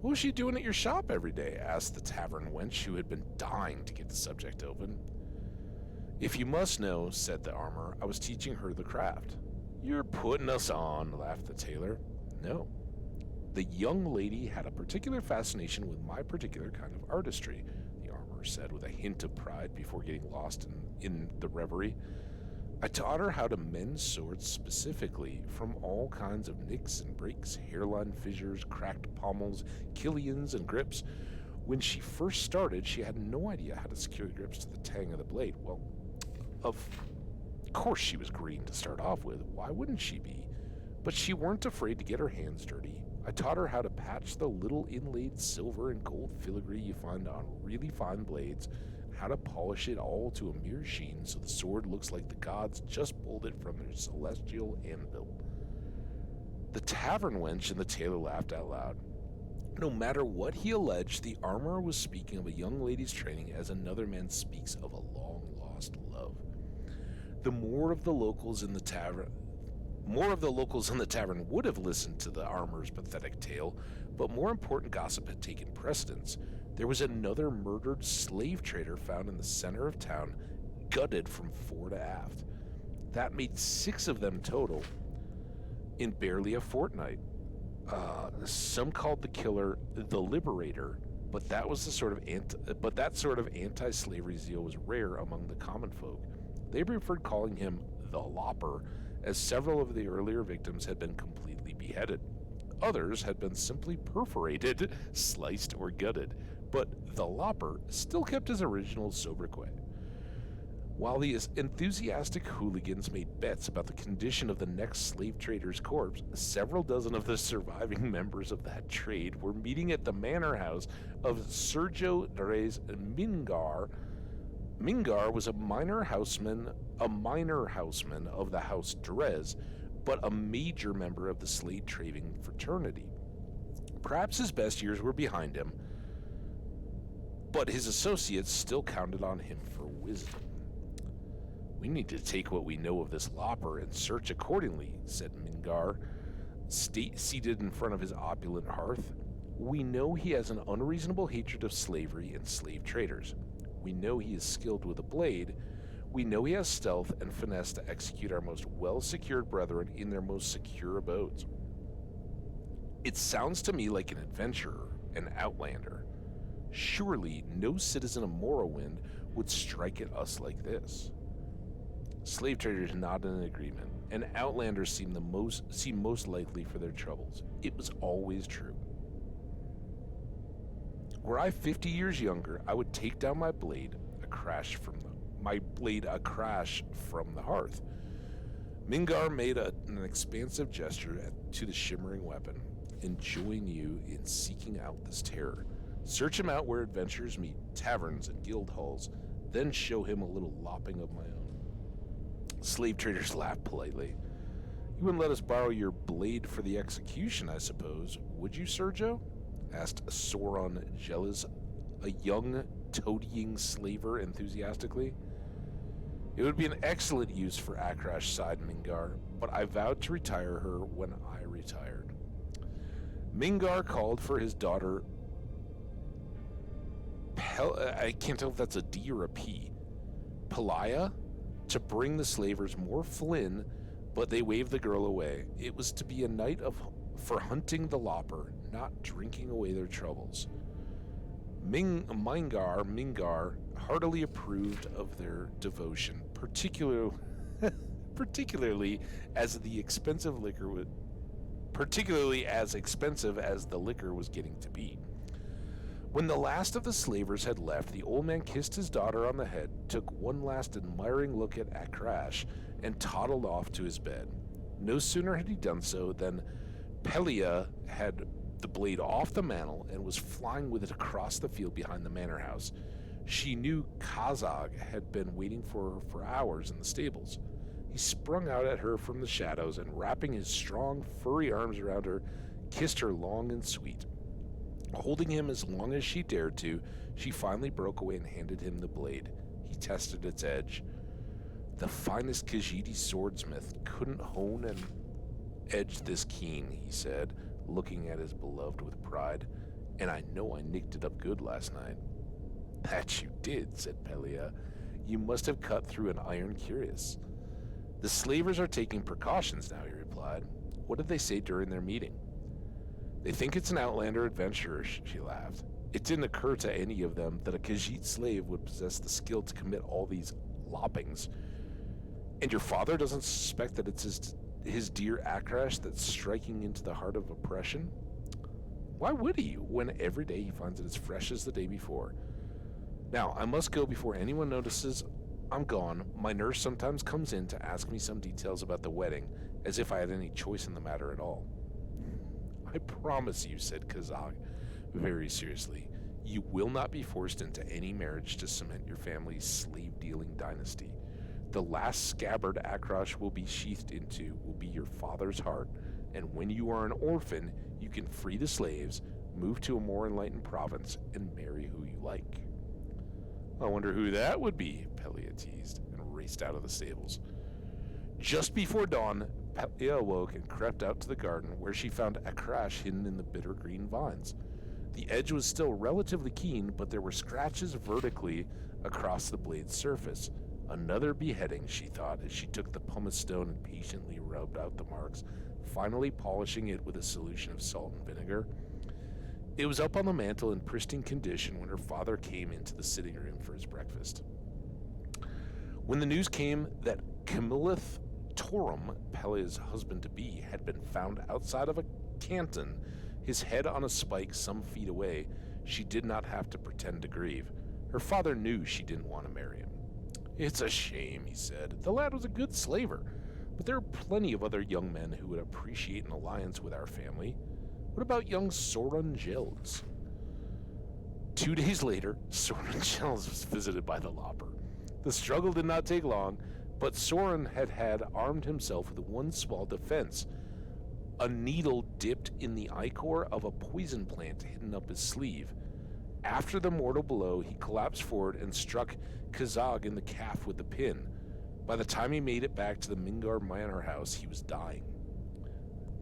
"What was she doing at your shop every day?" asked the tavern wench, who had been dying to get the subject open. "If you must know," said the armor, "I was teaching her the craft." "You're putting us on," laughed the tailor. "No. The young lady had a particular fascination with my particular kind of artistry," the armor said with a hint of pride before getting lost in the reverie. "I taught her how to mend swords specifically, from all kinds of nicks and breaks, hairline fissures, cracked pommels, killians, and grips. When she first started, she had no idea how to secure the grips to the tang of the blade. Well, of course she was green to start off with. Why wouldn't she be? But she weren't afraid to get her hands dirty. I taught her how to patch the little inlaid silver and gold filigree you find on really fine blades, how to polish it all to a mere sheen so the sword looks like the gods just pulled it from their celestial anvil." The tavern wench and the tailor laughed out loud. No matter what he alleged, the armorer was speaking of a young lady's training as another man speaks of a long-lost love. More of the locals in the tavern would have listened to the armorer's pathetic tale, but more important gossip had taken precedence. There was another murdered slave trader found in the center of town, gutted from fore to aft. That made 6 of them total in barely a fortnight. Some called the killer the Liberator, but that sort of anti-slavery zeal was rare among the common folk. They preferred calling him the Lopper, as several of the earlier victims had been completely beheaded. Others had been simply perforated, sliced, or gutted, but the Lopper still kept his original sobriquet. While the enthusiastic hooligans made bets about the condition of the next slave trader's corpse, several dozen of the surviving members of that trade were meeting at the manor house of Sergio Dres Mingar. Mingar was a minor houseman of the House Dres, but a major member of the slave trading fraternity. Perhaps his best years were behind him, but his associates still counted on him for wisdom. "We need to take what we know of this Lopper and search accordingly," said Mingar, seated in front of his opulent hearth. "We know he has an unreasonable hatred of slavery and slave traders. We know he is skilled with a blade. We know he has stealth and finesse to execute our most well-secured brethren in their most secure abodes. It sounds to me like an adventurer, an outlander. Surely no citizen of Morrowind would strike at us like this." Slave traders nodded in agreement, and outlanders seem most likely for their troubles. It was always true. Were I 50 years younger, I would take down my blade a crash from the hearth. Mingar made an expansive gesture to the shimmering weapon. "Enjoin you in seeking out this terror. Search him out where adventurers meet, taverns and guild halls, then show him a little lopping of my own." Slave traders laughed politely. "You wouldn't let us borrow your blade for the execution, I suppose, would you, Sergio?" asked Sauron Jealous, a young toadying slaver, enthusiastically. "It would be an excellent use for Akrash," sighed Mingar, "but I vowed to retire her when I retired." Mingar called for his daughter I can't tell if that's a D or a P, Pelaya, to bring the slavers more flin, but they waved the girl away. It was to be a night for hunting the Lopper, not drinking away their troubles. Mingar heartily approved of their devotion, particularly as expensive as the liquor was getting to be. When the last of the slavers had left, the old man kissed his daughter on the head, took one last admiring look at Akrash, and toddled off to his bed. No sooner had he done so than Pelia had the blade off the mantle and was flying with it across the field behind the manor house. She knew Kazag had been waiting for her for hours in the stables. He sprung out at her from the shadows and, wrapping his strong, furry arms around her, kissed her long and sweet. Holding him as long as she dared to, she finally broke away and handed him the blade. He tested its edge. The finest Khajiiti swordsmith couldn't hone an edge this keen, he said, looking at his beloved with pride. And I know I nicked it up good last night. That you did, said Pelia. You must have cut through an iron cuirass. The slavers are taking precautions now, he replied. What did they say during their meeting? They think it's an outlander adventurer, she laughed. It didn't occur to any of them that a Khajiit slave would possess the skill to commit all these loppings. And your father doesn't suspect that it's his dear Akrash that's striking into the heart of oppression? Why would he, when every day he finds it as fresh as the day before? Now, I must go before anyone notices I'm gone. My nurse sometimes comes in to ask me some details about the wedding, as if I had any choice in the matter at all. I promise you, said Kazag, very seriously, you will not be forced into any marriage to cement your family's slave-dealing dynasty. The last scabbard Akrash will be sheathed into will be your father's heart, and when you are an orphan, you can free the slaves, move to a more enlightened province, and marry who you like. I wonder who that would be, Pelia teased, and raced out of the stables. Just before dawn, Pelia awoke and crept out to the garden, where she found Akrash hidden in the bitter green vines. The edge was still relatively keen, but there were scratches vertically across the blade's surface. Another beheading, she thought, as she took the pumice stone and patiently rubbed out the marks, finally polishing it with a solution of salt and vinegar. It was up on the mantel in pristine condition when her father came into the sitting room for his breakfast. When the news came that Camillith Torum, Pelia's husband-to-be, had been found outside of a canton, his head on a spike some feet away, she did not have to pretend to grieve. Her father knew she didn't want to marry him. It's a shame, he said. The lad was a good slaver, but there are plenty of other young men who would appreciate an alliance with our family. What about young Soren Gilles? 2 days later, Soren Gilles was visited by the Lopper. The struggle did not take long, but Soren had armed himself with one small defense, a needle dipped in the ichor of a poison plant hidden up his sleeve. After the mortal blow, he collapsed forward and struck Kazag in the calf with the pin. By the time he made it back to the Mingar manor house, he was dying.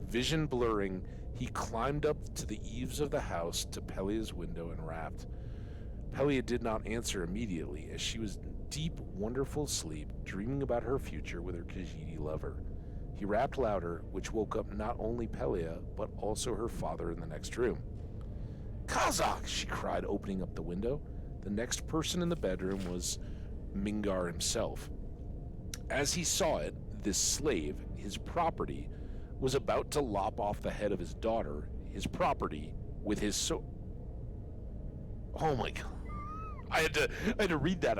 Vision blurring, he climbed up to the eaves of the house to Pelia's window and rapped. Pelia did not answer immediately, as she was in deep, wonderful sleep, dreaming about her future with her Khajiiti lover. He rapped louder, which woke up not only Pelia, but also her father in the next room. Kazak! She cried, opening up the window. The next person in the bedroom was Mingar himself. As he saw it, this slave, his property, was about to lop off the head of his daughter, his property, with his sword. Oh my god. I had to read that.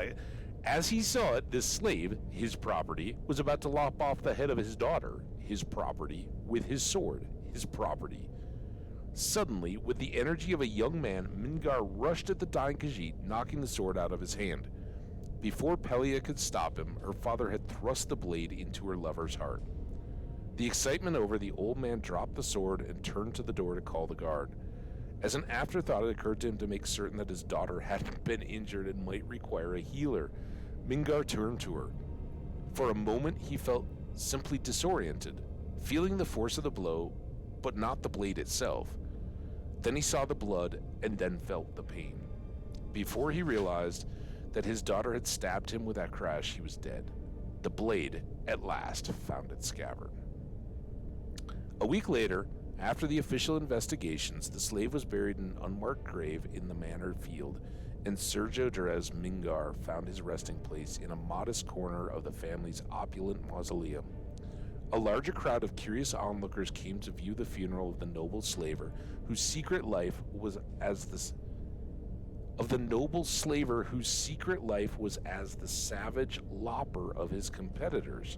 As he saw it, this slave, his property, was about to lop off the head of his daughter, his property, with his sword, his property. Suddenly, with the energy of a young man, Mingar rushed at the dying Khajiit, knocking the sword out of his hand. Before Pelia could stop him, her father had thrust the blade into her lover's heart. The excitement over, the old man dropped the sword and turned to the door to call the guard. As an afterthought, it occurred to him to make certain that his daughter hadn't been injured and might require a healer. Mingar turned to her. For a moment, he felt simply disoriented, feeling the force of the blow, but not the blade itself. Then he saw the blood and then felt the pain. Before he realized that his daughter had stabbed him with that crash, he was dead. The blade, at last, found its scabbard. A week later, after the official investigations, the slave was buried in an unmarked grave in the manor field, and Sergio Jerez Mingar found his resting place in a modest corner of the family's opulent mausoleum. A larger crowd of curious onlookers came to view the funeral of the noble slaver, whose secret life was as of the noble slaver whose secret life was as the savage lopper of his competitors.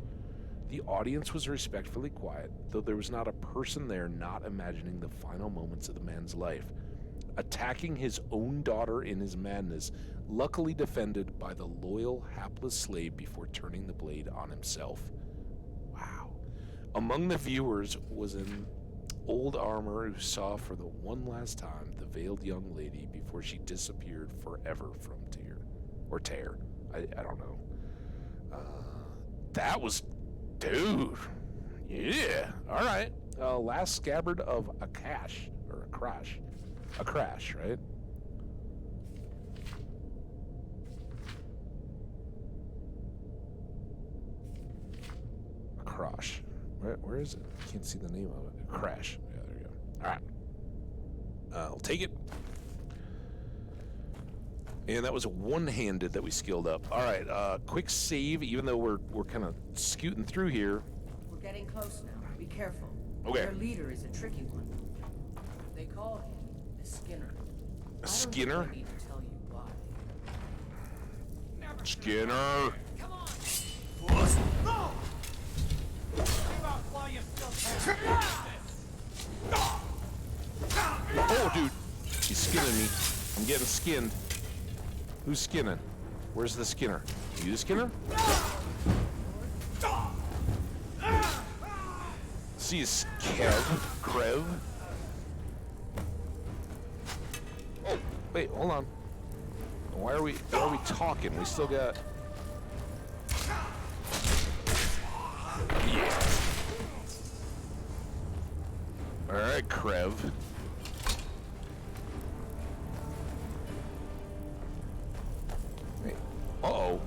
The audience was respectfully quiet, though there was not a person there not imagining the final moments of the man's life, attacking his own daughter in his madness, luckily defended by the loyal, hapless slave before turning the blade on himself. Wow. Among the viewers was an old armor who saw for the one last time the veiled young lady before she disappeared forever from tear. I don't know. That was... Dude. Yeah. All right. Last scabbard of a crash, right? A crash. Where is it? I can't see the name of it. A crash. Yeah, there you go. All right. I'll take it. And that was one-handed that we skilled up. All right, quick save, even though we're kind of scooting through here. We're getting close now. Be careful. Okay. Their leader is a tricky one. They call him the Skinner. A Skinner? I don't need to tell you why. Skinner. Come on! No! Give up while you still can. Oh, dude. He's skinning me. I'm getting skinned. Who's skinning? Where's the Skinner? You the Skinner? See his Krev. Oh, wait, hold on. Why are we talking? We still got... Yeah. Alright, Krev. Uh-oh.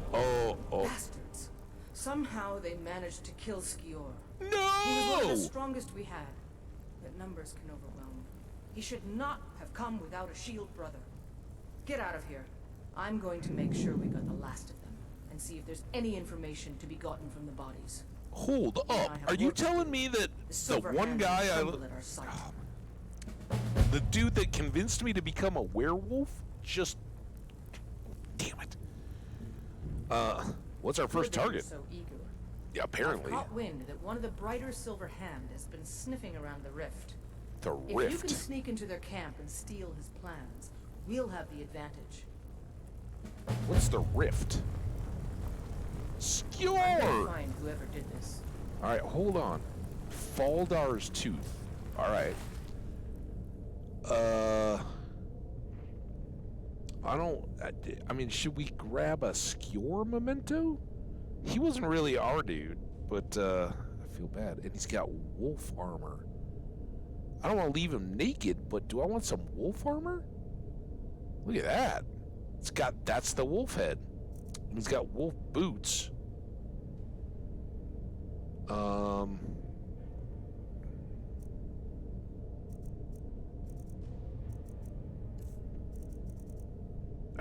Oh. Bastards. Somehow they managed to kill Skior. No! He was one of the strongest we had. But numbers can overwhelm. He should not have come without a shield brother. Get out of here. I'm going to make sure we got the last of them, and see if there's any information to be gotten from the bodies. Hold up. Are you telling me that the one guy the dude that convinced me to become a werewolf just... Damn it. What's our first target? So eager. Yeah, apparently. I've caught wind that one of the brighter silver hand has been sniffing around the rift. The If rift? you can sneak into their camp and steal his plans, we'll have the advantage. What's the rift? I'm gonna Skior! find whoever did this. Alright, hold on. Faldar's tooth. Alright. I mean, should we grab a Skior memento? He wasn't really our dude, but, I feel bad. And he's got wolf armor. I don't want to leave him naked, but do I want some wolf armor? Look at that. That's the wolf head. And he's got wolf boots. I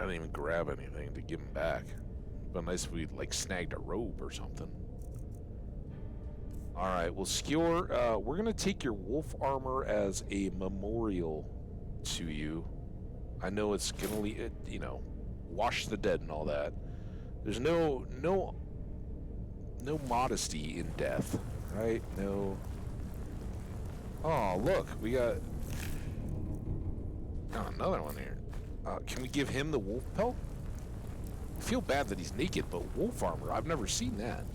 didn't even grab anything to give him back. It'd been nice if we snagged a robe or something. All right, well, Skior, we're gonna take your wolf armor as a memorial to you. I know it's gonna, wash the dead and all that. There's no modesty in death, right? No. Oh, look, we got another one here. Can we give him the wolf pelt? I feel bad that he's naked, but wolf armor, I've never seen that.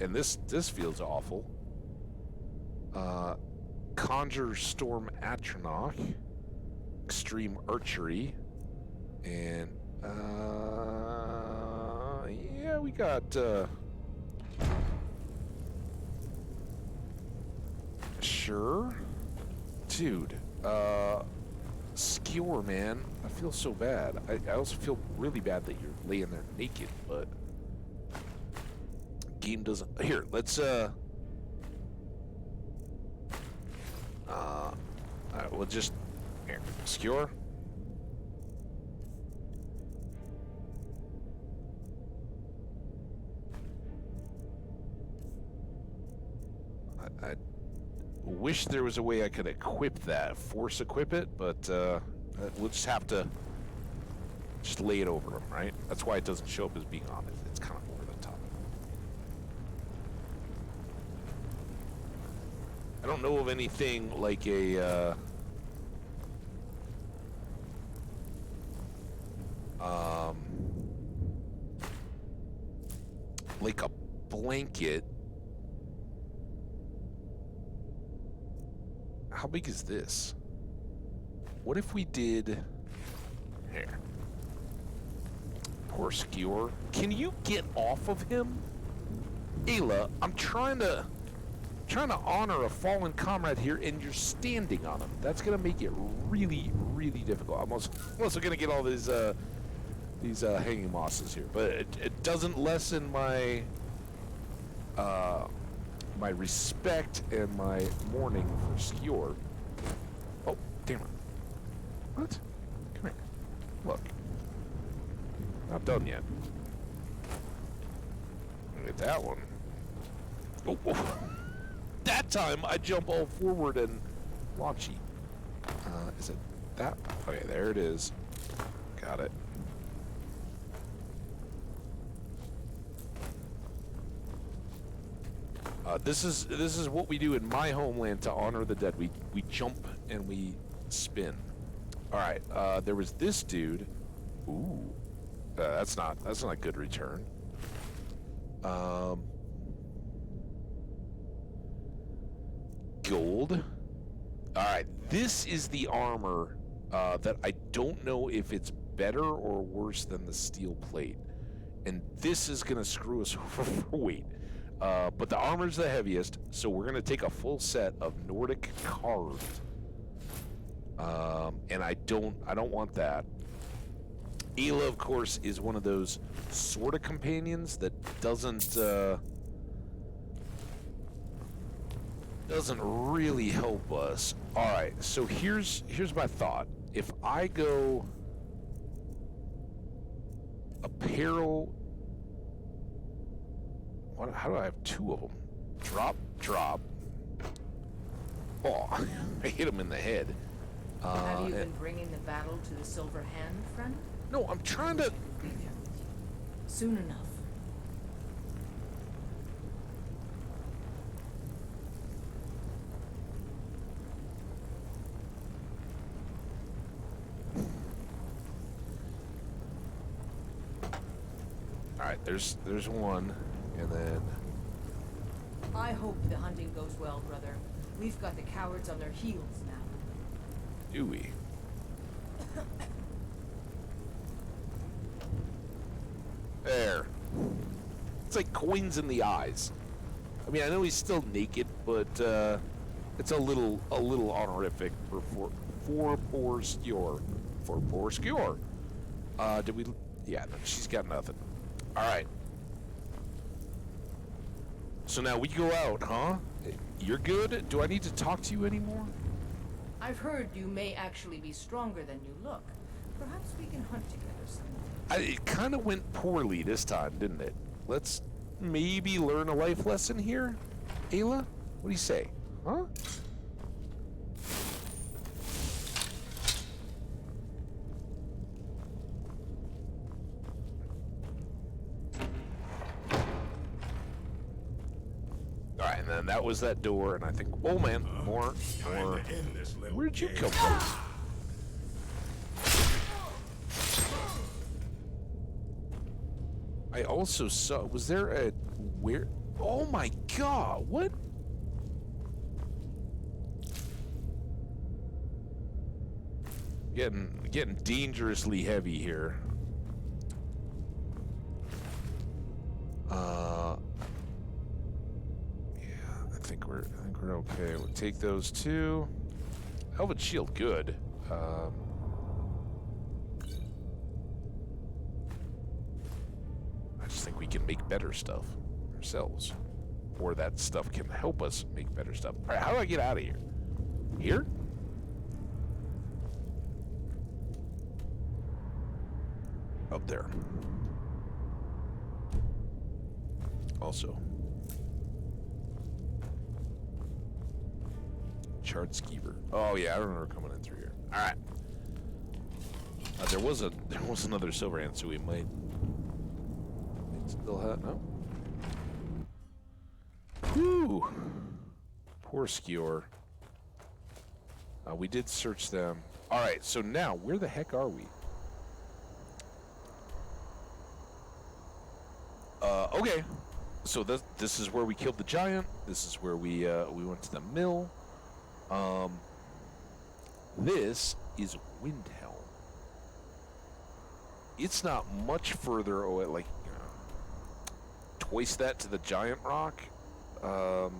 And this feels awful. Conjure Storm Atronach, Extreme Archery, and yeah, we got sure, dude. Skior, man, I feel so bad. I also feel really bad that you're laying there naked, but game doesn't. Here, let's we'll just here, Skior. I wish there was a way I could equip that, force equip it, but We'll just have to just lay it over him, right? That's why it doesn't show up as being on it. It's kind of over the top. I don't know of anything like a like a blanket. How big is this? What if we did here? Poor Skewer. Can you get off of him? Ayla, I'm trying to honor a fallen comrade here, and you're standing on him. That's gonna make it really, really difficult. I'm also gonna get all these hanging mosses here, but it doesn't lessen my my respect and my mourning for Skewer. Oh, damn it. What? Come here. Look. Not done yet. Look at that one. Oh. That time I jump all forward and launchy. Is it that? Okay, there it is. Got it. This is what we do in my homeland to honor the dead. We jump and we spin. All right. There was this dude. Ooh, that's not a good return. Gold. All right. This is the armor that I don't know if it's better or worse than the steel plate, and this is gonna screw us over for weight. But the armor's the heaviest, so we're gonna take a full set of Nordic carved. And I don't want that. Ayla, of course, is one of those sort of companions that doesn't really help us. All right, so here's my thought. If I go apparel. How do I have two of them? Drop, drop. Oh, I hit him in the head. Have you been bringing the battle to the Silver Hand, friend? No, I'm trying to... Soon enough. All right, there's one. And then... I hope the hunting goes well, brother. We've got the cowards on their heels now. Do we? There. It's like coins in the eyes. I mean, I know he's still naked, but it's a little honorific for poor Skewer. For poor Skewer. Did we? Yeah, no, she's got nothing. All right. So now we go out, huh? You're good? Do I need to talk to you anymore? I've heard you may actually be stronger than you look. Perhaps we can hunt together sometime. It kind of went poorly this time, didn't it? Let's maybe learn a life lesson here? Ayla? What do you say? Huh? Alright, and then that was that door, and I think, oh man, more. Where'd you come from? I also saw, was there a, where, oh my god, what? Getting dangerously heavy here. Yeah, I think we're okay. We'll take those two. Helmet shield, good. I just think we can make better stuff ourselves. Or that stuff can help us make better stuff. All right, how do I get out of here? Here? Up there. Also. Chart skeever. Oh yeah, I remember coming in through here. All right. There was another silver hand, so we might still have no. Whew. Poor Skewer. We did search them. All right, so now where the heck are we? Okay, so this is where we killed the giant. This is where we went to the mill. This is Windhelm. It's not much further away, like, twice that to the giant rock. So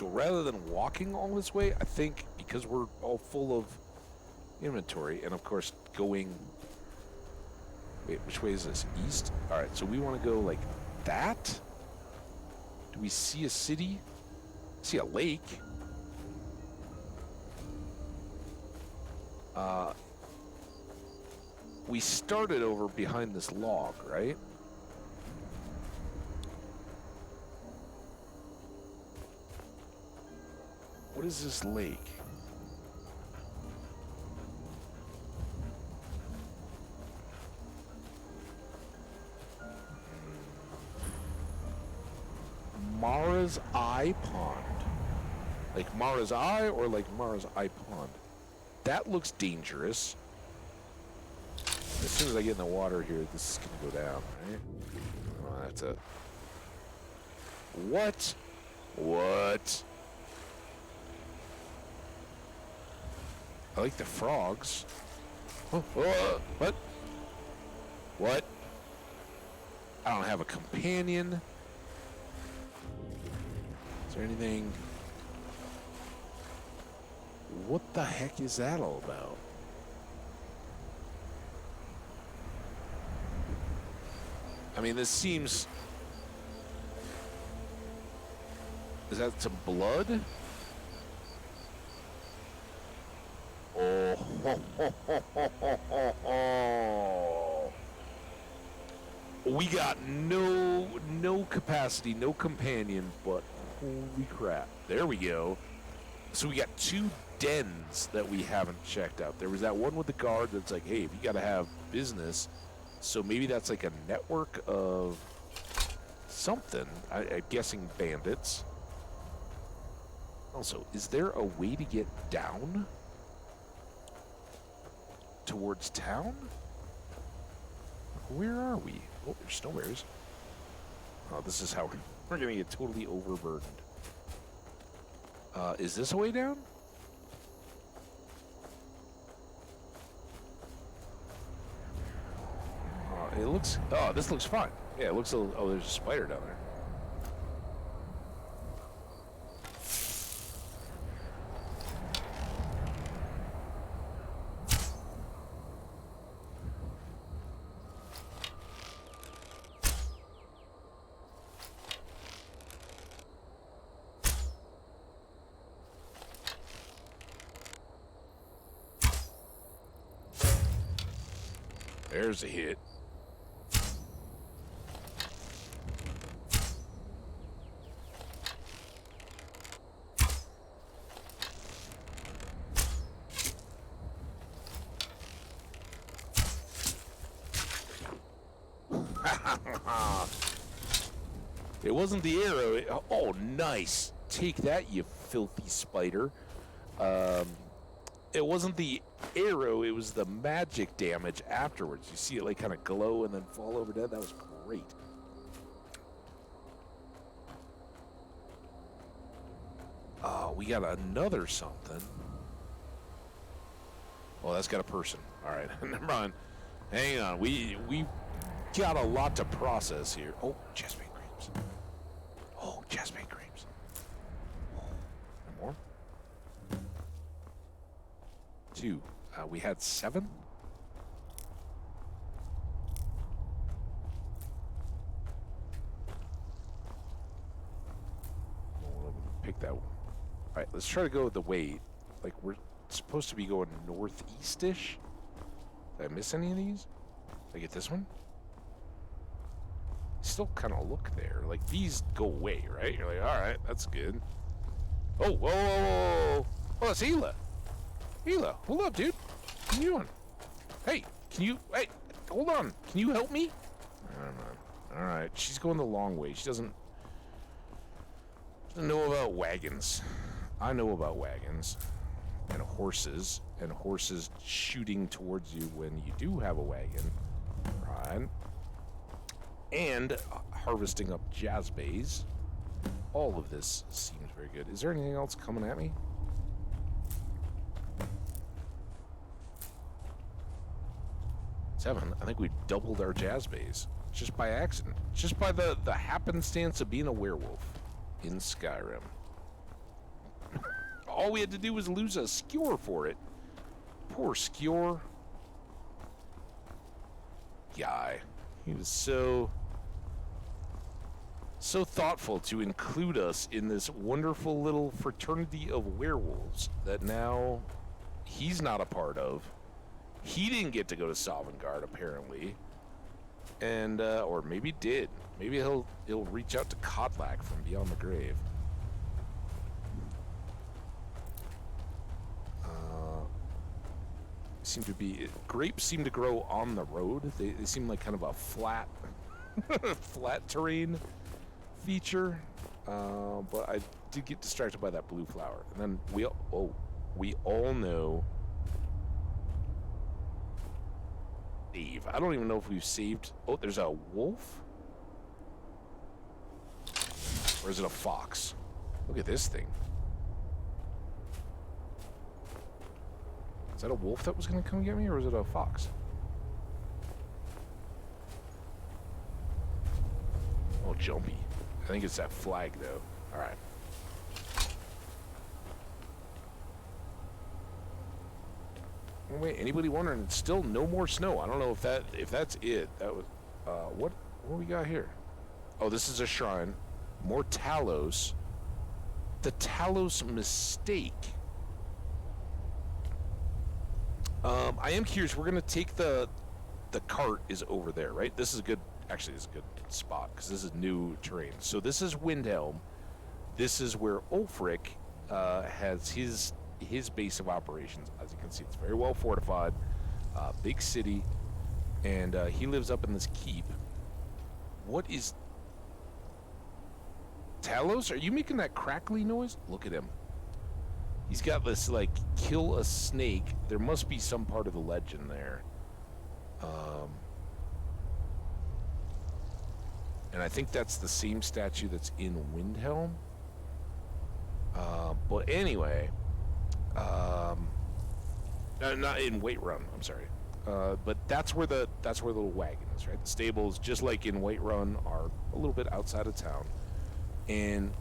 rather than walking all this way, I think because we're all full of inventory, and of course going... Wait, which way is this? East? Alright, so we want to go like that? Do we see a city? See a lake? We started over behind this log, right? What is this lake? Mara's Eye Pond. Like Mara's Eye or like Mara's Eye Pond? That looks dangerous. As soon as I get in the water here, this is gonna go down, right? Oh, that's a... What? What? I like the frogs. Oh, what? What? I don't have a companion. Is there anything? What the heck is that all about? I mean, this seems... Is that some blood? Oh, we got no capacity, no companion, but holy crap. There we go. So we got 2 dens that we haven't checked out. There was that one with the guard that's like, hey, if you gotta have business, so maybe that's like a network of something. I'm guessing bandits. Also, is there a way to get down towards town? Where are we? Oh, there's snowbears. Oh, this is how we're gonna get totally overburdened. Is this a way down? It looks... Oh, this looks fine. Yeah, it looks a little... Oh, there's a spider down there. There's a hit. It wasn't the arrow. Oh, nice. Take that, you filthy spider. It wasn't the arrow, it was the magic damage afterwards. You see it like kind of glow and then fall over dead. That was great. Oh, we got another something. Oh, that's got a person. All right, never mind. Hang on, we got a lot to process here. Oh, chestnut creams. Oh, chestnut creams. Oh, more. 2. We had 7. We'll pick that one. All right, let's try to go the way. Like we're supposed to be going northeast-ish. Did I miss any of these? Did I get this one? Still kind of look there. Like these go away, right? You're like, all right, that's good. Oh, whoa, whoa, whoa. Oh, that's Hila. Hila, hold up, dude. What are you doing? Hey, can you... Hey, hold on. Can you help me? All right, she's going the long way. She doesn't know about wagons. I know about wagons and horses shooting towards you when you do have a wagon, right? And harvesting up jazzbays. All of this seems very good. Is there anything else coming at me? Seven. I think we doubled our jazzbays just by accident, just by the happenstance of being a werewolf in Skyrim. All we had to do was lose a skewer for it. Poor skewer guy. He was so thoughtful to include us in this wonderful little fraternity of werewolves that now he's not a part of. He didn't get to go to Sovngarde, apparently. And, or maybe did. Maybe he'll reach out to Kodlak from beyond the grave. Grapes seem to grow on the road. They seem like kind of a flat, flat terrain feature. But I did get distracted by that blue flower. And then we all know Eve. I don't even know if we've saved. Oh, there's a wolf? Or is it a fox? Look at this thing. Is that a wolf that was going to come get me, or was it a fox? Oh, jumpy. I think it's that flag, though. All right. Oh, wait, anybody wondering? It's still no more snow. I don't know if that's it. That was what we got here? Oh, this is a shrine. More Talos. The Talos mistake. I am curious. We're gonna take the cart is over there, right? This is a good. Actually, this is a good spot because this is new terrain. So this is Windhelm. This is where Ulfric has his base of operations. As you can see, it's very well fortified, big city, and he lives up in this keep. What is Talos? Are you making that crackly noise? Look at him. He's got this, like, kill a snake. There must be some part of the legend there. And I think that's the same statue that's in Windhelm. But anyway, not in Whiterun, I'm sorry. But that's where the little wagon is, right? The stables, just like in Whiterun, are a little bit outside of town. And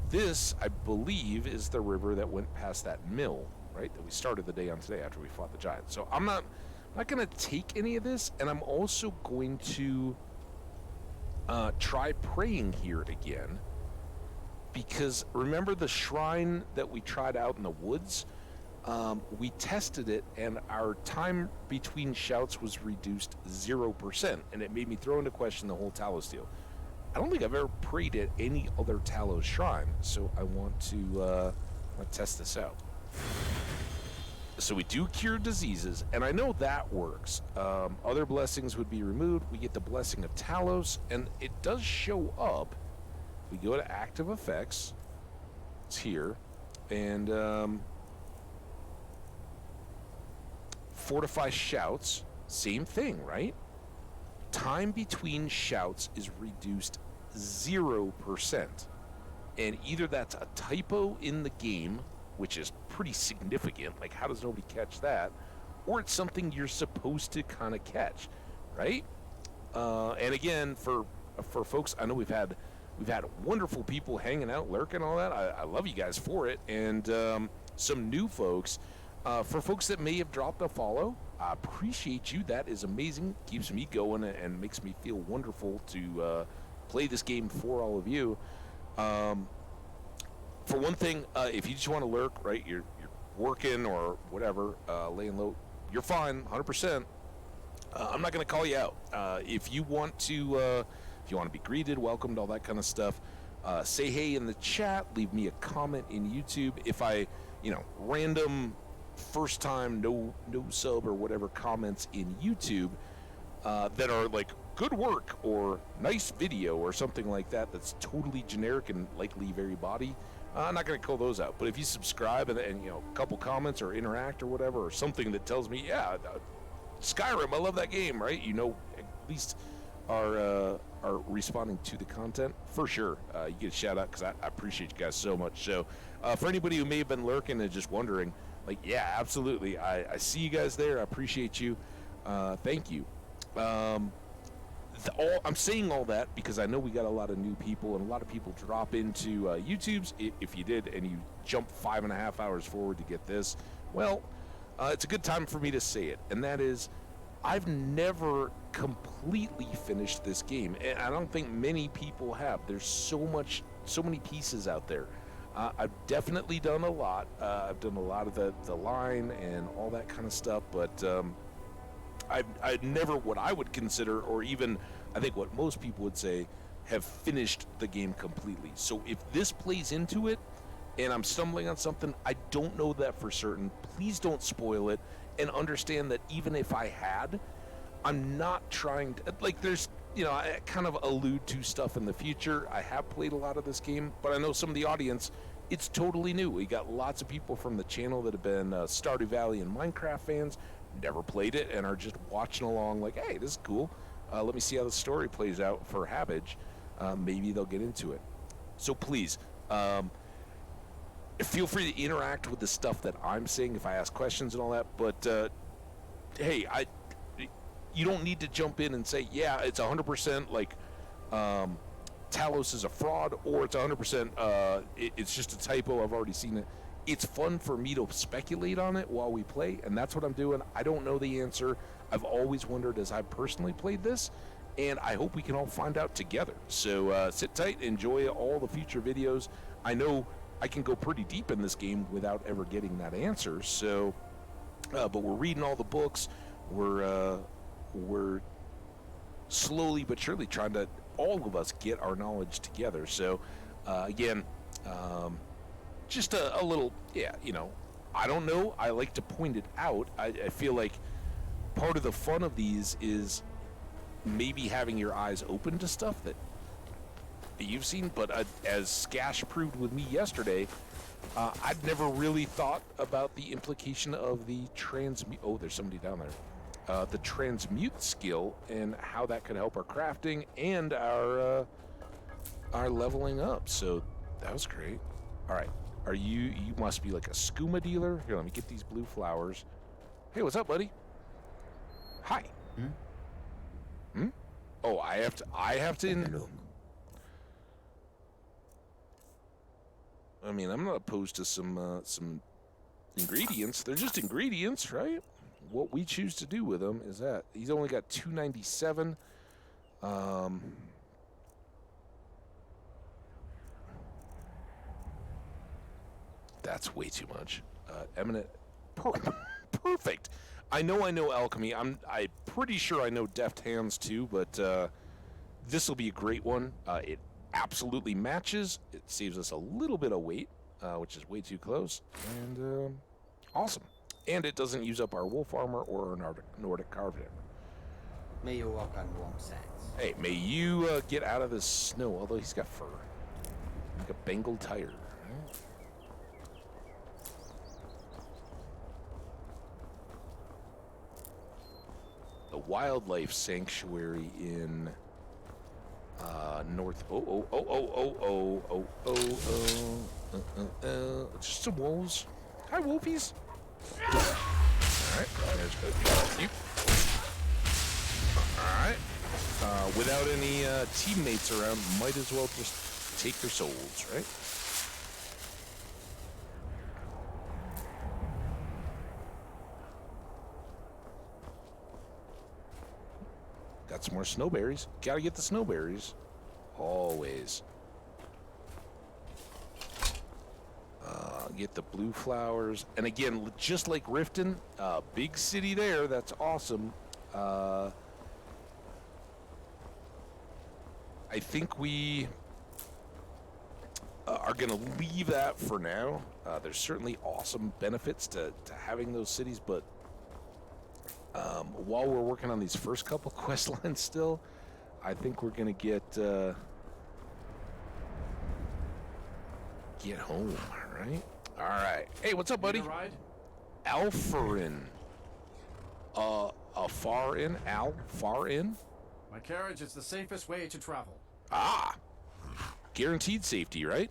this, I believe, is the river that went past that mill, right? That we started the day on today after we fought the giant. So I'm not going to take any of this, and I'm also going to try praying here again. Because remember the shrine that we tried out in the woods? We tested it, and our time between shouts was reduced 0%, and it made me throw into question the whole Talos deal. I don't think I've ever prayed at any other Talos shrine, so I want to test this out. So we do cure diseases, and I know that works. Other blessings would be removed. We get the blessing of Talos, and it does show up. We go to active effects. It's here, and fortify shouts. Same thing, right? Time between shouts is reduced 0%. And either that's a typo in the game, which is pretty significant, like how does nobody catch that, or it's something you're supposed to kind of catch, right? And again, for folks, I know we've had wonderful people hanging out, lurking, all that. I love you guys for it. And some new folks, for folks that may have dropped a follow, I appreciate you. That is amazing. Keeps me going and makes me feel wonderful to play this game for all of you. For one thing, if you just want to lurk, right, you're working or whatever, laying low, you're fine, 100%. I'm not going to call you out. If you want to be greeted, welcomed, all that kind of stuff, say hey in the chat, leave me a comment in YouTube. If I, random first time, no sub or whatever comments in YouTube that are like good work or nice video or something like that that's totally generic and likely very body, I'm not going to call those out. But if you subscribe and you know, a couple comments or interact or whatever, or something that tells me, yeah, Skyrim, I love that game, right? You know, at least are responding to the content, for sure. You get a shout out because I appreciate you guys so much. So for anybody who may have been lurking and just wondering, like, yeah, absolutely, I see you guys there. I appreciate you. Thank you. I'm saying all that because I know we got a lot of new people, and a lot of people drop into YouTube's. If you did and you jump 5.5 hours forward to get this, well, it's a good time for me to say it, and that is, I've never completely finished this game, and I don't think many people have. There's so many pieces out there. I've definitely done a lot. I've done a lot of the line and all that kind of stuff, but I've never what I would consider, or even I think what most people would say, have finished the game completely. So if this plays into it and I'm stumbling on something, I don't know that for certain. Please don't spoil it, and understand that even if I had, I'm not trying to, like, there's, you know, I kind of allude to stuff in the future. I have played a lot of this game, but I know some of the audience, it's totally new. We got lots of people from the channel that have been Stardew Valley and Minecraft fans, never played it, and are just watching along like, hey, this is cool. Let me see how the story plays out for Hambbage. Maybe they'll get into it. So please, feel free to interact with the stuff that I'm saying if I ask questions and all that. But hey, you don't need to jump in and say, yeah, it's 100% like Talos is a fraud, or it's 100% it's just a typo. I've already seen it. It's fun for me to speculate on it while we play, and that's what I'm doing. I don't know the answer. I've always wondered as I personally played this, and I hope we can all find out together. So sit tight, enjoy all the future videos. I know I can go pretty deep in this game without ever getting that answer. So, but we're reading all the books. We're slowly but surely trying to, all of us, get our knowledge together. So, again, just a little, yeah, you know, I don't know. I like to point it out. I feel like part of the fun of these is maybe having your eyes open to stuff that you've seen, but as Skash proved with me yesterday, I'd never really thought about the implication of the transmute. Oh, there's somebody down there. The transmute skill and how that could help our crafting and our leveling up. So that was great. All right, you must be like a skooma dealer. Here, let me get these blue flowers. Hey, what's up, buddy? Hi. Oh, I have to. I mean, I'm not opposed to some ingredients. They're just ingredients, right? What we choose to do with them is that. He's only got 297. That's way too much. Eminent. Perfect. I know alchemy. I'm pretty sure I know deft hands too, but this will be a great one. It absolutely matches. It saves us a little bit of weight, which is way too close, and awesome. And it doesn't use up our wolf armor or our Nordic carved armor. May you walk on warm sands. Hey, may you get out of the snow, although he's got fur. Like a Bengal tiger. The wildlife sanctuary in north. Just some wolves. Hi, wolfies. Alright, there's both you. Alright. Without any teammates around, might as well just take their souls, right? Got some more snowberries. Gotta get the snowberries. Always. Get the blue flowers. And again, just like Riften, big city there. That's awesome. I think we... are going to leave that for now. There's certainly awesome benefits to having those cities, but while we're working on these first couple quest lines still, I think we're going to get home, right? All right. Hey, what's up, buddy? Alfarin. Far in? My carriage is the safest way to travel. Ah! Guaranteed safety, right?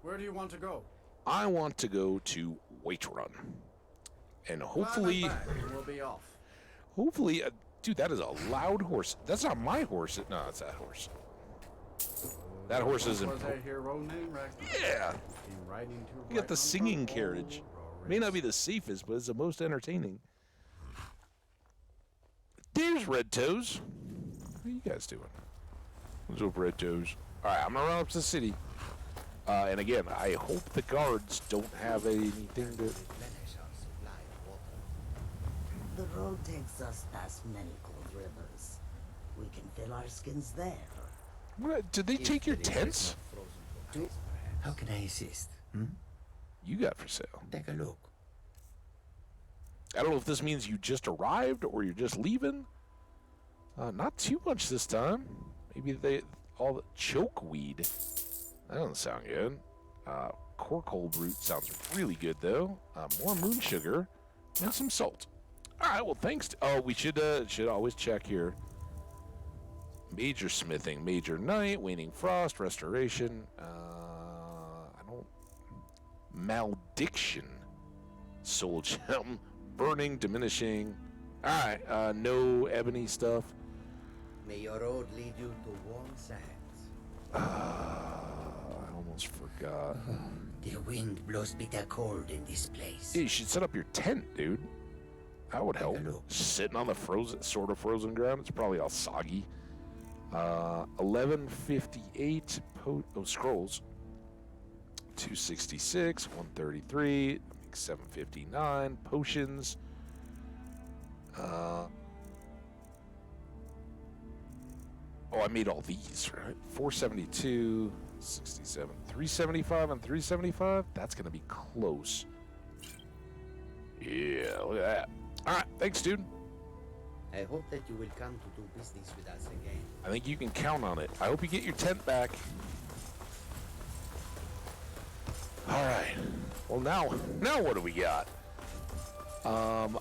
Where do you want to go? I want to go to Whiterun. And hopefully... we'll be off. Hopefully... dude, that is a loud horse. That's not my horse. No, it's that horse. That horse isn't... Yeah! You got the singing carriage. May not be the safest, but it's the most entertaining. There's Red Toes. How you guys doing? What's up, Red Toes? Alright, I'm gonna run up to the city. And again, I hope the guards don't have anything to... The road takes us past many cold rivers. We can fill our skins there. What? Did they take your tents? How can I assist? You got for sale. Take a look. I don't know if this means you just arrived or you're just leaving. Not too much this time. Maybe all the chokeweed. That doesn't sound good. Corkhold root sounds really good though. More moon sugar and some salt. All right. Well, thanks. We should always check here. Major smithing, major night, waning frost, restoration. Malediction, soul gem, burning, diminishing. All right. No ebony stuff. May your road lead you to warm sands. I almost forgot. The wind blows bitter cold in this place. Yeah, you should set up your tent, dude. That would help. Sitting on the sort of frozen ground. It's probably all soggy. 1158 scrolls. 266, 133, 759 potions. I made all these, right? 472, 67, 375 and 375. That's gonna be close. Yeah, look at that. All right, thanks, dude. I hope that you will come to do business with us again. I think you can count on it. I hope you get your tent back. All right. Well, now what do we got?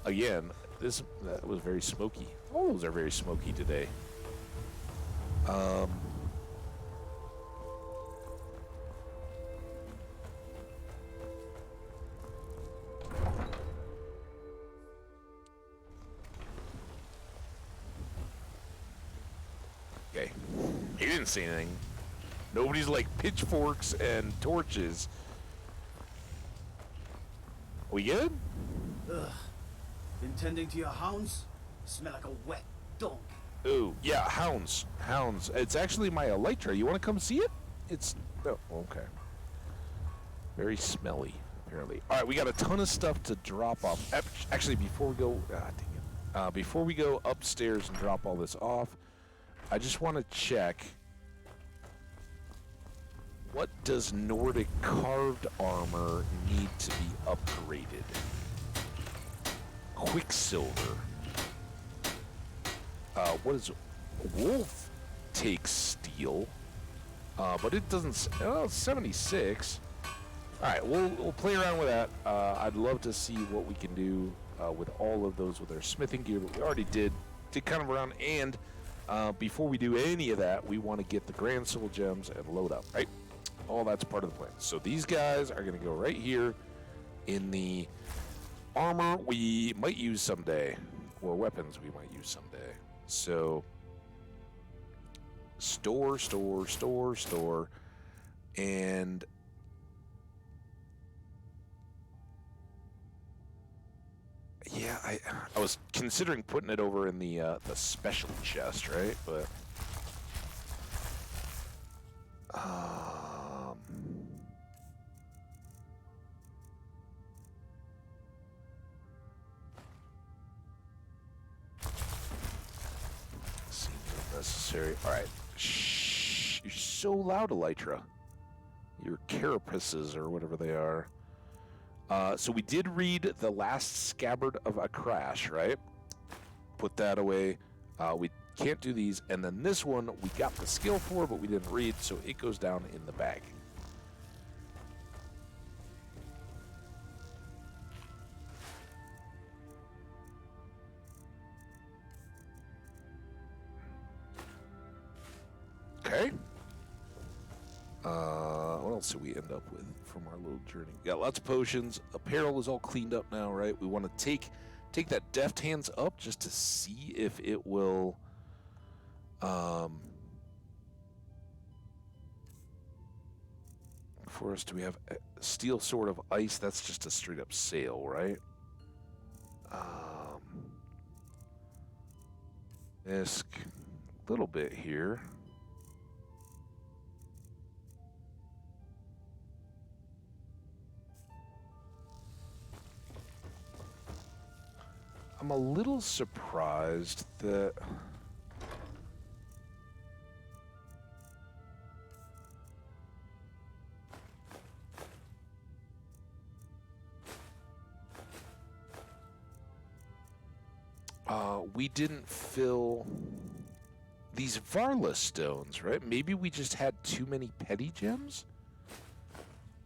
Again, that was very smoky. All those are very smoky today. Okay. He didn't say anything. Nobody's like pitchforks and torches. We good? Ugh. Been tending to your hounds? Smell like a wet dog. Ooh, yeah, hounds. It's actually my elytra. You want to come see it? It's... Oh, okay. Very smelly, apparently. All right, we got a ton of stuff to drop off. Actually, before we go... dang it. Before we go upstairs and drop all this off, I just want to check... What does Nordic carved armor need to be upgraded? Quicksilver. What is Wolf takes steel, but it doesn't. Oh, 76. All right, we'll play around with that. I'd love to see what we can do with all of those with our smithing gear, but we already did kind of around. And before we do any of that, we want to get the Grand Soul Gems and load up, right? All that's part of the plan. So these guys are going to go right here in the armor we might use someday, or weapons we might use someday. So store, and yeah, I was considering putting it over in the special chest, right? But seems unnecessary. All right, shh! You're so loud, Elytra. your carapaces or whatever they are. So we did read The Last Scabbard of a Crash, right? Put that away. We can't do these. And then this one we got the skill for, but we didn't read, so it goes down in the bag. Okay. What else did we end up with from our little journey? Got lots of potions. Apparel is all cleaned up now, right? We want to take that deft hands up just to see if it will for us. Do we have steel sword of ice? That's just a straight up sail, right? Isk, a little bit here. I'm a little surprised that we didn't fill these Varla stones, right? Maybe we just had too many petty gems?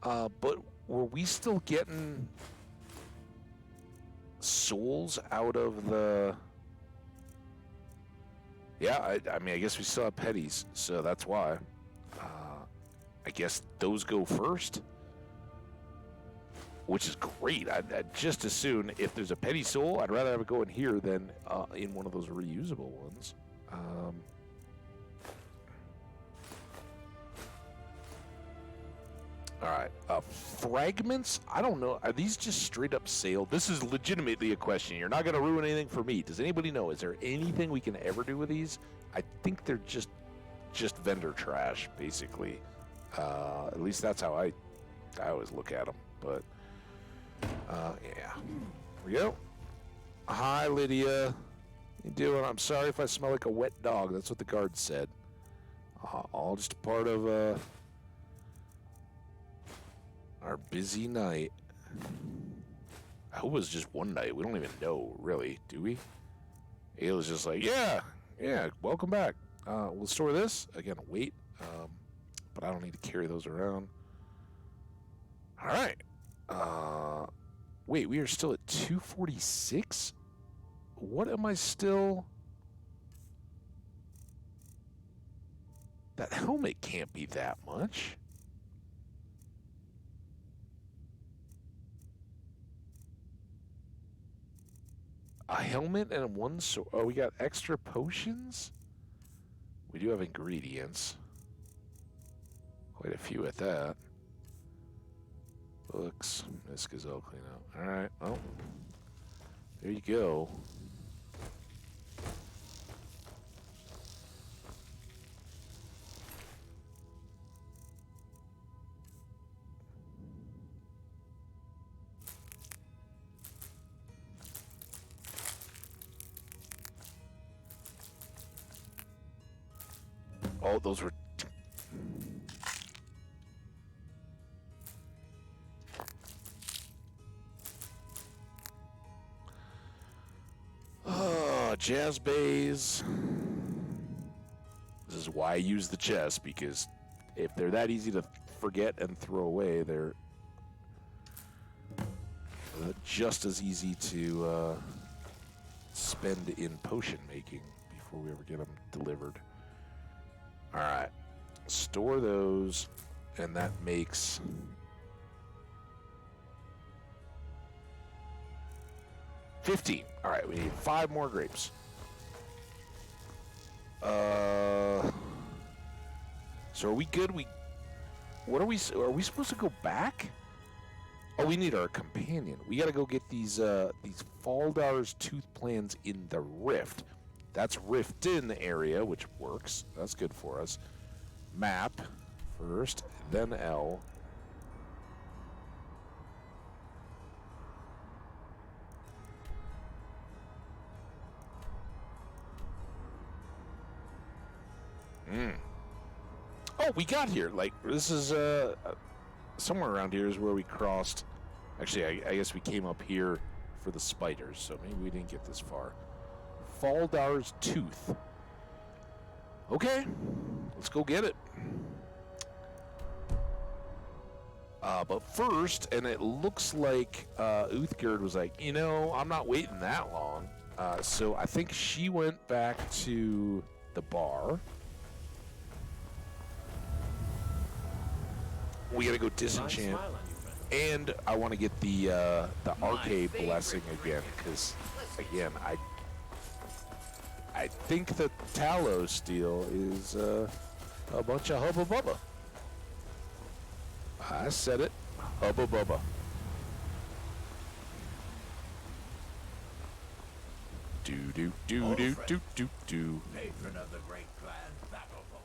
But were we still getting souls out of the... Yeah, I mean, I guess we still have petties, so that's why. I guess those go first, which is great. I'd just as soon, if there's a petty soul, I'd rather have it go in here than in one of those reusable ones. All right, fragments, I don't know. Are these just straight up sailed? This is legitimately a question. You're not going to ruin anything for me. Does anybody know? Is there anything we can ever do with these? I think they're just vendor trash, basically. At least that's how I always look at them. But, yeah. Here we go. Hi, Lydia. How you doing? I'm sorry if I smell like a wet dog. That's what the guard said. All just a part of, our busy night. I hope it was just one night. We don't even know, really, do we? Ayla's just like, yeah, welcome back. We'll store this. Again, wait. But I don't need to carry those around. All right. Wait, we are still at 246? What am I still... That helmet can't be that much. A helmet and one sword. Oh, we got extra potions? We do have ingredients. Quite a few at that. Books. This is all clean out. Alright, well. There you go. Oh, those were... Oh, jazz bays. This is why I use the chest, because if they're that easy to forget and throw away, they're just as easy to spend in potion making before we ever get them delivered. All right, store those, and that makes 15. All right, we need 5 more grapes. So are we good? What are we supposed to go back? Oh, we need our companion. We got to go get these Faldar's tooth plans in the rift. That's Riften area, which works. That's good for us. Map first, then L. Oh, we got here. Like, this is somewhere around here is where we crossed. Actually, I guess we came up here for the spiders, so maybe we didn't get this far. Faldar's Tooth. Okay, let's go get it. But first, and it looks like Uthgerd was like, you know, I'm not waiting that long. So I think she went back to the bar. We gotta go disenchant. And I want to get the arcade blessing again, because again, I think the Talos steel is a bunch of hubba bubba. I said it, hubba bubba. Do do do do do do do. Patron of the great clan Battleful.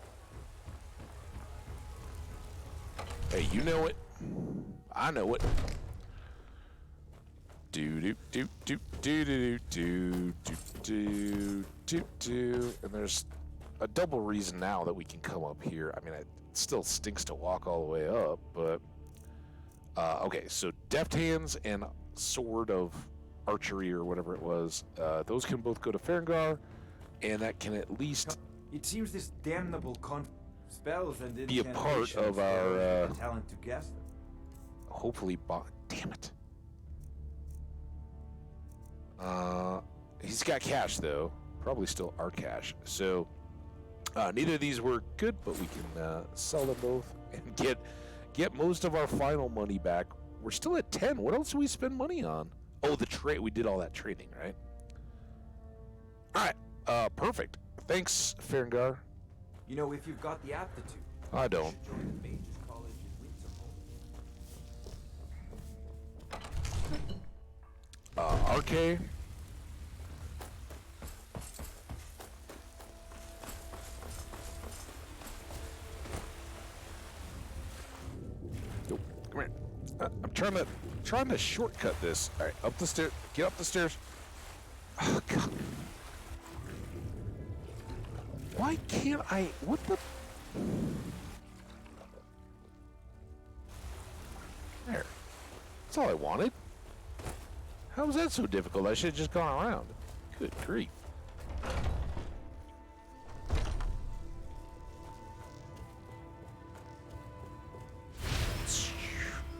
Hey, you know it. I know it. Do do do do do do do do do do do. And there's a double reason now that we can come up here. I mean, it still stinks to walk all the way up, but okay. So deft hands and sword of archery or whatever it was. Those can both go to Ferengar, and that can at least. It seems this damnable spells and be a part of our talent to guess them. Hopefully, damn it. He's got cash though, probably still our cash. So neither of these were good, but we can sell them both and get most of our final money back. We're still at 10. What else do we spend money on? Oh, the trade. We did all that trading, right? All right, perfect. Thanks, Ferengar. You know, if you've got the aptitude, I don't. you should join the Mages College in Winterhold. RK. Nope. Come here. I'm trying to shortcut this. All right, up the stairs. Get up the stairs. Oh, God. Why can't I? What the? There. That's all I wanted. How was that so difficult? I should have just gone around. Good grief.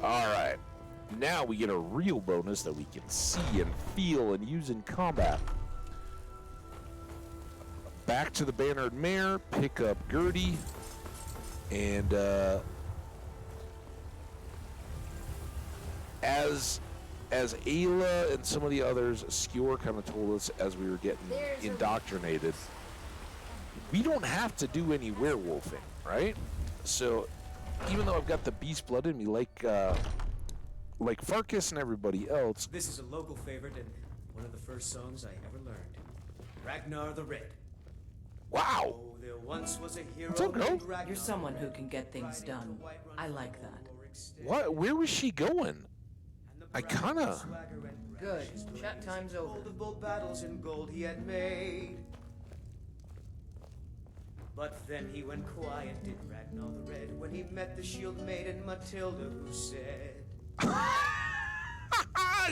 Alright. Now we get a real bonus that we can see and feel and use in combat. Back to the Bannered Mare, pick up Gertie, and as Ayla and some of the others, Skewer kind of told us as we were getting indoctrinated, we don't have to do any werewolfing, right? So even though I've got the beast blood in me, like Farkas and everybody else. This is a local favorite and one of the first songs I ever learned. Ragnar the Red. Wow. Oh, there once was a hero. What's up, girl? You're someone who can get things done. I like that. What? Where was she going? I kinda. Good. Chat time's over. The bold battles in gold he had made. But then he went quiet, did Ragnar the Red, when he met the shield maiden Matilda, who said,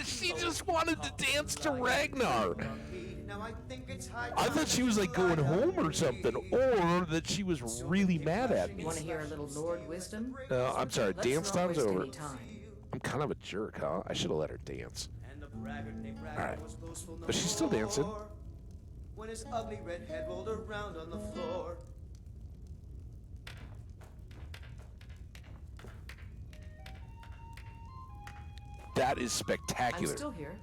she just wanted to dance to Ragnar. Now I think it's high I thought she was like going home or something, or that she was really mad at me. Want to hear a little Lord wisdom? I'm sorry, Let's dance not time's waste over. any time. I'm kind of a jerk, huh? I should have let her dance. Alright. But she's still dancing. When his ugly red head rolled around on the floor. That is spectacular. I'm still here.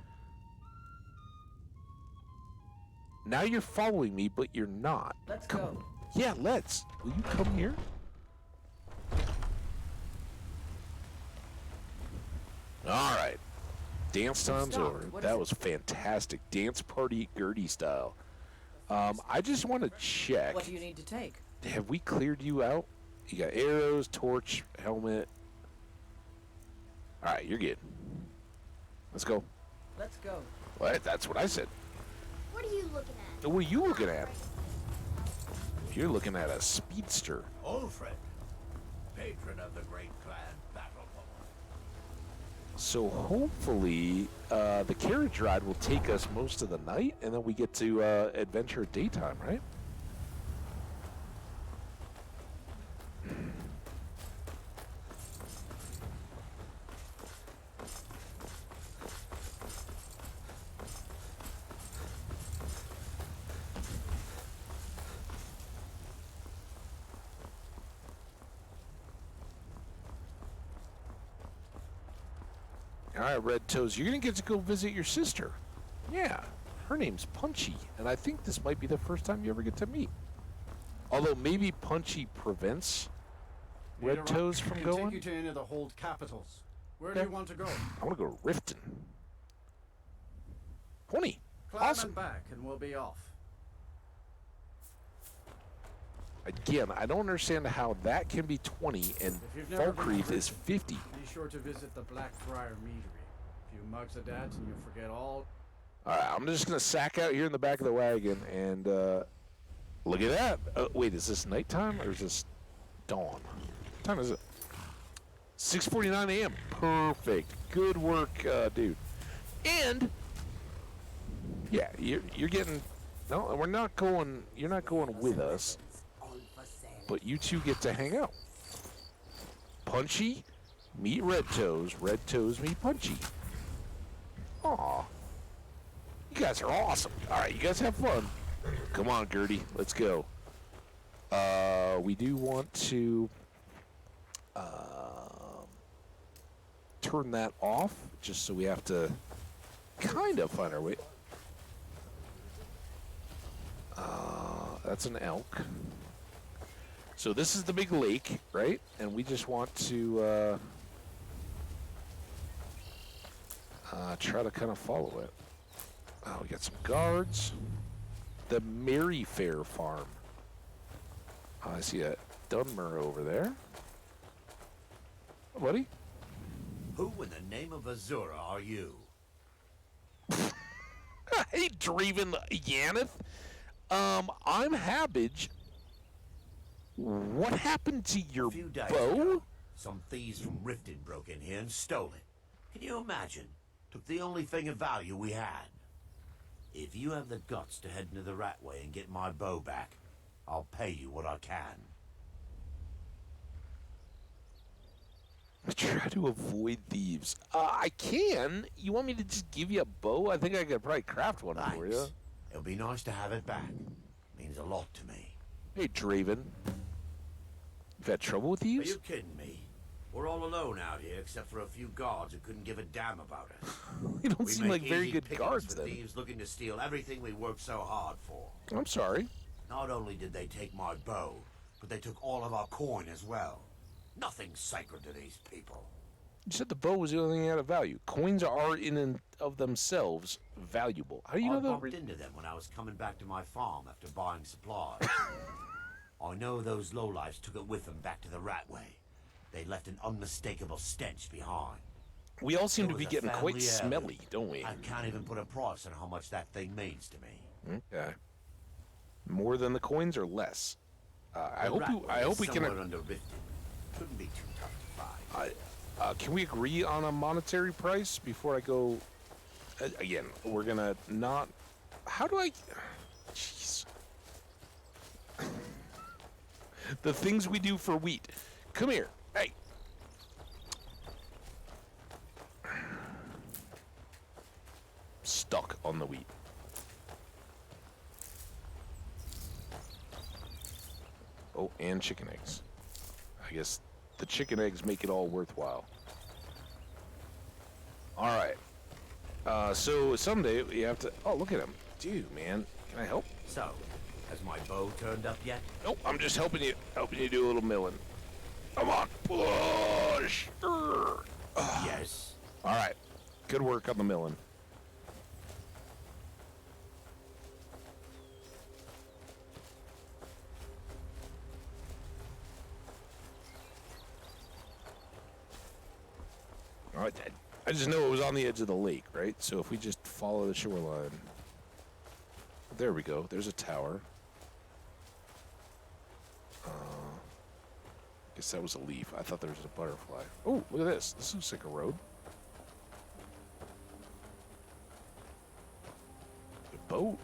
Now you're following me, but you're not. Let's go. Yeah, let's. Will you come here? All right. Dance time's over. That was fantastic. Dance party Gertie style. I just want to check. What do you need to take? Have we cleared you out? You got arrows, torch, helmet. All right, you're good. Let's go. Let's go. What? That's what I said. What are you looking at? What are you looking at? You're looking at a speedster. Old friend, patron of the great clan Battlepole. So hopefully, the carriage ride will take us most of the night, and then we get to adventure daytime, right? All right, Red Toes, you're going to get to go visit your sister. Yeah, her name's Punchy, and I think this might be the first time you ever get to meet. Although maybe Punchy prevents Red Toes from I can going. take you to any of the hold capitals. Where do you want to go? I want to go to Riften. Pony. Climb Awesome. and back, and we'll be off. Again, I don't understand how that can be 20 and If you've never been to Falkreath is Riften, 50. Be sure to visit the Blackfriar Meadery. A few mugs of that, and you'll forget all. All right, I'm just going to sack out here in the back of the wagon and look at that. Wait, is this nighttime or is this dawn? What time is it? 6:49 a.m. Perfect. Good work, dude. And yeah, you're getting. No, we're not going. You're not going with us. But you two get to hang out. Punchy, meet Red Toes. Red Toes meet Punchy. Aw. You guys are awesome. All right, you guys have fun. Come on, Gertie. Let's go. We do want to turn that off, just so we have to kind of find our way. That's an elk. So this is the big lake, right? And we just want to try to kind of follow it. Oh, we got some guards. The Merryfair Farm. Oh, I see a Dunmer over there. Oh, buddy. Who in the name of Azura are you? Hey, Draven Yaneth. I'm Hambbage. What happened to your bow? Some thieves from Riften broke in here and stole it. Can you imagine? Took the only thing of value we had. If you have the guts to head into the Ratway and get my bow back, I'll pay you what I can. I try to avoid thieves. I can. You want me to just give you a bow? I think I could probably craft one for you. It'll be nice to have it back. Means a lot to me. Hey, Draven. You've had trouble with Are thieves? you kidding me? We're all alone out here except for a few guards who couldn't give a damn about us. You don't seem like very good guards, for then. thieves looking to steal everything we worked so hard for. I'm sorry. Not only did they take my bow, but they took all of our coin as well. Nothing's sacred to these people. You said the bow was the only thing that had a value. Coins are in and of themselves valuable. How do you I know that? bumped into them when I was coming back to my farm after buying supplies. I know those lowlifes took it with them back to the Ratway. They left an unmistakable stench behind. We all seem It to be was a getting quite family heirloom. smelly, don't we? I can't even put a price on how much that thing means to me. Okay. More than the coins or less? I hope we can. Somewhere under Riften. Shouldn't be too tough to find. Can we agree on a monetary price before I go? Again, we're gonna not. How do I? Jeez. The things we do for wheat. Come here. Hey. Stuck on the wheat. Oh, and chicken eggs. I guess the chicken eggs make it all worthwhile. All right. So someday we have to. Oh, look at him, dude, man. Can I help? So, has my bow turned up yet? Nope. I'm just helping you do a little milling. Come on, push. Yes. All right. Good work on the milling. All right. I just know it was on the edge of the lake, right? So if we just follow the shoreline. There we go. There's a tower. guess that was a leaf. I thought there was a butterfly. Oh, look at this. This looks like a road. The boat.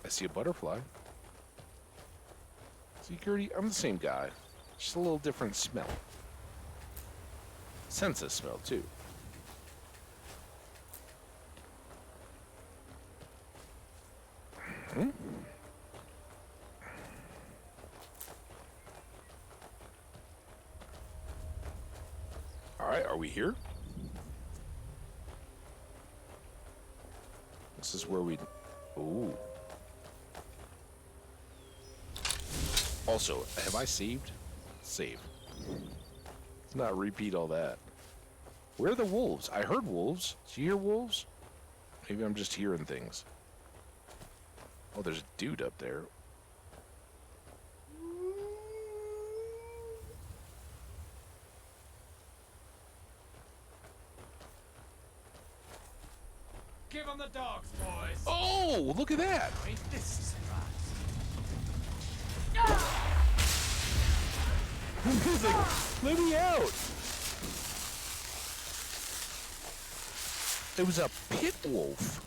I see a butterfly. See, Gertie, I'm the same guy. Just a little different smell. Sense of smell, too. Hmm? Alright, are we here? This is where we... Ooh. Also, have I saved? Save. Let's not repeat all that. Where are the wolves? I heard wolves. Did you hear wolves? Maybe I'm just hearing things. Oh, there's a dude up there. Give them the dogs, boys. Oh, look at that. This is He's like, let me out. It was a pit wolf.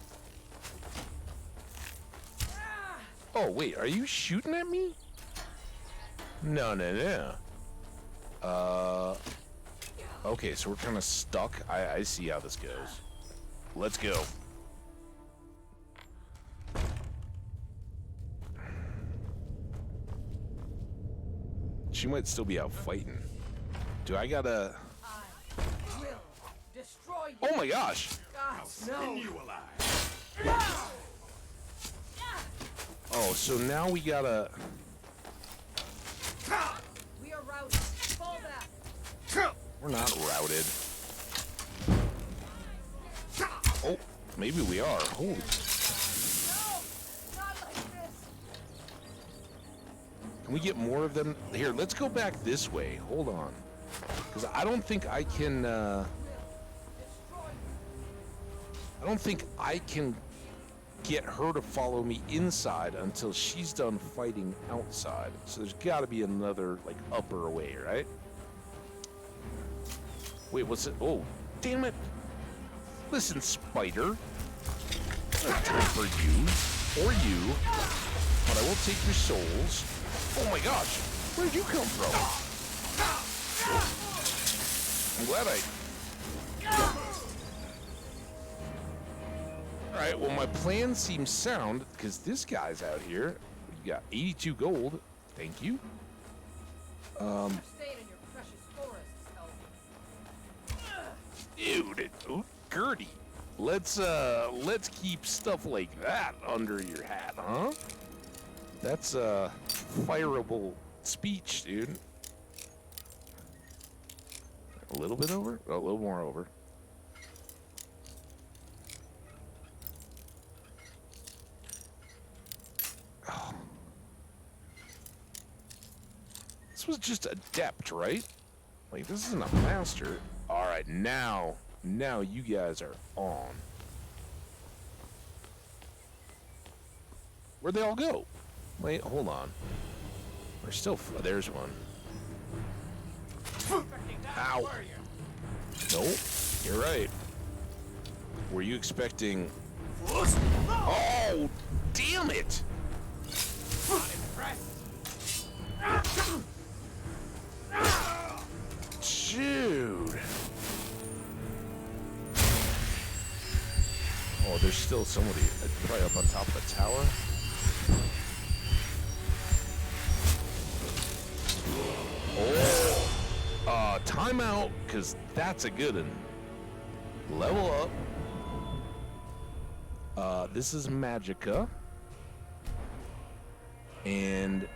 Oh, wait, are you shooting at me? No. Okay, so we're kind of stuck. I see how this goes. Let's go. She might still be out fighting. Do I gotta... Will destroy you. Oh my gosh! No. Oh, so now we gotta... We are routed. Fall back. We're not routed. Oh, maybe we are. Holy... Can we get more of them? Here, let's go back this way. Hold on. Because I don't think I can... I don't think I can get her to follow me inside until she's done fighting outside. So there's got to be another, like, upper way, right? Wait, what's it? Oh, damn it. Listen, spider. I'm not time for you. Or you. But I will take your souls. Oh my gosh. Where'd you come from? I'm glad Alright, well my plan seems sound, because this guy's out here. We got 82 gold. Thank you. Dude, oh, Gertie. Let's keep stuff like that under your hat, huh? That's fireable speech, dude. A little bit over? Oh, a little more over. Oh. This was just adept, right? Like, this isn't a master. Alright, now you guys are on. Where'd they all go? Wait, hold on. We're still... there's one. Ow. Nope. You're right. Were you expecting... Oh, damn it! Dude. Oh, there's still somebody probably up on top of the tower. Oh, timeout, because that's a good one. Level up. This is Magicka. And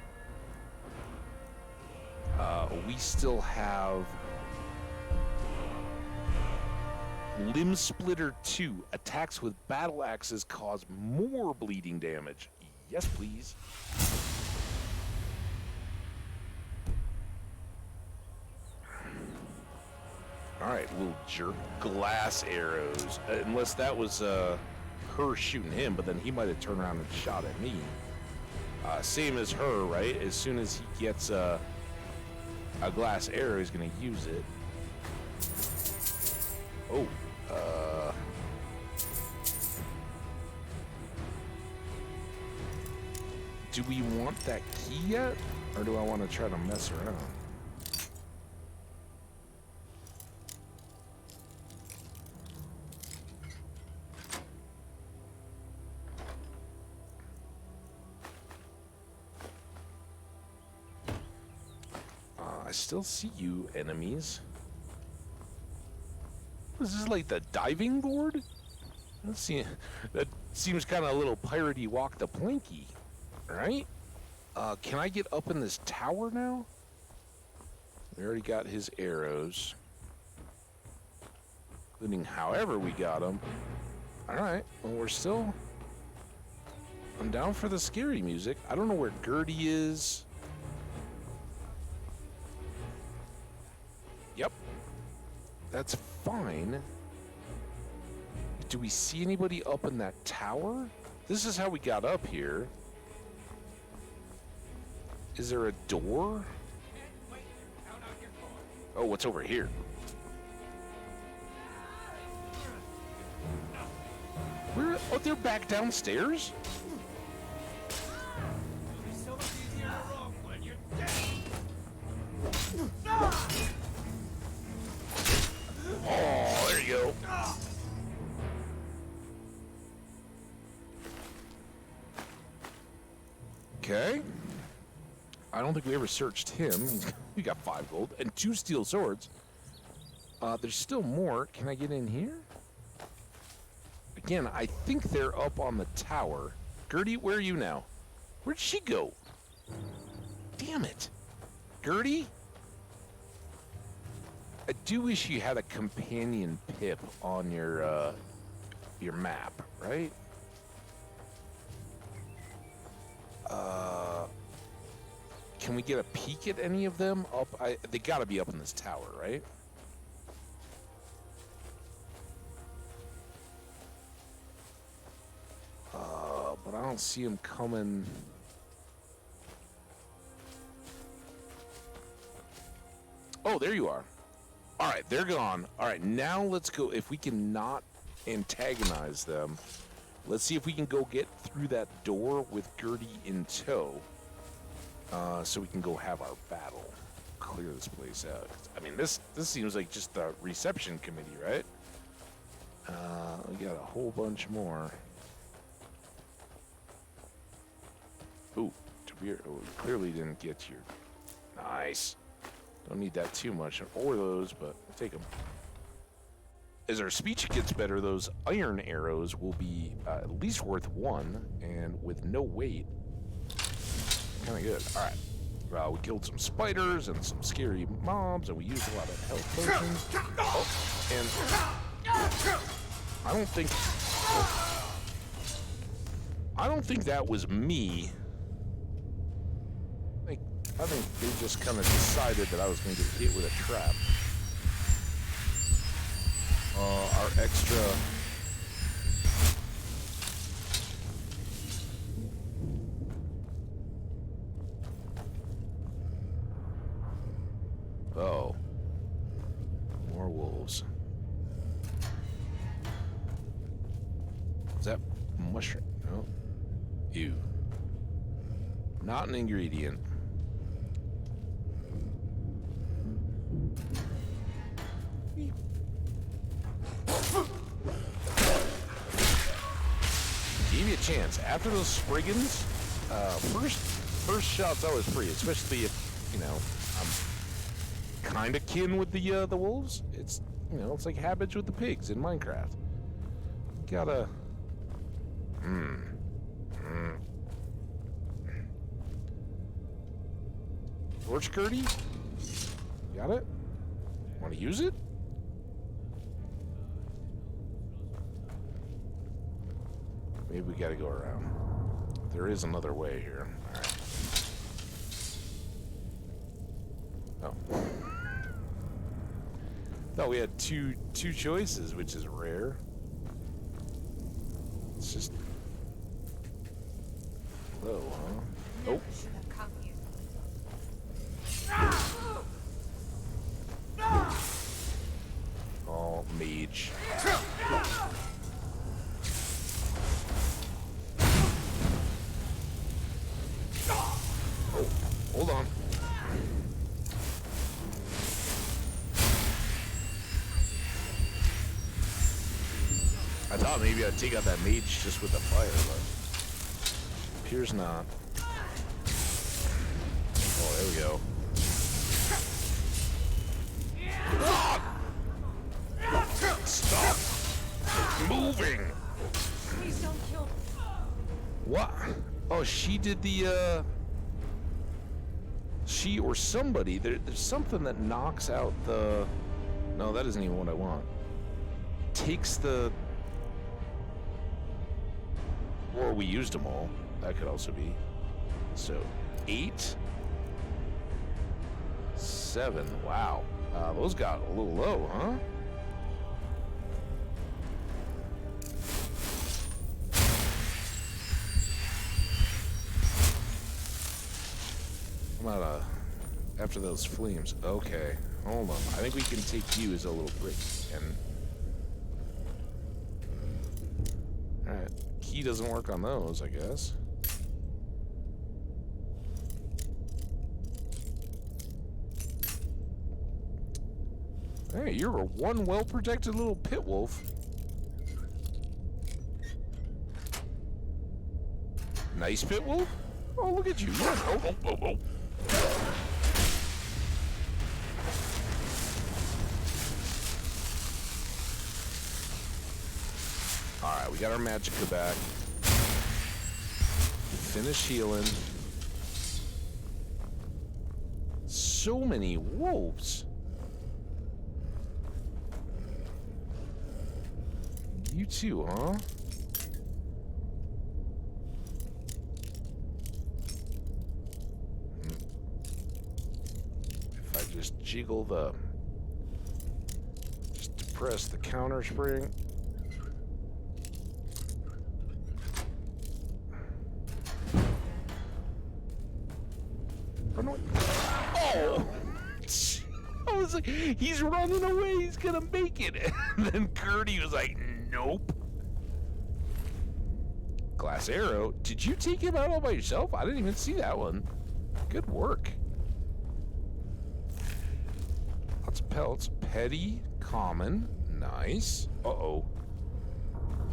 we still have Limb Splitter 2. Attacks with battle axes cause more bleeding damage. Yes, please. Alright, little jerk. Glass arrows. Unless that was her shooting him, but then he might have turned around and shot at me. Same as her, right? As soon as he gets a glass arrow, he's going to use it. Oh, do we want that key yet? Or do I want to try to mess around? I still see you, enemies. This is like the diving board? That seems kind of a little piratey walk the planky, right? Can I get up in this tower now? We already got his arrows. Including however we got them. Alright, well we're still... I'm down for the scary music. I don't know where Gertie is. Yep. That's fine. Do we see anybody up in that tower? This is how we got up here. Is there a door? Oh, what's over here? Where? Oh, they're back downstairs? Oh, there you go. Okay. I don't think we ever searched him. We got 5 gold and 2 steel swords. There's still more. Can I get in here? Again, I think they're up on the tower. Gertie, where are you now? Where'd she go? Damn it. Gertie? I do wish you had a companion pip on your map, right? Can we get a peek at any of them? Up, they gotta be up in this tower, right? But I don't see them coming. Oh, there you are. All right, they're gone. All right, now let's go. If we can not antagonize them, let's see if we can go get through that door with Gertie in tow, so we can go have our battle. Clear this place out. I mean, this seems like just the reception committee, right? We got a whole bunch more. Ooh, Tabir, oh, we clearly didn't get your... Nice. Don't need that too much, or those, but we'll take them. As our speech gets better, those iron arrows will be at least worth 1, and with no weight, kind of good. All right. We killed some spiders and some scary mobs, and we used a lot of health potions. Oh, and I don't think that was me. I think they just kind of decided that I was going to get hit with a trap. Our extra... Oh. More wolves. Is that mushroom? No. Ew. Not an ingredient. Give you a chance. After those Spriggans, first shot's always free, especially if, you know, I'm kind of kin with the wolves. It's, you know, it's like Hambbage with the pigs in Minecraft. Gotta... Torch Gertie? Got it? Want to use it? Maybe we gotta go around. There is another way here. Alright. Oh. Thought we had two choices, which is rare. It's just low, huh? Oh. Should have come here. Oh, mage. Oh, hold on. I thought maybe I'd take out that mage just with the fire, but appears not. Oh, there we go. Stop moving! Please don't kill me. What? Oh, she did the, she or somebody. There's something that knocks out the... No, that isn't even what I want. Takes the... Or we used them all. That could also be. So, 8. 7. Wow. Those got a little low, huh? I'm out of... After those flames. Okay. Hold on. I think we can take you as a little brick. And... Alright. Key doesn't work on those, I guess. Hey, you're a one well-protected little pit wolf. Nice pit wolf? Oh, look at you. Oh. Alright, we got our magicka back. Finish healing. So many wolves. You too, huh? If I just jiggle the... Just depress the counter spring. Run away. Oh! I was like, he's running away, he's gonna make it. And then Gertie was like, nope. Glass arrow. Did you take him out all by yourself? I didn't even see that one. Good work. Lots of pelts. Petty. Common. Nice. Uh-oh.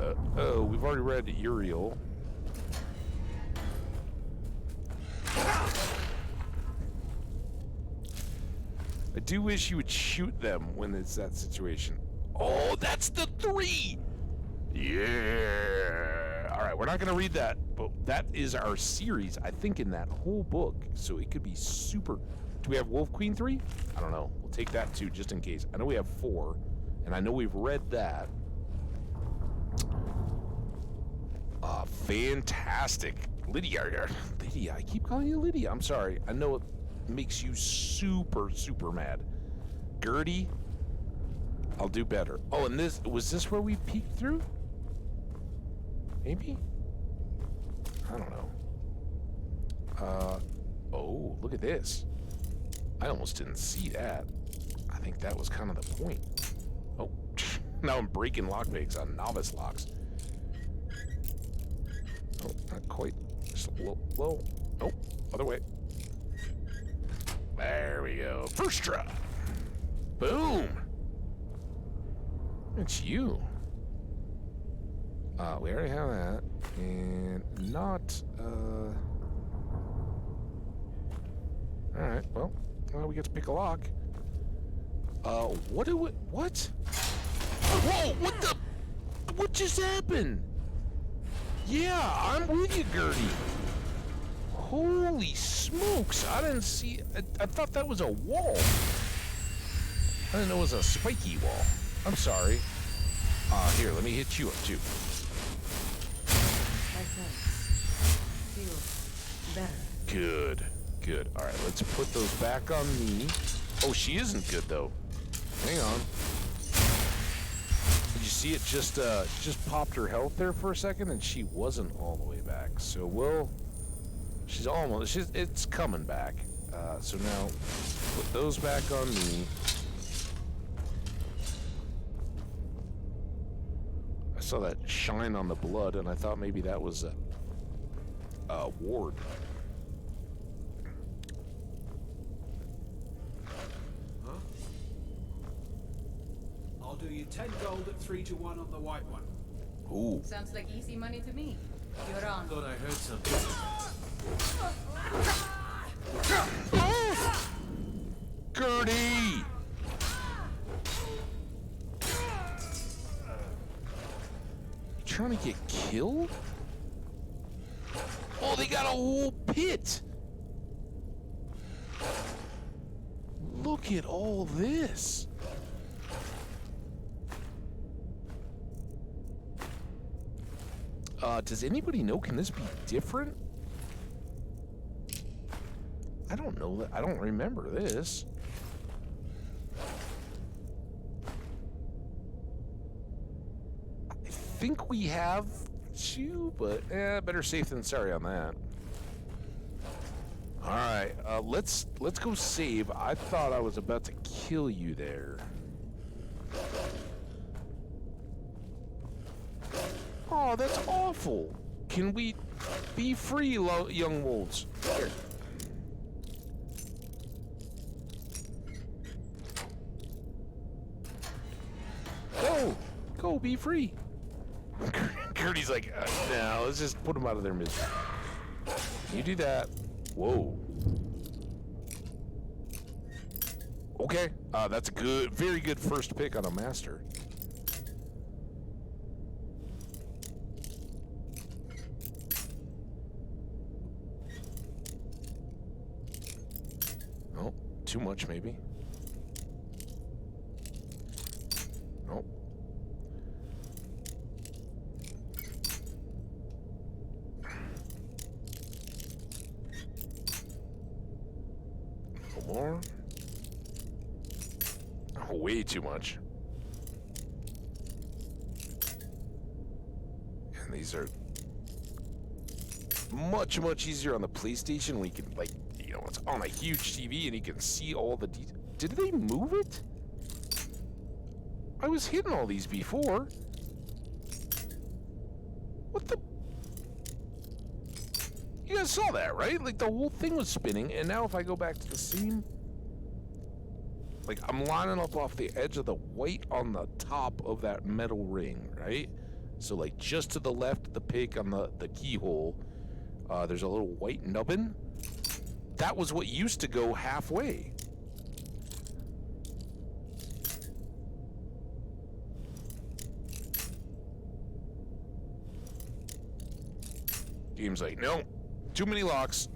Uh-oh. We've already read Uriel. I do wish you would shoot them when it's that situation. Oh, that's the 3! Yeah! Alright, we're not going to read that, but that is our series, I think, in that whole book. So it could be super... Do we have Wolf Queen 3? I don't know. We'll take that too, just in case. I know we have 4, and I know we've read that. Fantastic. Lydia, I keep calling you Lydia. I'm sorry. I know it makes you super, super mad. Gertie, I'll do better. Oh, and this, was this where we peeked through? Maybe? I don't know. Oh, look at this. I almost didn't see that. I think that was kind of the point. Oh, now I'm breaking lockpicks on novice locks. Oh, not quite. Just a little low. Oh, other way. There we go. First try. Boom. It's you. We already have that. And not, Alright, well, we get to pick a lock. What? Whoa, what the? What just happened? Yeah, I'm with you, Gertie. Holy smokes, I didn't see... I thought that was a wall. I didn't know it was a spiky wall. I'm sorry. Here, let me hit you up, too. My thanks. Feel better. Good, good. All right, let's put those back on me. Oh, she isn't good, though. Hang on. you see it just popped her health there for a second, and she wasn't all the way back. So it's coming back. So now put those back on me. I saw that shine on the blood, and I thought maybe that was a ward. I'll do you 10 gold at 3 to 1 on the white one. Ooh. Sounds like easy money to me. You're on. Thought I heard something. Gertie! You trying to get killed? Oh, they got a whole pit! Look at all this! Does anybody know, can this be different? I don't know that. I don't remember this. I think we have two, but better safe than sorry on that. All right, let's go save. I thought I was about to kill you there. Oh, that's awful. Can we be free, young wolves? Here. Go, be free. Gertie's like, no, let's just put them out of their misery. You do that. Whoa. Okay, that's a good, very good first pick on a master. Oh, too much maybe. Nope. No more. Oh, way too much. And these are much easier on the PlayStation when you can, like, you know, it's on a huge TV and you can see all the details. Did they move it? I was hitting all these before. What the? You guys saw that, right? Like, the whole thing was spinning, and now if I go back to the scene, like, I'm lining up off the edge of the white on the top of that metal ring, right? So, like, just to the left of the pick on the keyhole, there's a little white nubbin. That was what used to go halfway. Game's like, no, too many locks.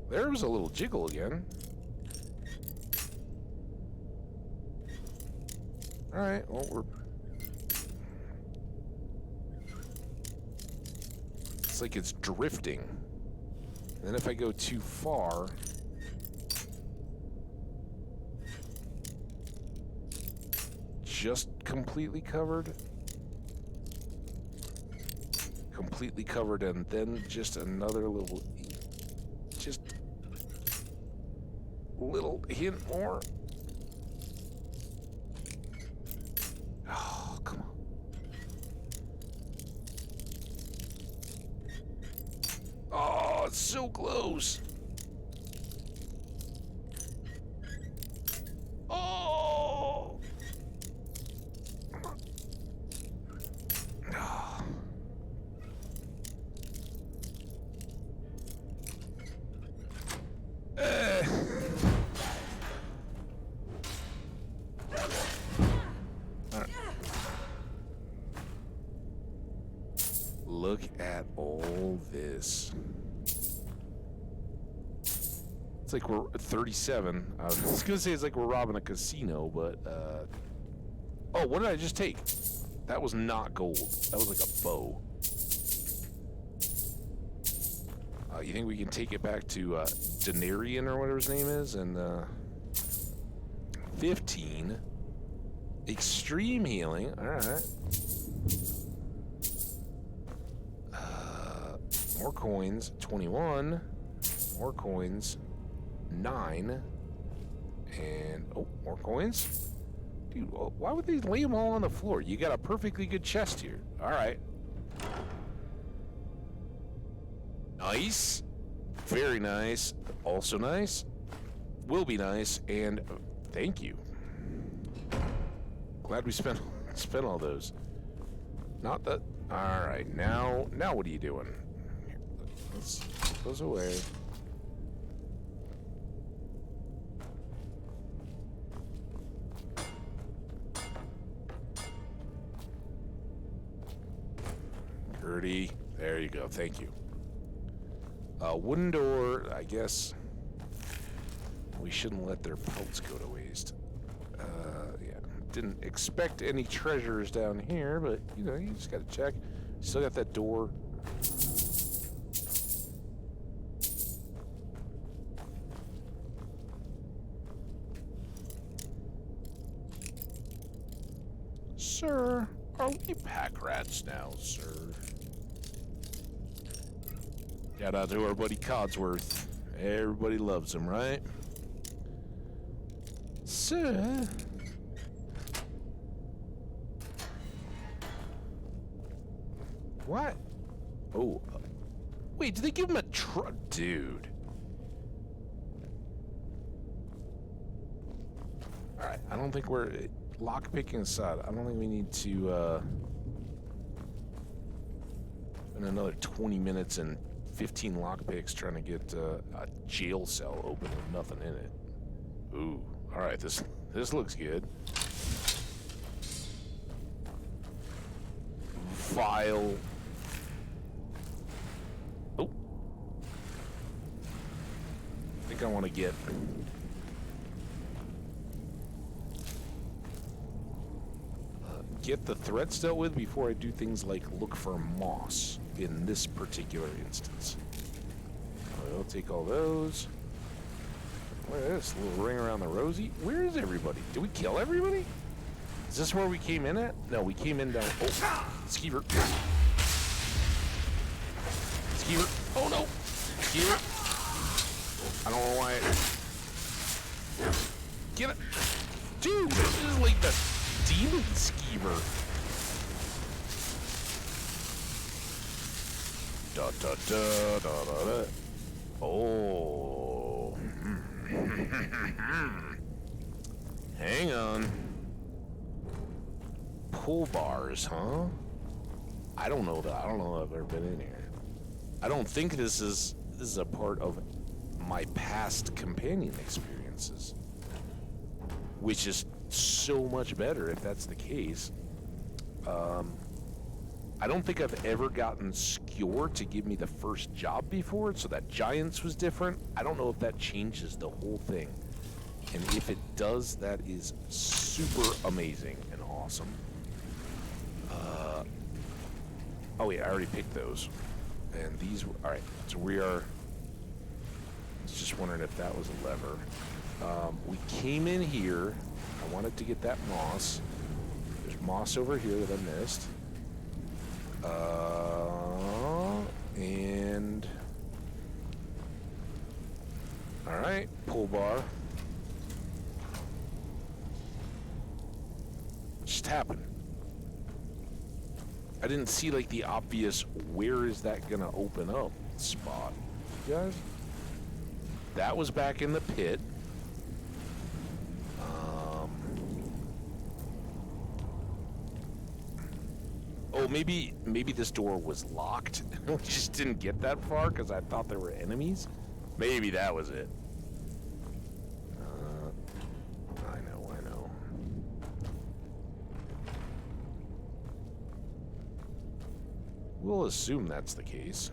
There was a little jiggle again. Alright, well, we're... It's like it's drifting. And then if I go too far... Just completely covered. Completely covered, and then just another little... Just... little hint more. Oh, come on. Oh, it's so close. Oh! Look at all this. It's like we're 37. I was gonna say it's like we're robbing a casino, but oh, what did I just take? That was not gold. That was like a bow. You think we can take it back to Denarian or whatever his name is, and 15. Extreme healing. All right. More coins. 21. More coins. 9. And, oh, more coins. Dude, why would they lay them all on the floor? You got a perfectly good chest here. All right. Nice. Very nice. Also nice. Will be nice. And thank you. Glad we spent all those. Not that. All right. Now what are you doing? Here, let's put those away. Gertie. There you go. Thank you. Wooden door, I guess we shouldn't let their pelts go to waste. Yeah, didn't expect any treasures down here, but you know, you just gotta check. Still got that door. Sir, are we pack rats now, sir? Shout out to our buddy Codsworth. Everybody loves him, right? Sir. What? Oh. Wait, did they give him a truck? Dude. Alright, I don't think we're... Lockpicking aside, I don't think we need to, spend another 20 minutes and 15 lockpicks trying to get a jail cell open with nothing in it. Ooh, all right, this looks good. File. Oh, I think I want to get the threats dealt with before I do things like look for moss in this particular instance. I'll take all those. Look at this little ring around the rosy. Where is everybody? Did we kill everybody? Is this where we came in at? No, we came in down. Oh, Skeever. Skeever. Oh no. Skeever. I don't know why. Get it. Dude, this is like the demon Skeever. Da da da da da da. Oh. Hang on. Pull bars, huh? I don't know that. I don't know if I've ever been in here. I don't think this is a part of my past companion experiences, which is so much better if that's the case. I don't think I've ever gotten Skewer to give me the first job before, so that Giants was different. I don't know if that changes the whole thing. And if it does, that is super amazing and awesome. Oh yeah, I already picked those. And these, alright, so we are, I was just wondering if that was a lever. We came in here, I wanted to get that moss. There's moss over here that I missed. And all right, pull bar. What just happened? I didn't see like the obvious where is that gonna open up spot. You guys? That was back in the pit. Oh, maybe this door was locked. We just didn't get that far because I thought there were enemies. Maybe that was it. I know. We'll assume that's the case.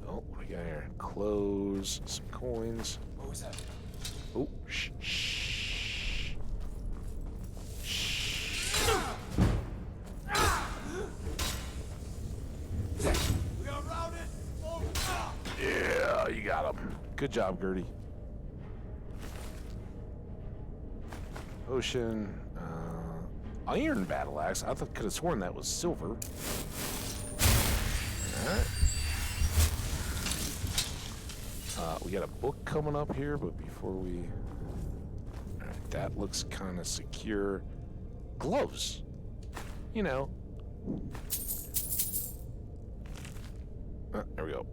Oh, what do we got here? Clothes, some coins. What was that? Oh, shh. We are routed. Yeah, you got him. Good job, Gertie. Ocean. Iron battle axe. I could have sworn that was silver. Alright. We got a book coming up here, but before we... Alright, that looks kind of secure. Gloves. You know. There we go.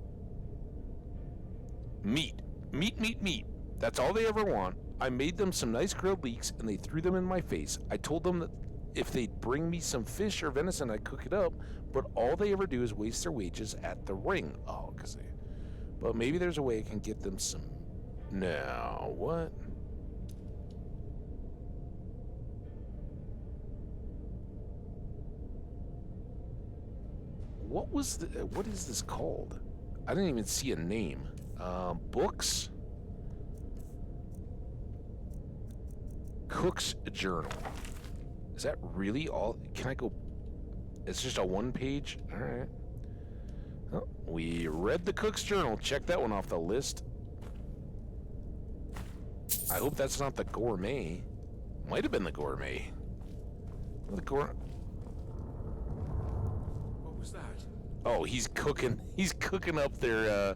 Meat. Meat. That's all they ever want. I made them some nice grilled leeks, and they threw them in my face. I told them that if they'd bring me some fish or venison, I'd cook it up, but all they ever do is waste their wages at the ring. Oh, because they... But maybe there's a way I can get them some... No, what? What is this called? I didn't even see a name. Books? Cook's Journal. Is that really all? Can I go? It's just a one page? Alright. Oh, we read the Cook's Journal. Check that one off the list. I hope that's not the gourmet. Might have been the gourmet. The gourmet. What was that? Oh, he's cooking. He's cooking up their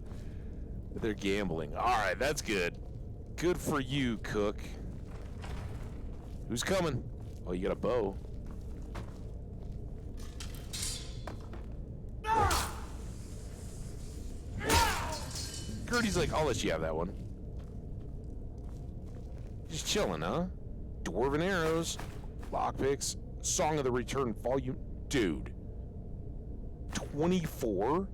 gambling. All right, that's good. Good for you, Cook. Who's coming? Oh, you got a bow. Gertie's like, I'll let you have that one. Just chilling, huh? Dwarven arrows, lockpicks, Song of the Return volume. Dude. 24?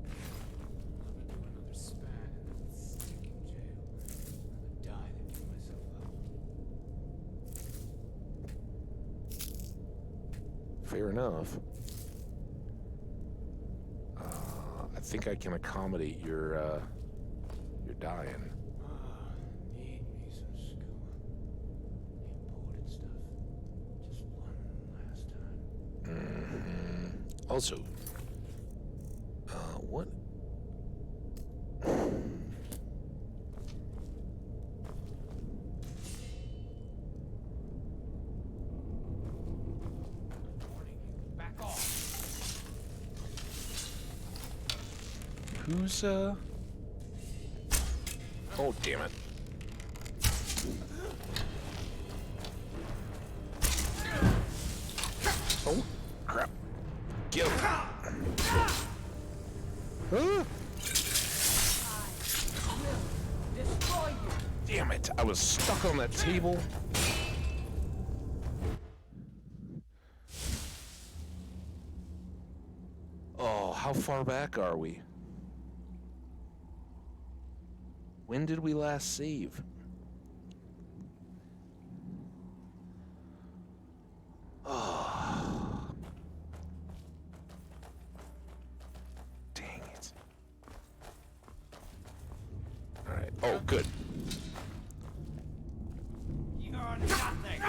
Fair enough. I think I can accommodate your dying. Need me some school. Important stuff. Just one last time. Also, what? Back off. Who's, Oh, damn it. Oh, crap. Get him. Huh? Damn it, I was stuck on that table. Oh, how far back are we? When did we last save? Oh. Dang it. All right. Oh, good. You're nothing.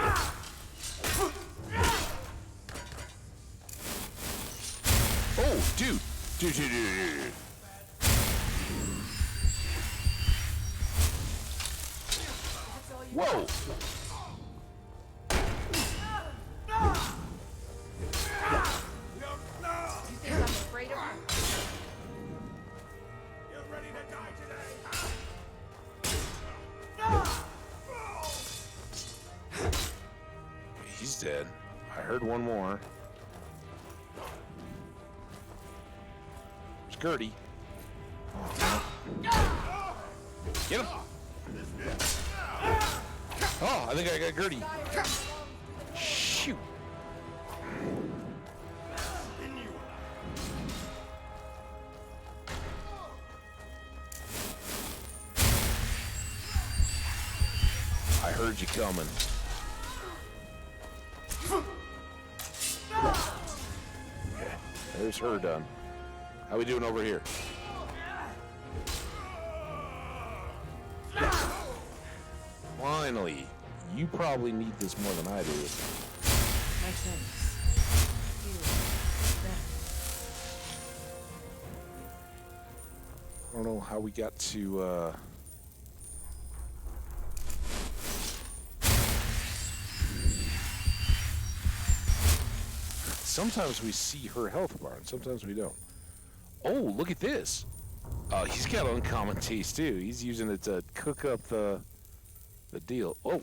Oh, dude. Dude. Whoa! You think I'm afraid of you? You're ready to die today, He's dead. I heard one more. It's Gertie. Oh, get him! Oh, I think I got Gertie. Shoot. I heard you coming. Okay, there's her done. How we doing over here? Finally. You probably need this more than I do. Makes sense. I don't know how we got to, sometimes we see her health bar, and sometimes we don't. Oh, look at this. He's got uncommon taste, too. He's using it to cook up the deal. Oh,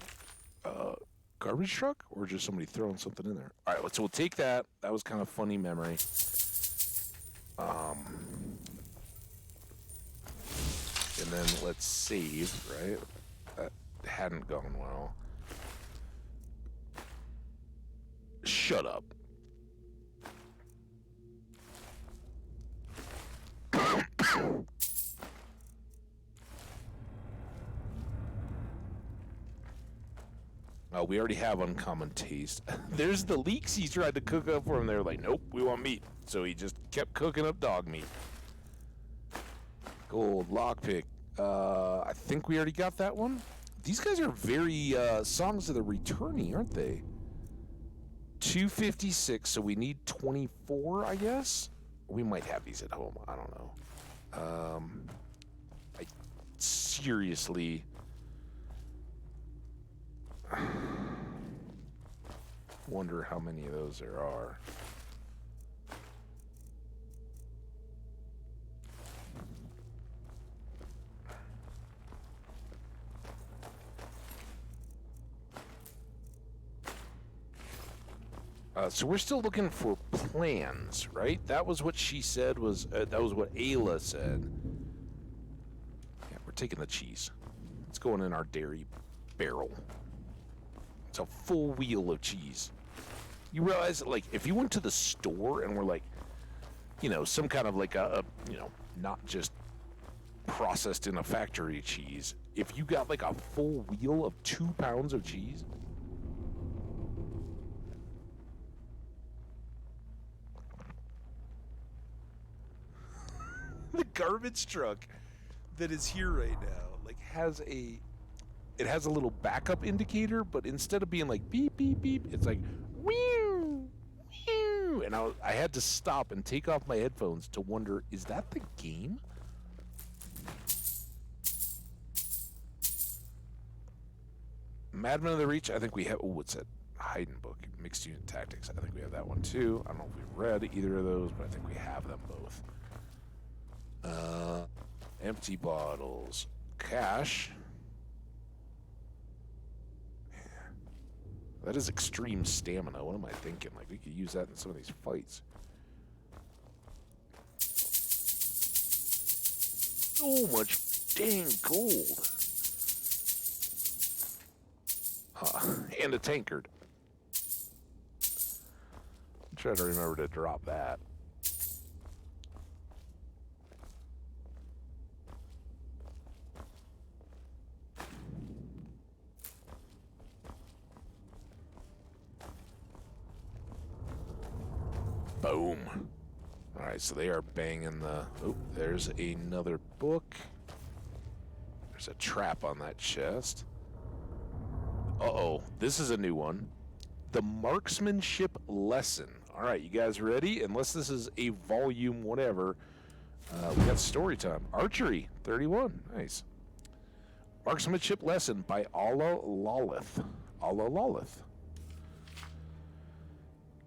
garbage truck? Or just somebody throwing something in there? All right, so we'll take that. That was kind of funny memory. And then let's save, right? That hadn't gone well. Shut up. We already have uncommon taste. There's the leeks he tried to cook up for him. They were like, nope, we want meat. So he just kept cooking up dog meat. Gold, lockpick. I think we already got that one. These guys are very Songs of the Returnee, aren't they? 256, so we need 24, I guess? We might have these at home. I don't know. I seriously... wonder how many of those there are. So we're still looking for plans, right? That was what she said was, that was what Ayla said. Yeah, we're taking the cheese. It's going in our dairy barrel. It's a full wheel of cheese. You realize, like, if you went to the store and were like, you know, some kind of like a you know, not just processed in a factory cheese, if you got like a full wheel of 2 pounds of cheese, the garbage truck that is here right now, like, it has a little backup indicator, but instead of being like beep, beep, beep, it's like whew, whew. And I had to stop and take off my headphones to wonder, is that the game? Madman of the Reach, I think we have, oh, what's that? Haydn book, Mixed Unit Tactics. I think we have that one too. I don't know if we've read either of those, but I think we have them both. Empty bottles. Cash. That is extreme stamina. What am I thinking? Like, we could use that in some of these fights. So much dang gold. And a tankard. Try to remember to drop that. Boom. Alright, so they are banging the... Oh, there's another book. There's a trap on that chest. Uh-oh, this is a new one. The Marksmanship Lesson. Alright, you guys ready? Unless this is a volume whatever. We got story time. Archery, 31. Nice. Marksmanship Lesson by Alla Lolith. Alla Lolith.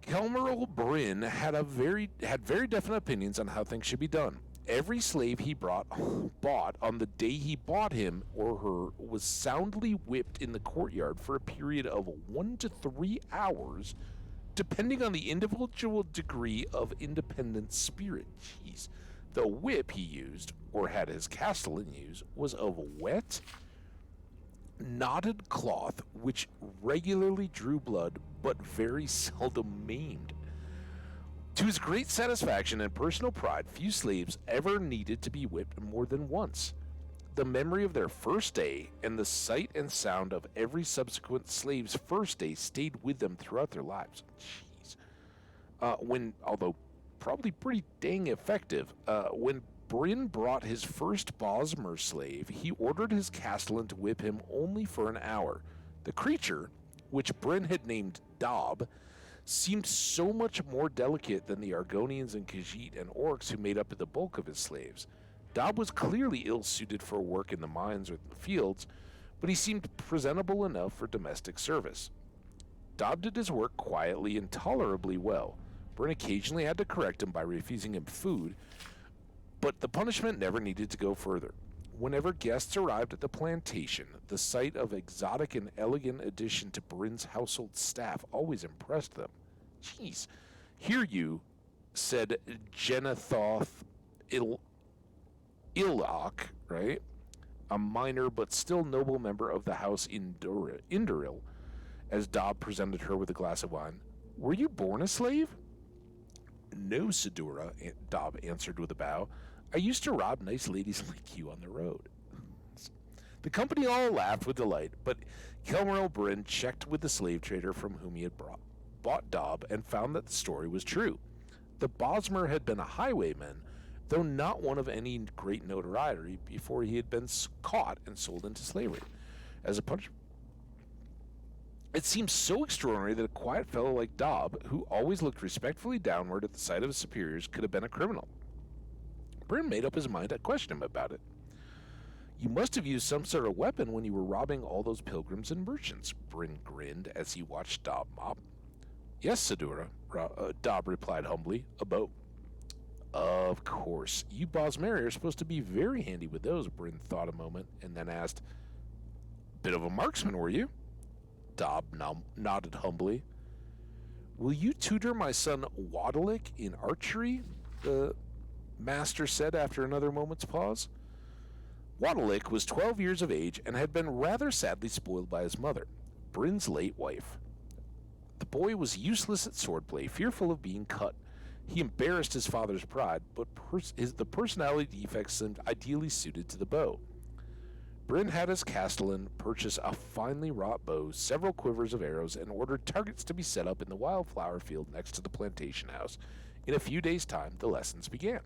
Kelmeral Bryn had very definite opinions on how things should be done. Every slave he bought on the day he bought him or her was soundly whipped in the courtyard for a period of 1 to 3 hours, depending on the individual degree of independent spirit. Jeez. The whip he used, or had his castellan use, was of wet, knotted cloth which regularly drew blood but very seldom maimed. To his great satisfaction and personal pride, few slaves ever needed to be whipped more than once. The memory of their first day and the sight and sound of every subsequent slave's first day stayed with them throughout their lives. Jeez. Although probably pretty dang effective, when Bryn brought his first Bosmer slave, he ordered his castellan to whip him only for an hour. The creature, which Bryn had named Dob, seemed so much more delicate than the Argonians and Khajiit and Orcs who made up the bulk of his slaves. Dob was clearly ill-suited for work in the mines or the fields, but he seemed presentable enough for domestic service. Dob did his work quietly and tolerably well. Bryn occasionally had to correct him by refusing him food, but the punishment never needed to go further. Whenever guests arrived at the plantation, the sight of exotic and elegant addition to Bryn's household staff always impressed them. Jeez. Hear you, said Genethoth Ilok, right? A minor but still noble member of the house Induril, as Dob presented her with a glass of wine. Were you born a slave? No, Sidura, Dob answered with a bow. I used to rob nice ladies like you on the road. The company all laughed with delight, but Kelmeril Bryn checked with the slave trader from whom he had bought Dob and found that the story was true. The Bosmer had been a highwayman, though not one of any great notoriety, before he had been caught and sold into slavery. As a punishment, it seemed so extraordinary that a quiet fellow like Dob, who always looked respectfully downward at the sight of his superiors, could have been a criminal. Bryn made up his mind to question him about it. You must have used some sort of weapon when you were robbing all those pilgrims and merchants, Bryn grinned as he watched Dob mop. Yes, Sidura, Dob replied humbly, a bow. Of course. You Bosmeri are supposed to be very handy with those, Bryn thought a moment, and then asked, Bit of a marksman, were you? Dob nodded humbly. Will you tutor my son Wadalik in archery? The master said after another moment's pause. Wadalik was 12 years of age and had been rather sadly spoiled by his mother, Bryn's late wife. The boy was useless at swordplay, fearful of being cut. He embarrassed his father's pride, but the personality defects seemed ideally suited to the bow. Bryn had his castellan purchase a finely wrought bow, several quivers of arrows, and ordered targets to be set up in the wildflower field next to the plantation house. In a few days' time, the lessons began.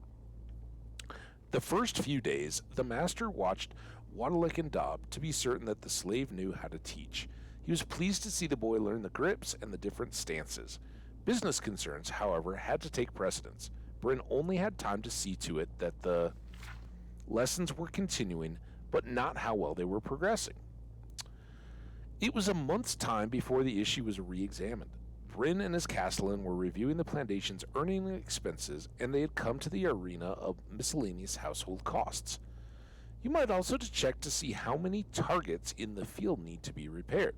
The first few days, the master watched Wadalik and Dob to be certain that the slave knew how to teach. He was pleased to see the boy learn the grips and the different stances. Business concerns, however, had to take precedence. Bryn only had time to see to it that the lessons were continuing, but not how well they were progressing. It was a month's time before the issue was re-examined. Bryn and his castellan were reviewing the plantation's earning expenses, and they had come to the arena of miscellaneous household costs. You might also check to see how many targets in the field need to be repaired.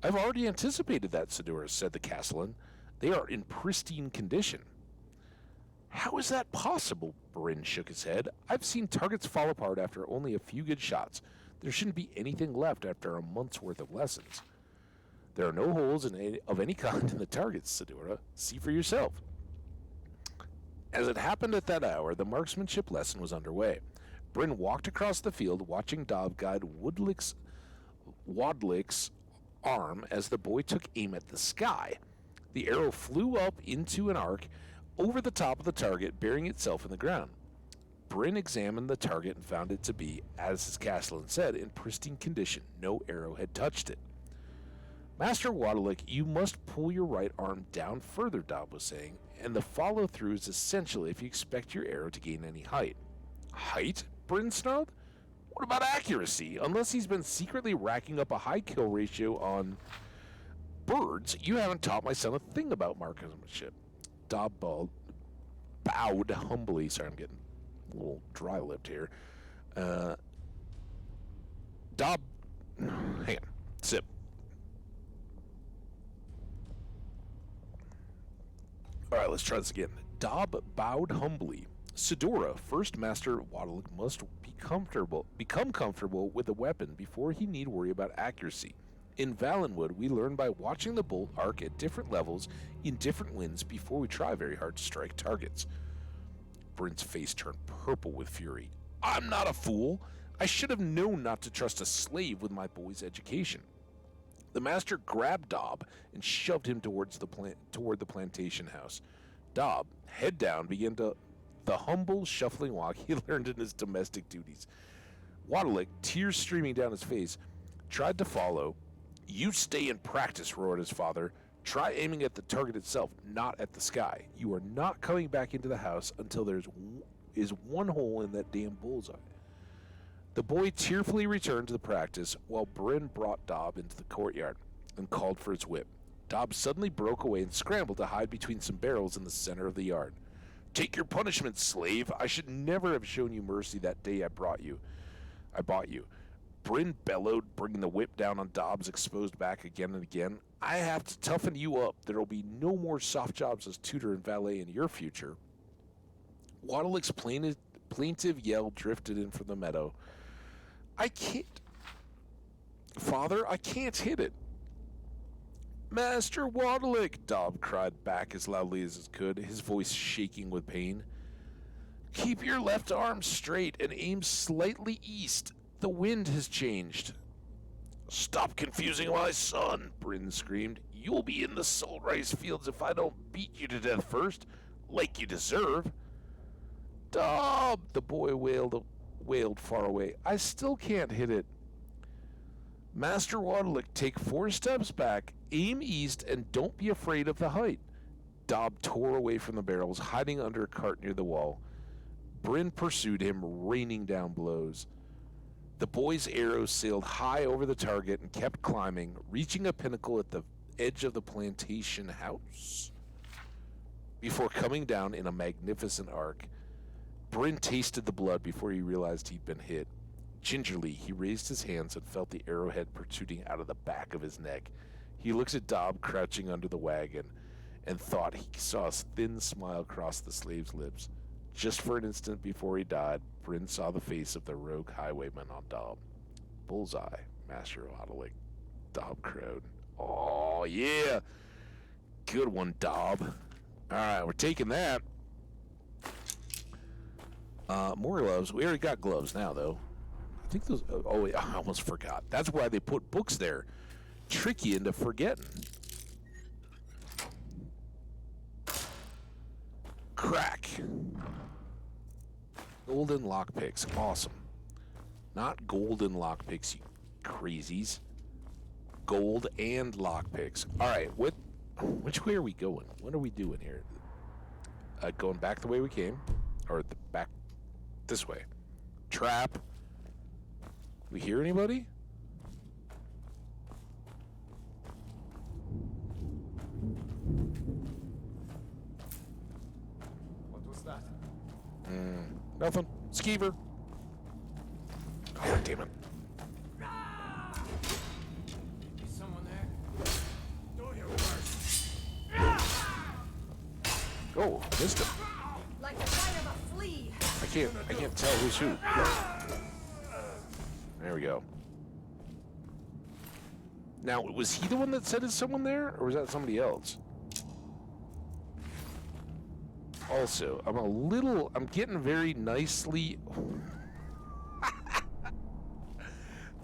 I've already anticipated that, Sidura, said the castellan. They are in pristine condition. How is that possible? Bryn shook his head. I've seen targets fall apart after only a few good shots. There shouldn't be anything left after a month's worth of lessons. There are no holes of any kind in the targets, Sidura. See for yourself. As it happened at that hour, the marksmanship lesson was underway. Bryn walked across the field, watching Dob guide Wadlik's arm as the boy took aim at the sky. The arrow flew up into an arc over the top of the target, burying itself in the ground. Bryn examined the target and found it to be, as his castellan said, in pristine condition. No arrow had touched it. Master Wadalik, you must pull your right arm down further, Dob was saying, and the follow-through is essential if you expect your arrow to gain any height. Height? Bryn snarled. What about accuracy? Unless he's been secretly racking up a high kill ratio on birds, you haven't taught my son a thing about marksmanship. Dob bowed humbly. Sorry, I'm getting a little dry-lipped here. Dob, hang on, sip. All right, let's try this again. Dob bowed humbly. Sidura, first Master Wadalik, must become comfortable with the weapon before he need worry about accuracy. In Valenwood, we learn by watching the bolt arc at different levels in different winds before we try very hard to strike targets. Bryn's face turned purple with fury. I'm not a fool. I should have known not to trust a slave with my boy's education. The master grabbed Dob and shoved him toward the plantation house. Dob, head down, began the humble, shuffling walk he learned in his domestic duties. Wadalik, tears streaming down his face, tried to follow. You stay and practice, roared his father. Try aiming at the target itself, not at the sky. You are not coming back into the house until there is one hole in that damn bullseye. The boy tearfully returned to the practice while Bryn brought Dob into the courtyard and called for his whip. Dobbs suddenly broke away and scrambled to hide between some barrels in the center of the yard. Take your punishment, slave. I should never have shown you mercy that day I bought you. Bryn bellowed, bringing the whip down on Dobbs' exposed back again and again. I have to toughen you up. There'll be no more soft jobs as tutor and valet in your future. Waddle's plaintive yell drifted in from the meadow. I can't. Father, I can't hit it. Master Waddleick, Dobb cried back as loudly as he could, his voice shaking with pain. Keep your left arm straight and aim slightly east. The wind has changed. Stop confusing my son, Bryn screamed. You'll be in the salt rice fields if I don't beat you to death first, like you deserve. Dobb, the boy wailed far away. I still can't hit it. Master Waddleick, take 4 steps back, aim east, and don't be afraid of the height. Dobb tore away from the barrels, hiding under a cart near the wall. Bryn pursued him, raining down blows. The boy's arrows sailed high over the target and kept climbing, reaching a pinnacle at the edge of the plantation house, before coming down in a magnificent arc. Bryn tasted the blood before he realized he'd been hit. Gingerly, he raised his hands and felt the arrowhead protruding out of the back of his neck. He looked at Dobb crouching under the wagon and thought he saw a thin smile cross the slave's lips. Just for an instant before he died, Bryn saw the face of the rogue highwayman on Dobb. Bullseye, Master Waddleick, Dobb crowed. Oh, yeah. Good one, Dobb. All right, we're taking that. More gloves. We already got gloves now, though. I think those... Oh, I almost forgot. That's why they put books there. Trick you into forgetting. Crack. Golden lockpicks. Awesome. Not golden lockpicks, you crazies. Gold and lockpicks. All right, which way are we going? What are we doing here? Going back the way we came? Or back this way? Trap. We hear anybody? What was that? Nothing. Skeever. Oh, damn it. Is someone there? Do your worst. Oh, missed him. Like the bite of a flea. I can't tell who's who. There we go. Now, was he the one that said is someone there, or was that somebody else? Also, I'm getting very nicely...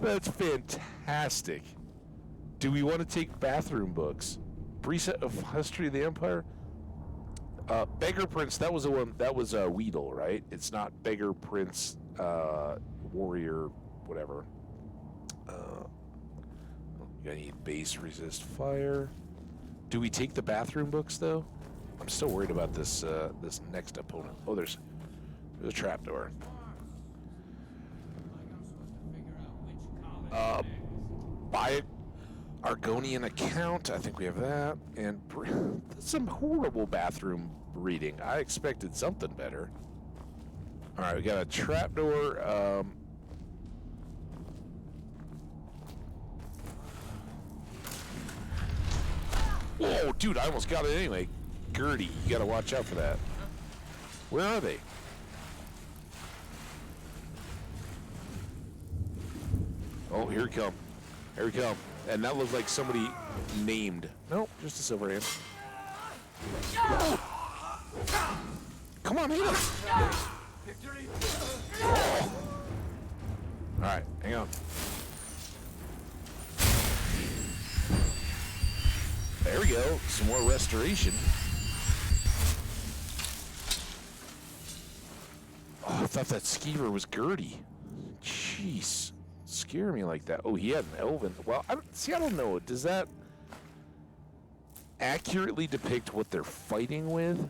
That's fantastic. Do we want to take bathroom books? Preset of History of the Empire? Beggar Prince, that was the one, that was Weedle, right? It's not Beggar Prince, Warrior, whatever. I need base resist fire. Do we take the bathroom books, though? I'm still worried about this this next opponent. Oh, there's a trapdoor. Buy Argonian account. I think we have that. And some horrible bathroom reading. I expected something better. All right, we got a trapdoor. Whoa, dude, I almost got it anyway. Gertie, you gotta watch out for that. Where are they? Oh, here we come. Here we come. And that looks like somebody named. Nope, just a silver hand. Oh. Come on, hit him. Oh. All right, hang on. There we go. Some more restoration. Oh, I thought that skeever was Gertie. Jeez. Scare me like that. Oh, he had an elven. Well, I don't know. Does that accurately depict what they're fighting with?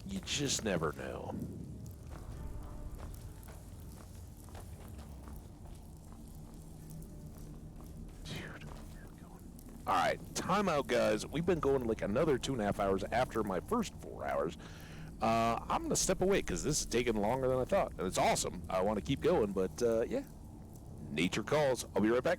You just never know. All right, timeout, guys. We've been going like another 2.5 hours after my first 4 hours. I'm going to step away because this is taking longer than I thought. And it's awesome. I want to keep going, but yeah. Nature calls. I'll be right back.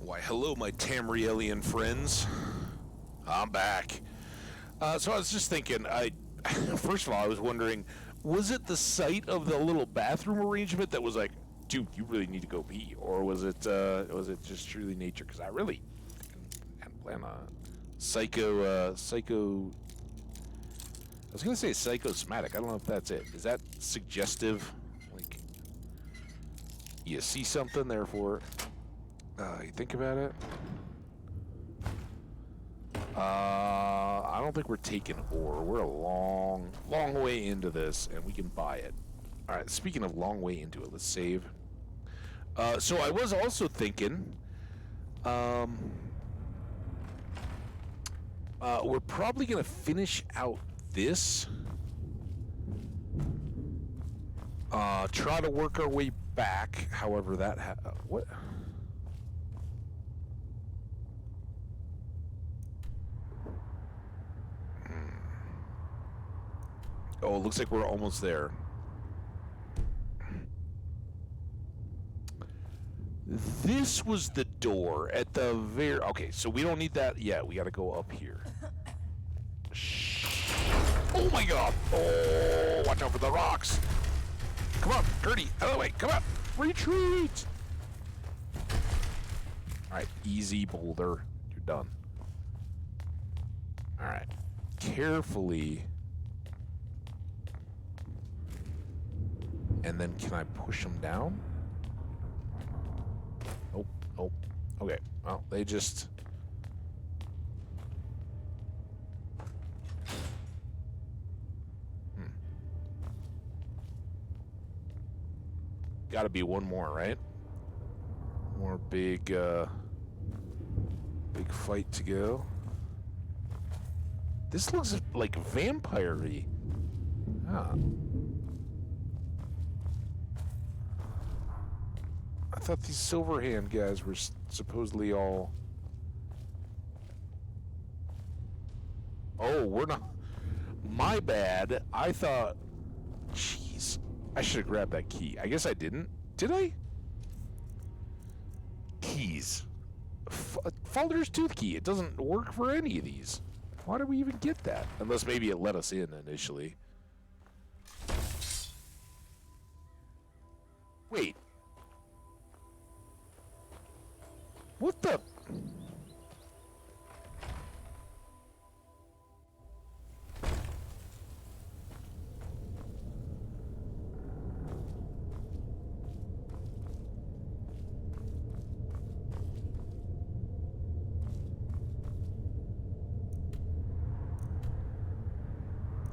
Why, hello, my Tamrielian friends. I'm back. So I was just thinking, first of all, I was wondering, was it the site of the little bathroom arrangement that was like, dude, you really need to go pee? Or was it just truly nature? Because I really hadn't planned on psycho, I was going to say psychosomatic. I don't know if that's it. Is that suggestive? Like, you see something, therefore... you think about it? I don't think we're taking ore. We're a long, long way into this, and we can buy it. All right, speaking of long way into it, let's save. So I was also thinking, we're probably going to finish out this. Try to work our way back, however that... what... Oh, it looks like we're almost there. This was the door at the very... Okay, so we don't need that yet. We got to go up here. Shh. Oh, my God. Oh, watch out for the rocks. Come on, Gertie. Out of the way. Come on. Retreat. All right, easy, boulder. You're done. All right. Carefully... And then can I push them down? Oh, oh. Okay. Well, they just... Gotta be one more, right? More big, big fight to go. This looks like vampire-y. Ah. I thought these Silverhand guys were supposedly all... Oh, we're not... My bad. I thought... Jeez. I should have grabbed that key. I guess I didn't. Did I? Keys. Falder's tooth key. It doesn't work for any of these. Why did we even get that? Unless maybe it let us in initially. Wait. What the?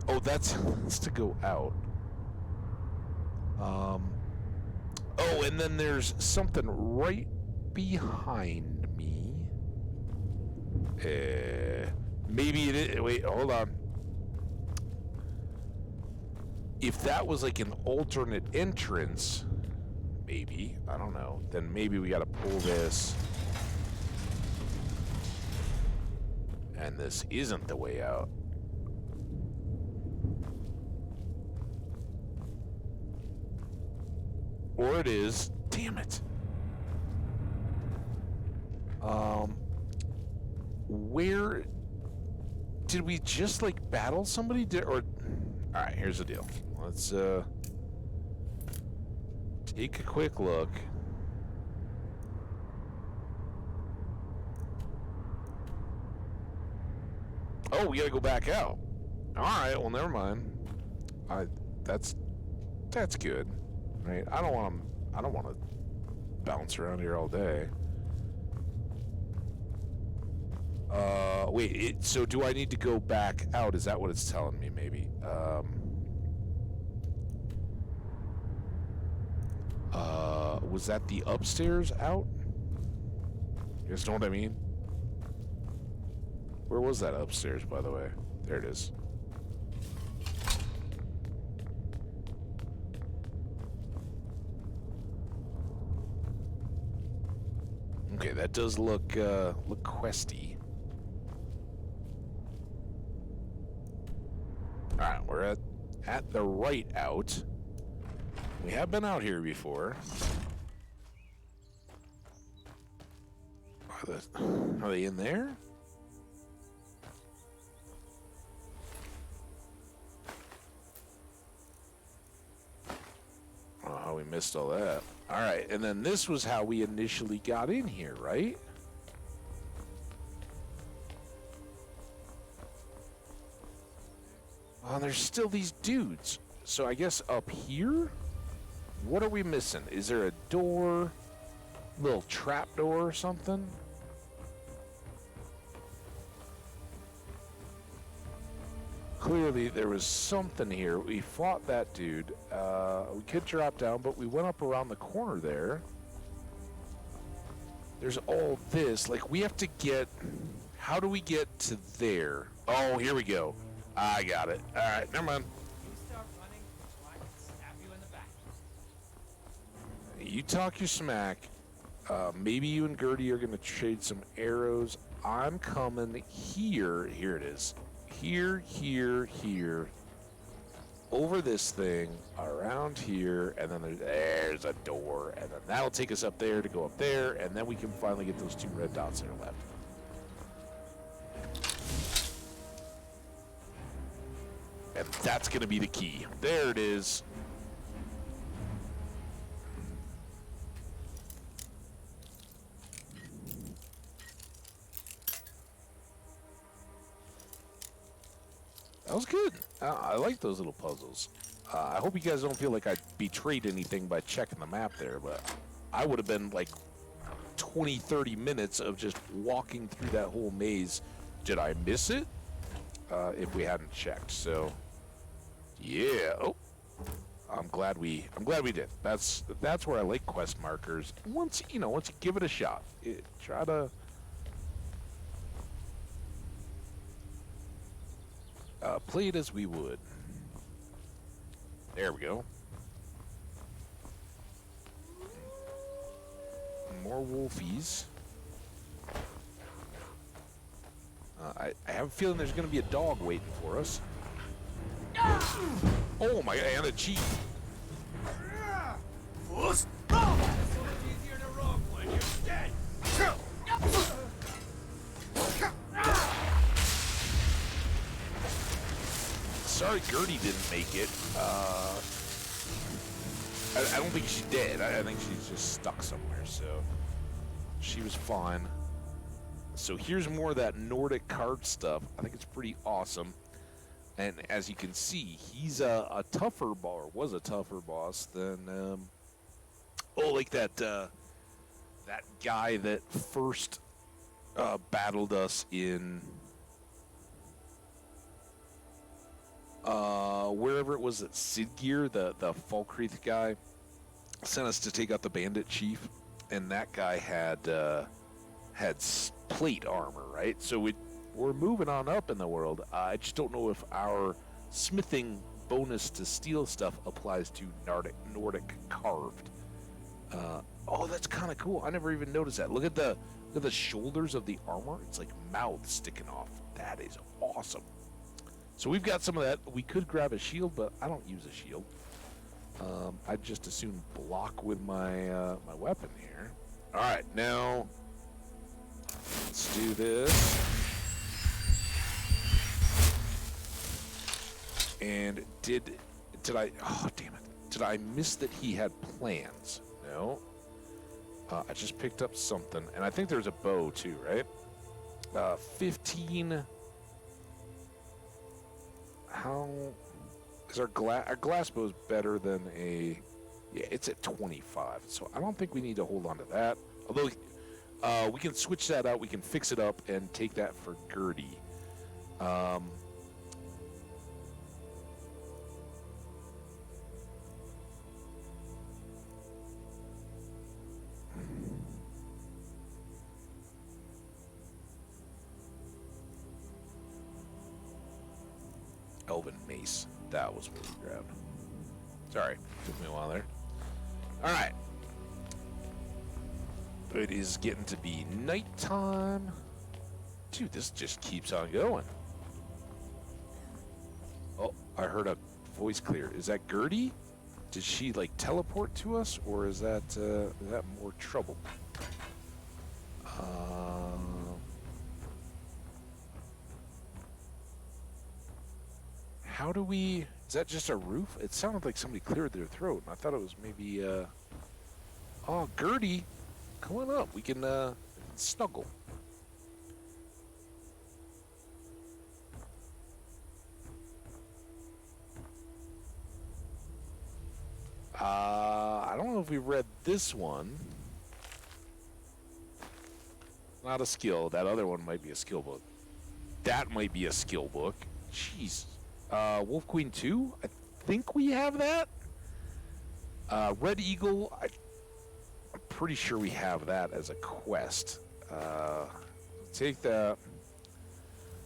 Oh, that's to go out. Oh, and then there's something right behind me. Maybe it is. Wait, hold on. if that was like an alternate entrance, maybe, I don't know, then maybe we gotta pull this. And this isn't the way out. Or it is. Damn it. Where did we just like battle somebody? All right, here's the deal. Let's take a quick look. Oh, we gotta go back out. All right, well, never mind. That's good, right? I don't want to bounce around here all day. Wait. So do I need to go back out? Is that what it's telling me? Maybe. Was that the upstairs out? You guys know what I mean? Where was that upstairs, by the way? There it is. Okay, that does look questy. All right, we're at the right out. We have been out here before. Are they in there? Oh, we missed all that. All right, and then this was how we initially got in here, right? Oh, there's still these dudes. So I guess up here? What are we missing? Is there a door? Little trap door or something? Clearly there was something here. We fought that dude. We could drop down, but we went up around the corner there. There's all this. Like, we have to get... How do we get to there? Oh, here we go. I got it. All right, never mind. You start running, so I can stab you in the back. You talk your smack. Maybe you and Gertie are going to trade some arrows. I'm coming here. Here it is. Here, here, here. Over this thing, around here, and then there's a door, and then that'll take us up there to go up there, and then we can finally get those 2 red dots that are left. And that's going to be the key. There it is. That was good. I like those little puzzles. I hope you guys don't feel like I betrayed anything by checking the map there, but I would have been like 20, 30 minutes of just walking through that whole maze. Did I miss it? If we hadn't checked. So, yeah. Oh, I'm glad we did. That's where I like quest markers. Once you give it a shot, try to. Play it as we would. There we go. More wolfies. I have a feeling there's going to be a dog waiting for us. Oh my god, and a cheat. It's so much easier to rob when you're dead. Sorry Gertie didn't make it. I don't think she's dead. I think she's just stuck somewhere, so she was fine. So here's more of that Nordic card stuff. I think it's pretty awesome. And as you can see, he's a tougher boss, or was a tougher boss than, like that guy that first battled us in... wherever it was at Sidgear, the Falkreath guy sent us to take out the bandit chief, and that guy had plate armor, right? So we're moving on up in the world. I just don't know if our smithing bonus to steal stuff applies to Nordic carved. Oh, that's kind of cool. I never even noticed that. Look at the shoulders of the armor. It's like mouth sticking off. That is awesome. So we've got some of that. We could grab a shield, but I don't use a shield. I'd just as soon block with my my weapon here. All right, now let's do this. And did I? Oh, damn it! Did I miss that he had plans? No. I just picked up something, and I think there's a bow too, right? 15. How is our glass bow is better than a? Yeah, it's at 25. So I don't think we need to hold on to that. Although we can switch that out, we can fix it up and take that for Gertie. Elven Mace. That was what we grabbed. Sorry, took me a while there. Alright. It is getting to be nighttime. Dude, this just keeps on going. Oh, I heard a voice clear. Is that Gertie? Did she, like, teleport to us? Or is that more trouble? How do we... Is that just a roof? It sounded like somebody cleared their throat. And I thought it was maybe... Oh, Gertie! Come on up. We can snuggle. I don't know if we read this one. Not a skill. That other one might be a skill book. That might be a skill book. Jeez. Wolf Queen 2? I think we have that. Red Eagle, I'm pretty sure we have that as a quest. Take that.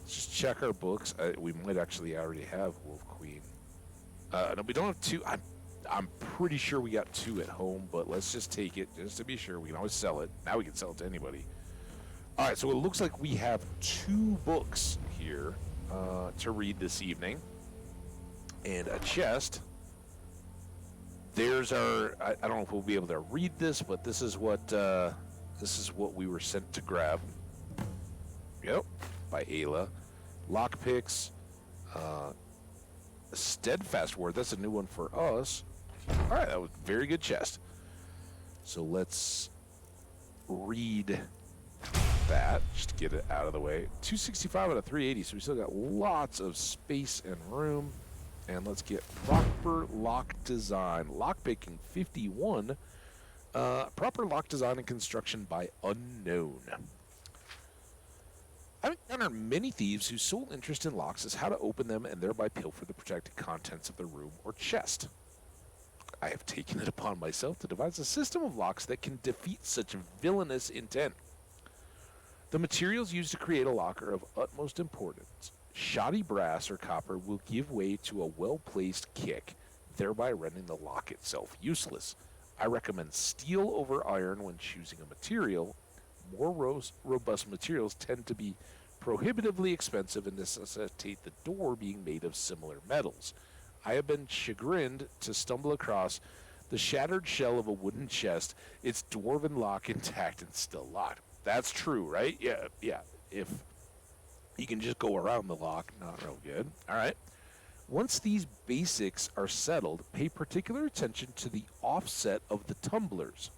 Let's just check our books. We might actually already have Wolf Queen. No, we don't have 2. I'm pretty sure we got 2 at home, but let's just take it just to be sure. We can always sell it. Now we can sell it to anybody. All right, so it looks like we have 2 books here to read this evening. And a chest. There's our... I don't know if we'll be able to read this, but this is what we were sent to grab. Yep, by Ayla. Lockpicks. Steadfast Word. That's a new one for us. All right, that was a very good chest. So let's read that, just to get it out of the way. 265 out of 380, so we still got lots of space and room. And let's get proper lock design. Lockpicking 51. Proper lock design and construction by unknown. I've encountered many thieves whose sole interest in locks is how to open them and thereby pilfer the protected contents of the room or chest. I have taken it upon myself to devise a system of locks that can defeat such villainous intent. The materials used to create a lock are of utmost importance. Shoddy brass or copper will give way to a well-placed kick, thereby rendering the lock itself useless. I recommend steel over iron when choosing a material. More robust materials tend to be prohibitively expensive and necessitate the door being made of similar metals. I have been chagrined to stumble across the shattered shell of a wooden chest, its dwarven lock intact and still locked. That's true, right? Yeah. If you can just go around the lock, not real good. All right. Once these basics are settled, pay particular attention to the offset of the tumblers.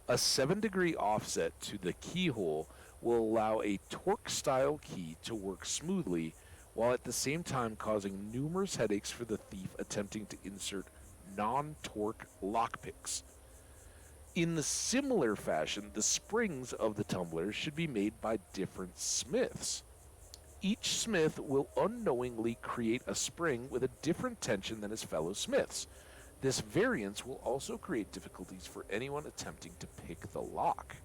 A 7-degree offset to the keyhole will allow a torque-style key to work smoothly, while at the same time causing numerous headaches for the thief attempting to insert non-torque lockpicks. In the similar fashion, the springs of the tumblers should be made by different smiths. Each smith will unknowingly create a spring with a different tension than his fellow smiths. This variance will also create difficulties for anyone attempting to pick the lock.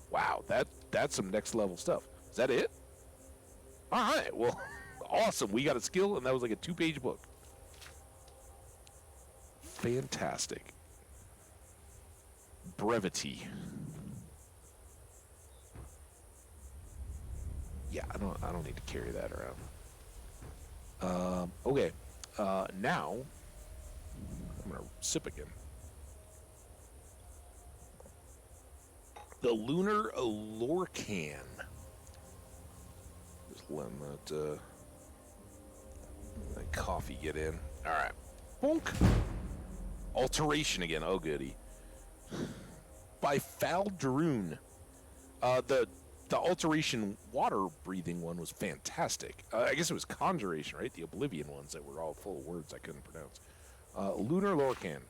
Wow, that's some next level stuff. Is that it? All right, well, awesome. We got a skill, and that was like a 2-page book. fantastic. Brevity. Yeah, I don't need to carry that around. Okay. Now I'm gonna sip again. The Lunar Lorcan. Just letting that coffee get in. All right. Bonk. Alteration again. Oh, goody. By Faldroon. The alteration water-breathing one was fantastic. I guess it was conjuration, right? The Oblivion ones that were all full of words I couldn't pronounce. Lunar Lorcan.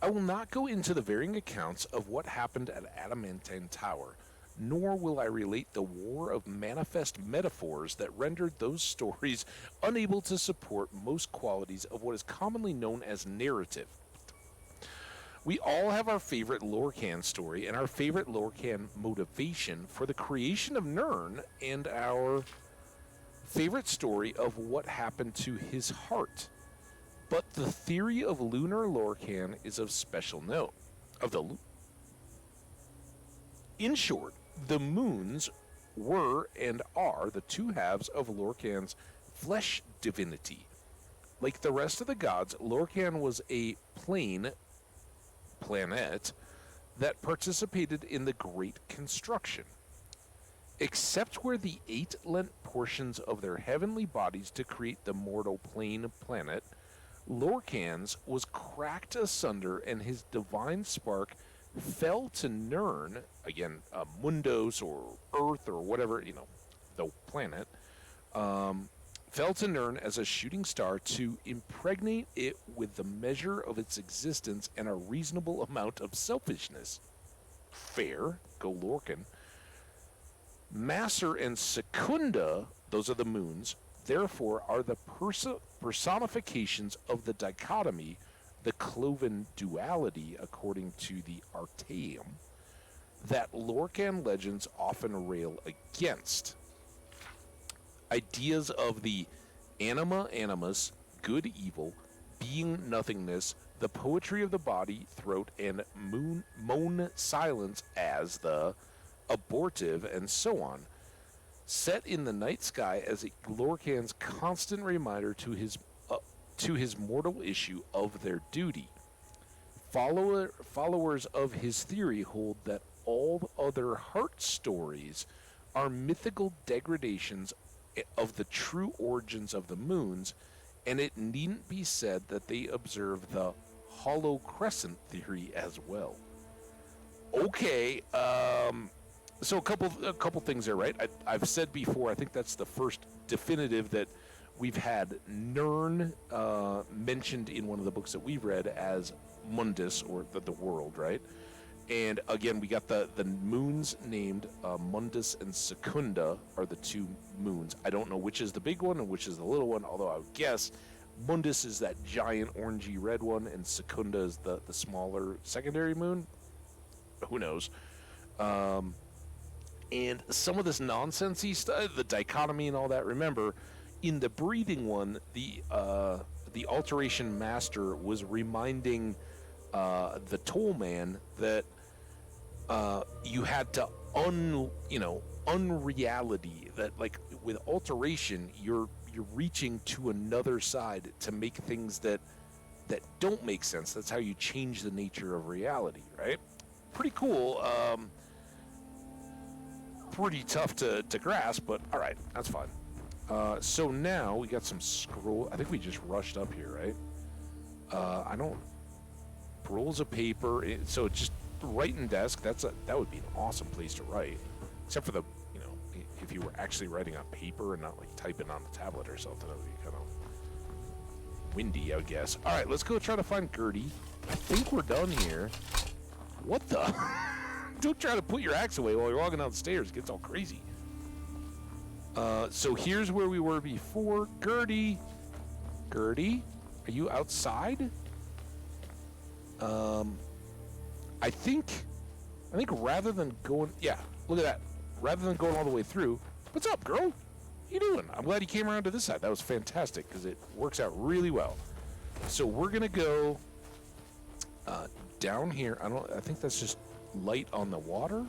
I will not go into the varying accounts of what happened at Adamantine Tower, nor will I relate the war of manifest metaphors that rendered those stories unable to support most qualities of what is commonly known as narrative. We all have our favorite Lorcan story and our favorite Lorcan motivation for the creation of Nirn, and our favorite story of what happened to his heart. But the theory of Lunar Lorcan is of special note. In short, the moons were and are the two halves of Lorcan's flesh divinity. Like the rest of the gods, Lorcan was a planet that participated in the Great Construction. Except where the 8 lent portions of their heavenly bodies to create the mortal plane planet, Lorcan's was cracked asunder and his divine spark fell to Nirn, again, Mundos or Earth or whatever, the planet, fell to Nirn as a shooting star to impregnate it with the measure of its existence and a reasonable amount of selfishness. Fair, go Lorcan. Maser and Secunda, those are the moons, therefore are the personifications of the dichotomy, the cloven duality, according to the Artaeum, that Lorcan legends often rail against. Ideas of the anima animus, good evil, being nothingness, the poetry of the body, throat, and moan silence as the abortive, and so on, set in the night sky as Lorcan's constant reminder to his mortal issue of their duty. Followers of his theory hold that all other heart stories are mythical degradations of the true origins of the moons, and it needn't be said that they observe the hollow crescent theory as well. Okay, so a couple things there, right? I've said before, I think that's the first definitive that we've had Nirn mentioned in one of the books that we've read as Mundus, or the world, right? And again, we got the moons named Mundus and Secunda are the two moons. I don't know which is the big one and which is the little one, although I would guess Mundus is that giant orangey red one and Secunda is the smaller secondary moon. Who knows? And some of this nonsensey stuff, the dichotomy and all that, remember, in the breathing one, the Alteration Master was reminding the Toll Man that you had to unreality, that like with alteration you're reaching to another side to make things that don't make sense. That's how you change the nature of reality, right? Pretty cool. Pretty tough to grasp, but all right, that's fine. So now we got some scroll. I think we just rushed up here, right? I don't. Rolls of paper. So just writing desk. That would be an awesome place to write, except for the if you were actually writing on paper and not like typing on the tablet or something. That would be kind of windy, I would guess. All right, let's go try to find Gertie. I think we're done here. What the? Don't try to put your axe away while you're walking down the stairs. It gets all crazy. So here's where we were before. Gertie, are you outside? I think rather than going, yeah, look at that. Rather than going all the way through, what's up, girl? What you doing? I'm glad you came around to this side. That was fantastic because it works out really well. So we're gonna go down here. I think that's just light on the water.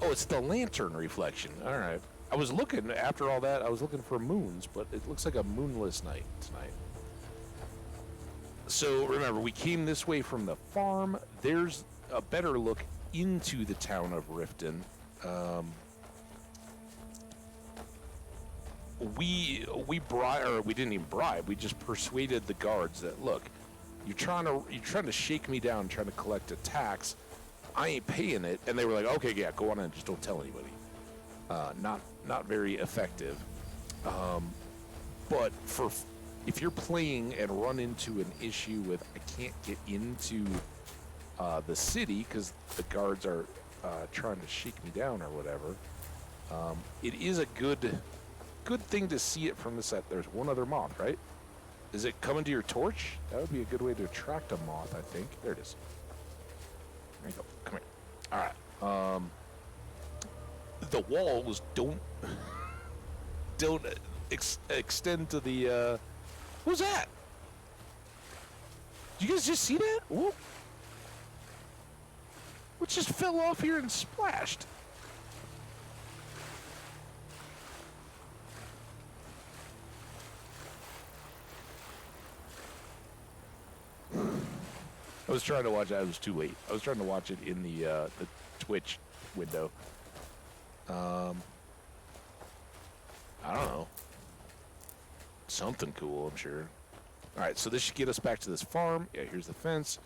Oh, it's the lantern reflection. All right. I was looking, after all that, I was looking for moons, but it looks like a moonless night tonight. So remember, we came this way from the farm. There's a better look into the town of Riften. We didn't even bribe. We just persuaded the guards that, look, you're trying to shake me down, trying to collect a tax. I ain't paying it. And they were like, okay, yeah, go on in, just don't tell anybody. Not very effective. But if you're playing and run into an issue with I can't get into the city because the guards are trying to shake me down or whatever, it is a good thing to see it from the side. There's one other moth, right? Is it coming to your torch? That would be a good way to attract a moth, I think. There it is. There you go. Come here. All right. The walls don't extend to the. Who's that? Did you guys just see that? Whoa. What just fell off here and splashed? I was trying to watch it. I was too late. I was trying to watch it in the Twitch window. I don't know. Something cool, I'm sure. All right, so this should get us back to this farm. Yeah, here's the fence.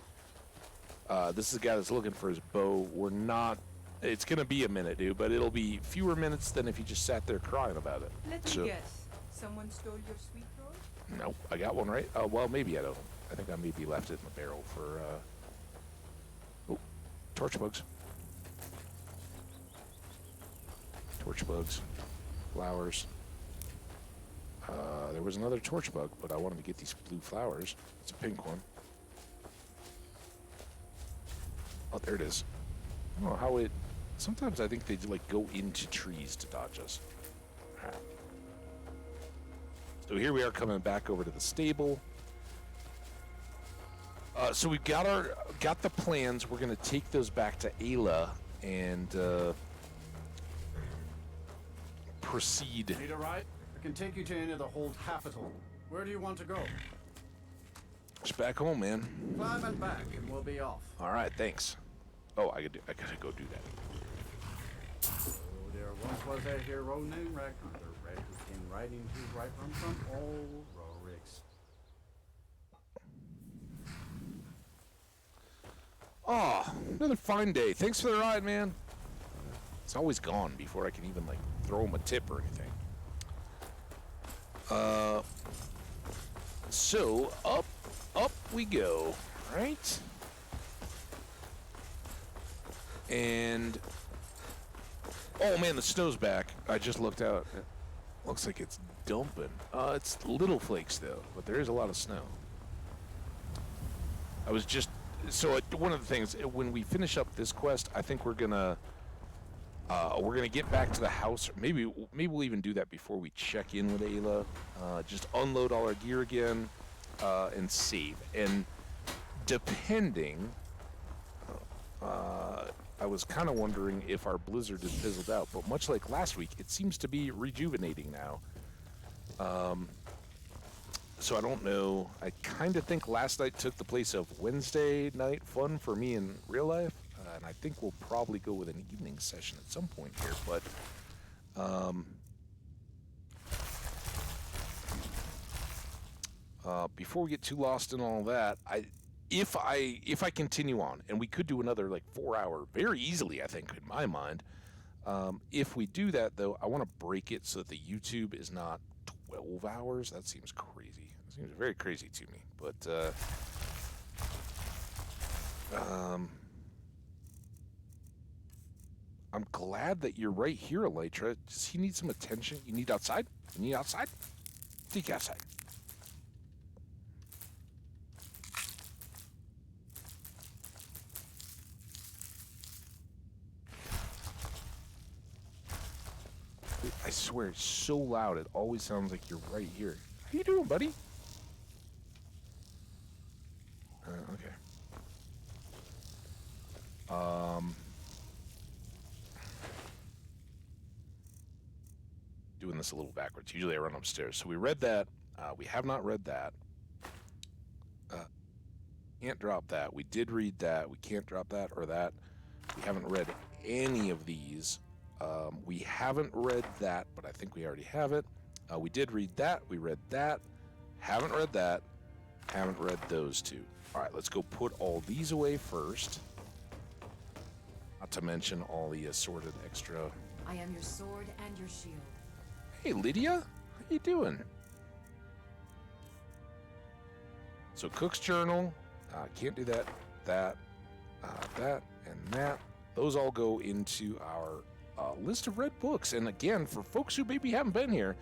This is a guy that's looking for his bow. We're not... It's going to be a minute, dude, but it'll be fewer minutes than if you just sat there crying about it. Let me guess. Someone stole your sweet roll? No, I got one right. Well, maybe I don't. I think I maybe left it in the barrel for... Oh, torch bugs. Torch bugs. Flowers. There was another torch bug, but I wanted to get these blue flowers. It's a pink one. Oh, there it is. I don't know how it... Sometimes I think they like go into trees to dodge us. Right. So here we are coming back over to the stable. So we've got the plans. We're going to take those back to Ayla and proceed. Need a ride? I can take you to any of the hold capital. Where do you want to go? Just back home, man. Climb and back, and we'll be off. All right, thanks. Oh, I gotta go do that. Oh, there once was a hero named Ragnar the Red who came riding to right from old Rorik's. Oh, another fine day. Thanks for the ride, man. It's always gone before I can even like throw him a tip or anything. So up we go, right? And oh man, the snow's back. I just looked out. It looks like it's dumping. It's little flakes though, but there is a lot of snow. I was just one of the things when we finish up this quest, I think we're gonna get back to the house. Maybe we'll even do that before we check in with Ayla. Just unload all our gear again and save. And depending, I was kind of wondering if our blizzard had fizzled out, but much like last week, it seems to be rejuvenating now. So I don't know. I kind of think last night took the place of Wednesday night fun for me in real life. And I think we'll probably go with an evening session at some point here, but before we get too lost in all that, if I continue on, and we could do another like 4 hour very easily, I think, in my mind. If we do that though, I want to break it so that the YouTube is not 12 hours. That seems crazy. It seems very crazy to me, but I'm glad that you're right here, Elytra. Does he need some attention? You need outside? You need outside? Take you outside. I swear, it's so loud. It always sounds like you're right here. How you doing, buddy? Okay. Doing this a little backwards. Usually I run upstairs. So we read that. We have not read that. Can't drop that. We did read that. We can't drop that or that. We haven't read any of these. We haven't read that, but I think we already have it. We did read that. We read that. Haven't read that. Haven't read those two. All right, let's go put all these away first. Not to mention all the assorted extra. I am your sword and your shield. Hey, Lydia. How you doing? So, Cook's Journal. Can't do that. That, and that. Those all go into our list of read books. And again, for folks who maybe haven't been here,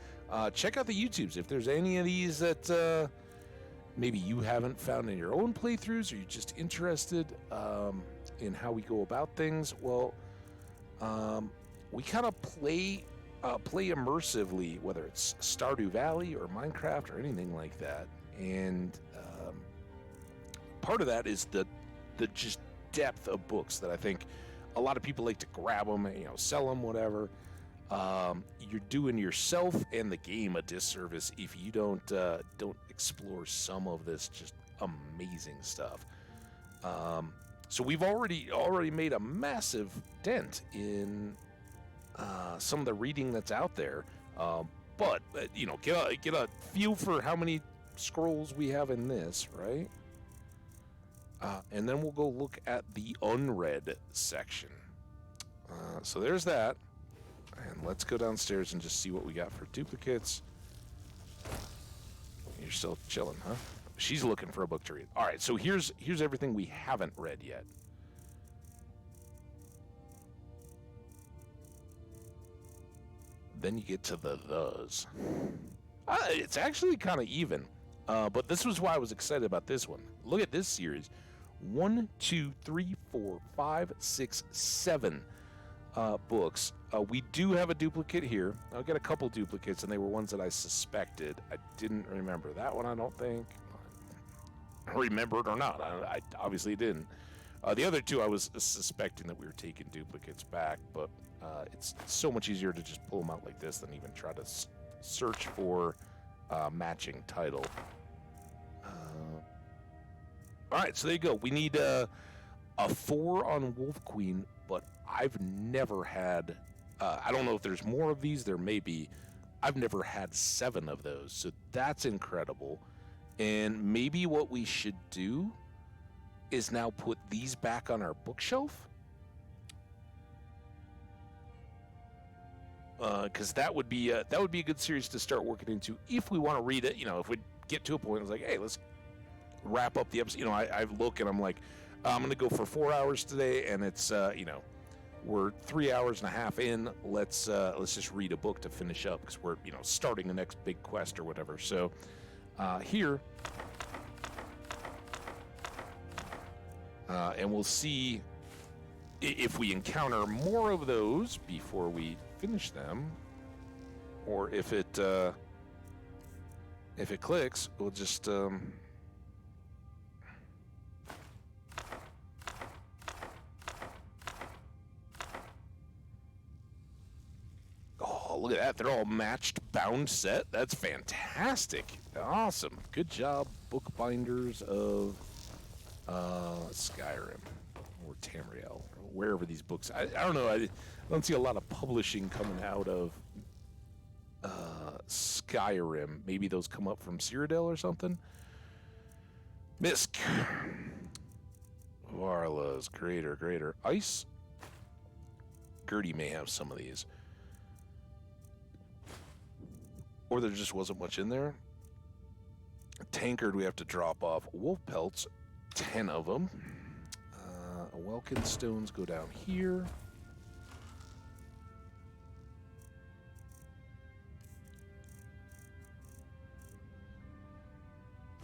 check out the YouTubes. If there's any of these that maybe you haven't found in your own playthroughs, or you're just interested in how we go about things, well, we kind of play immersively, whether it's Stardew Valley or Minecraft or anything like that. And part of that is the just depth of books that I think a lot of people like to grab them, sell them, whatever. You're doing yourself and the game a disservice if you don't explore some of this just amazing stuff. So we've already made a massive dent in some of the reading that's out there. But get a feel for how many scrolls we have in this, right? And then we'll go look at the unread section. So there's that. And let's go downstairs and just see what we got for duplicates. You're still chilling, huh? She's looking for a book to read. All right, so here's everything we haven't read yet. Then you get to those. It's actually kind of even. But this was why I was excited about this one. Look at this series. 1, 2, 3, 4, 5, 6, 7 books. We do have a duplicate here. I got a couple duplicates, and they were ones that I suspected. I didn't remember that one, I don't think. I remembered or not. I obviously didn't. The other two, I was suspecting that we were taking duplicates back, but it's so much easier to just pull them out like this than even try to search for matching title. All right, so there you go. We need a 4 on Wolf Queen, but I've never had... I don't know if there's more of these. There may be. I've never had 7 of those, so that's incredible. And maybe what we should do is now put these back on our bookshelf. Because that would be a good series to start working into if we want to read it. If we get to a point, it's like, hey, let's wrap up the episode. I look and I'm like, I'm gonna go for 4 hours today, and it's we're 3 hours and a half in. Let's just read a book to finish up because we're starting the next big quest or whatever. So here, and we'll see if we encounter more of those before we finish them, or if it clicks, we'll just oh, look at that. They're all matched bound set. That's fantastic. Awesome. Good job, bookbinders of Skyrim or Tamriel, or wherever these books. I don't know. I don't see a lot of publishing coming out of Skyrim. Maybe those come up from Cyrodiil or something. Misk. Varla's greater. Ice. Gertie may have some of these. Or there just wasn't much in there. Tankard we have to drop off. Wolf pelts, 10 of them. Welkin stones go down here.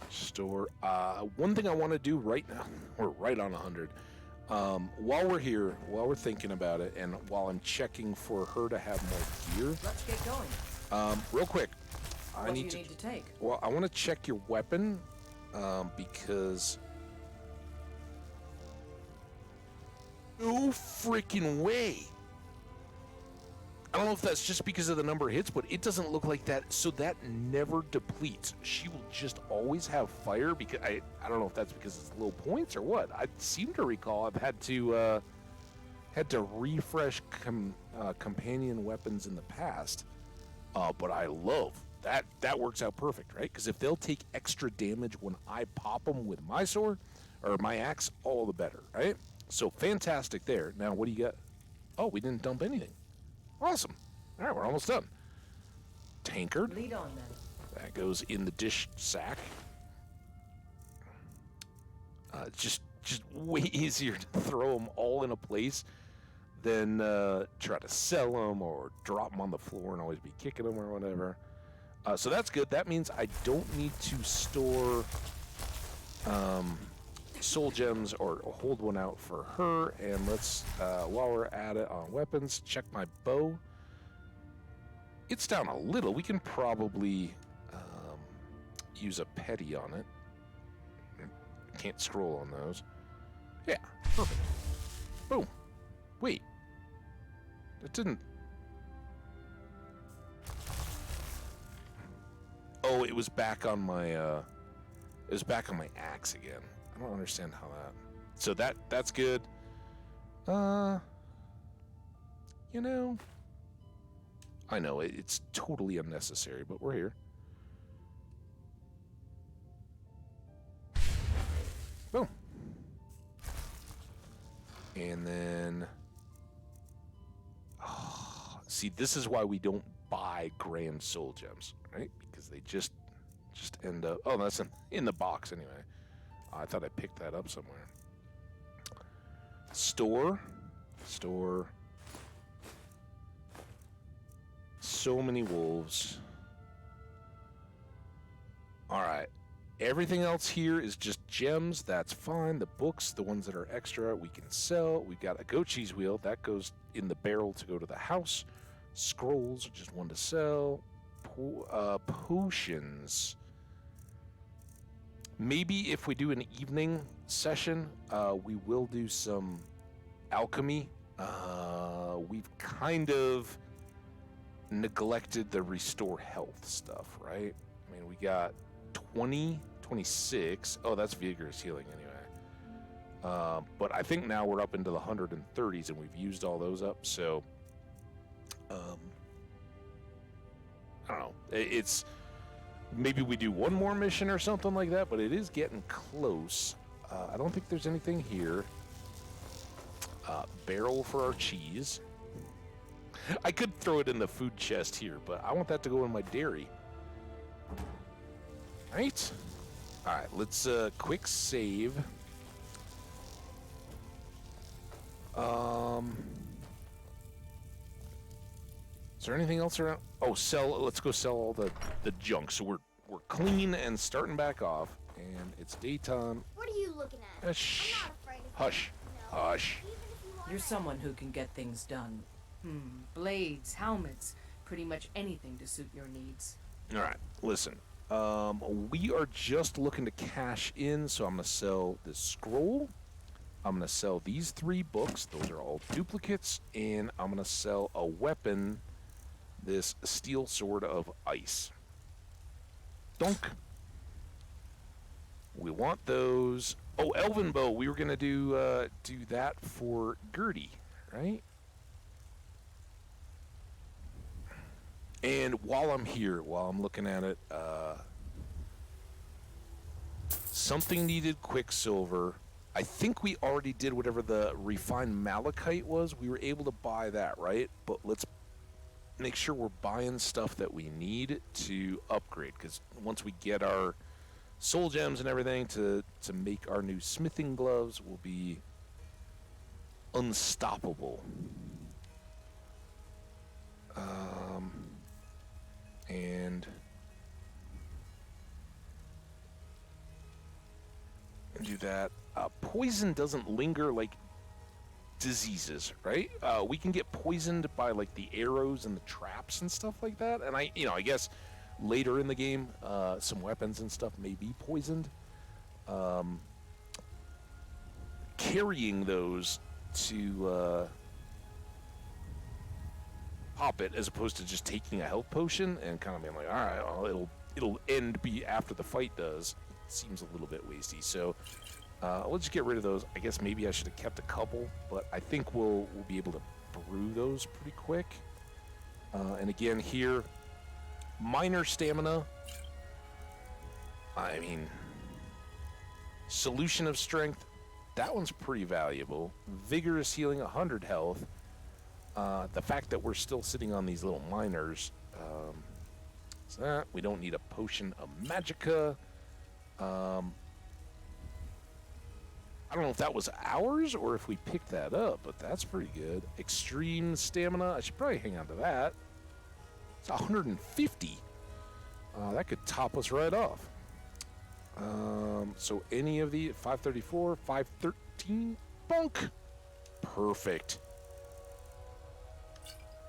Store. One thing I want to do right now, we're right on 100. While we're here, while we're thinking about it, and while I'm checking for her to have more gear, Let's get going. real quick, What do you need to take? Well, I want to check your weapon, because no freaking way. I don't know if that's just because of the number of hits, but it doesn't look like that. So that never depletes. She will just always have fire. Because I don't know if that's because it's low points or what. I seem to recall I've had to refresh companion weapons in the past. But I love that. That works out perfect, right? Because if they'll take extra damage when I pop them with my sword or my axe, all the better, right? So fantastic there. Now, what do you got? Oh, we didn't dump anything. Awesome. All right, we're almost done. Tankard. Lead on then. That goes in the dish sack. Just way easier to throw them all in a place than try to sell them or drop them on the floor and always be kicking them or whatever. So that's good. That means I don't need to store soul gems or hold one out for her. And let's, while we're at it on weapons, check my bow. It's down a little. We can probably use a petty on it. Can't scroll on those. Yeah, perfect. Boom. Wait. That didn't... Oh, it was back on my, it was back on my axe again. I don't understand how that... So that's good. You know... I know, it's totally unnecessary, but we're here. Boom. And then... Oh, see, this is why we don't buy grand soul gems, right? Because they just end up... Oh, that's in the box anyway. I thought I picked that up somewhere. Store. So many wolves. Alright. Everything else here is just gems. That's fine. The books, the ones that are extra, we can sell. We've got a goat cheese wheel. That goes in the barrel to go to the house. Scrolls, just one to sell. Potions. Maybe if we do an evening session, we will do some alchemy. We've kind of neglected the restore health stuff, right? I mean, we got 20, 26. Oh, that's vigorous healing anyway. But I think now we're up into the 130s and we've used all those up. So, I don't know. It's... Maybe we do one more mission or something like that, but it is getting close. I don't think there's anything here. Barrel for our cheese. I could throw it in the food chest here, but I want that to go in my dairy. Right? Alright, let's quick save. Is there anything else around? Oh, let's go sell all the junk. So we're clean and starting back off, and it's daytime. What are you looking at? Shh. I'm not afraid of Hush. you. No. Hush. You're someone who can get things done. Blades, helmets, pretty much anything to suit your needs. Alright, listen. We are just looking to cash in, so I'm going to sell this scroll. I'm going to sell these 3 books. Those are all duplicates. And I'm going to sell a weapon, this steel sword of ice. Donk. We want those. Oh, Elven Bow. We were going to do that for Gertie, right? And while I'm here, while I'm looking at it, something needed Quicksilver. I think we already did whatever the refined malachite was. We were able to buy that, right? But let's make sure we're buying stuff that we need to upgrade, because once we get our soul gems and everything to make our new smithing gloves, we'll be unstoppable. And do that. Poison doesn't linger like diseases, right? We can get poisoned by like the arrows and the traps and stuff like that. And I guess later in the game, some weapons and stuff may be poisoned. Carrying those to pop it as opposed to just taking a health potion and kind of being like, all right, well, it'll end after the fight does. Seems a little bit wasty. So let's just get rid of those. I guess maybe I should have kept a couple, but I think we'll be able to brew those pretty quick. And again here, minor stamina. I mean, solution of strength. That one's pretty valuable. Vigorous healing, 100 health. The fact that we're still sitting on these little miners. So that we don't need a potion of magicka. I don't know if that was ours or if we picked that up, but that's pretty good. Extreme stamina. I should probably hang on to that. It's 150. That could top us right off. So any of the 534, 513, bunk. Perfect.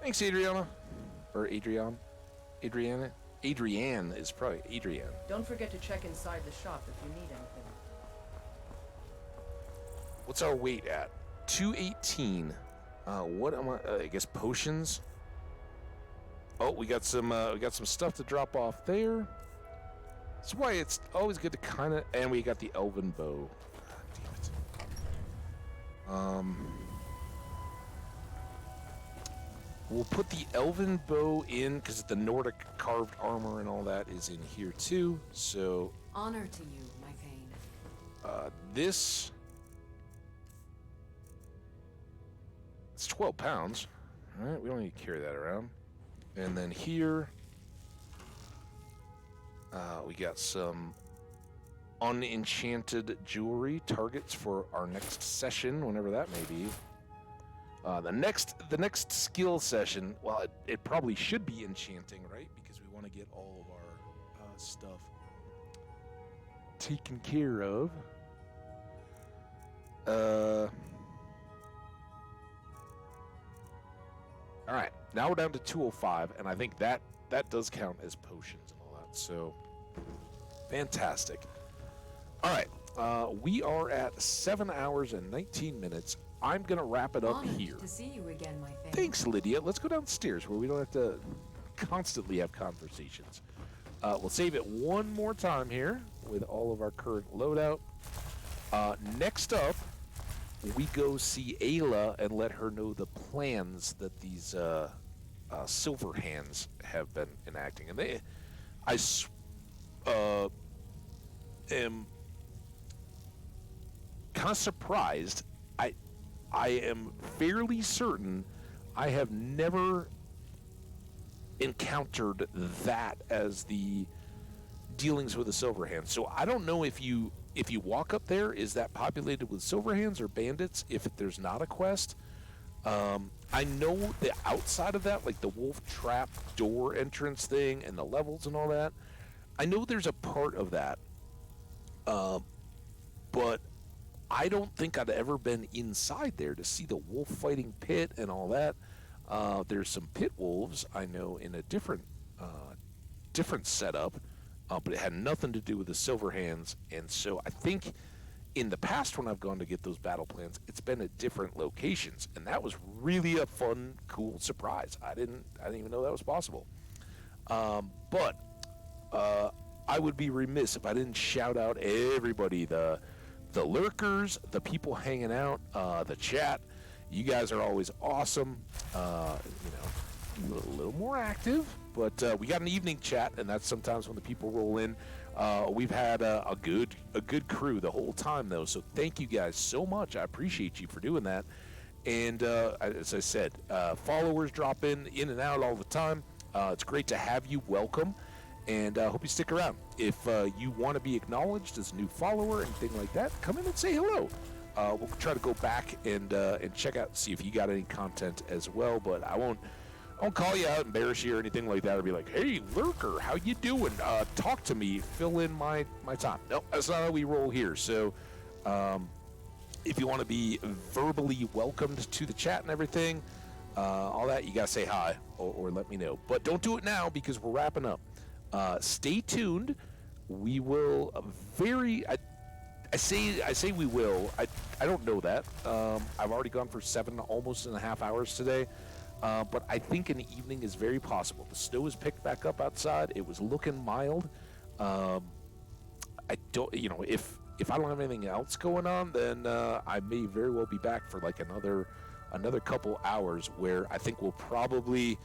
Thanks, Adriana. Or Adrian. Adriana. Adrienne is probably Adrienne. Don't forget to check inside the shop if you need anything. What's our weight at? 218. What am I guess potions. Oh, we got some stuff to drop off there. That's why it's always good to kind of, and we got the elven bow. God damn it. We'll put the elven bow in because the Nordic carved armor and all that is in here too. So honor to you, my Thane. This it's 12 pounds. All right, we don't need to carry that around. And then here. We got some unenchanted jewelry targets for our next session, whenever that may be. The next skill session, well, it probably should be enchanting, right? Because we want to get all of our stuff taken care of. All right, now we're down to 205, and I think that does count as potions and all that. So. Fantastic. All right, we are at 7 hours and 19 minutes. I'm going to wrap it up Honored here. to see you again, my Thane. Thanks, Lydia. Let's go downstairs where we don't have to constantly have conversations. We'll save it one more time here with all of our current loadout. Next up, we go see Ayla and let her know the plans that these Silver Hands have been enacting. And I am kind of surprised. I am fairly certain I have never encountered that as the dealings with the Silver Hands. So I don't know if you walk up there, is that populated with Silver Hands or bandits? If there's not a quest, I know the outside of that, like the wolf trap door entrance thing and the levels and all that. I know there's a part of that, but I don't think I'd ever been inside there to see the wolf fighting pit and all that. There's some pit wolves I know in a different setup, but it had nothing to do with the Silver Hands. And so I think in the past when I've gone to get those battle plans, it's been at different locations, and that was really a fun, cool surprise. I didn't even know that was possible. But I would be remiss if I didn't shout out everybody, the lurkers, the people hanging out, the chat. You guys are always awesome. A little more active, but we got an evening chat, and that's sometimes when the people roll in. We've had a good crew the whole time, though, so thank you guys so much. I appreciate you for doing that. And as I said, followers drop in and out all the time. It's great to have you. Welcome. And I hope you stick around. If you want to be acknowledged as a new follower, anything like that, come in and say hello. We'll try to go back and check out, see if you got any content as well. But I won't call you out, embarrass you or anything like that, or be like, hey, lurker, how you doing? Talk to me, fill in my time. Nope, that's not how we roll here. So if you want to be verbally welcomed to the chat and everything, all that, you got to say hi or let me know. But don't do it now because we're wrapping up. Stay tuned. We will I say we will. I don't know that. I've already gone for almost 7.5 hours today. But I think an evening is very possible. The snow has picked back up outside. It was looking mild. I don't, if I don't have anything else going on, then I may very well be back for like another couple hours where I think we'll probably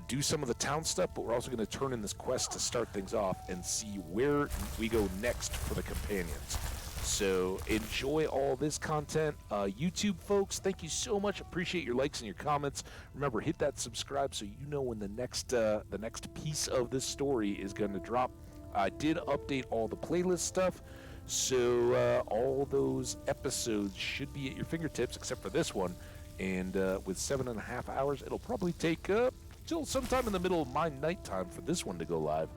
do some of the town stuff, but we're also going to turn in this quest to start things off and see where we go next for the companions. So enjoy all this content. YouTube folks, thank you so much. Appreciate your likes and your comments. Remember, hit that subscribe so you know when the next piece of this story is going to drop. I did update all the playlist stuff, so all those episodes should be at your fingertips except for this one. And with 7.5 hours, it'll probably take till sometime in the middle of my nighttime for this one to go live.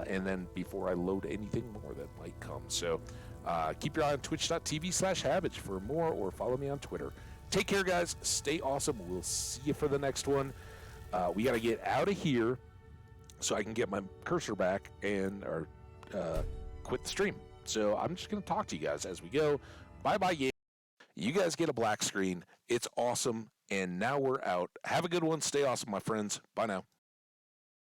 And then before I load anything more that might come. So keep your eye on twitch.tv/Hambbage for more, or follow me on Twitter. Take care, guys. Stay awesome. We'll see you for the next one. We got to get out of here so I can get my cursor back and quit the stream. So I'm just going to talk to you guys as we go. Bye-bye, yeah. You guys get a black screen. It's awesome. And now we're out. Have a good one. Stay awesome, my friends. Bye now.